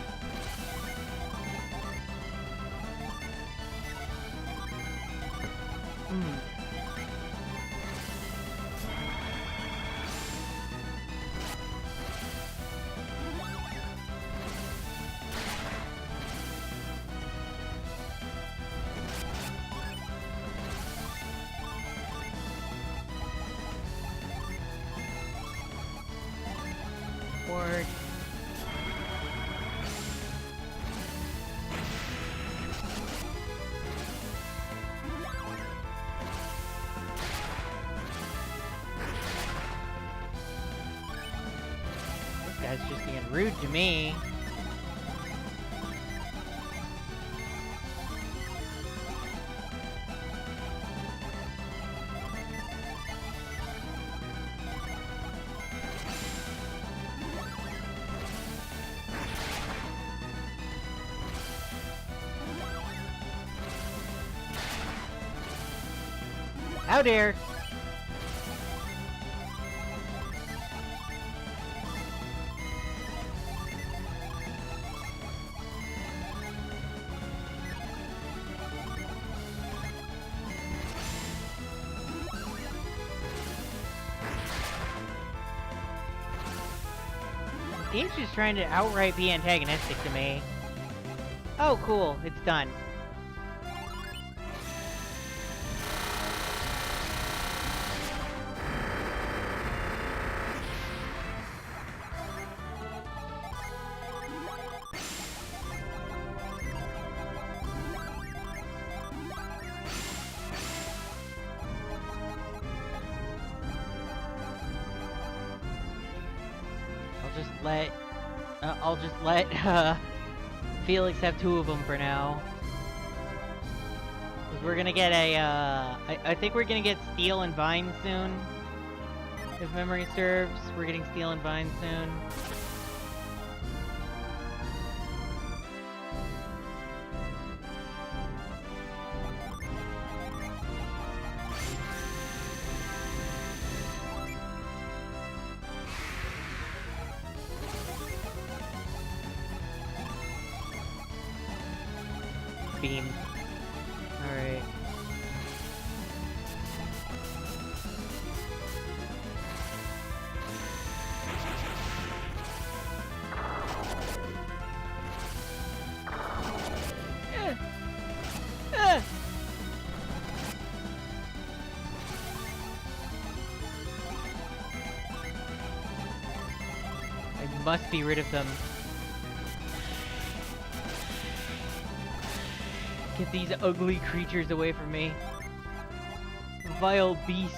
Ward. This guy's just being rude to me. How dare! He's just trying to outright be antagonistic to me. Oh, cool. It's done. I'll just let Felix have 2 of them for now. 'Cause we're gonna get a, I think we're gonna get Steel and Vine soon. If memory serves, we're getting Steel and Vine soon. Beam. Alright. I must be rid of them. Get these ugly creatures away from me. Vile beasts.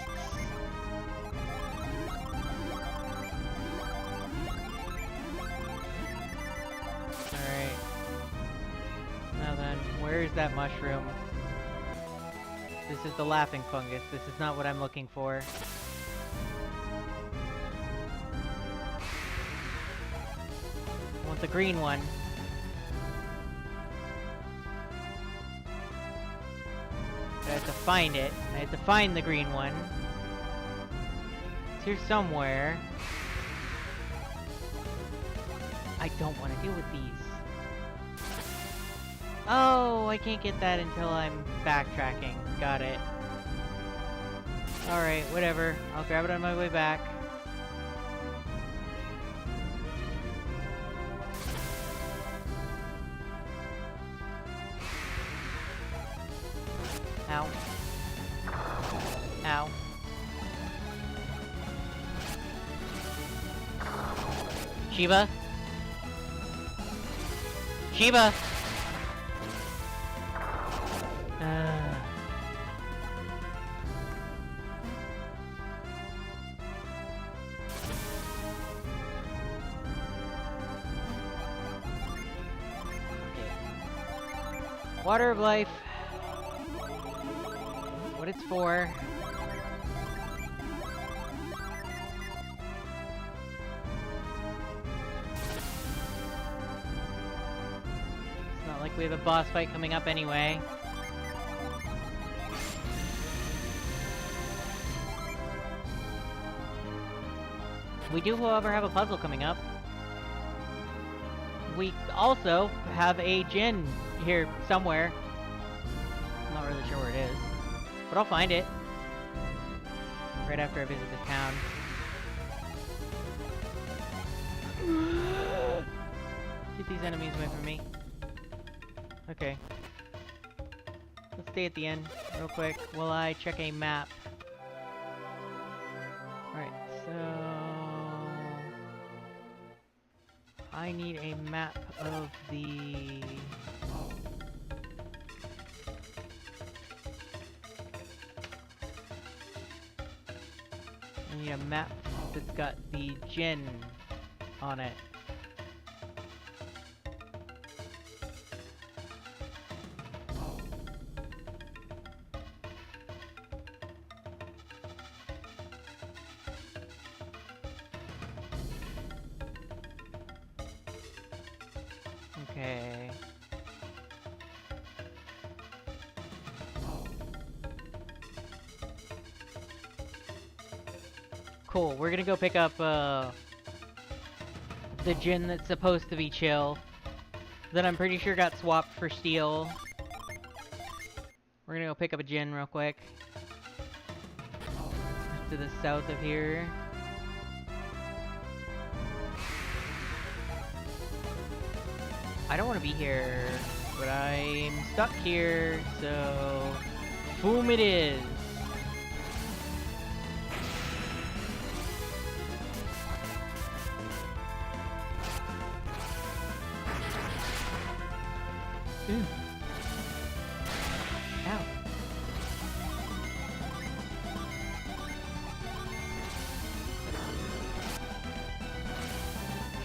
Alright. Now then, where is that mushroom? This is the laughing fungus. This is not what I'm looking for. I want the green one. I have to find it. I have to find the green one. It's here somewhere. I don't want to deal with these. Oh, I can't get that until I'm backtracking. Got it. Alright, whatever. I'll grab it on my way back. Ow. Ow. Shiba? Shiba! Okay. Water of life. What it's for. It's not like we have a boss fight coming up anyway. We do, however, have a puzzle coming up. We also have a gin here somewhere. I'm not really sure where it is, but I'll find it right after I visit this town. Get these enemies away from me. Okay. Let's stay at the end real quick while I check a map. Alright, so... I need a map of the... I need a map that's got the gin on it. Okay. Cool, we're gonna go pick up, the gin that's supposed to be chill. That I'm pretty sure got swapped for steel. We're gonna go pick up a gin real quick. To the south of here. I don't want to be here, but I'm stuck here, so... boom it is! Ooh. Ow.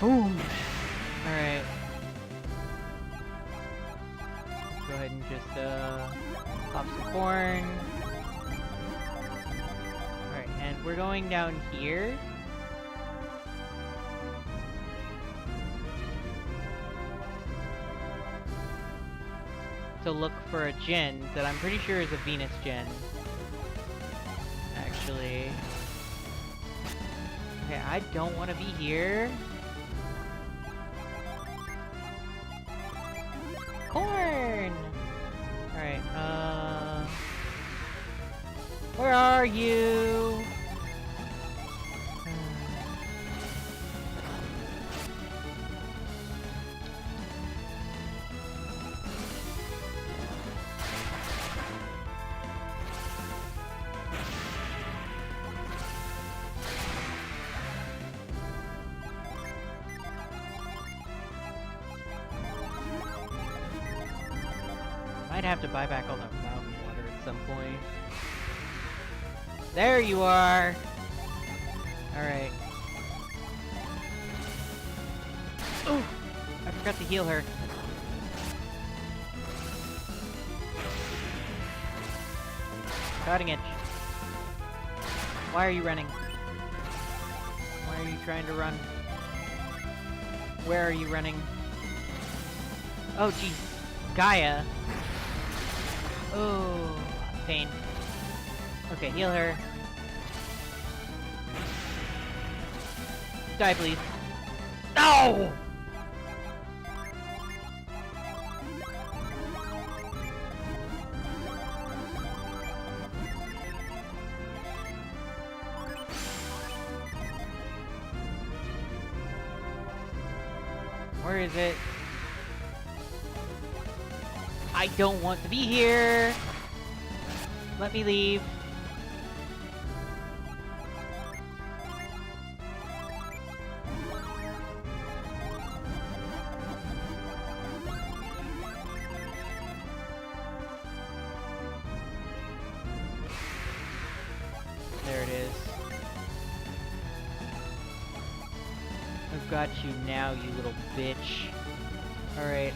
Boom! Alright. Go ahead and just, pop some corn. Alright, and we're going down here. To look for a gin that I'm pretty sure is a Venus gin. Actually. Okay, I don't want to be here. Corn! Alright, where are you? Might have to buy back all that mountain water at some point. There you are! Alright. Ooh! I forgot to heal her. Cutting edge. Why are you running? Why are you trying to run? Where are you running? Oh, jeez. Gaia. Oh, pain. Okay, heal her. Die, please. No! Where is it? I don't want to be here! Let me leave. got you now, you little bitch. Alright,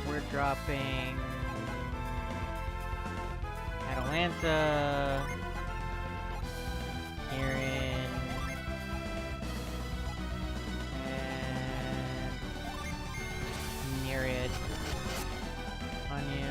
we're dropping... Atalanta... Kieran... And... Nereid on you.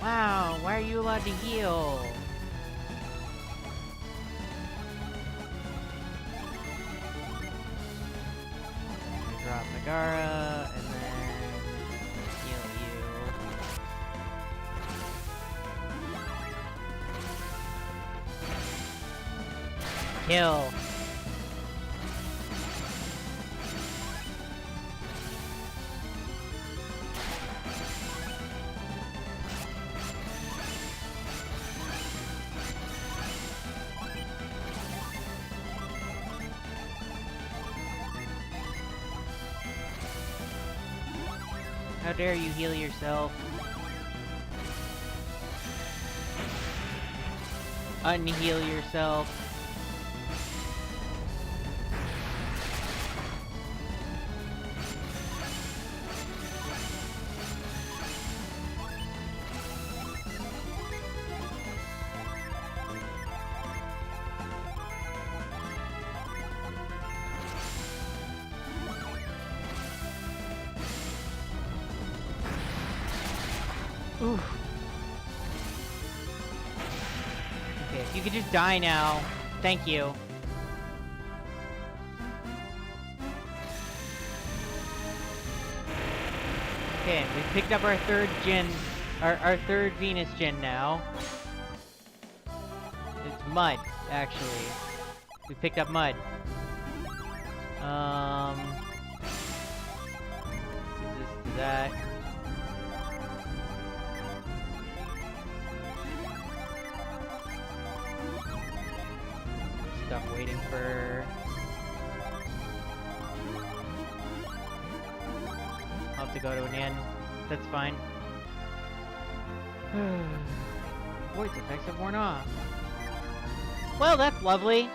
Wow, why are you allowed to heal? Drop Megara, and then heal you. Kill! How dare you heal yourself? Unheal yourself. Oof. Okay, if you could just die now. Thank you. Okay, we picked up our third Jin, our third Venus Jin now. It's Mud, actually. We picked up Mud. Give this to that. Stuff waiting for... I'll have to go to an inn. That's fine. Void's effects have worn off. Well, that's lovely.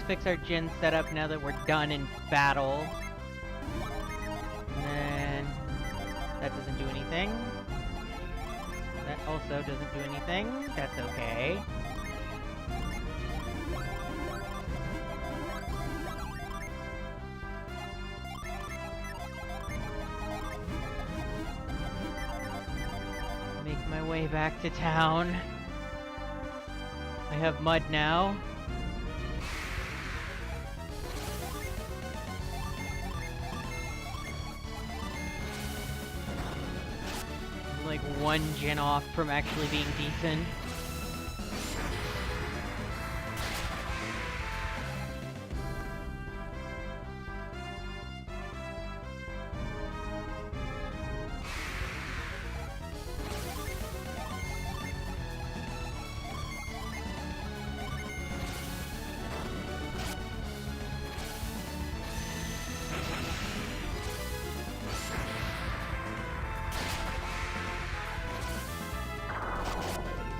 Fix our Jin setup now that we're done in battle. And then that doesn't do anything. That also doesn't do anything. That's okay. Make my way back to town. I have Mud now. Like one Jin off from actually being decent.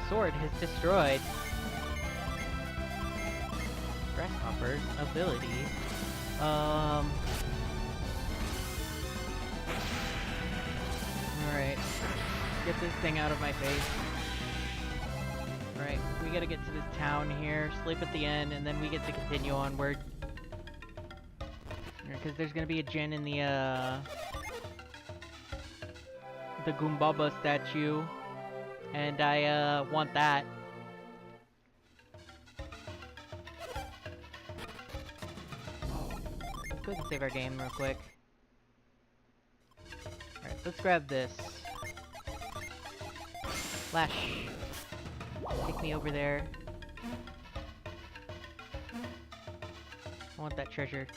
Sword has destroyed Grasshopper's ability. Alright. Get this thing out of my face. Alright, we gotta get to this town here, sleep at the inn, and then we get to continue onward. Because there's gonna be a gen in the Goombaba statue, and I want that. Let's go ahead and save our game real quick. Alright, let's grab this. Flash. Take me over there. I want that treasure.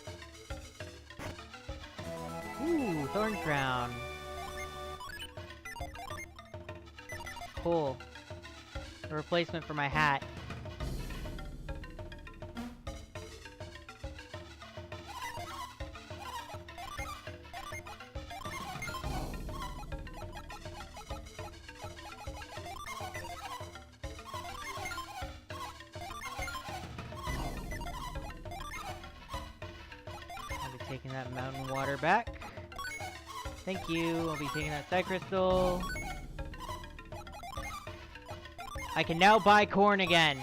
Ooh, Thorn Crown. Cool. A replacement for my hat. I'll be taking that mountain water back. Thank you. I'll be taking that side crystal. I can now buy corn again.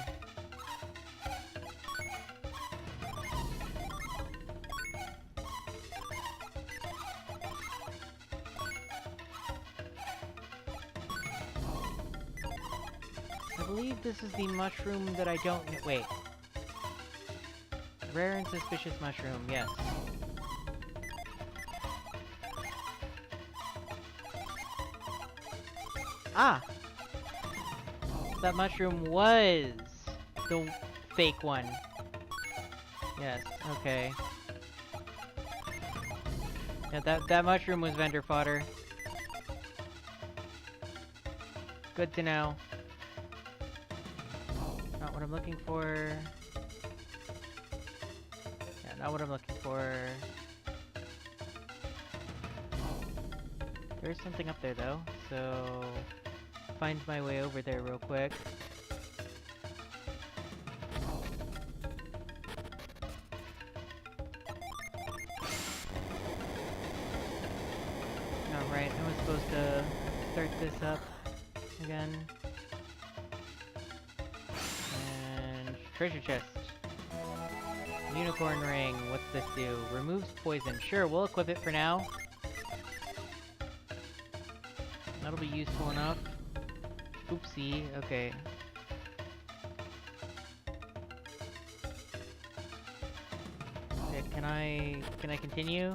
I believe this is the mushroom that I don't... Wait. Rare and suspicious mushroom, yes. Ah! That mushroom was the fake one. Yes, okay. Yeah, that mushroom was vendor fodder. Good to know. Not what I'm looking for. Yeah, not what I'm looking for. There's something up there though, so... Find my way over there real quick. Alright, I was supposed to start this up again. And treasure chest. Unicorn ring, what's this do? Removes poison. Sure, we'll equip it for now. That'll be useful enough. Oopsie, okay. Okay, can I continue?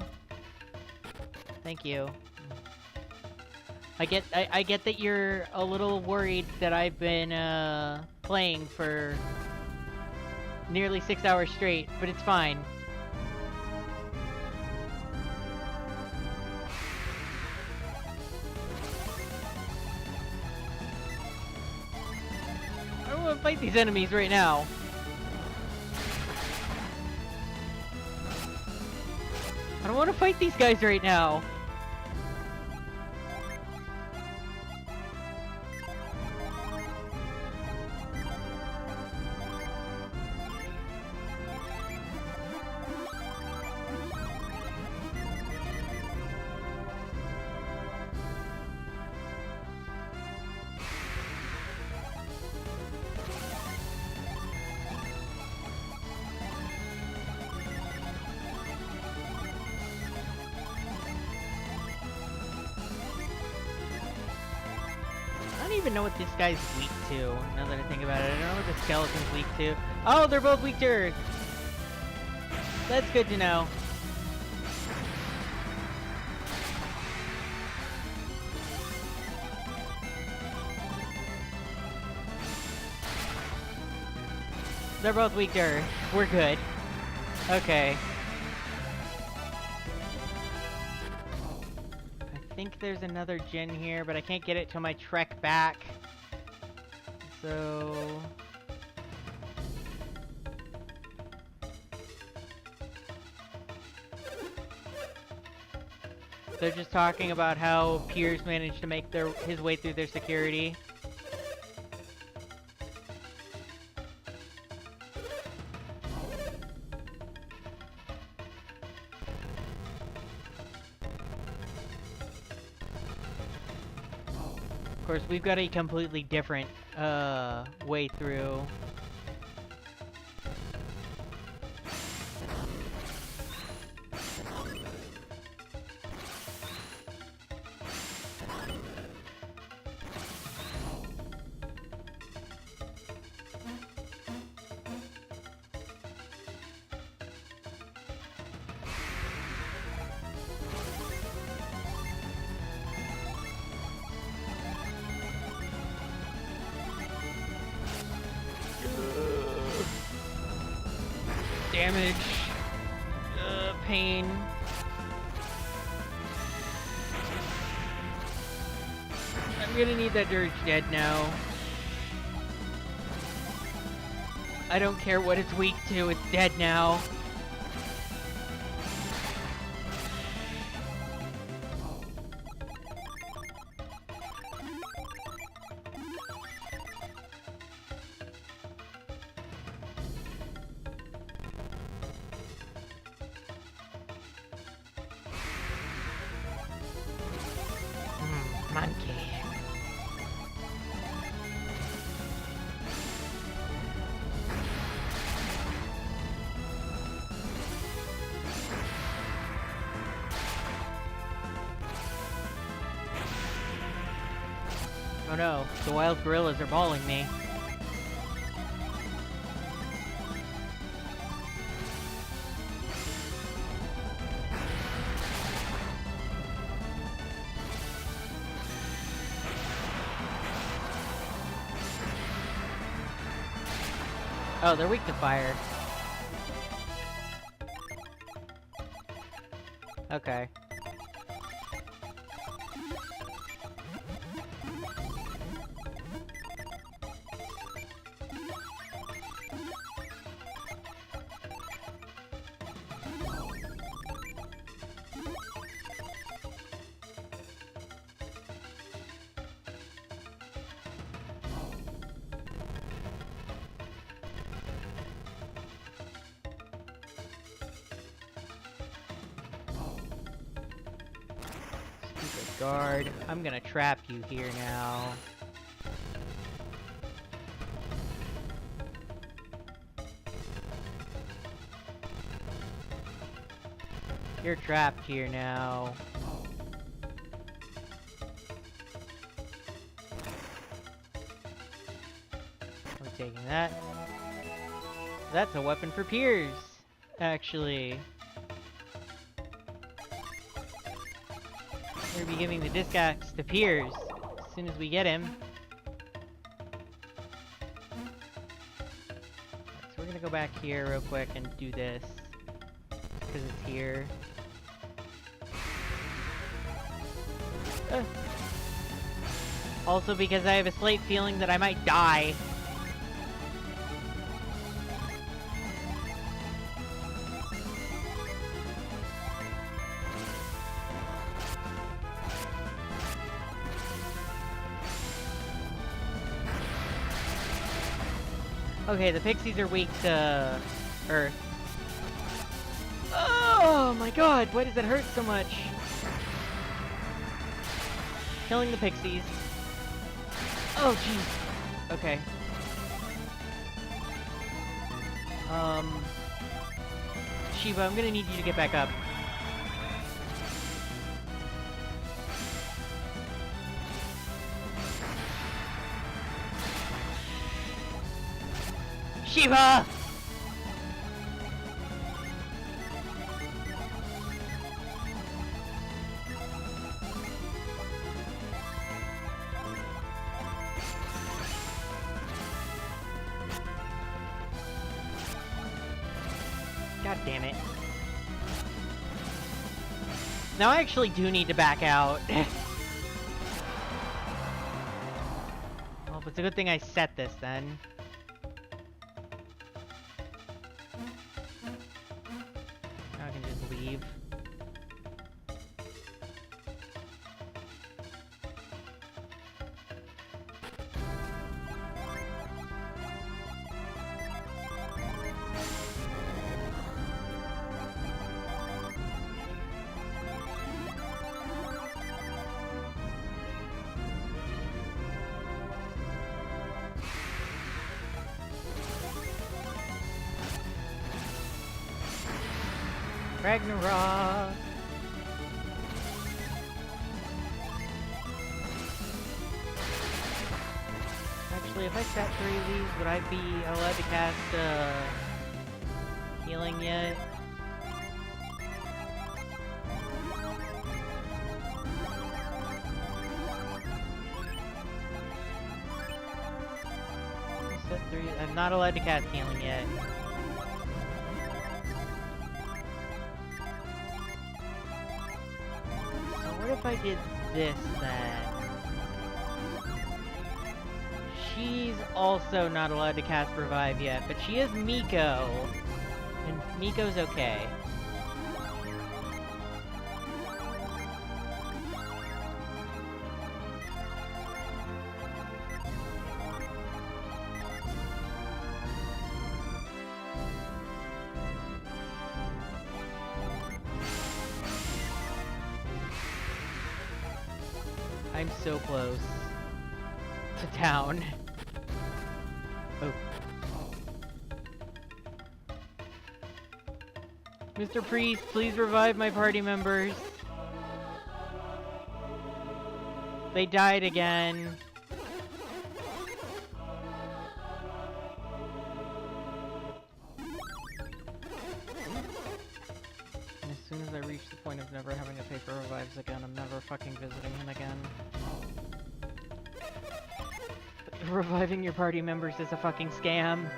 Thank you. I get that you're a little worried that I've been playing for nearly 6 hours straight, but it's fine. I don't want to fight these enemies right now. I don't want to fight these guys right now. I don't even know what this guy's weak to, now that I think about it. I don't know what the skeleton's weak to. Oh, they're both weak to earth! That's good to know. They're both weak to earth. We're good. Okay. I think there's another gen here, but I can't get it till my trek back. So... They're just talking about how Piers managed to make his way through their security. Of course, we've got a completely different way through. damage. Pain. I'm gonna need that Dirge dead now. I don't care what it's weak to, it's dead now. Monkey. Oh no, the wild gorillas are balling me. Oh, they're weak to fire. Okay. Guard. I'm gonna trap you here now. You're trapped here now. We're taking that. That's a weapon for Piers, actually. We're gonna be giving the disc axe to Piers as soon as we get him. So we're gonna go back here real quick and do this because it's here. Also because I have a slight feeling that I might die. Okay, the pixies are weak to Earth. Oh my god, why does that hurt so much? Killing the pixies. Oh jeez. Okay. Shiva, I'm gonna need you to get back up. Shiva! God damn it. Now I actually do need to back out. Well, it's a good thing I set this then. Now I can just leave. Ragnarok! Actually, if I set 3 of these, would I be allowed to cast, healing yet? Set 3. I'm not allowed to cast healing yet. if I did this then? She's also not allowed to cast Revive yet, but she is Miko. And Miko's okay. I'm so close to town. Oh. Mr. Priest, please revive my party members. They died again. And as soon as I reach the point of never having to pay for revives again, I'm never fucking visiting him again. Reviving your party members is a fucking scam.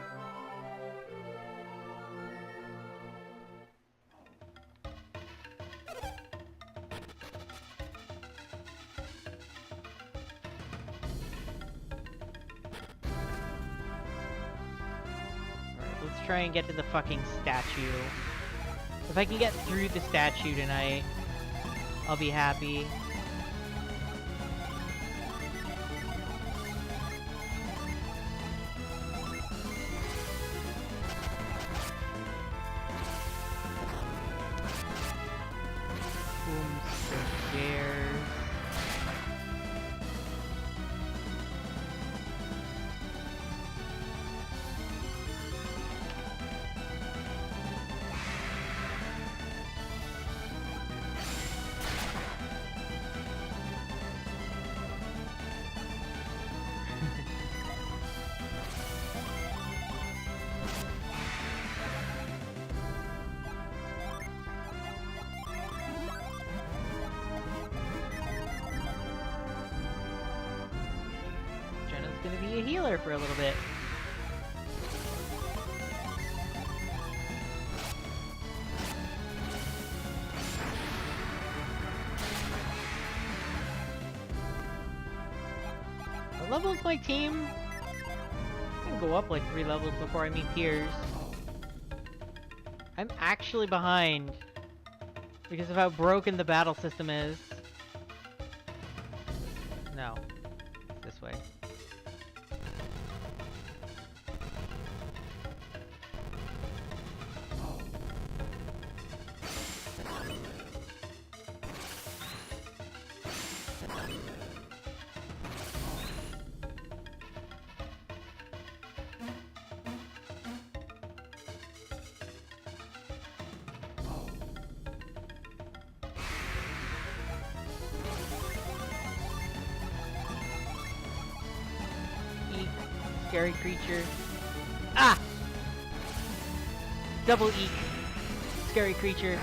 Alright, let's try and get to the fucking statue. If I can get through the statue tonight, I'll be happy. Gonna be a healer for a little bit. What level's my team? I can go up like 3 levels before I meet Piers. I'm actually behind because of how broken the battle system is. No. It's this way. Scary creature. Ah! Double eek. Scary creature.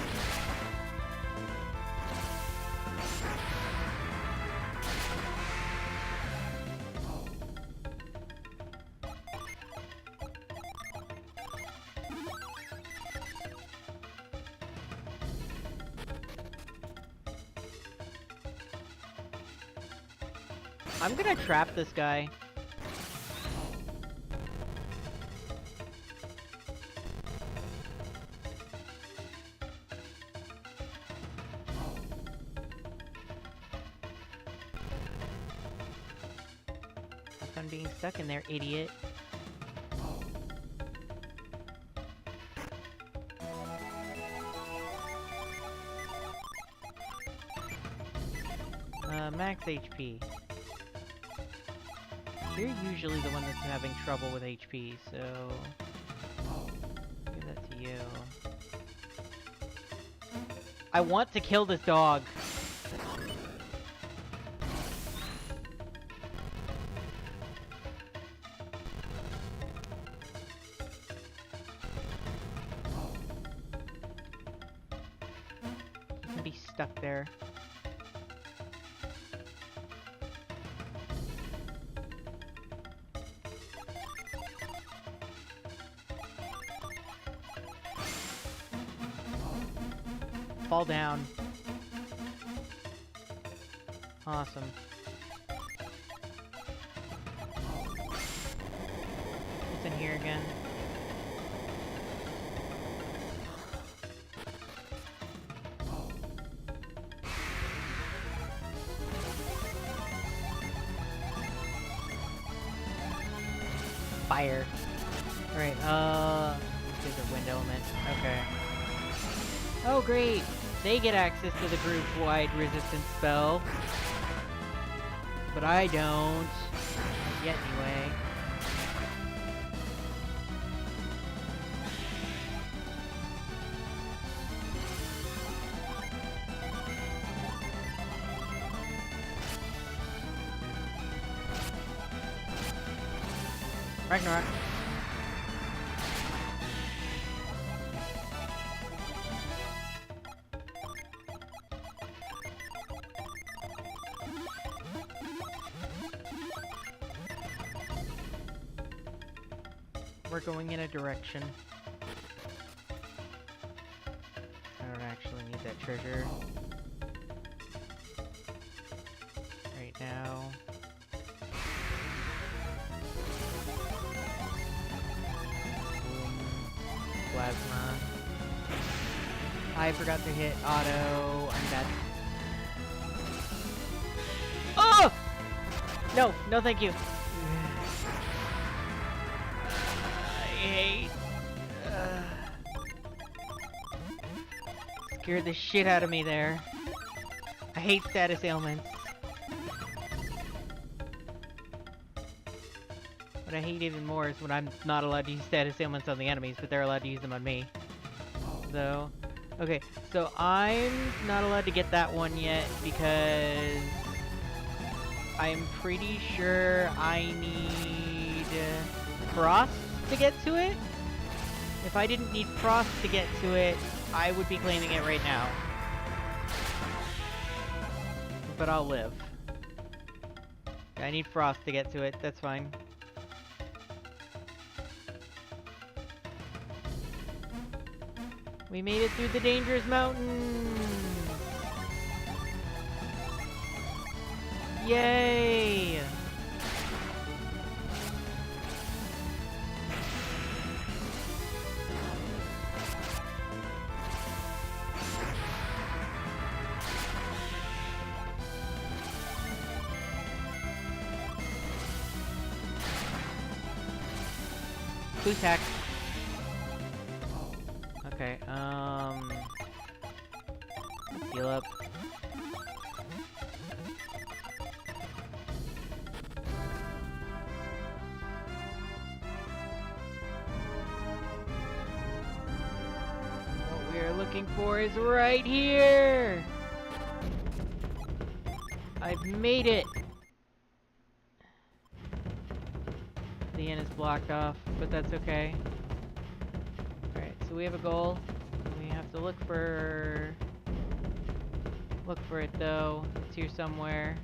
I'm gonna trap this guy. I'm being stuck in there, idiot. Max HP. You're usually the one that's having trouble with HP, so... give that to you. I want to kill this dog. You can be stuck there. Fall down. Awesome. What's in here again? Fire. Alright, there's a wind element. Okay. Oh, great! They get access to the group-wide resistance spell. But I don't. Not yet, anyway. Ragnarok. We're going in a direction. I don't actually need that treasure right now. Plasma. I forgot to hit auto. I'm dead. Oh! No, no thank you. I hate... Scared the shit out of me there. I hate status ailments. What I hate even more is when I'm not allowed to use status ailments on the enemies, but they're allowed to use them on me. So, okay, so I'm not allowed to get that one yet because I'm pretty sure I need Frost to get to it. If I didn't need Frost to get to it, I would be claiming it right now. But I'll live. I need Frost to get to it, that's fine. We made it through the dangerous mountains! Yay! Boost hack. Okay, let's heal up. What we are looking for is right here! I've made it! The end is blocked off, but that's okay. Alright, so we have a goal. We have to look for it though. It's here somewhere.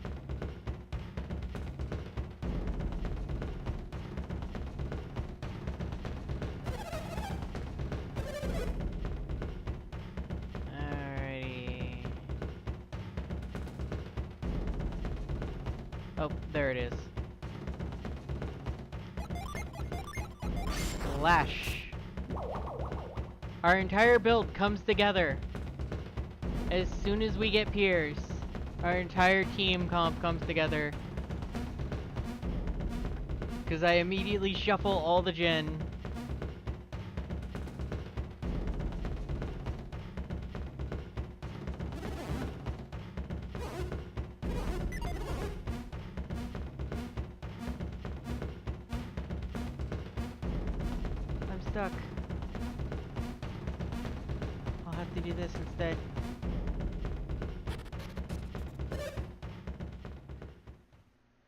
Alrighty. Oh, there it is. Slash. Our entire build comes together. As soon as we get Pierce, our entire team comp comes together. Because I immediately shuffle all the gen. I'm stuck. I'll have to do this instead.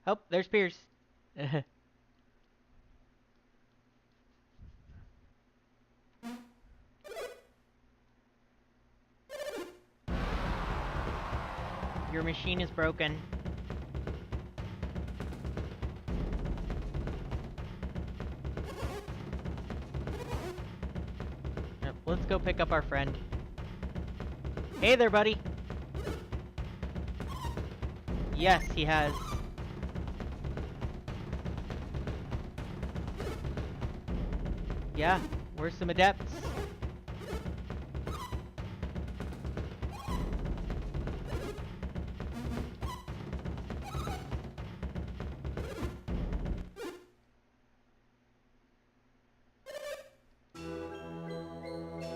Oh, there's Pierce. Your machine is broken. Yep, let's go pick up our friend. Hey there, buddy. Yes, he has. Yeah, we're some adepts.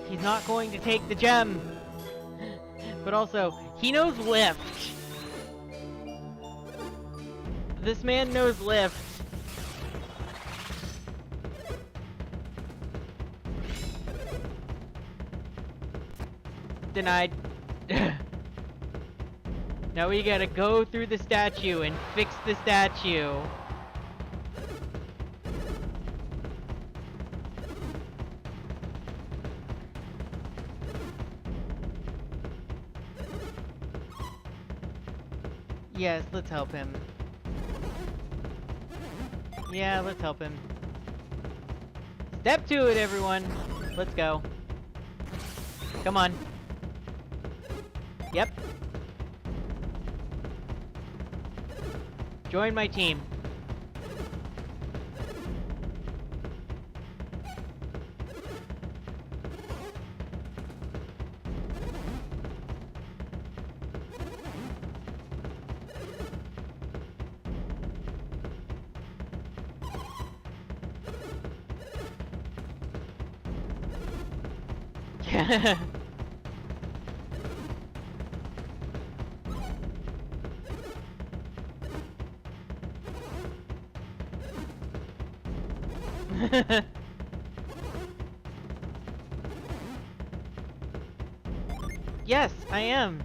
He's not going to take the gem. But also, he knows lift. This man knows lift. Denied. Now we gotta go through the statue and fix the statue. Yes, let's help him. Yeah, let's help him. Step to it, everyone. Let's go. Come on. Yep. Join my team. Yes, I am.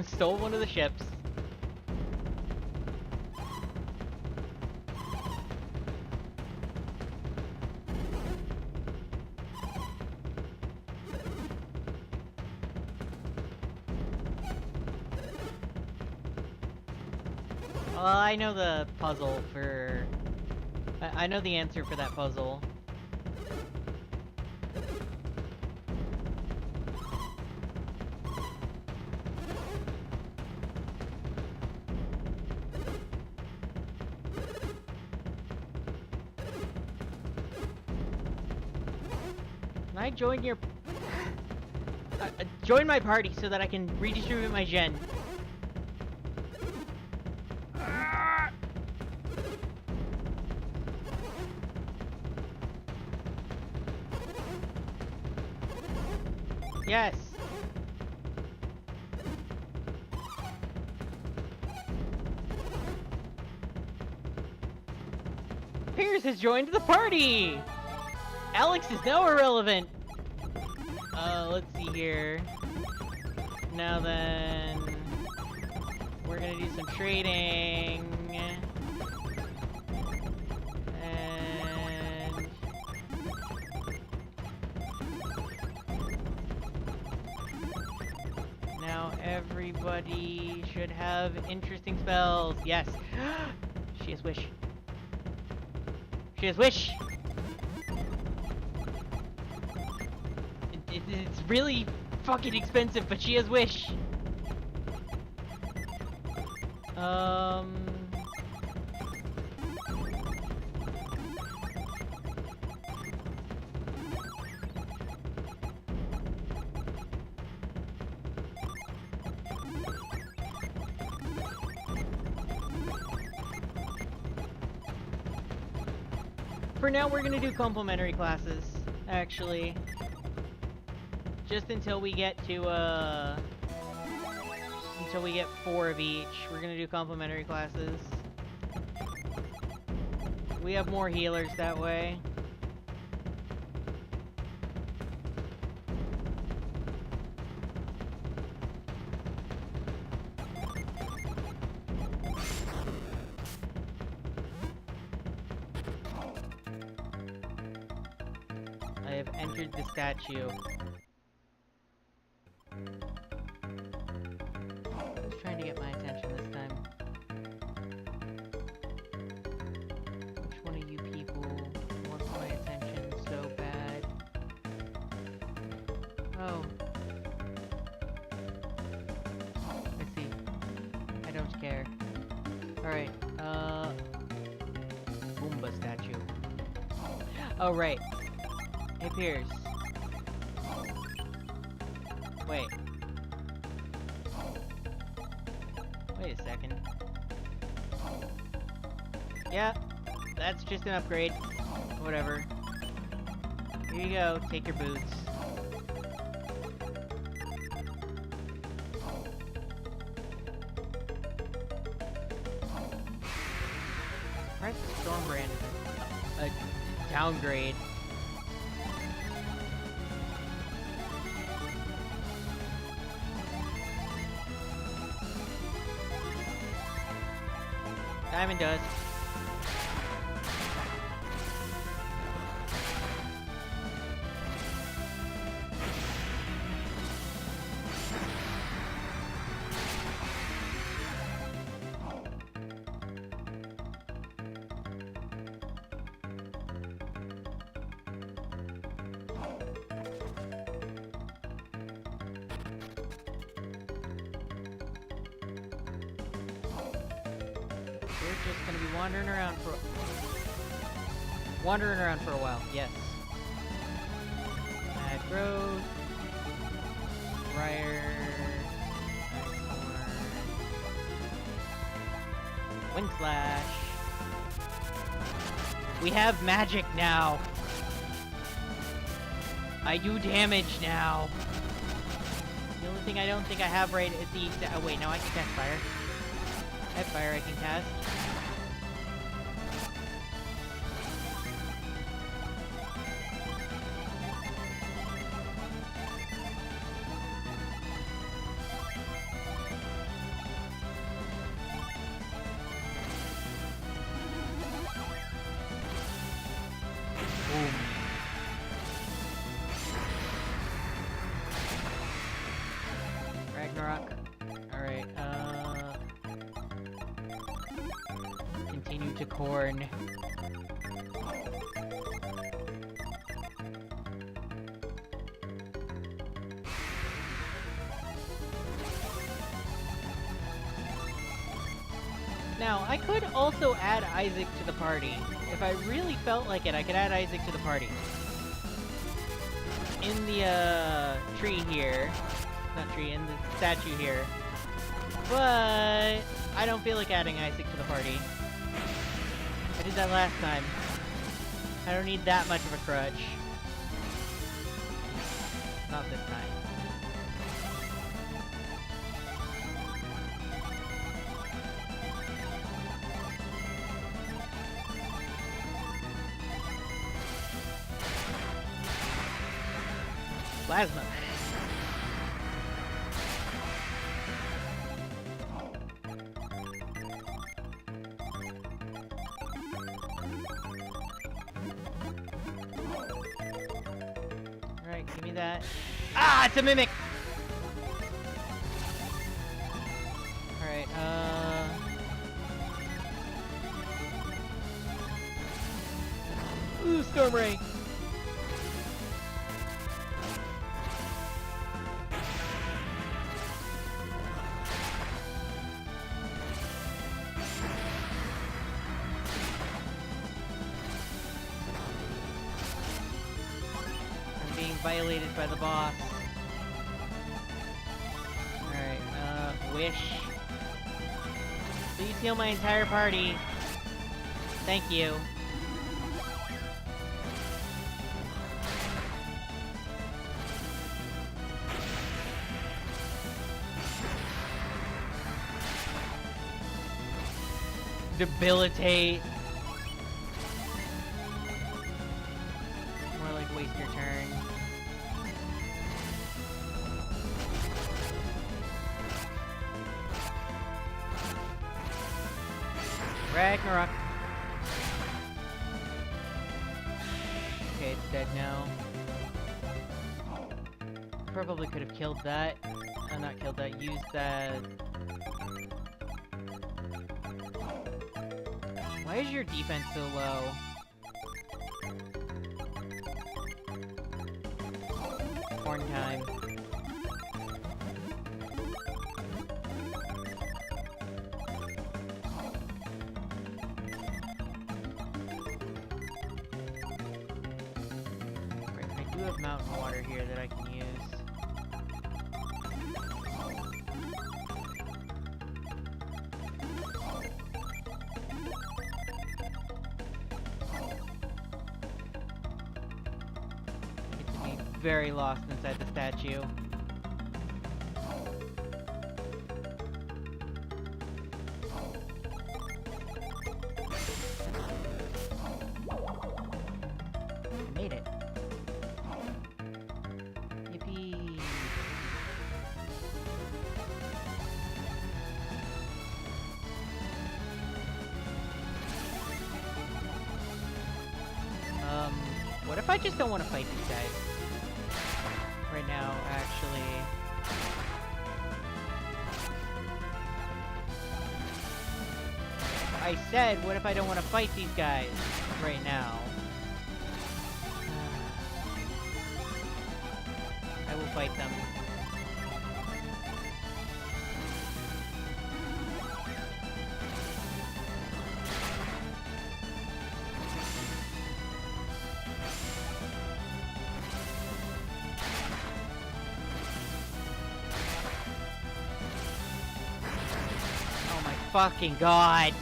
Stole one of the ships. Well, I know the puzzle for... I know the answer for that puzzle. Can I join your... join my party so that I can redistribute my gen. Yes. Pierce has joined the party! Alex is now irrelevant! Let's see here. Now then... we're gonna do some trading... and... now everybody should have interesting spells. Yes! She has wish. She has wish! It's really fucking expensive, but she has wish. For now, we're gonna do complementary classes, actually. Just until we get to, until we get 4 of each, we're gonna do complementary classes. We have more healers that way. entered the statue. Who's trying to get my attention this time? Which one of you people wants my attention so bad? Oh. I see. I don't care. Alright, Boomba statue. Oh, right. Hey, Pierce. Wait. Wait a second. Yeah, that's just an upgrade. Whatever. Here you go, take your boots. Where's the Stormbrand? A downgrade. Diamond dust. We're just gonna be wandering around for a while. Yes. Mad Growth, Briar, Wind Slash. We have magic now. I do damage now. The only thing I don't think I have right is the. Oh wait, now I can cast fire. I have fire I can cast. Boom. Ragnarok. Alright, continue to corn. Now, I could also add Isaac to the party. If I really felt like it, I could add Isaac to the party. In the, tree here. Not tree, in the statue here. But I don't feel like adding Isaac to the party. I did that last time. I don't need that much of a crutch. Not this time. Plasma. Alright, give me that. Ah, it's a mimic! Alright, ooh, Storm Ray! Violated by the boss. Alright, wish. Please heal my entire party. Thank you. Debilitate. More like waste your turn. Ragnarok. Okay, it's dead now. Probably could have killed that. Not killed that, used that. Why is your defense so low? Corn time. Right, I do have mountain water here that I can use. Very lost inside the statue. I made it. Yippee. What if I just don't want to fight these guys? Right now, actually. I said, what if I don't want to fight these guys right now? I will fight them. Fucking god!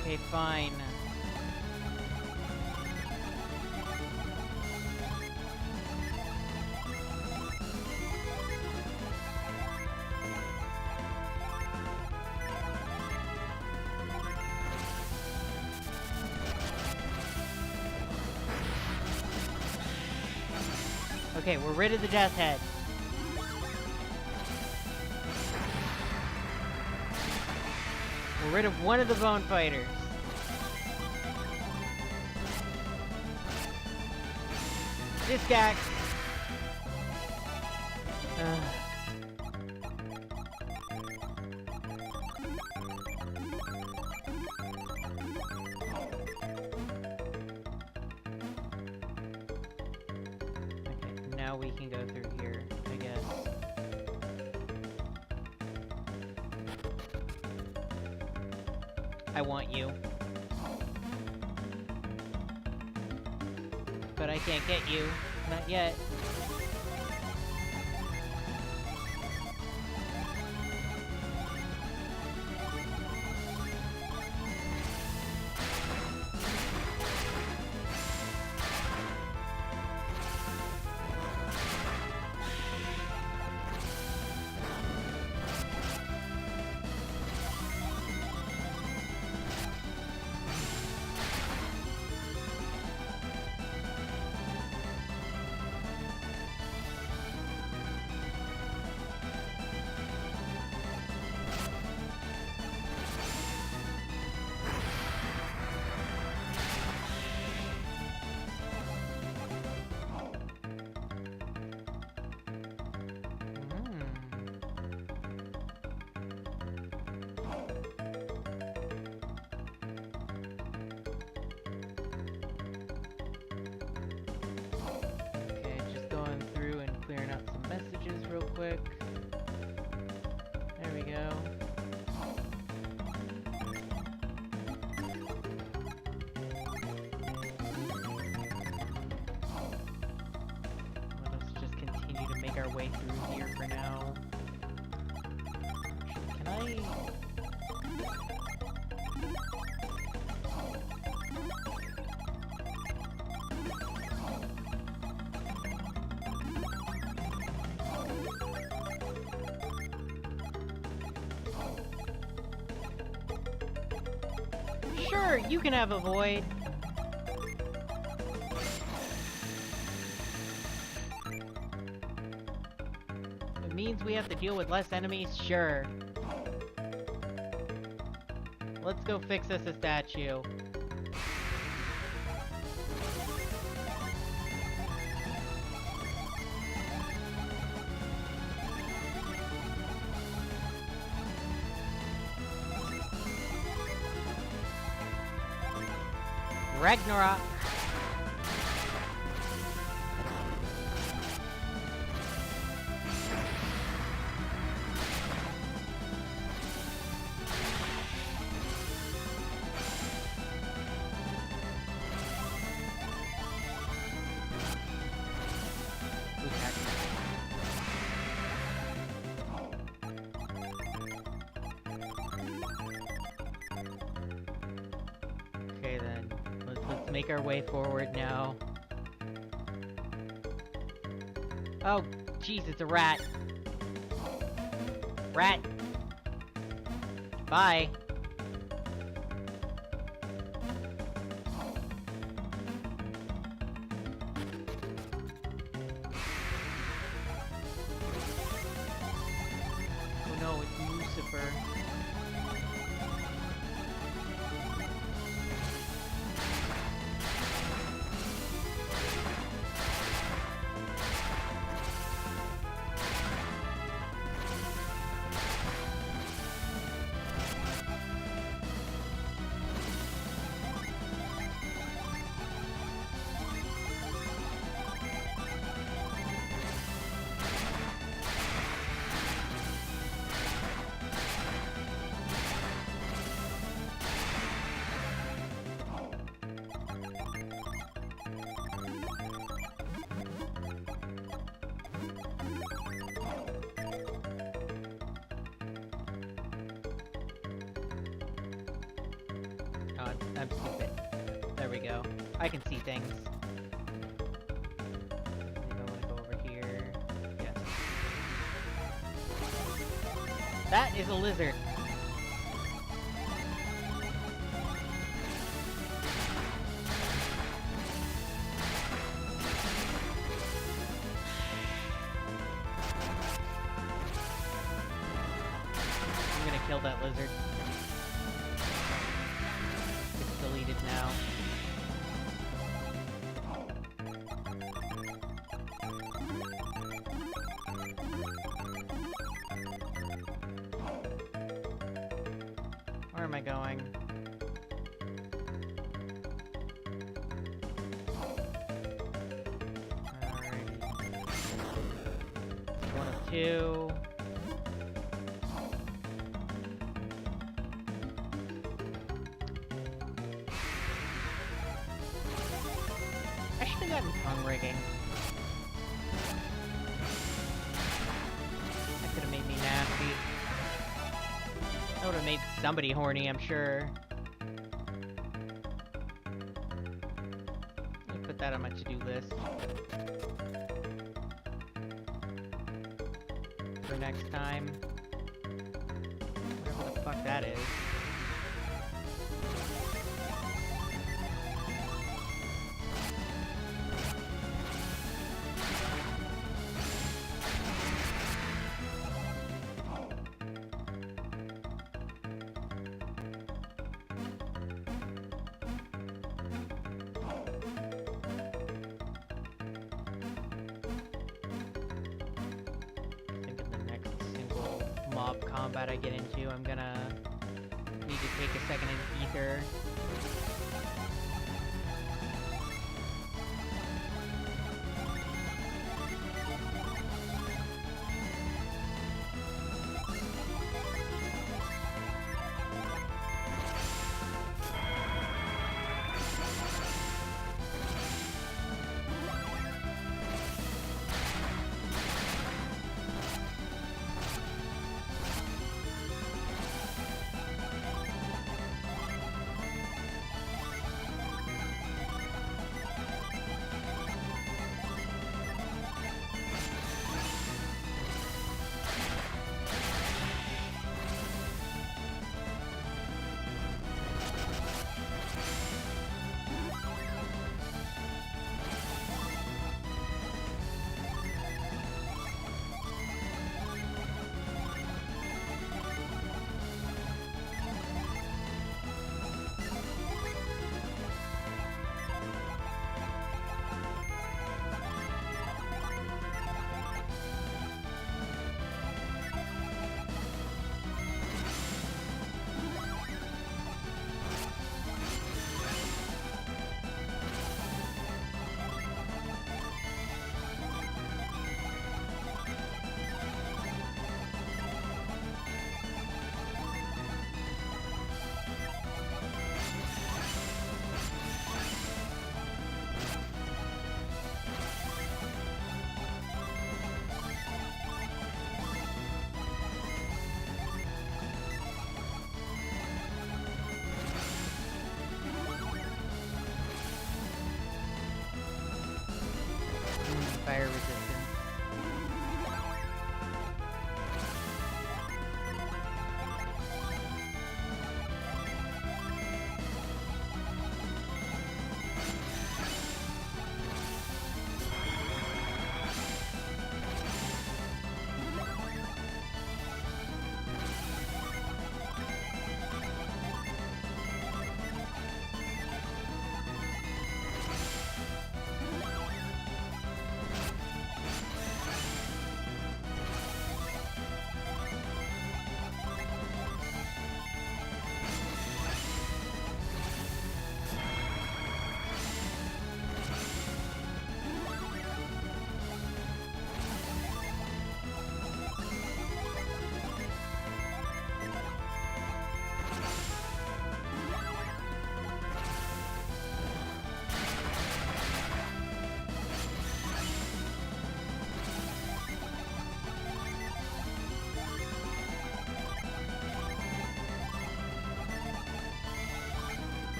Okay, fine. Okay, we're rid of the death head. We're rid of one of the bone fighters. This guy. Okay, now we can go through here, I guess. I want you. But I can't get you. Not yet. Real quick. There we go. Let us just continue to make our way through here for now. Can I... Sure, you can have a void. It means we have to deal with less enemies, sure. Let's go fix us a statue. Ragnarok. Okay then, let's make our way forward now. Oh, jeez, it's a rat. Rat. Bye. Oh no, it's Lucifer. Oh, I'm stupid. There we go. I can see things. I want to go over here. Yes. That is a lizard. I'm gonna kill that lizard. It's deleted now. Where am I going? Alrighty. One of two. I should have gotten tongue rigging. That could have made me nasty. That would have made somebody horny, I'm sure. Let me put that on my to-do list. For next time. Whatever the fuck that is. Mob combat I get into, I'm gonna need to take a second in ether.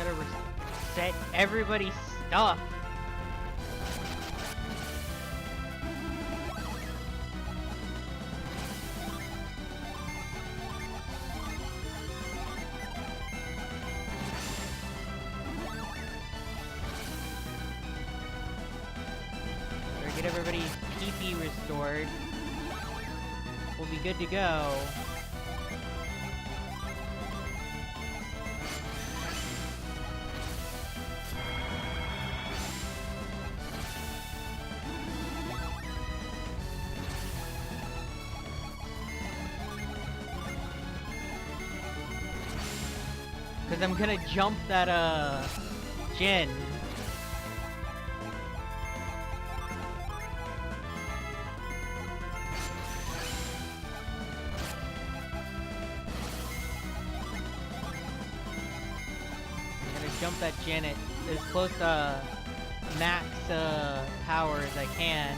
Gotta reset everybody's stuff. Better get everybody's PP restored. We'll be good to go. Cause I'm gonna jump that Jin. I'm gonna jump that Jin at as close to max power as I can.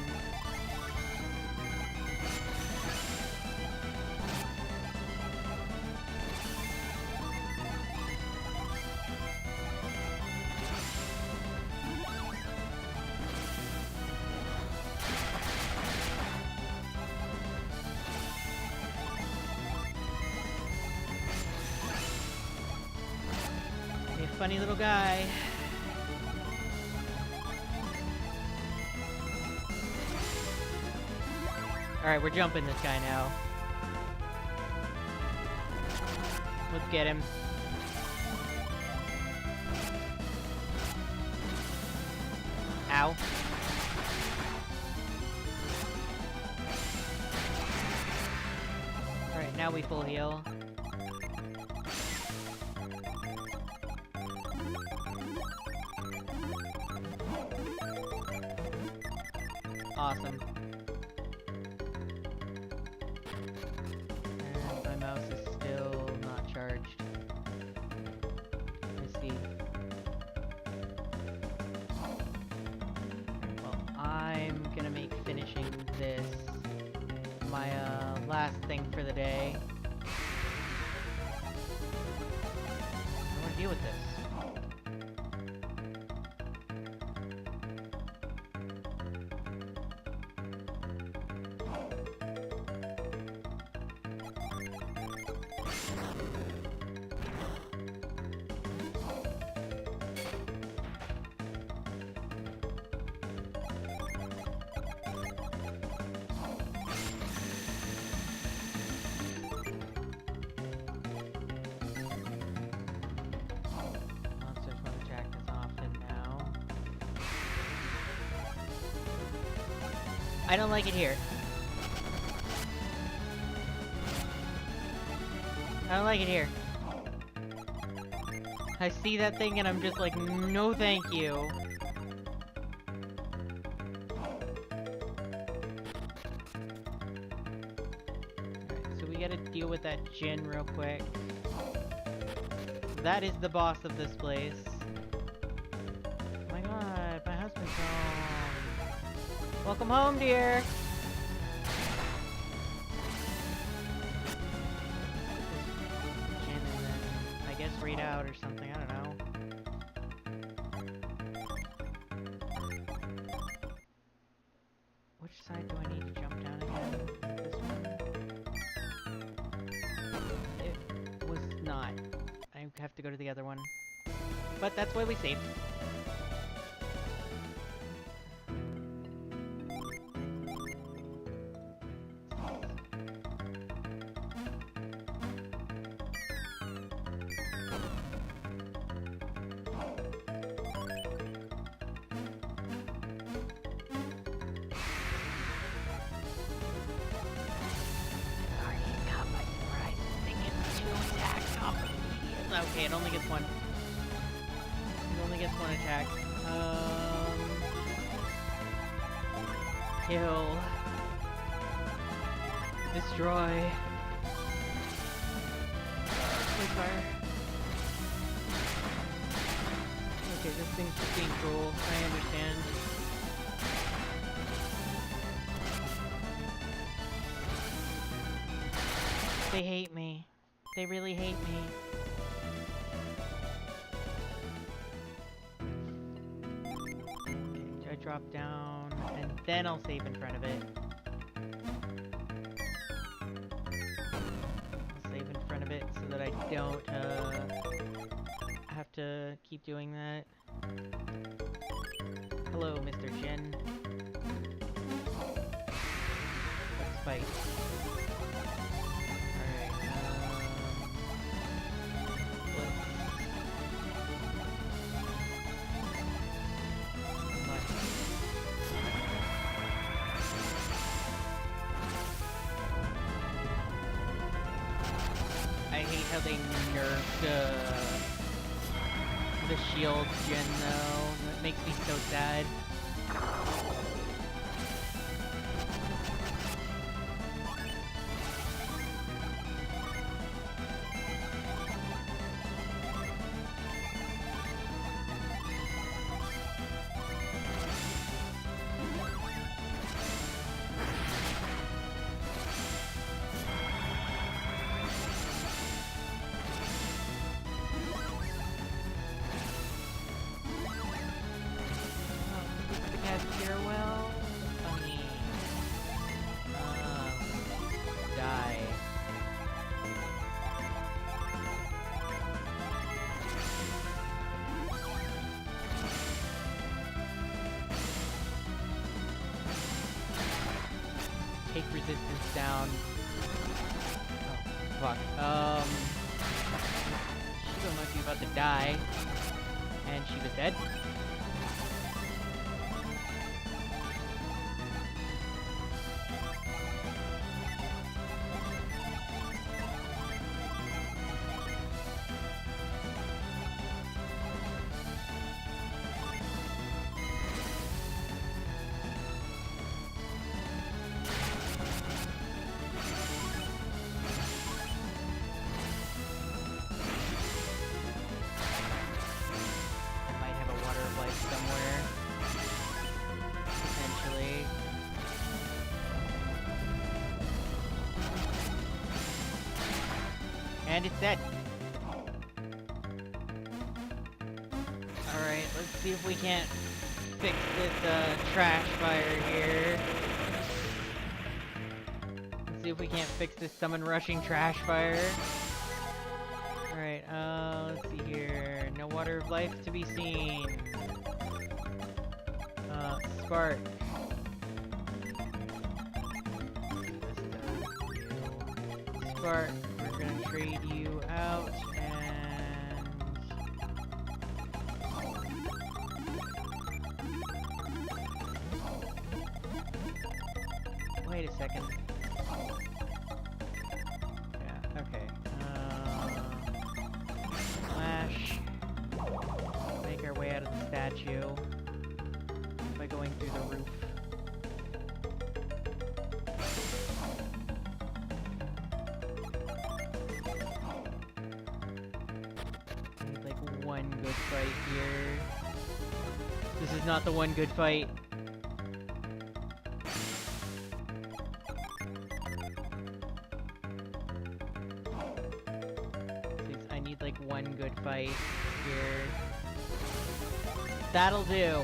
Funny little guy. Alright, we're jumping this guy now. Let's get him. Ow. Alright, now we full heal. Awesome. And my mouse is still not charged. Let's see. Well, I'm gonna make finishing this my last thing for the day. I don't wanna deal with this. I don't like it here. I don't like it here. I see that thing and I'm just like, no thank you. Alright, so we gotta deal with that Jin real quick. That is the boss of this place. Oh my god, my husband's home. Welcome home, dear! Jin and then, I guess, read out or something, I don't know. Which side do I need to jump down again? This one? It was not. I have to go to the other one. But that's why we saved. Okay, it only gets one. It only gets one attack. Kill. Destroy. Please fire. Okay, this thing's just being cruel. I understand. They hate me. They really hate me. drop down, and then I'll save in front of it. I'll save in front of it so that I don't have to keep doing that. Hello, Mr. Jin. Let's fight. I hate how they nerfed the shield gen though. That makes me so sad. Die. Take resistance down. Oh, fuck. Shiva might be about to die. And Shiva's dead. And it's dead. Alright, let's see if we can't fix this trash fire here. Let's see if we can't fix this summon rushing trash fire. Alright, let's see here. No water of life to be seen. Spark. Spark. We're gonna trade you out, and... Wait a second. Yeah, okay. Flash. Make our way out of the statue by going through the roof. One good fight here. This is not the one good fight. Please, I need like one good fight here. That'll do.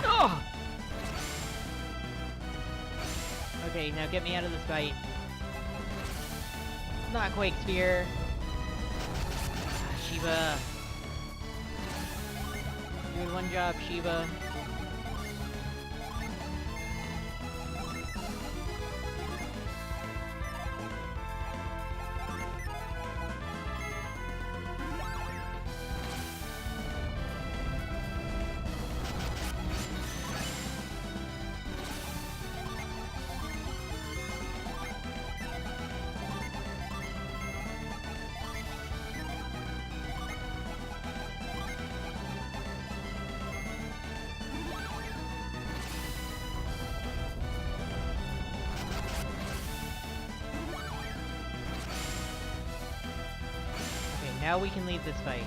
Oh! Okay, now get me out of this fight. Not Quake Sphere. Shiva. Doing one job, Shiva. now we can leave this fight.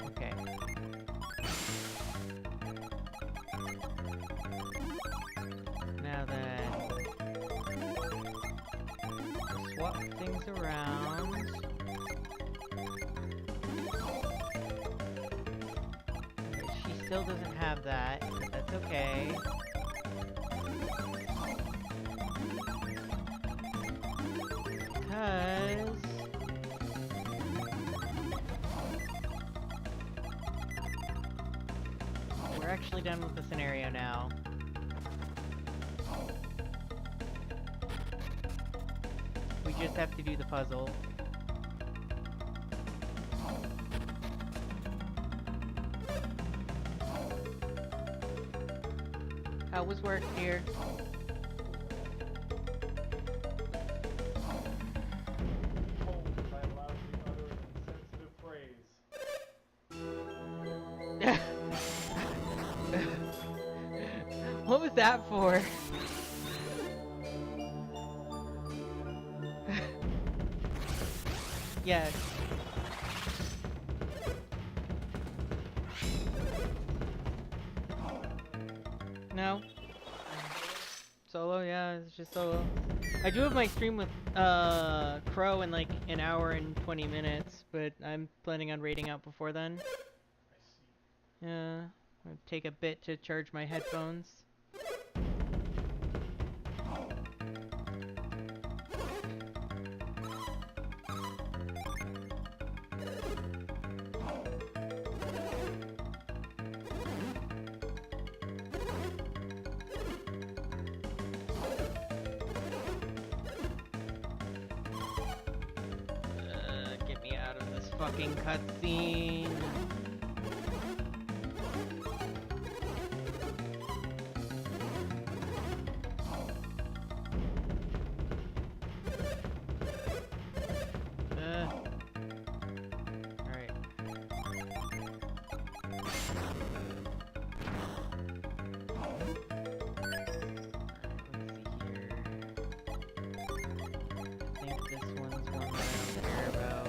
Okay. Now then, we'll swap things around. She still doesn't have that, but that's okay. Because we're actually done with the scenario now. We just have to do the puzzle. How was work, dear? What was that for? Yes. No. Solo, yeah, it's just solo. I do have my stream with Crow in like an hour and 20 minutes, but I'm planning on raiding out before then. Yeah, I'll take a bit to charge my headphones. Get me out of this fucking cutscene. Alright. Let's see here. I think this one's one that I don't care about.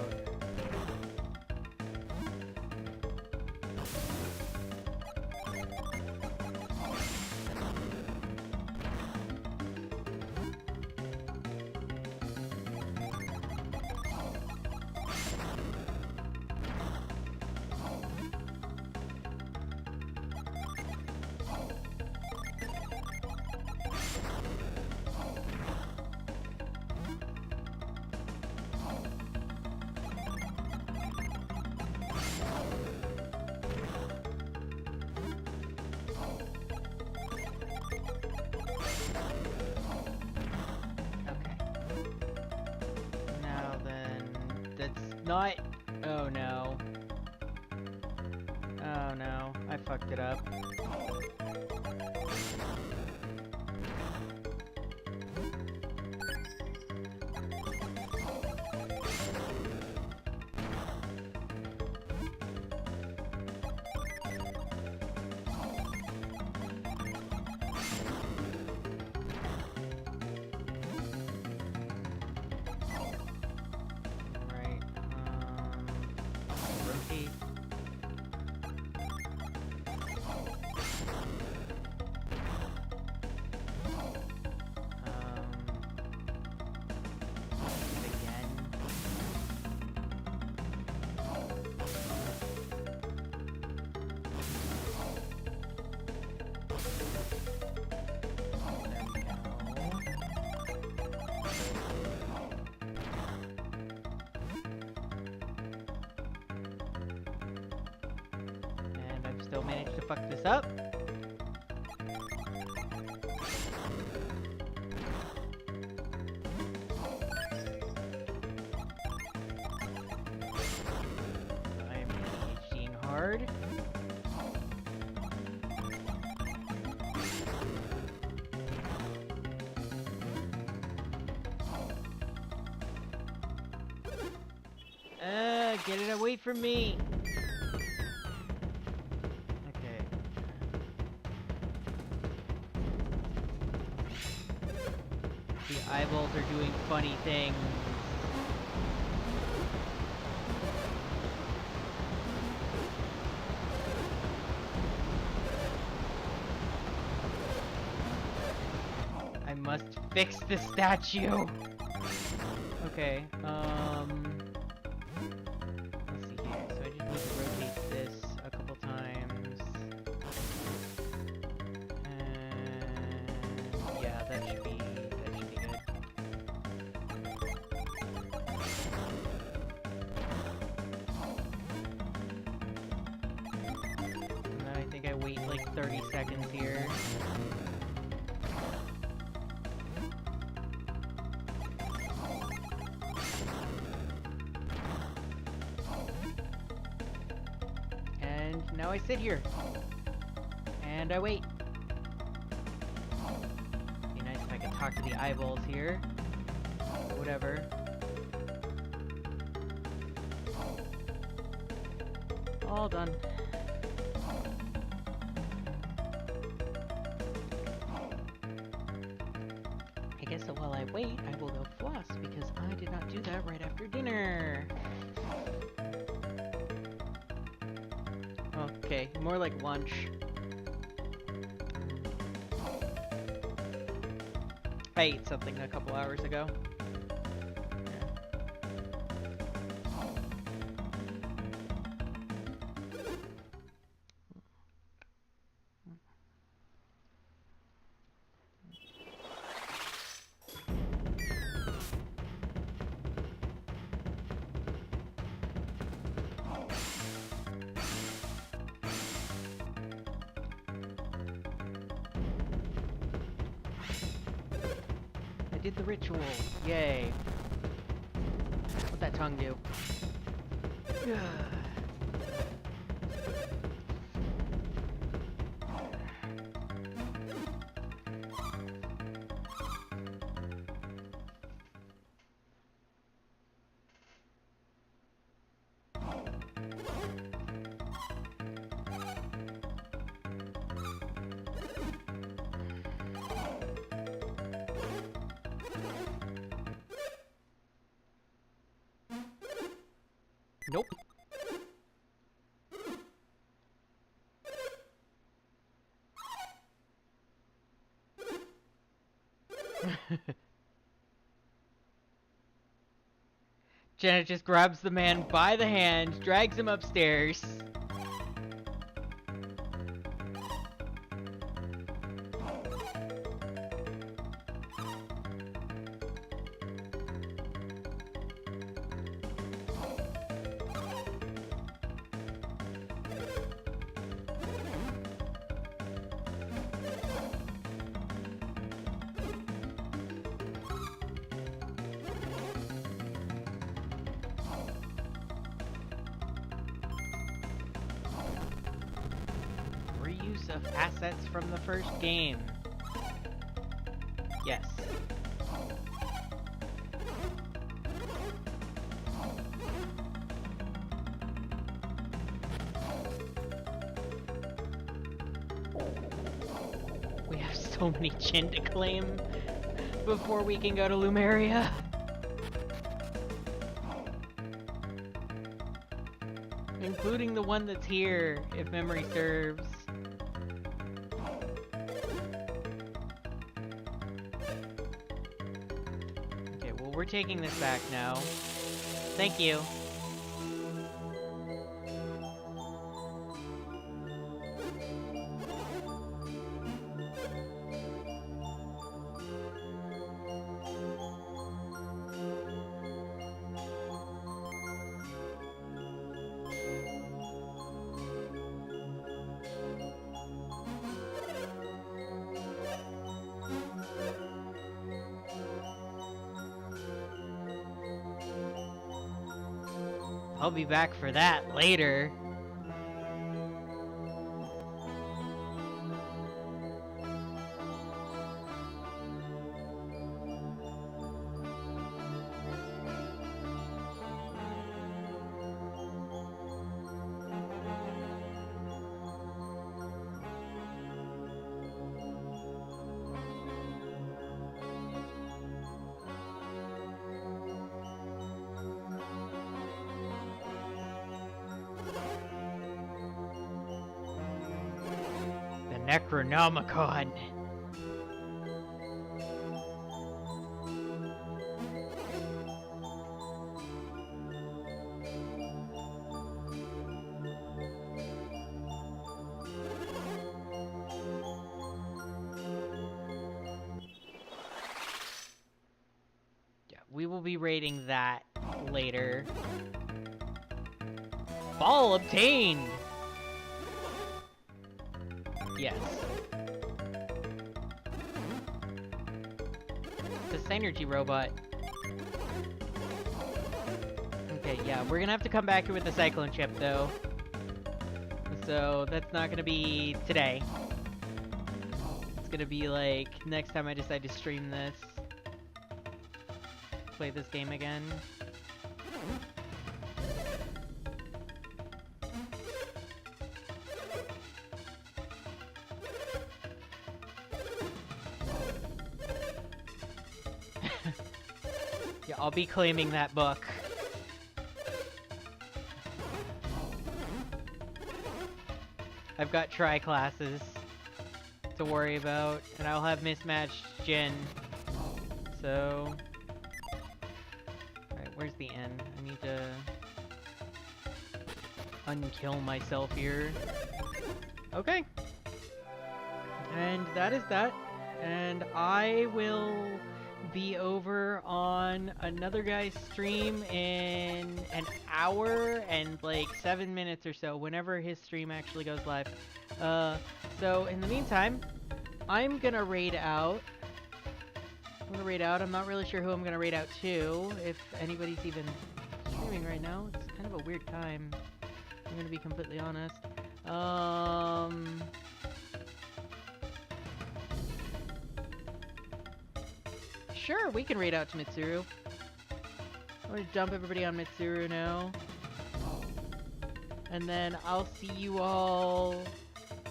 Not... Oh no. Oh no, I fucked it up. Still managed to fuck this up. I'm ADHDing hard. Get it away from me! The eyeballs are doing funny things. must fix the statue. Okay, let's see here. So I just need to rotate this a couple times. And yeah, that should be good. And then I think I wait like 30 seconds here. And now I sit here. And I wait. Be nice if I could talk to the eyeballs here. Whatever. All done. I guess that while I wait, I will go floss because I did not do that right after dinner. Okay, more like lunch. I ate something a couple hours ago. I did the ritual. Yay. What'd that tongue do? Nope. Janet just grabs the man by the hand, drags him upstairs. Reuse of assets from the first game. Yes. We have so many chin to claim before we can go to Lumeria. Including the one that's here, if memory serves. Okay, well, we're taking this back now. Thank you. I'll be back for that later. Necronomicon. will be rating that later. Ball obtained! Yes. It's a Synergy robot. Okay, yeah, we're gonna have to come back here with the Cyclone chip, though. So, that's not gonna be today. It's gonna be, like, next time I decide to stream this. Play this game again. Yeah, I'll be claiming that book. I've got tri-classes to worry about, and I'll have mismatched Jin. So... Alright, where's the N? I need to... unkill myself here. Okay. And that is that. And I will be over on another guy's stream in an hour and like 7 minutes or so, whenever his stream actually goes live. So in the meantime, I'm gonna raid out. I'm not really sure who I'm gonna raid out to, if anybody's even streaming right now. It's kind of a weird time, I'm gonna be completely honest. Sure, we can raid out to Mitsuru. I'm gonna dump everybody on Mitsuru now. And then I'll see you all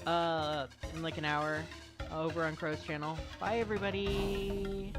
in like an hour over on Crow's channel. Bye everybody!